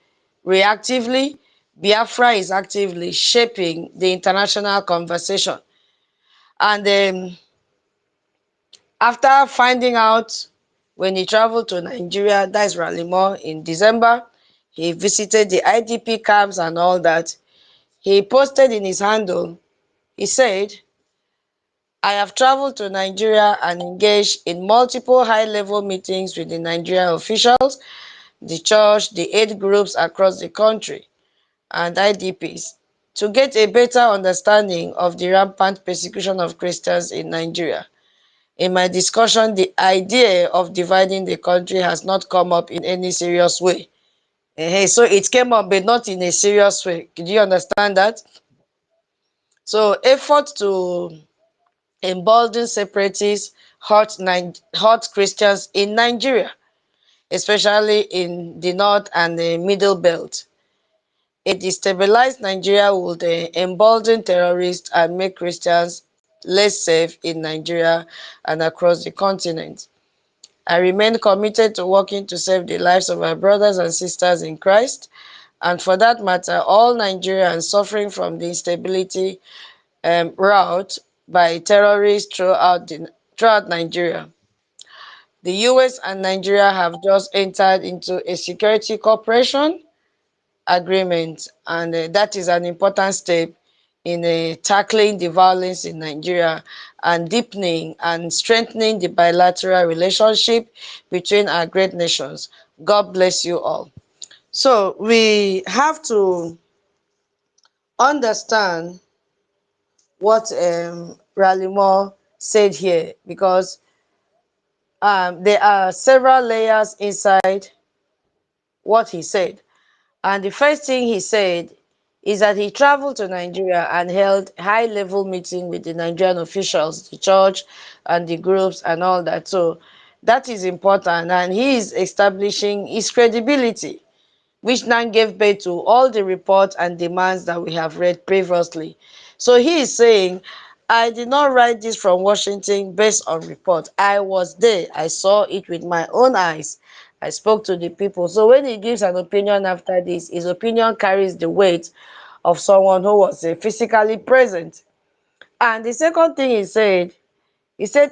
reactively. Biafra is actively shaping the international conversation. And after finding out when he traveled to Nigeria, that's Raleigh Moore, in December, he visited the IDP camps and all that. He posted in his handle, he said, I have traveled to Nigeria and engaged in multiple high-level meetings with the Nigerian officials, the church, the aid groups across the country, and IDPs to get a better understanding of the rampant persecution of Christians in Nigeria. In my discussion, the idea of dividing the country has not come up in any serious way. So it came up, but not in a serious way. Did you understand that? So effort to embolden separatists hurt Christians in Nigeria, especially in the north and the middle belt. A destabilized Nigeria would embolden terrorists and make Christians less safe in Nigeria and across the continent. I remain committed to working to save the lives of our brothers and sisters in Christ, and for that matter, all Nigerians suffering from the instability wrought by terrorists throughout Nigeria. The US and Nigeria have just entered into a security cooperation agreement, and that is an important step in tackling the violence in Nigeria and deepening and strengthening the bilateral relationship between our great nations. God bless you all. So we have to understand what Ralimo said here, because there are several layers inside what he said. And the first thing he said is that he traveled to Nigeria and held high-level meeting with the Nigerian officials, the church and the groups and all that. So that is important, and he is establishing his credibility, which now gave birth to all the reports and demands that we have read previously. So he is saying, I did not write this from Washington based on report. I was there. I saw it with my own eyes. I spoke to the people. So when he gives an opinion after this, his opinion carries the weight of someone who was physically present. And the second thing he said,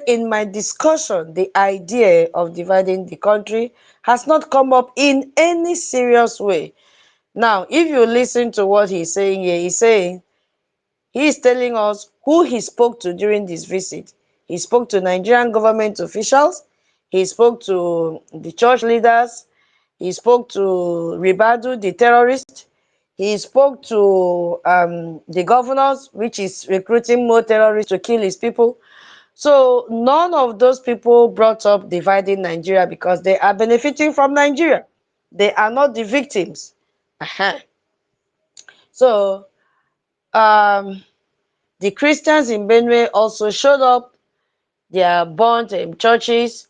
in my discussion, the idea of dividing the country has not come up in any serious way. Now, if you listen to what he's saying here, he is telling us who he spoke to during this visit. He spoke to Nigerian government officials, he spoke to the church leaders, he spoke to Ribadu, the terrorist, he spoke to the governors, which is recruiting more terrorists to kill his people. So none of those people brought up dividing Nigeria because they are benefiting from Nigeria. They are not the victims. So the Christians in Benue also showed up. They are burnt churches,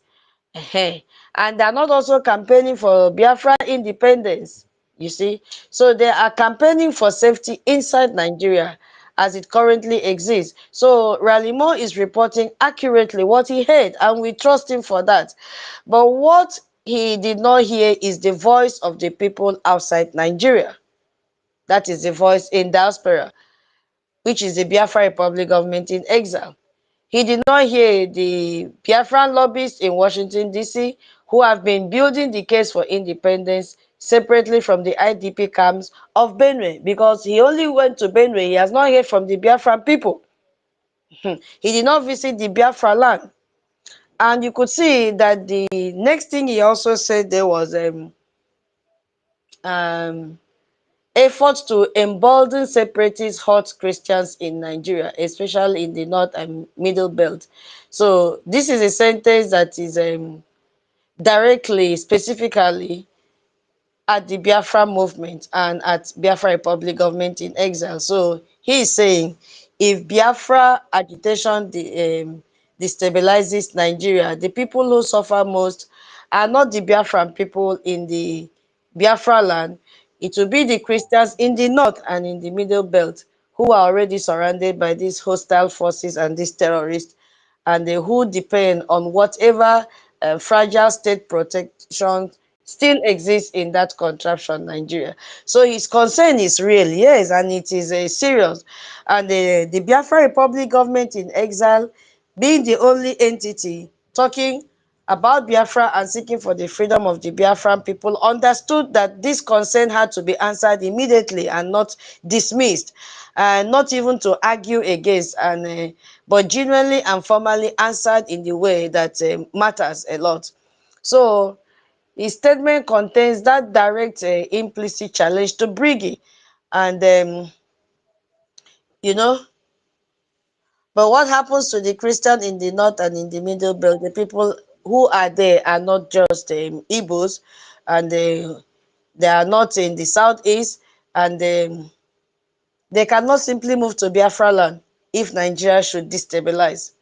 and they are not also campaigning for Biafra independence, you see. So they are campaigning for safety inside Nigeria as it currently exists. So Ralimo is reporting accurately what he heard, and we trust him for that. But what he did not hear is the voice of the people outside Nigeria. That is the voice in diaspora, which is the Biafra Republic government in exile. He did not hear the Biafran lobbyists in Washington, D.C., who have been building the case for independence separately from the IDP camps of Benue, because he only went to Benue. He has not heard from the Biafran people. He did not visit the Biafra land. And you could see that the next thing he also said there was efforts to embolden separatist hot Christians in Nigeria, especially in the North and Middle Belt. So this is a sentence that is directly, specifically at the Biafra movement and at Biafra Republic government in exile. So he is saying, if Biafra agitation destabilizes Nigeria, the people who suffer most are not the Biafran people in the Biafra land. It will be the Christians in the north and in the middle belt who are already surrounded by these hostile forces and these terrorists, and who depend on whatever fragile state protection still exists in that contraption, Nigeria. So his concern is real, yes, and it is serious. And the Biafra Republic government in exile, being the only entity talking about Biafra and seeking for the freedom of the Biafran people, understood that this concern had to be answered immediately and not dismissed, and not even to argue against, and but genuinely and formally answered in the way that matters a lot. So his statement contains that direct implicit challenge to Briggy, and you know, but what happens to the Christian in the north and in the middle belt? The people who are there are not just Igbos, and they are not in the southeast, and they cannot simply move to Biafra land if Nigeria should destabilize.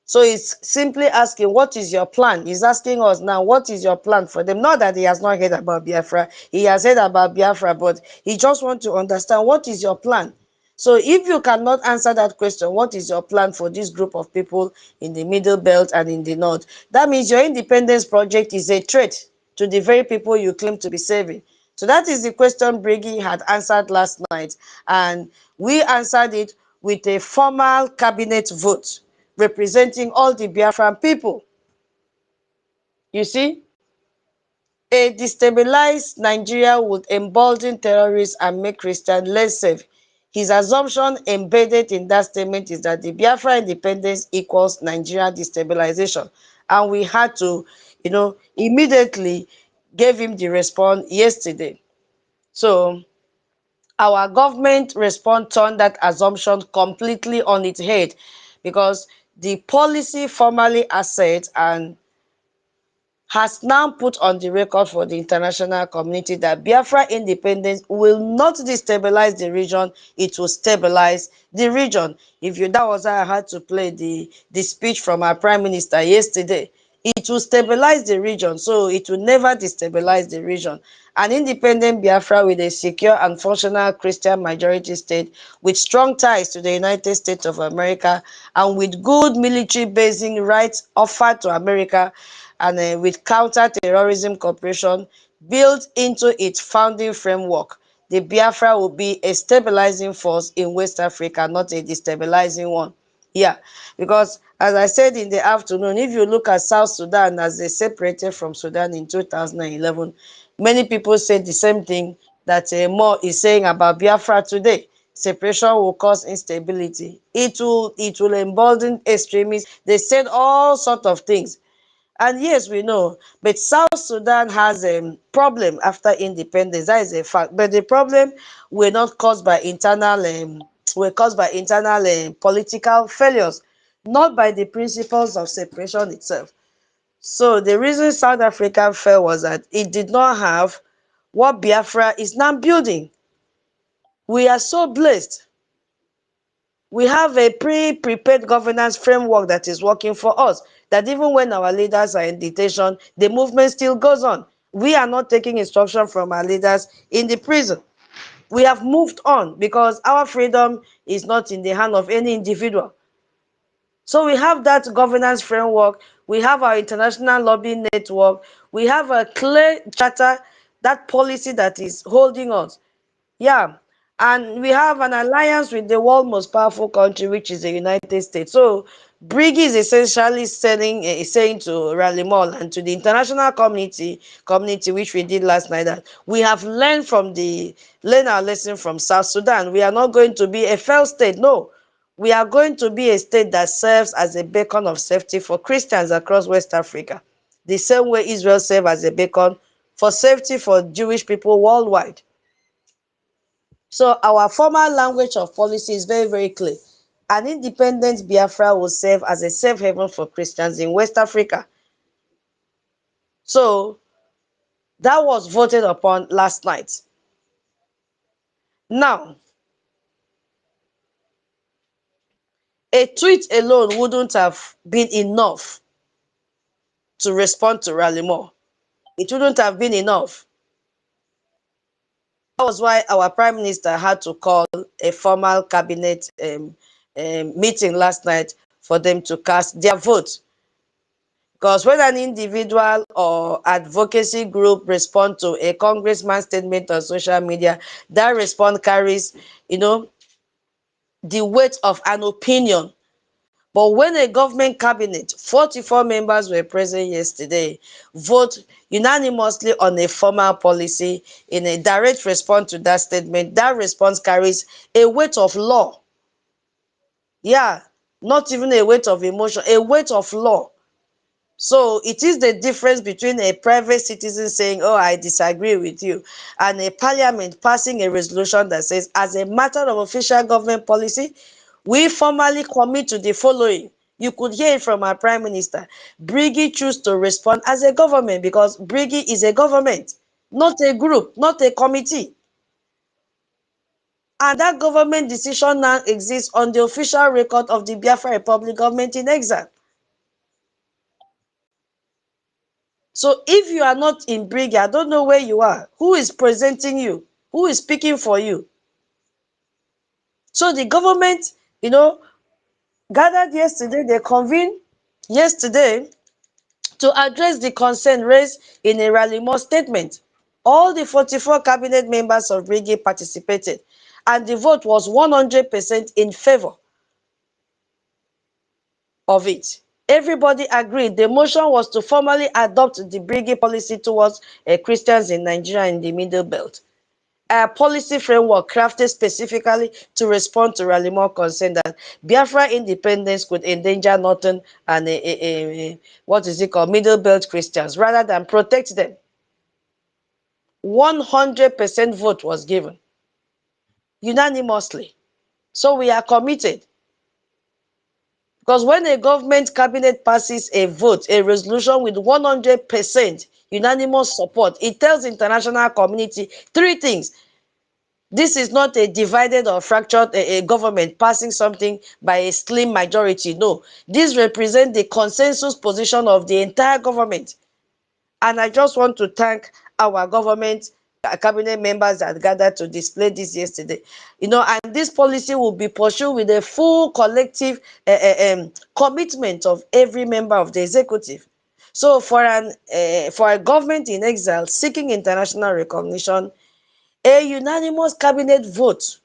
So he's simply asking, what is your plan? He's asking us now, what is your plan for them? Not that he has not heard about Biafra. He has heard about Biafra, but he just wants to understand, what is your plan? So if you cannot answer that question, what is your plan for this group of people in the middle belt and in the north? That means your independence project is a threat to the very people you claim to be saving. So that is the question Briggy had answered last night. And we answered it with a formal cabinet vote representing all the Biafran people. You see, a destabilized Nigeria would embolden terrorists and make Christians less safe. his assumption embedded in that statement is that the Biafra independence equals Nigeria destabilization. And we had to, immediately give him the response yesterday. So our government response turned that assumption completely on its head, because the policy formally asserts and has now put on the record for the international community that Biafra independence will not destabilize the region, it will stabilize the region. That was how I had to play the speech from our Prime Minister yesterday. It will stabilize the region, so it will never destabilize the region. An independent Biafra with a secure and functional Christian majority state with strong ties to the United States of America and with good military basing rights offered to America, and with counter-terrorism cooperation built into its founding framework, the Biafra will be a stabilizing force in West Africa, not a destabilizing one. Yeah, because as I said in the afternoon, if you look at South Sudan as they separated from Sudan in 2011, many people said the same thing that Mo is saying about Biafra today. Separation will cause instability. It will embolden extremists. They said all sorts of things. And yes, we know, but South Sudan has a problem after independence. That is a fact. But the problem were not caused by internal political failures, not by the principles of separation itself. So the reason South Africa fell was that it did not have what Biafra is now building. We are so blessed. We have a prepared governance framework that is working for us, that even when our leaders are in detention, the movement still goes on. We are not taking instruction from our leaders in the prison. We have moved on because our freedom is not in the hand of any individual. So we have that governance framework. We have our international lobbying network. We have a clear charter, that policy that is holding us. Yeah. And we have an alliance with the world's most powerful country, which is the United States. So Briggy is essentially saying to Rally Mall and to the international community, which we did last night, that we have learned our lesson from South Sudan. We are not going to be a failed state. No. We are going to be a state that serves as a beacon of safety for Christians across West Africa, the same way Israel serves as a beacon for safety for Jewish people worldwide. So our formal language of policy is very, very clear. An independent Biafra will serve as a safe haven for Christians in West Africa. So that was voted upon last night. Now, a tweet alone wouldn't have been enough to respond to Rally Moore. It wouldn't have been enough. That was why our Prime Minister had to call a formal cabinet meeting last night for them to cast their vote. Because when an individual or advocacy group respond to a congressman's statement on social media, that response carries, the weight of an opinion. But when a government cabinet, 44 members were present yesterday, vote unanimously on a formal policy in a direct response to that statement, that response carries a weight of law. Yeah, not even a weight of emotion, a weight of law. So it is the difference between a private citizen saying, oh, I disagree with you, and a parliament passing a resolution that says, as a matter of official government policy, we formally commit to the following. You could hear it from our Prime Minister. Briggy choose to respond as a government because Briggy is a government, not a group, not a committee. And that government decision now exists on the official record of the Biafra Republic government in exile. So if you are not in Briggy, I don't know where you are. Who is presenting you? Who is speaking for you? So the government, gathered yesterday, they convened yesterday to address the concern raised in a Rally Moore statement. All the 44 cabinet members of Briggy participated, and the vote was 100% in favor of it. Everybody agreed. The motion was to formally adopt the Briggy policy towards Christians in Nigeria in the Middle Belt. a policy framework crafted specifically to respond to Rallymore's concern that Biafra independence could endanger northern and what is it called, middle belt Christians rather than protect them. 100% vote was given unanimously. So we are committed. Because when a government cabinet passes a vote, a resolution with 100% unanimous support, it tells the international community three things. This is not a divided or fractured a government passing something by a slim majority. No, this represents the consensus position of the entire government. And I just want to thank our government cabinet members that gathered to display this yesterday. And this policy will be pursued with a full collective commitment of every member of the executive. So for a government in exile seeking international recognition, a unanimous cabinet vote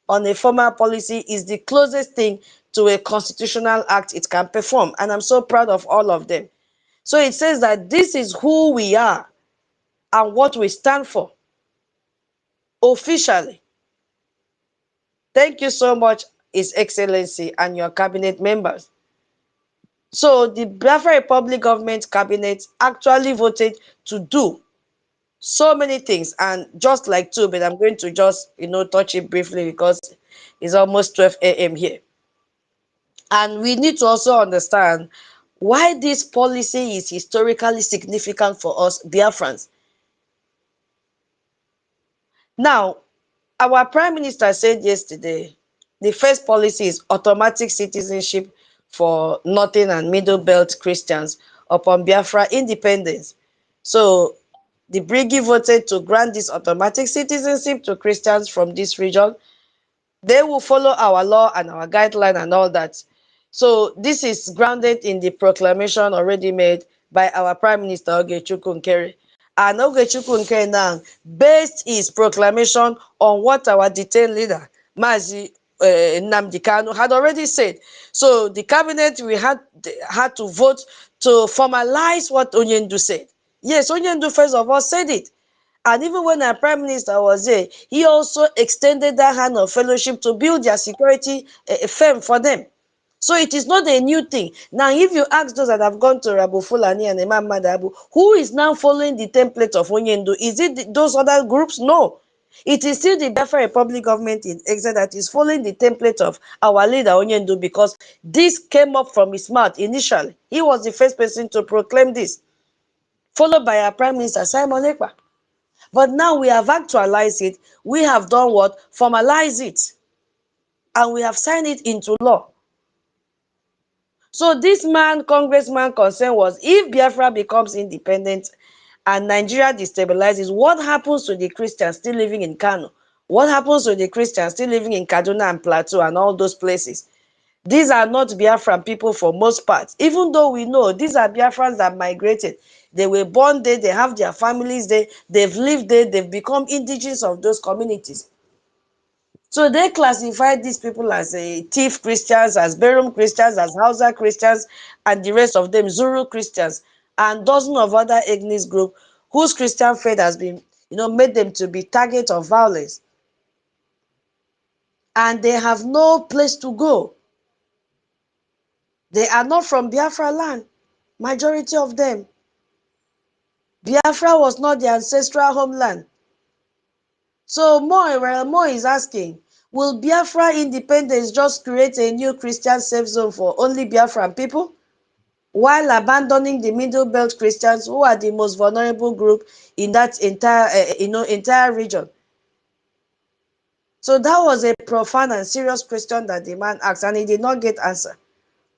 on a formal policy is the closest thing to a constitutional act it can perform. And I'm so proud of all of them. So it says that this is who we are and what we stand for officially. Thank you so much, His Excellency and your cabinet members. So the Biafra Republic government cabinet actually voted to do so many things, and just like two, but I'm going to just touch it briefly because it's almost 12 a.m. here. And we need to also understand why this policy is historically significant for us Biafrans. Now, our Prime Minister said yesterday, the first policy is automatic citizenship for Northern and Middle Belt Christians upon Biafra independence. So, the Briggy voted to grant this automatic citizenship to Christians from this region. They will follow our law and our guideline and all that. So, this is grounded in the proclamation already made by our Prime Minister Ogechukwu Nkere. And Ogechukwu Nkere now based his proclamation on what our detained leader, Mazi Nnamdi Kanu, had already said. So the cabinet, we had to vote to formalize what Onyendu said. Yes, Onyendu first of all said it. And even when our Prime Minister was there, he also extended that hand of fellowship to build their security firm for them. So it is not a new thing. Now, if you ask those that have gone to Rabu Fulani and Imam Madabu, who is now following the template of Onyendu? Is it those other groups? No. It is still the Biafra Republic government in exile that is following the template of our leader Onyendu, because this came up from his mouth initially. He was the first person to proclaim this, followed by our Prime Minister Simon Ekpa. But now we have actualized it. We have done what? Formalize it. And we have signed it into law. So this congressman concern was, if Biafra becomes independent and Nigeria destabilizes, what happens to the Christians still living in Kano? What happens to the Christians still living in Kaduna and Plateau and all those places? These are not Biafran people for most parts, even though we know these are Biafrans that migrated. They were born there, they have their families there, they've lived there, they've become indigenous of those communities. So they classified these people as thief Christians, as Berum Christians, as Hausa Christians, and the rest of them Zuru Christians, and dozens of other ethnic groups whose Christian faith has been, made them to be target of violence. And they have no place to go. They are not from Biafra land, majority of them. Biafra was not their ancestral homeland. So Mo is asking, will Biafra independence just create a new Christian safe zone for only Biafran people, while abandoning the Middle Belt Christians, who are the most vulnerable group in that entire region? So that was a profound and serious question that the man asked, and he did not get answer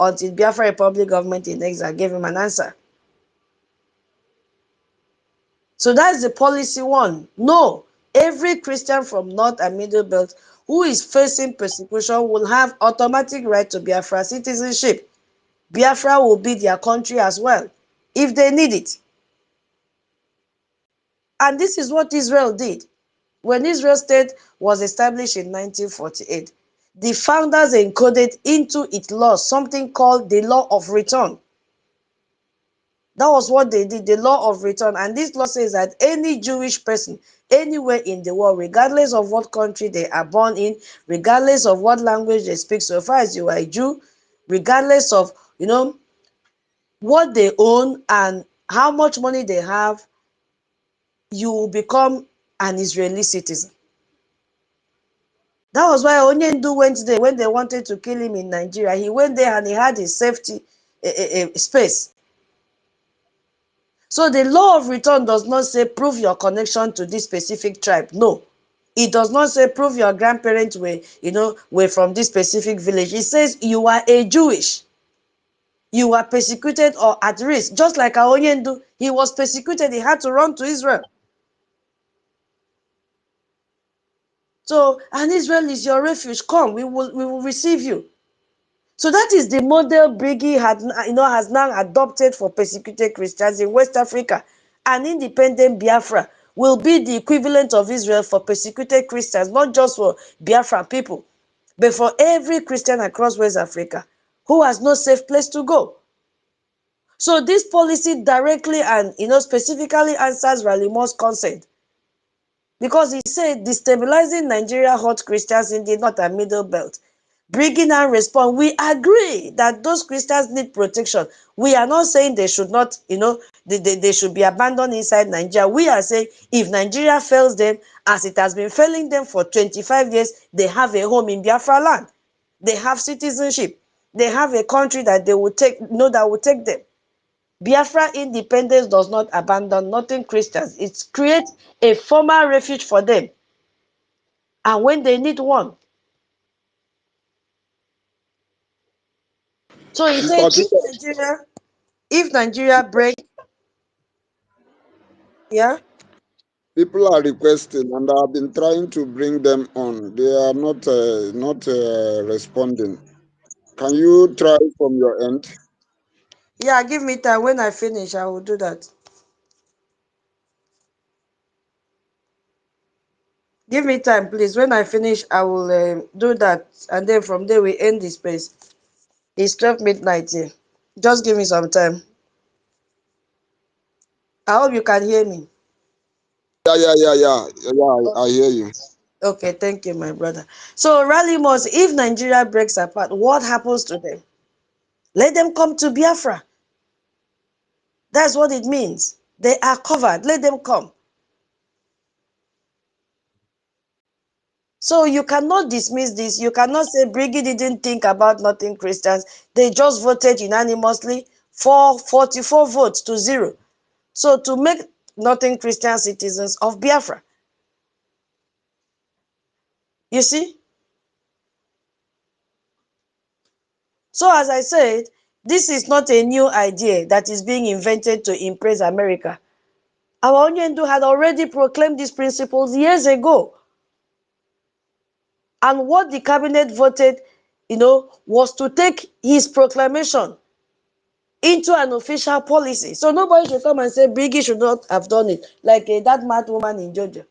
until Biafra Republic government in exile gave him an answer. So that's the policy one. No, every Christian from North and Middle Belt who is facing persecution will have automatic right to Biafra citizenship. Biafra will be their country as well, if they need it. And this is what Israel did. When Israel state was established in 1948, the founders encoded into its law something called the law of return. That was what they did, the law of return. And this law says that any Jewish person anywhere in the world, regardless of what country they are born in, regardless of what language they speak, so far as you are a Jew, regardless of, what they own and how much money they have, you will become an Israeli citizen. That was why Onyendu went there when they wanted to kill him in Nigeria. He went there and he had his safety space. So the law of return does not say prove your connection to this specific tribe. No. It does not say prove your grandparents were from this specific village. It says you are a Jewish. You are persecuted or at risk. Just like Onyendu, he was persecuted. He had to run to Israel. So, and Israel is your refuge. Come, we will receive you. So that is the model Briggy has now adopted for persecuted Christians in West Africa. An independent Biafra will be the equivalent of Israel for persecuted Christians, not just for Biafra people, but for every Christian across West Africa who has no safe place to go. So this policy directly and specifically answers Ralimo's consent. Because he said destabilizing Nigeria hurt Christians in the North and Middle Belt. Bringing and respond, we agree that those Christians need protection. We are not saying they should not, they should be abandoned inside Nigeria. We are saying if Nigeria fails them, as it has been failing them for 25 years, they have a home in Biafra land. They have citizenship. They have a country that they will take, that will take them. Biafra independence does not abandon nothing Christians. It creates a formal refuge for them. And when they need one. So he said if Nigeria break, yeah. People are requesting, and I've been trying to bring them on. They are not responding. Can you try from your end? Yeah, give me time. When I finish, I will do that. Give me time, please. When I finish, I will do that. And then from there, we end the space. It's 12 midnight here. Just give me some time. I hope you can hear me. Yeah. I hear you. Okay, thank you, my brother. So, Ralimos, if Nigeria breaks apart, what happens to them? Let them come to Biafra. That's what it means. They are covered. Let them come. So you cannot dismiss this. You cannot say Briggy didn't think about nothing Christians. They just voted unanimously for 44 votes to 0. So to make nothing Christian citizens of Biafra. You see? So as I said, this is not a new idea that is being invented to impress America. Our Onyendu had already proclaimed these principles years ago. And what the cabinet voted, was to take his proclamation into an official policy. So nobody should come and say Briggy should not have done it, like that mad woman in Georgia.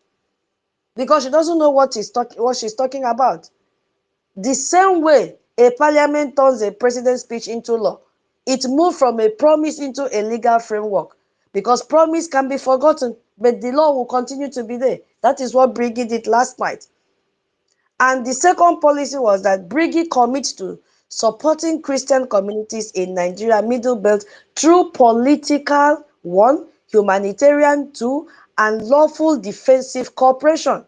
Because she doesn't know what she's talking about. The same way a parliament turns a president's speech into law, it moved from a promise into a legal framework. Because promise can be forgotten, but the law will continue to be there. That is what Briggy did last night. And the second policy was that Briggy commits to supporting Christian communities in Nigeria Middle Belt through political, 1, humanitarian, 2, and lawful defensive cooperation.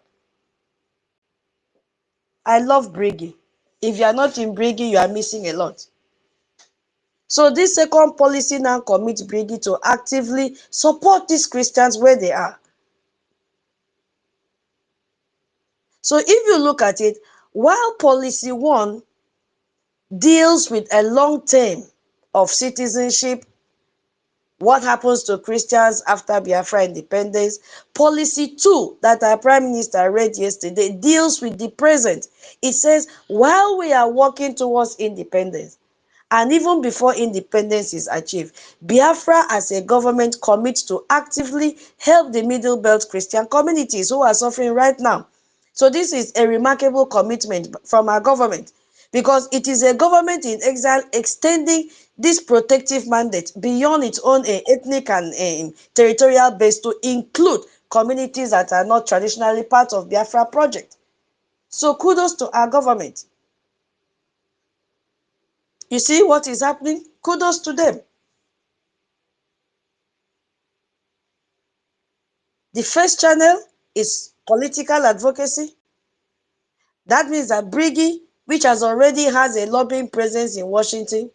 I love Briggy. If you are not in Briggy, you are missing a lot. So this second policy now commits Briggy to actively support these Christians where they are. So if you look at it, while policy 1 deals with a long term of citizenship, what happens to Christians after Biafra independence, policy 2 that our Prime Minister read yesterday deals with the present. It says, while we are working towards independence, and even before independence is achieved, Biafra as a government commits to actively help the Middle Belt Christian communities who are suffering right now. So this is a remarkable commitment from our government, because it is a government in exile extending this protective mandate beyond its own ethnic and territorial base to include communities that are not traditionally part of Biafra project. So kudos to our government. You see what is happening? Kudos to them. The first channel is political advocacy. That means that Briggy, which has a lobbying presence in Washington,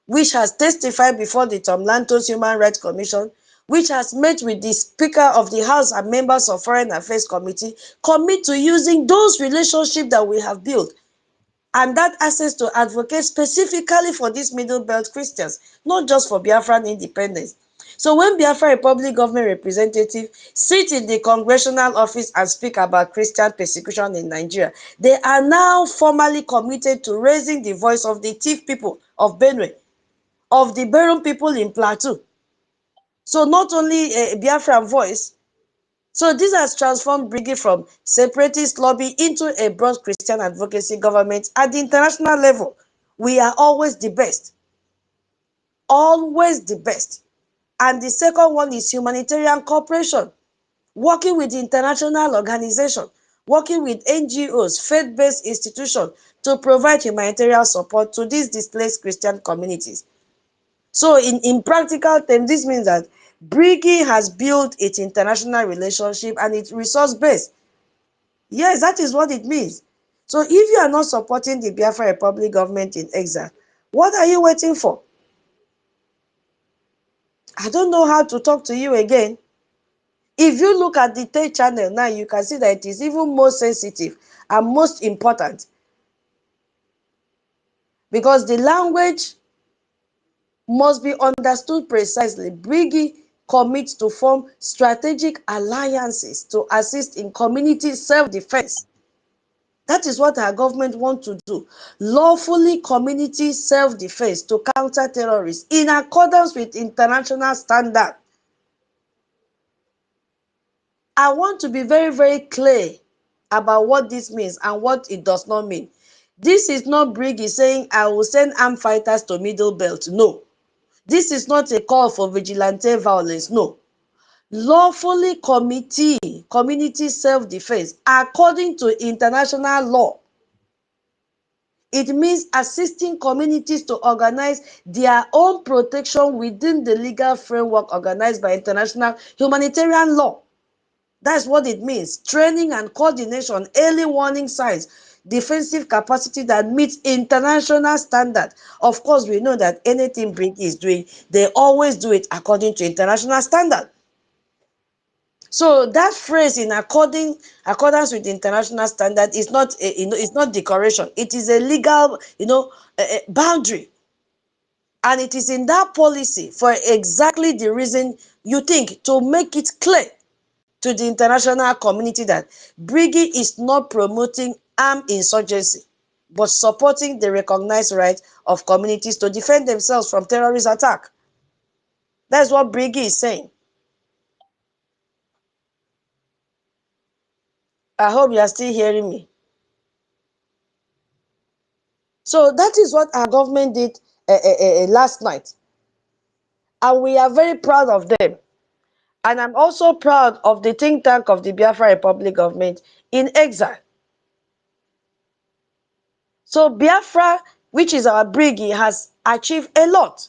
which has testified before the Tom Lantos Human Rights Commission, which has met with the Speaker of the House and members of Foreign Affairs Committee, commit to using those relationships that we have built and that access to advocate specifically for these Middle Belt Christians, not just for Biafran independence. So when Biafra Republic government representative sit in the congressional office and speak about Christian persecution in Nigeria, they are now formally committed to raising the voice of the Tiv people of Benue, of the Berum people in Plateau. So not only a Biafran voice, so this has transformed Briggy from separatist lobby into a broad Christian advocacy government at the international level. We are always the best. Always the best. And the second one is humanitarian cooperation, working with international organizations, working with NGOs, faith-based institutions to provide humanitarian support to these displaced Christian communities. So in practical terms, this means that Briggy has built its international relationship and its resource base. Yes, that is what it means. So if you are not supporting the Biafra Republic government in exile, what are you waiting for? I don't know how to talk to you again. If you look at the third channel now, you can see that it is even more sensitive and most important, because the language must be understood precisely. Briggy commits to form strategic alliances to assist in community self-defense. That is what our government wants to do. Lawfully community self-defense to counter terrorists in accordance with international standards. I want to be very, very clear about what this means and what it does not mean. This is not Briggy saying, I will send armed fighters to Middle Belt. No. This is not a call for vigilante violence. No. Lawfully community self-defense according to international law. It means assisting communities to organize their own protection within the legal framework organized by international humanitarian law. That's what it means. Training and coordination, early warning signs, defensive capacity that meets international standard. Of course, we know that anything Briggy is doing, they always do it according to international standard. So that phrase in accordance with international standard is not it's not decoration. It is a legal boundary, and it is in that policy for exactly the reason you think, to make it clear to the international community that Briggy is not promoting armed insurgency, but supporting the recognized right of communities to defend themselves from terrorist attack. That's what Briggy is saying. I hope you are still hearing me. So that is what our government did last night. And we are very proud of them. And I'm also proud of the think tank of the Biafra Republic government in exile. So Biafra, which is our Briggy, has achieved a lot.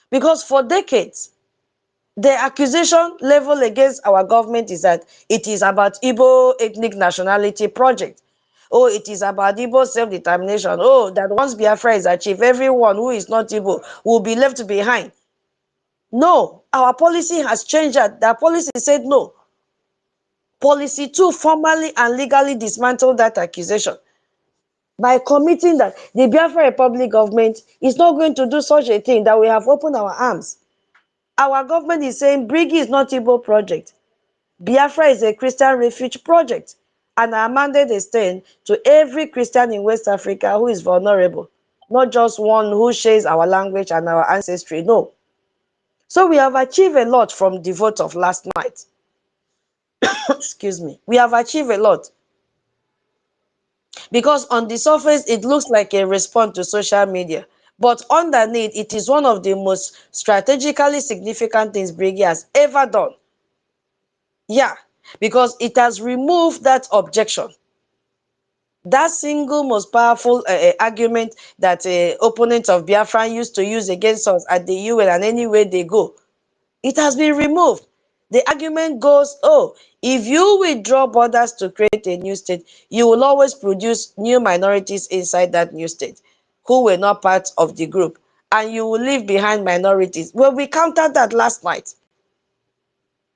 Because for decades, the accusation level against our government is that it is about Igbo ethnic nationality project. Oh, it is about Igbo self-determination. Oh, that once Biafra is achieved, everyone who is not Igbo will be left behind. No, our policy has changed that. The policy said no. Policy 2 formally and legally dismantled that accusation by committing that the Biafra Republic government is not going to do such a thing, that we have opened our arms. Our government is saying Briggy is not Igbo project. Biafra is a Christian refuge project. And our mandate is saying to every Christian in West Africa who is vulnerable, not just one who shares our language and our ancestry. No. So we have achieved a lot from the vote of last night. Excuse me. We have achieved a lot. Because on the surface, it looks like a response to social media. But underneath, it is one of the most strategically significant things Briggy has ever done. Yeah, because it has removed that objection. That single most powerful argument that opponents of Biafra used to use against us at the UN and anywhere they go, it has been removed. The argument goes, oh, if you withdraw borders to create a new state, you will always produce new minorities inside that new state who were not part of the group, and you will leave behind minorities. Well, we countered that last night.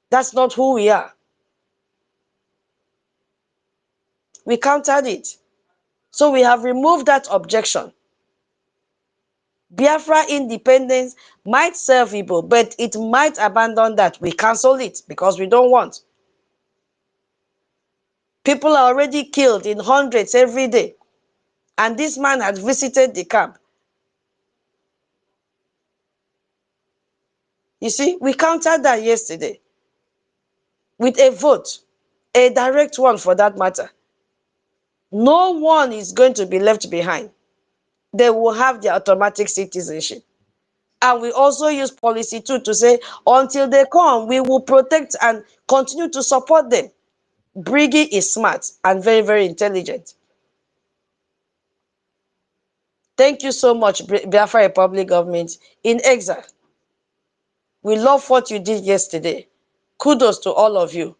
That's not who we are. We countered it. So we have removed that objection. Biafra independence might serve Igbo, but it might abandon that. We cancel it because we don't want. People are already killed in hundreds every day. And this man had visited the camp. You see, we countered that yesterday with a vote, a direct one for that matter. No one is going to be left behind. They will have their automatic citizenship. And we also use policy 2 to say, until they come, we will protect and continue to support them. Briggy is smart and very, very intelligent. Thank you so much, Biafra Republic government in exile. We love what you did yesterday. Kudos to all of you.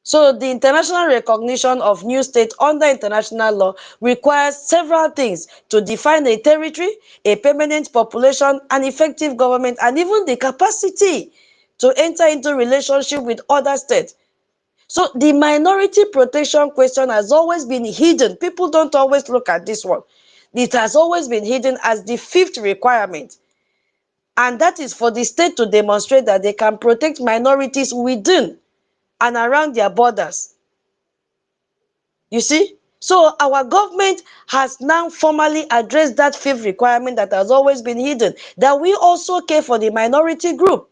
So the international recognition of new state under international law requires several things to define a territory, a permanent population, an effective government, and even the capacity to enter into relationship with other states. So the minority protection question has always been hidden. People don't always look at this one. It has always been hidden as the 5th requirement. And that is for the state to demonstrate that they can protect minorities within and around their borders. You see? So our government has now formally addressed that 5th requirement that has always been hidden, that we also care for the minority group.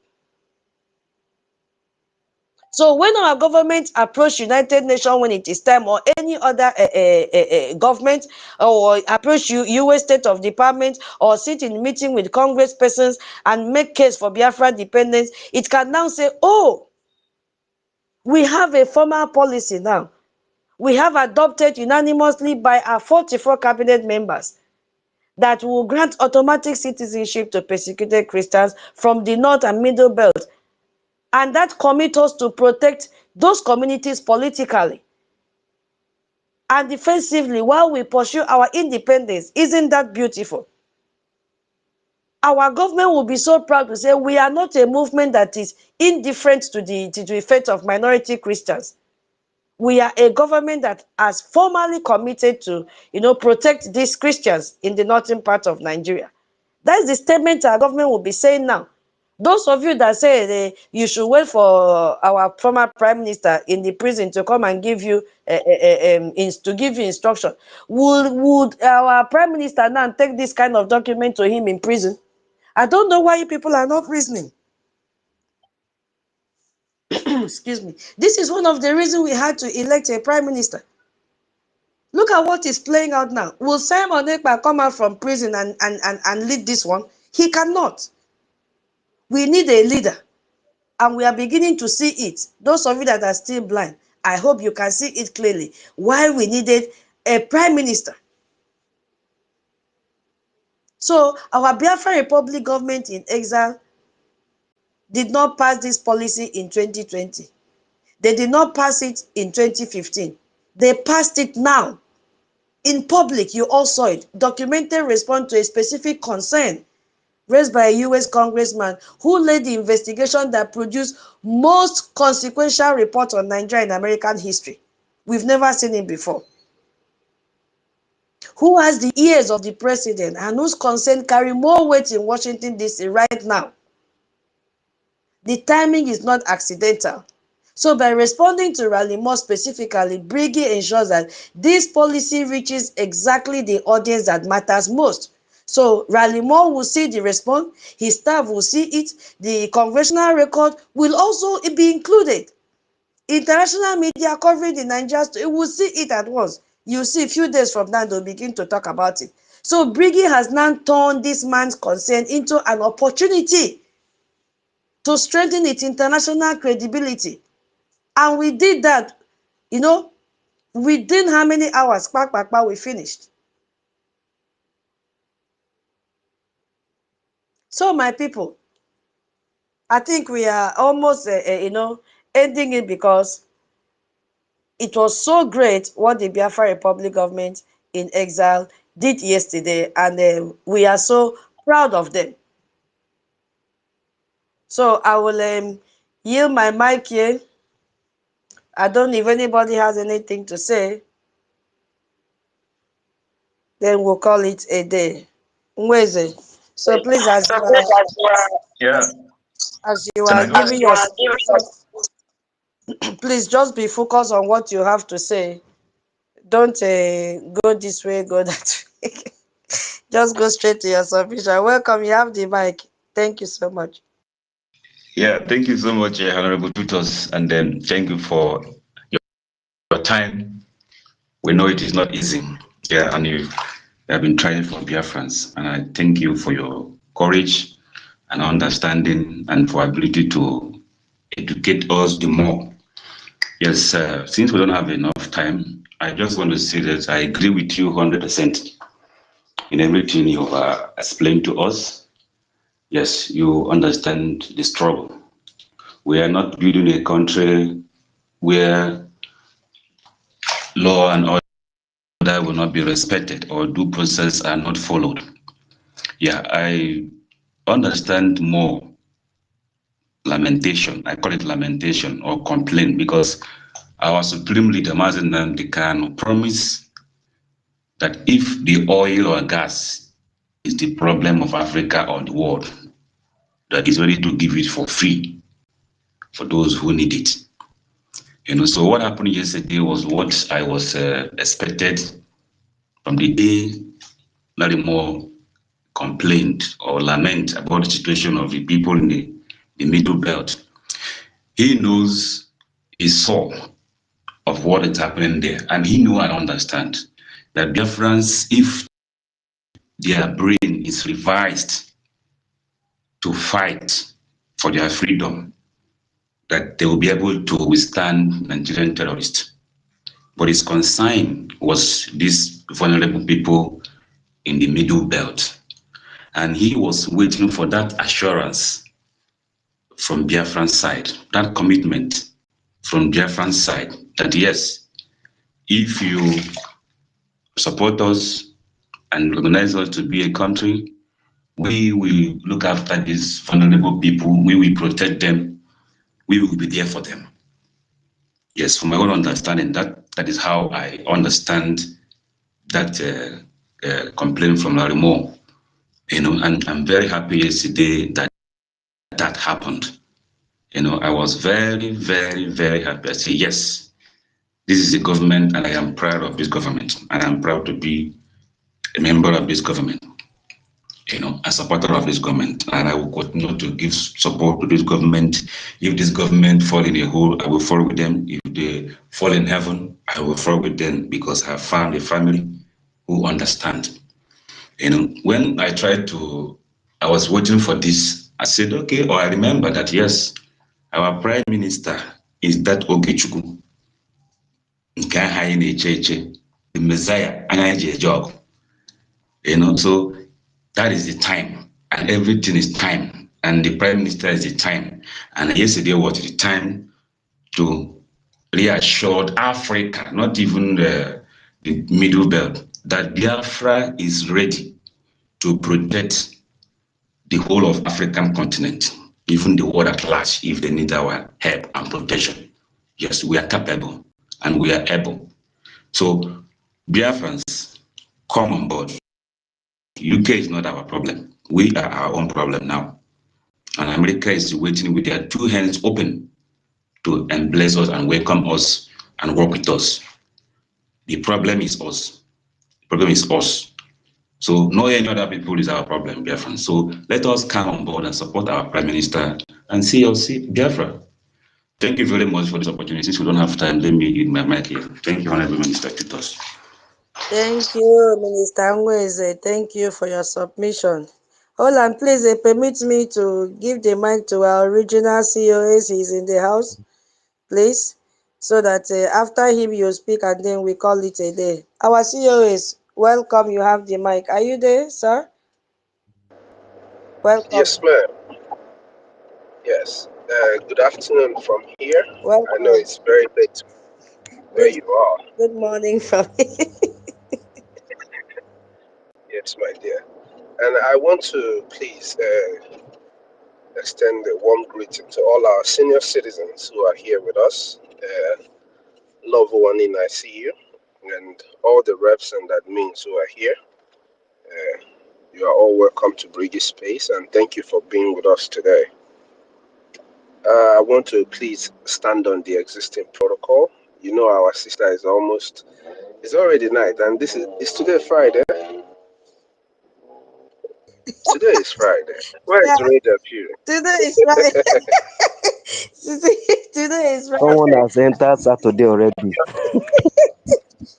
So when our government approach United Nations when it is time, or any other government, or approach US State of Department, or sit in meeting with Congress persons and make case for Biafra independence, it can now say, oh, we have a formal policy now. We have adopted unanimously by our 44 cabinet members that will grant automatic citizenship to persecuted Christians from the North and Middle Belt. And that commits us to protect those communities politically and defensively while we pursue our independence. Isn't that beautiful? Our government will be so proud to say we are not a movement that is indifferent to the fate of minority Christians. We are a government that has formally committed to, protect these Christians in the northern part of Nigeria. That's the statement our government will be saying now. Those of you that say you should wait for our former prime minister in the prison to come and give you instruction, would our prime minister now take this kind of document to him in prison? I don't know why you people are not reasoning. Excuse me. This is one of the reasons we had to elect a prime minister. Look at what is playing out now. Will Simon Ekpa come out from prison and lead this one? He cannot. We need a leader. And we are beginning to see it. Those of you that are still blind, I hope you can see it clearly. Why we needed a prime minister. So our Biafra Republic government in exile did not pass this policy in 2020. They did not pass it in 2015. They passed it now. In public, you all saw it. Documented response to a specific concern raised by a US congressman who led the investigation that produced most consequential report on Nigeria in American history. We've never seen it before. Who has the ears of the president and whose concern carry more weight in Washington, D.C. right now. The timing is not accidental. So by responding to Rally more specifically, Briggy ensures that this policy reaches exactly the audience that matters most. So Rally Moore will see the response, his staff will see it, the congressional record will also be included. International media covering the Nigeria story, it will see it at once. You see a few days from now, they'll begin to talk about it. So Briggy has now turned this man's concern into an opportunity to strengthen its international credibility. And we did that, you know, within how many hours, we finished. So my people, I think we are almost, ending it because it was so great what the Biafra Republic government in exile did yesterday, and we are so proud of them. So I will yield my mic here. I don't know if anybody has anything to say. Then we'll call it a day. Mweze. So please, Yeah. as you are giving your, please just be focused on what you have to say. Don't go this way, go that way. Just go straight to your submission. Welcome, you have the mic. Thank you so much. Yeah, thank you so much, Honorable Tutos, and then thank you for your time. We know it is not easy, yeah, and you have been trying for Biafrans, and I thank you for your courage and understanding and for ability to educate us the more. Yes, since we don't have enough time, I just want to say that I agree with you 100% in everything you explained to us. Yes, you understand the struggle. We are not building a country where law and order will not be respected or due process are not followed. Yeah, I understand more lamentation. I call it lamentation or complaint because our supreme leader, Mazen Nnamdi Kanu, promised that if the oil or gas is the problem of Africa or the world, that is ready to give it for free for those who need it. So what happened yesterday was what I was expected from the day Larry Moore complained or lament about the situation of the people in the Middle Belt. He knows, he saw of what is happening there, and he knew and understand that Biafrans, if their brain is revised to fight for their freedom, that they will be able to withstand Nigerian terrorists. But his concern was these vulnerable people in the Middle Belt. And he was waiting for that assurance from Biafran side, that commitment from Biafran side, that yes, if you support us and recognize us to be a country, we will look after these vulnerable people, we will protect them, we will be there for them. Yes, from my own understanding, that is how I understand that complaint from Larry Moore. And I'm very happy yesterday that happened. I was very, very, very happy. I say, yes, this is a government and I am proud of this government. And I'm proud to be a member of this government, a supporter of this government. And I will continue to give support to this government. If this government fall in a hole, I will fall with them. If they fall in heaven, I will fall with them because I have found a family who understand. When I was waiting for this, I said, okay, or I remember that, yes, our prime minister is that Ogechukwu, the Messiah, and job. So that is the time, and everything is time, and the prime minister is the time. And yesterday was the time to reassure Africa, not even the Middle Belt, that Biafra is ready to protect the whole of African continent, even the world at large, if they need our help and protection. Yes, we are capable and we are able. So Biafrans, come on board. UK is not our problem. We are our own problem now. And America is waiting with their two hands open to embrace us and welcome us and work with us. The problem is us. The problem is us. So no any other people is our problem, Biafra. So let us come on board and support our Prime Minister and see Biafra. Thank you very much for this opportunity. Since we don't have time, let me use my mic here. Thank you, Honorable Minister Titus. Thank you, Minister Nweze. Thank you for your submission. Holland, please permit me to give the mic to our original COS. He's in the house, please, so that after him you speak and then we call it a day. Our COS, welcome. You have the mic. Are you there, sir? Welcome. Yes, ma'am. Yes. Good afternoon from here. Welcome. I know it's very late where you are. Good morning from Yes, my dear. And I want to please extend a warm greeting to all our senior citizens who are here with us. Loved one in ICU and all the reps and admins who are here. You are all welcome to Briggy Space and thank you for being with us today. I want to please stand on the existing protocol. You know our sister is it's already night and it's today Friday. Today is Friday. Where is Radio Fury? Today is Friday. Today is Friday. Someone has entered Saturday already.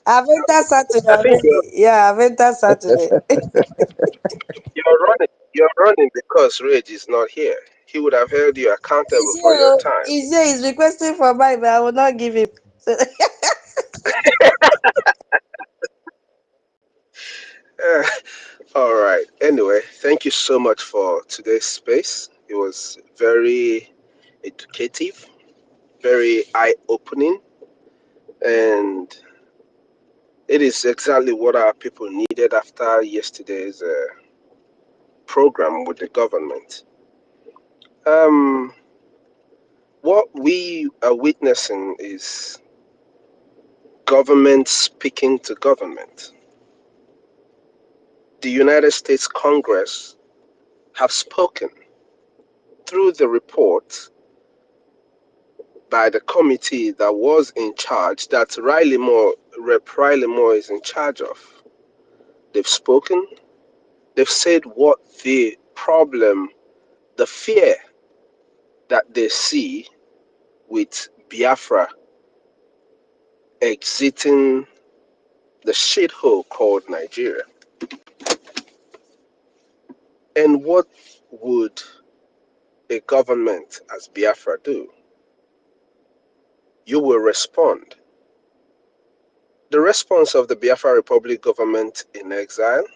I've entered Saturday already. Yeah, I've entered Saturday. You're running because Rage is not here. He would have held you accountable for your time. He's here. He's requesting for mine, but I will not give him. So All right. Anyway, thank you so much for today's space. It was very educative, very eye-opening, and it is exactly what our people needed after yesterday's program with the government. What we are witnessing is government speaking to government. The United States Congress have spoken through the report by the committee that was in charge, that Rep. Riley Moore is in charge of. They've spoken, they've said what the problem, the fear that they see with Biafra exiting the shithole called Nigeria. And what would a government as Biafra do? You will respond. The response of the Biafra Republic government in exile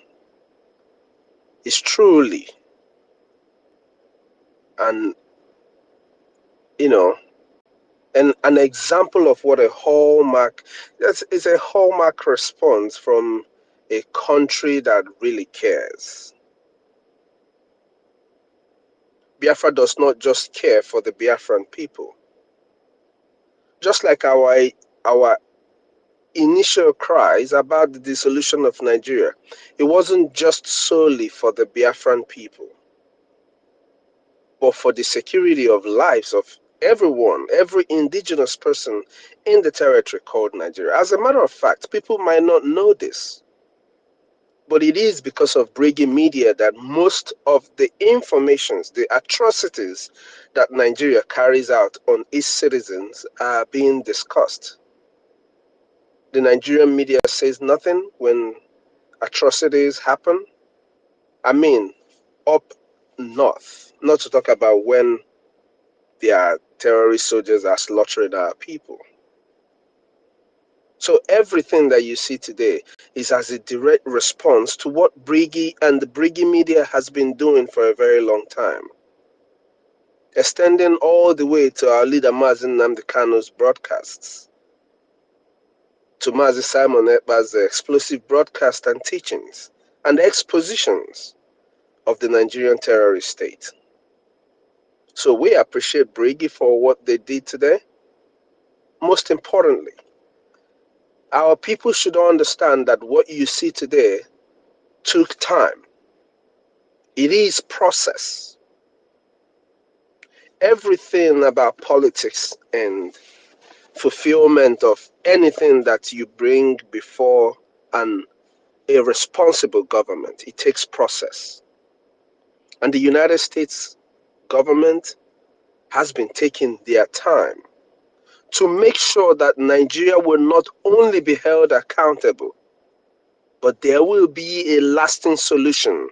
is truly an example of what a hallmark is, a hallmark response from a country that really cares. Biafra does not just care for the Biafran people. Just like our initial cries about the dissolution of Nigeria, it wasn't just solely for the Biafran people, but for the security of lives of everyone, every indigenous person in the territory called Nigeria. As a matter of fact, people might not know this, but it is because of Briggy Media that most of the informations, the atrocities that Nigeria carries out on its citizens are being discussed. The Nigerian media says nothing when atrocities happen. I mean, up north, not to talk about when their terrorist soldiers are slaughtering our people. So everything that you see today is as a direct response to what Briggy and the Briggy media has been doing for a very long time. Extending all the way to our leader Mazi Nnamdi Kanu's broadcasts, to Mazi Simon Ekpa's explosive broadcast and teachings and expositions of the Nigerian terrorist state. So we appreciate Briggy for what they did today. Most importantly, our people should understand that what you see today took time. It is process. Everything about politics and fulfillment of anything that you bring before a responsible government, it takes process. And the United States government has been taking their time to make sure that Nigeria will not only be held accountable, but there will be a lasting solution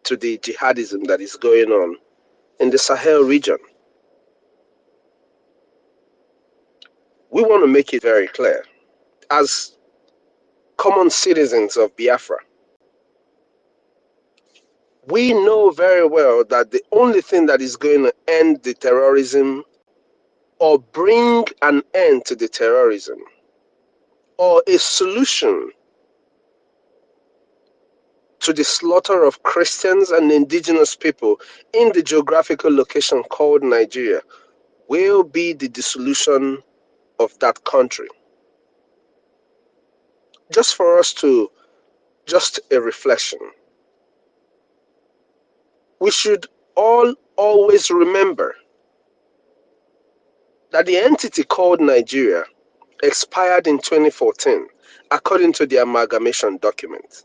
to the jihadism that is going on in the Sahel region. We want to make it very clear, as common citizens of Biafra, we know very well that the only thing that is going to end the terrorism or bring an end to the terrorism or a solution to the slaughter of Christians and indigenous people in the geographical location called Nigeria will be the dissolution of that country. Just for us to, just a reflection, we should all always remember that the entity called Nigeria expired in 2014, according to the amalgamation document,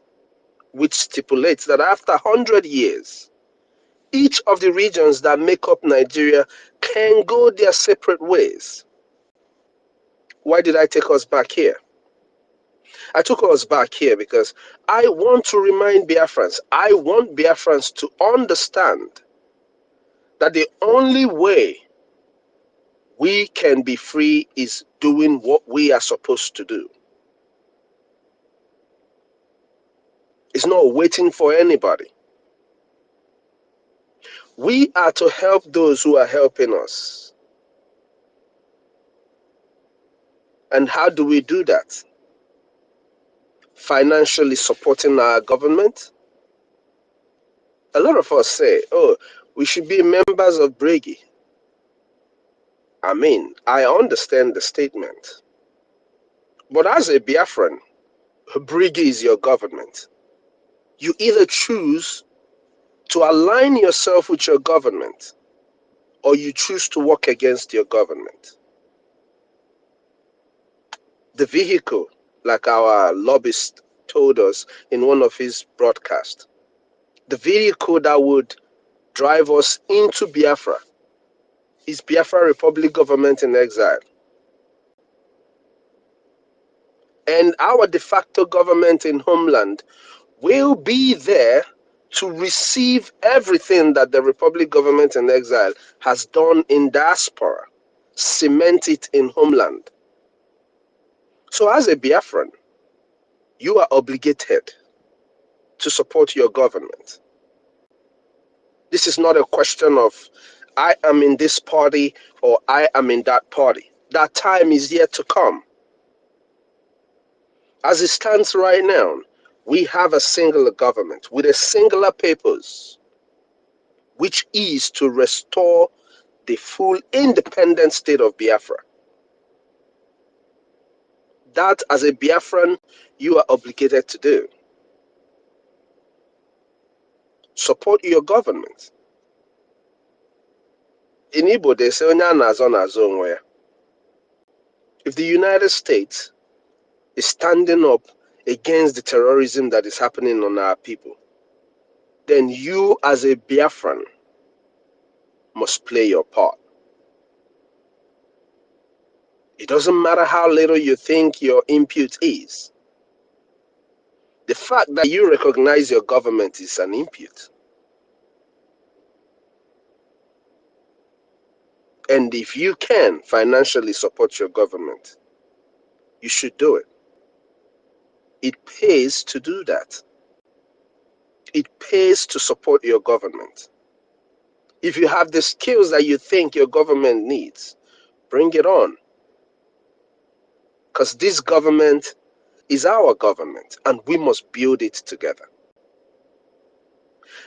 which stipulates that after 100 years, each of the regions that make up Nigeria can go their separate ways. Why did I take us back here? I took us back here because I want to remind Biafrans, I want Biafrans to understand that the only way we can be free is doing what we are supposed to do. It's not waiting for anybody. We are to help those who are helping us. And how do we do that? Financially supporting our government. A lot of us say, oh, we should be members of Brigi. I mean, I understand the statement. But as a Biafran, Brigi is your government. You either choose to align yourself with your government or you choose to work against your government. The vehicle, like our lobbyist told us in one of his broadcasts, the vehicle that would drive us into Biafra is Biafra Republic Government in Exile. And our de facto government in Homeland will be there to receive everything that the Republic Government in Exile has done in diaspora, cement it in Homeland. So as a Biafran, you are obligated to support your government. This is not a question of I am in this party or I am in that party. That time is yet to come. As it stands right now, we have a singular government with a singular purpose, which is to restore the full independent state of Biafra. That, as a Biafran, you are obligated to do. Support your government. In Igbo, they say, if the United States is standing up against the terrorism that is happening on our people, then you, as a Biafran, must play your part. It doesn't matter how little you think your input is. The fact that you recognize your government is an input. And if you can financially support your government, you should do it. It pays to do that. It pays to support your government. If you have the skills that you think your government needs, bring it on. Because this government is our government and we must build it together.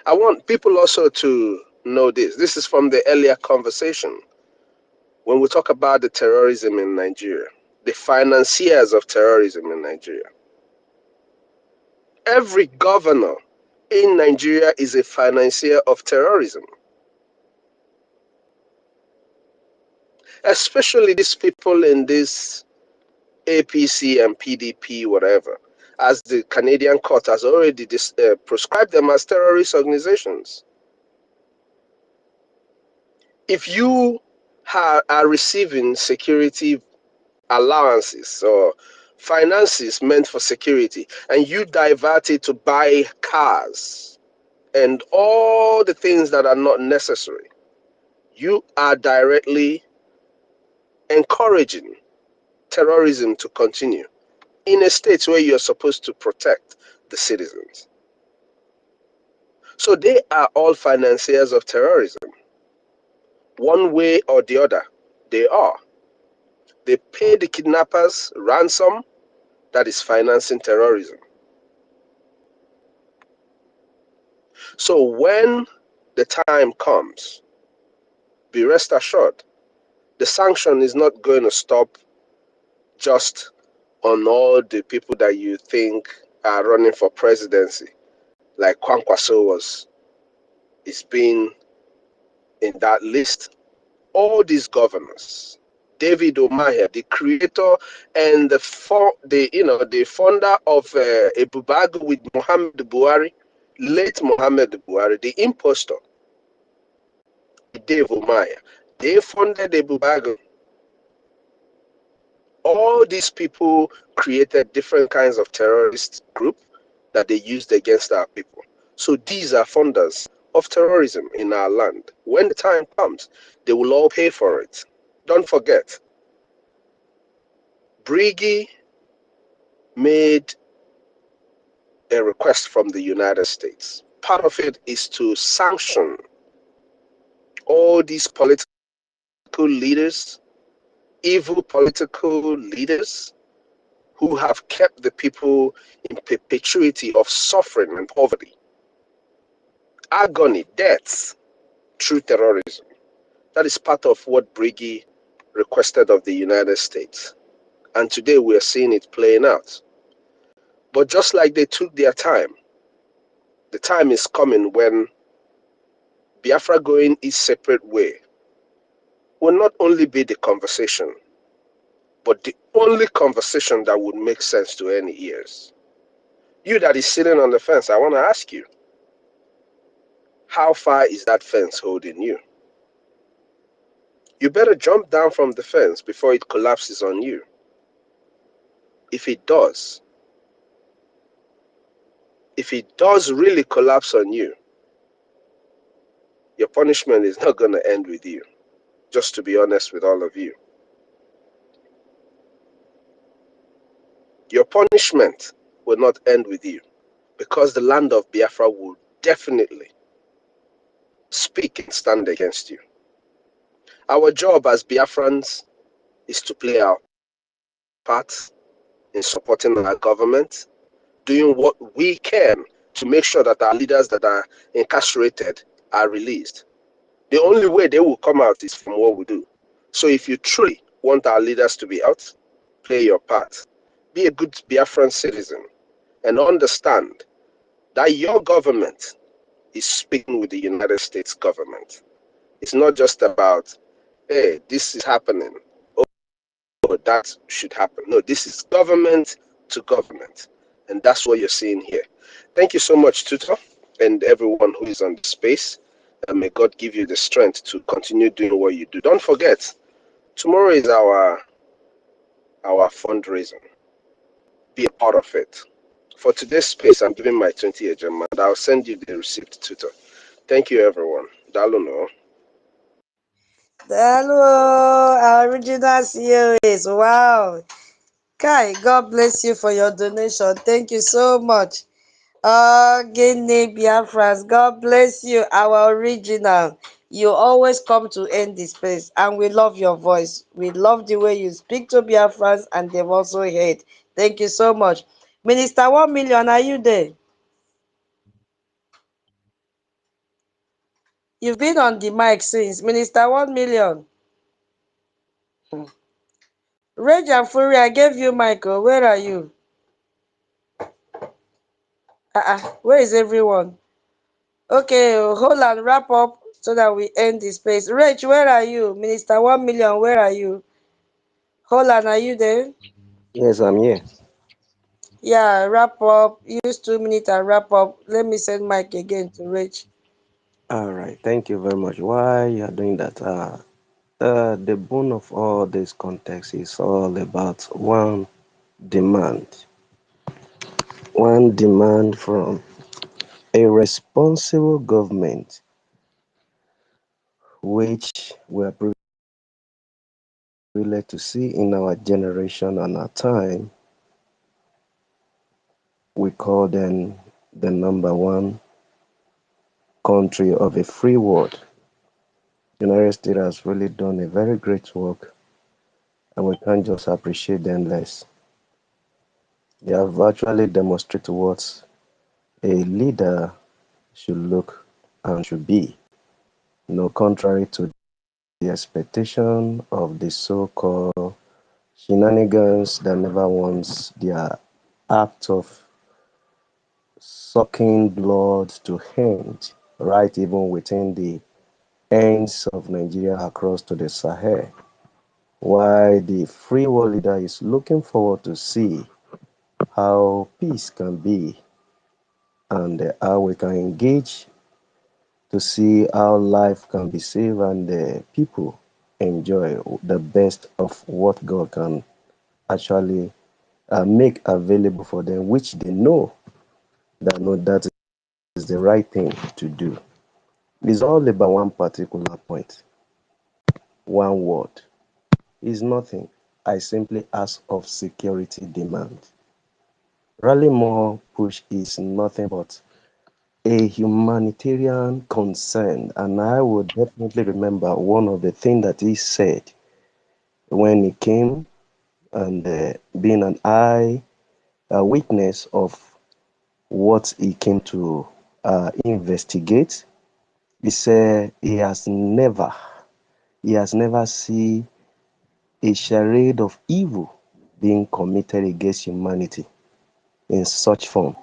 I want people also to know this. This is from the earlier conversation when we talk about the terrorism in Nigeria, the financiers of terrorism in Nigeria. Every governor in Nigeria is a financier of terrorism. Especially these people in this APC and PDP, whatever, as the Canadian court has already prescribed them as terrorist organizations. If you are receiving security allowances or finances meant for security, and you divert it to buy cars and all the things that are not necessary, you are directly encouraging terrorism to continue in a state where you're supposed to protect the citizens. So they are all financiers of terrorism. One way or the other, they are. They pay the kidnappers ransom that is financing terrorism. So when the time comes, be rest assured, the sanction is not going to stop just on all the people that you think are running for presidency, like Kwankwaso is being in that list. All these governors, David Umahi, the creator and the founder of Ebubago with Muhammad Buhari, late Muhammad Buhari, the impostor, Dave Umahi, they funded Ebubago. All these people created different kinds of terrorist group that they used against our people. So these are funders of terrorism in our land. When the time comes, they will all pay for it. Don't forget, Brigi made a request from the United States. Part of it is to sanction all these political leaders, evil political leaders who have kept the people in perpetuity of suffering and poverty, agony, deaths through terrorism. That is part of what Brigi requested of the United States. And today we are seeing it playing out. But just like they took their time, the time is coming when Biafra going its separate way will not only be the conversation, but the only conversation that would make sense to any ears. You that is sitting on the fence, I want to ask you, how far is that fence holding you? You better jump down from the fence before it collapses on you. If it does really collapse on you, your punishment is not going to end with you, just to be honest with all of you. Your punishment will not end with you, because the land of Biafra will definitely speak and stand against you. Our job as Biafrans is to play our part in supporting our government, doing what we can to make sure that our leaders that are incarcerated are released. The only way they will come out is from what we do. So if you truly want our leaders to be out, play your part. Be a good Biafran citizen and understand that your government is speaking with the United States government. It's not just about, hey, this is happening, or that should happen. No, this is government to government. And that's what you're seeing here. Thank you so much, Tutor, and everyone who is on the space. And may God give you the strength to continue doing what you do. Don't forget, tomorrow is our fundraising. Be a part of it. For today's space, I'm giving my 20 gem, and I'll send you the receipt, Tutor. Thank you, everyone. Daluno. Hello, our original COAs. Wow. Kai, God bless you for your donation. Thank you so much. Guinea Biafras, God bless you, our original. You always come to end this space, and we love your voice. We love the way you speak to Biafrans, and they've also heard. Thank you so much. Minister 1 million, are you there? You've been on the mic since. Minister 1 million. Rage and Fury, I gave you Michael. Where are you? Where is everyone? Okay, hold on, wrap up so that we end this space. Rage, where are you? Minister 1 million, where are you? Hold on, are you there? Yes, I'm here. Yeah, wrap up. Use 2 minutes and wrap up. Let me send Mike again to Rage. All right. Thank you very much. Why you are doing that? The bone of all this context is all about demand. One demand from a responsible government, which we are privileged to see in our generation and our time. We call them the number one country of a free world. The United States has really done a very great work, and we can't just appreciate them less. They have actually demonstrated what a leader should look and should be, contrary to the expectation of the so-called shenanigans that never wants their act of sucking blood to end, right even within the ends of Nigeria across to the Sahel. Why the free world leader is looking forward to see how peace can be and how we can engage to see how life can be saved and the people enjoy the best of what God can actually make available for them, which they know that is the right thing to do. It's all about one particular point, one word. It's nothing. I simply ask of security demand. Rally more push is nothing but a humanitarian concern, and I would definitely remember one of the things that he said when he came and being an eye witness of what he came to investigate. He said he has never seen a charade of evil being committed against humanity in such form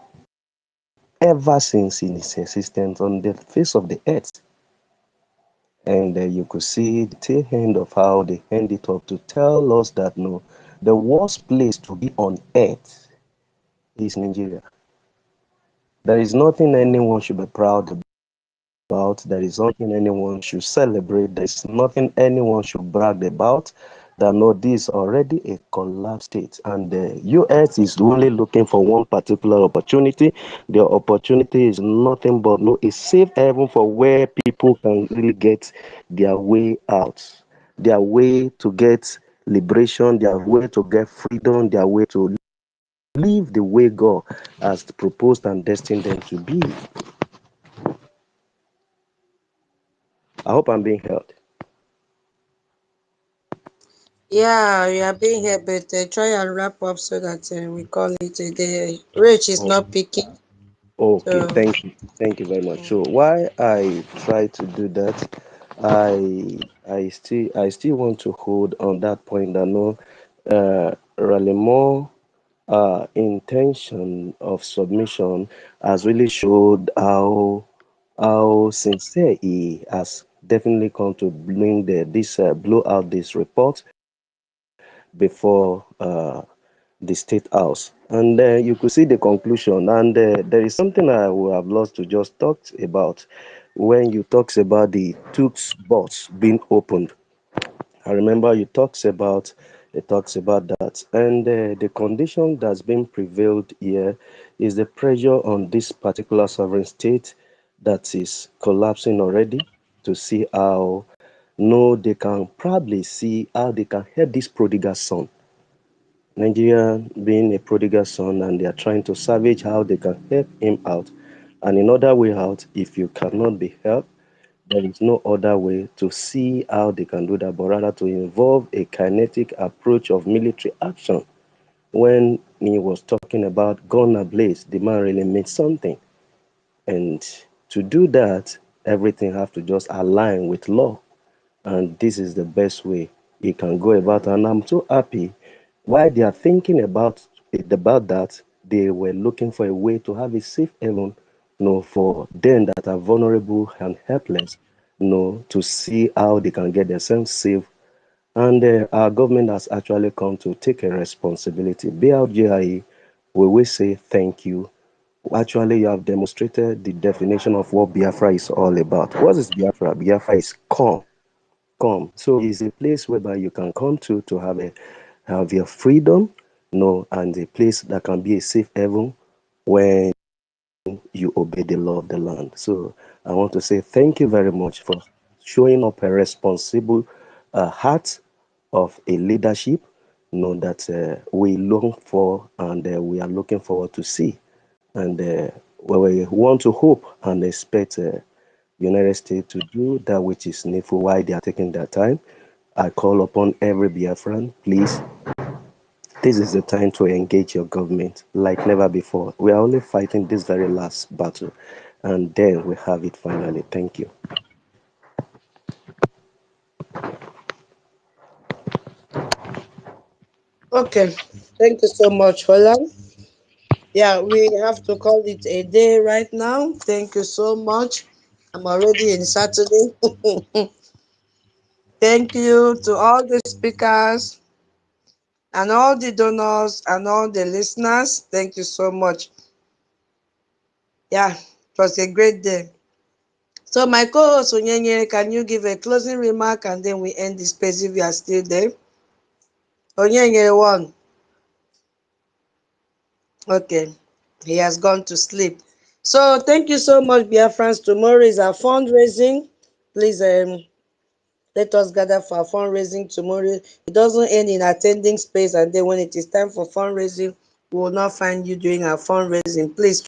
ever since in its existence on the face of the earth. And you could see the tail end of how they end it up to tell us that no, the worst place to be on earth is Nigeria. There is nothing anyone should be proud about. There is nothing anyone should celebrate. There is nothing anyone should brag about. That no, this is already a collapsed state, and the U.S. is only looking for one particular opportunity. The opportunity is nothing but no, a safe haven for where people can really get their way out, their way to get liberation, their way to get freedom, their way to live the way God has proposed and destined them to be. I hope I'm being heard. Yeah, you are being here, but try and wrap up so that we call it a day. Rich is Oh, not picking. okay, So, thank you very much. So why I try to do that, I still want to hold on that point that no, really more intention of submission has really showed how sincere he has definitely come to bring this blow out this report before the state house, and you could see the conclusion. And there is something I would have lost to just talk about when you talks about the Tooks box being opened. I remember it talks about that, and the condition that's been prevailed here is the pressure on this particular sovereign state that is collapsing already to see how no they can probably see how they can help this prodigal son. Nigeria being a prodigal son, and they are trying to salvage how they can help him out. And in other way out, if you cannot be helped, there is no other way to see how they can do that, but rather to involve a kinetic approach of military action. When he was talking about gun ablaze, the man really meant something. And to do that, everything have to just align with law. And this is the best way you can go about. And I'm so happy while they are thinking about that, they were looking for a way to have a safe haven, for them that are vulnerable and helpless, to see how they can get themselves safe. And our government has actually come to take a responsibility. BLGIE, we will say thank you. Actually, you have demonstrated the definition of what Biafra is all about. What is Biafra? Biafra is calm. come. So it's a place whereby you can come to have your freedom, and a place that can be a safe haven when you obey the law of the land. So I want to say thank you very much for showing up a responsible heart of a leadership, that we long for and we are looking forward to see. And we want to hope and expect United States to do that which is needful while they are taking their time. I call upon every Biafran, please, this is the time to engage your government like never before. We are only fighting this very last battle, and then we have it finally. Thank you. Okay, thank you so much, Holland. Yeah, we have to call it a day right now. Thank you so much. I'm already in Saturday. Thank you to all the speakers and all the donors and all the listeners. Thank you so much. Yeah, it was a great day. So my co-host Onyenye, can you give a closing remark and then we end the space if you are still there? Onyenye one. Okay, he has gone to sleep. So thank you so much, Biafrans. Tomorrow is our fundraising. Please let us gather for our fundraising tomorrow. It doesn't end in attending space, and then when it is time for fundraising, we will not find you doing our fundraising. Please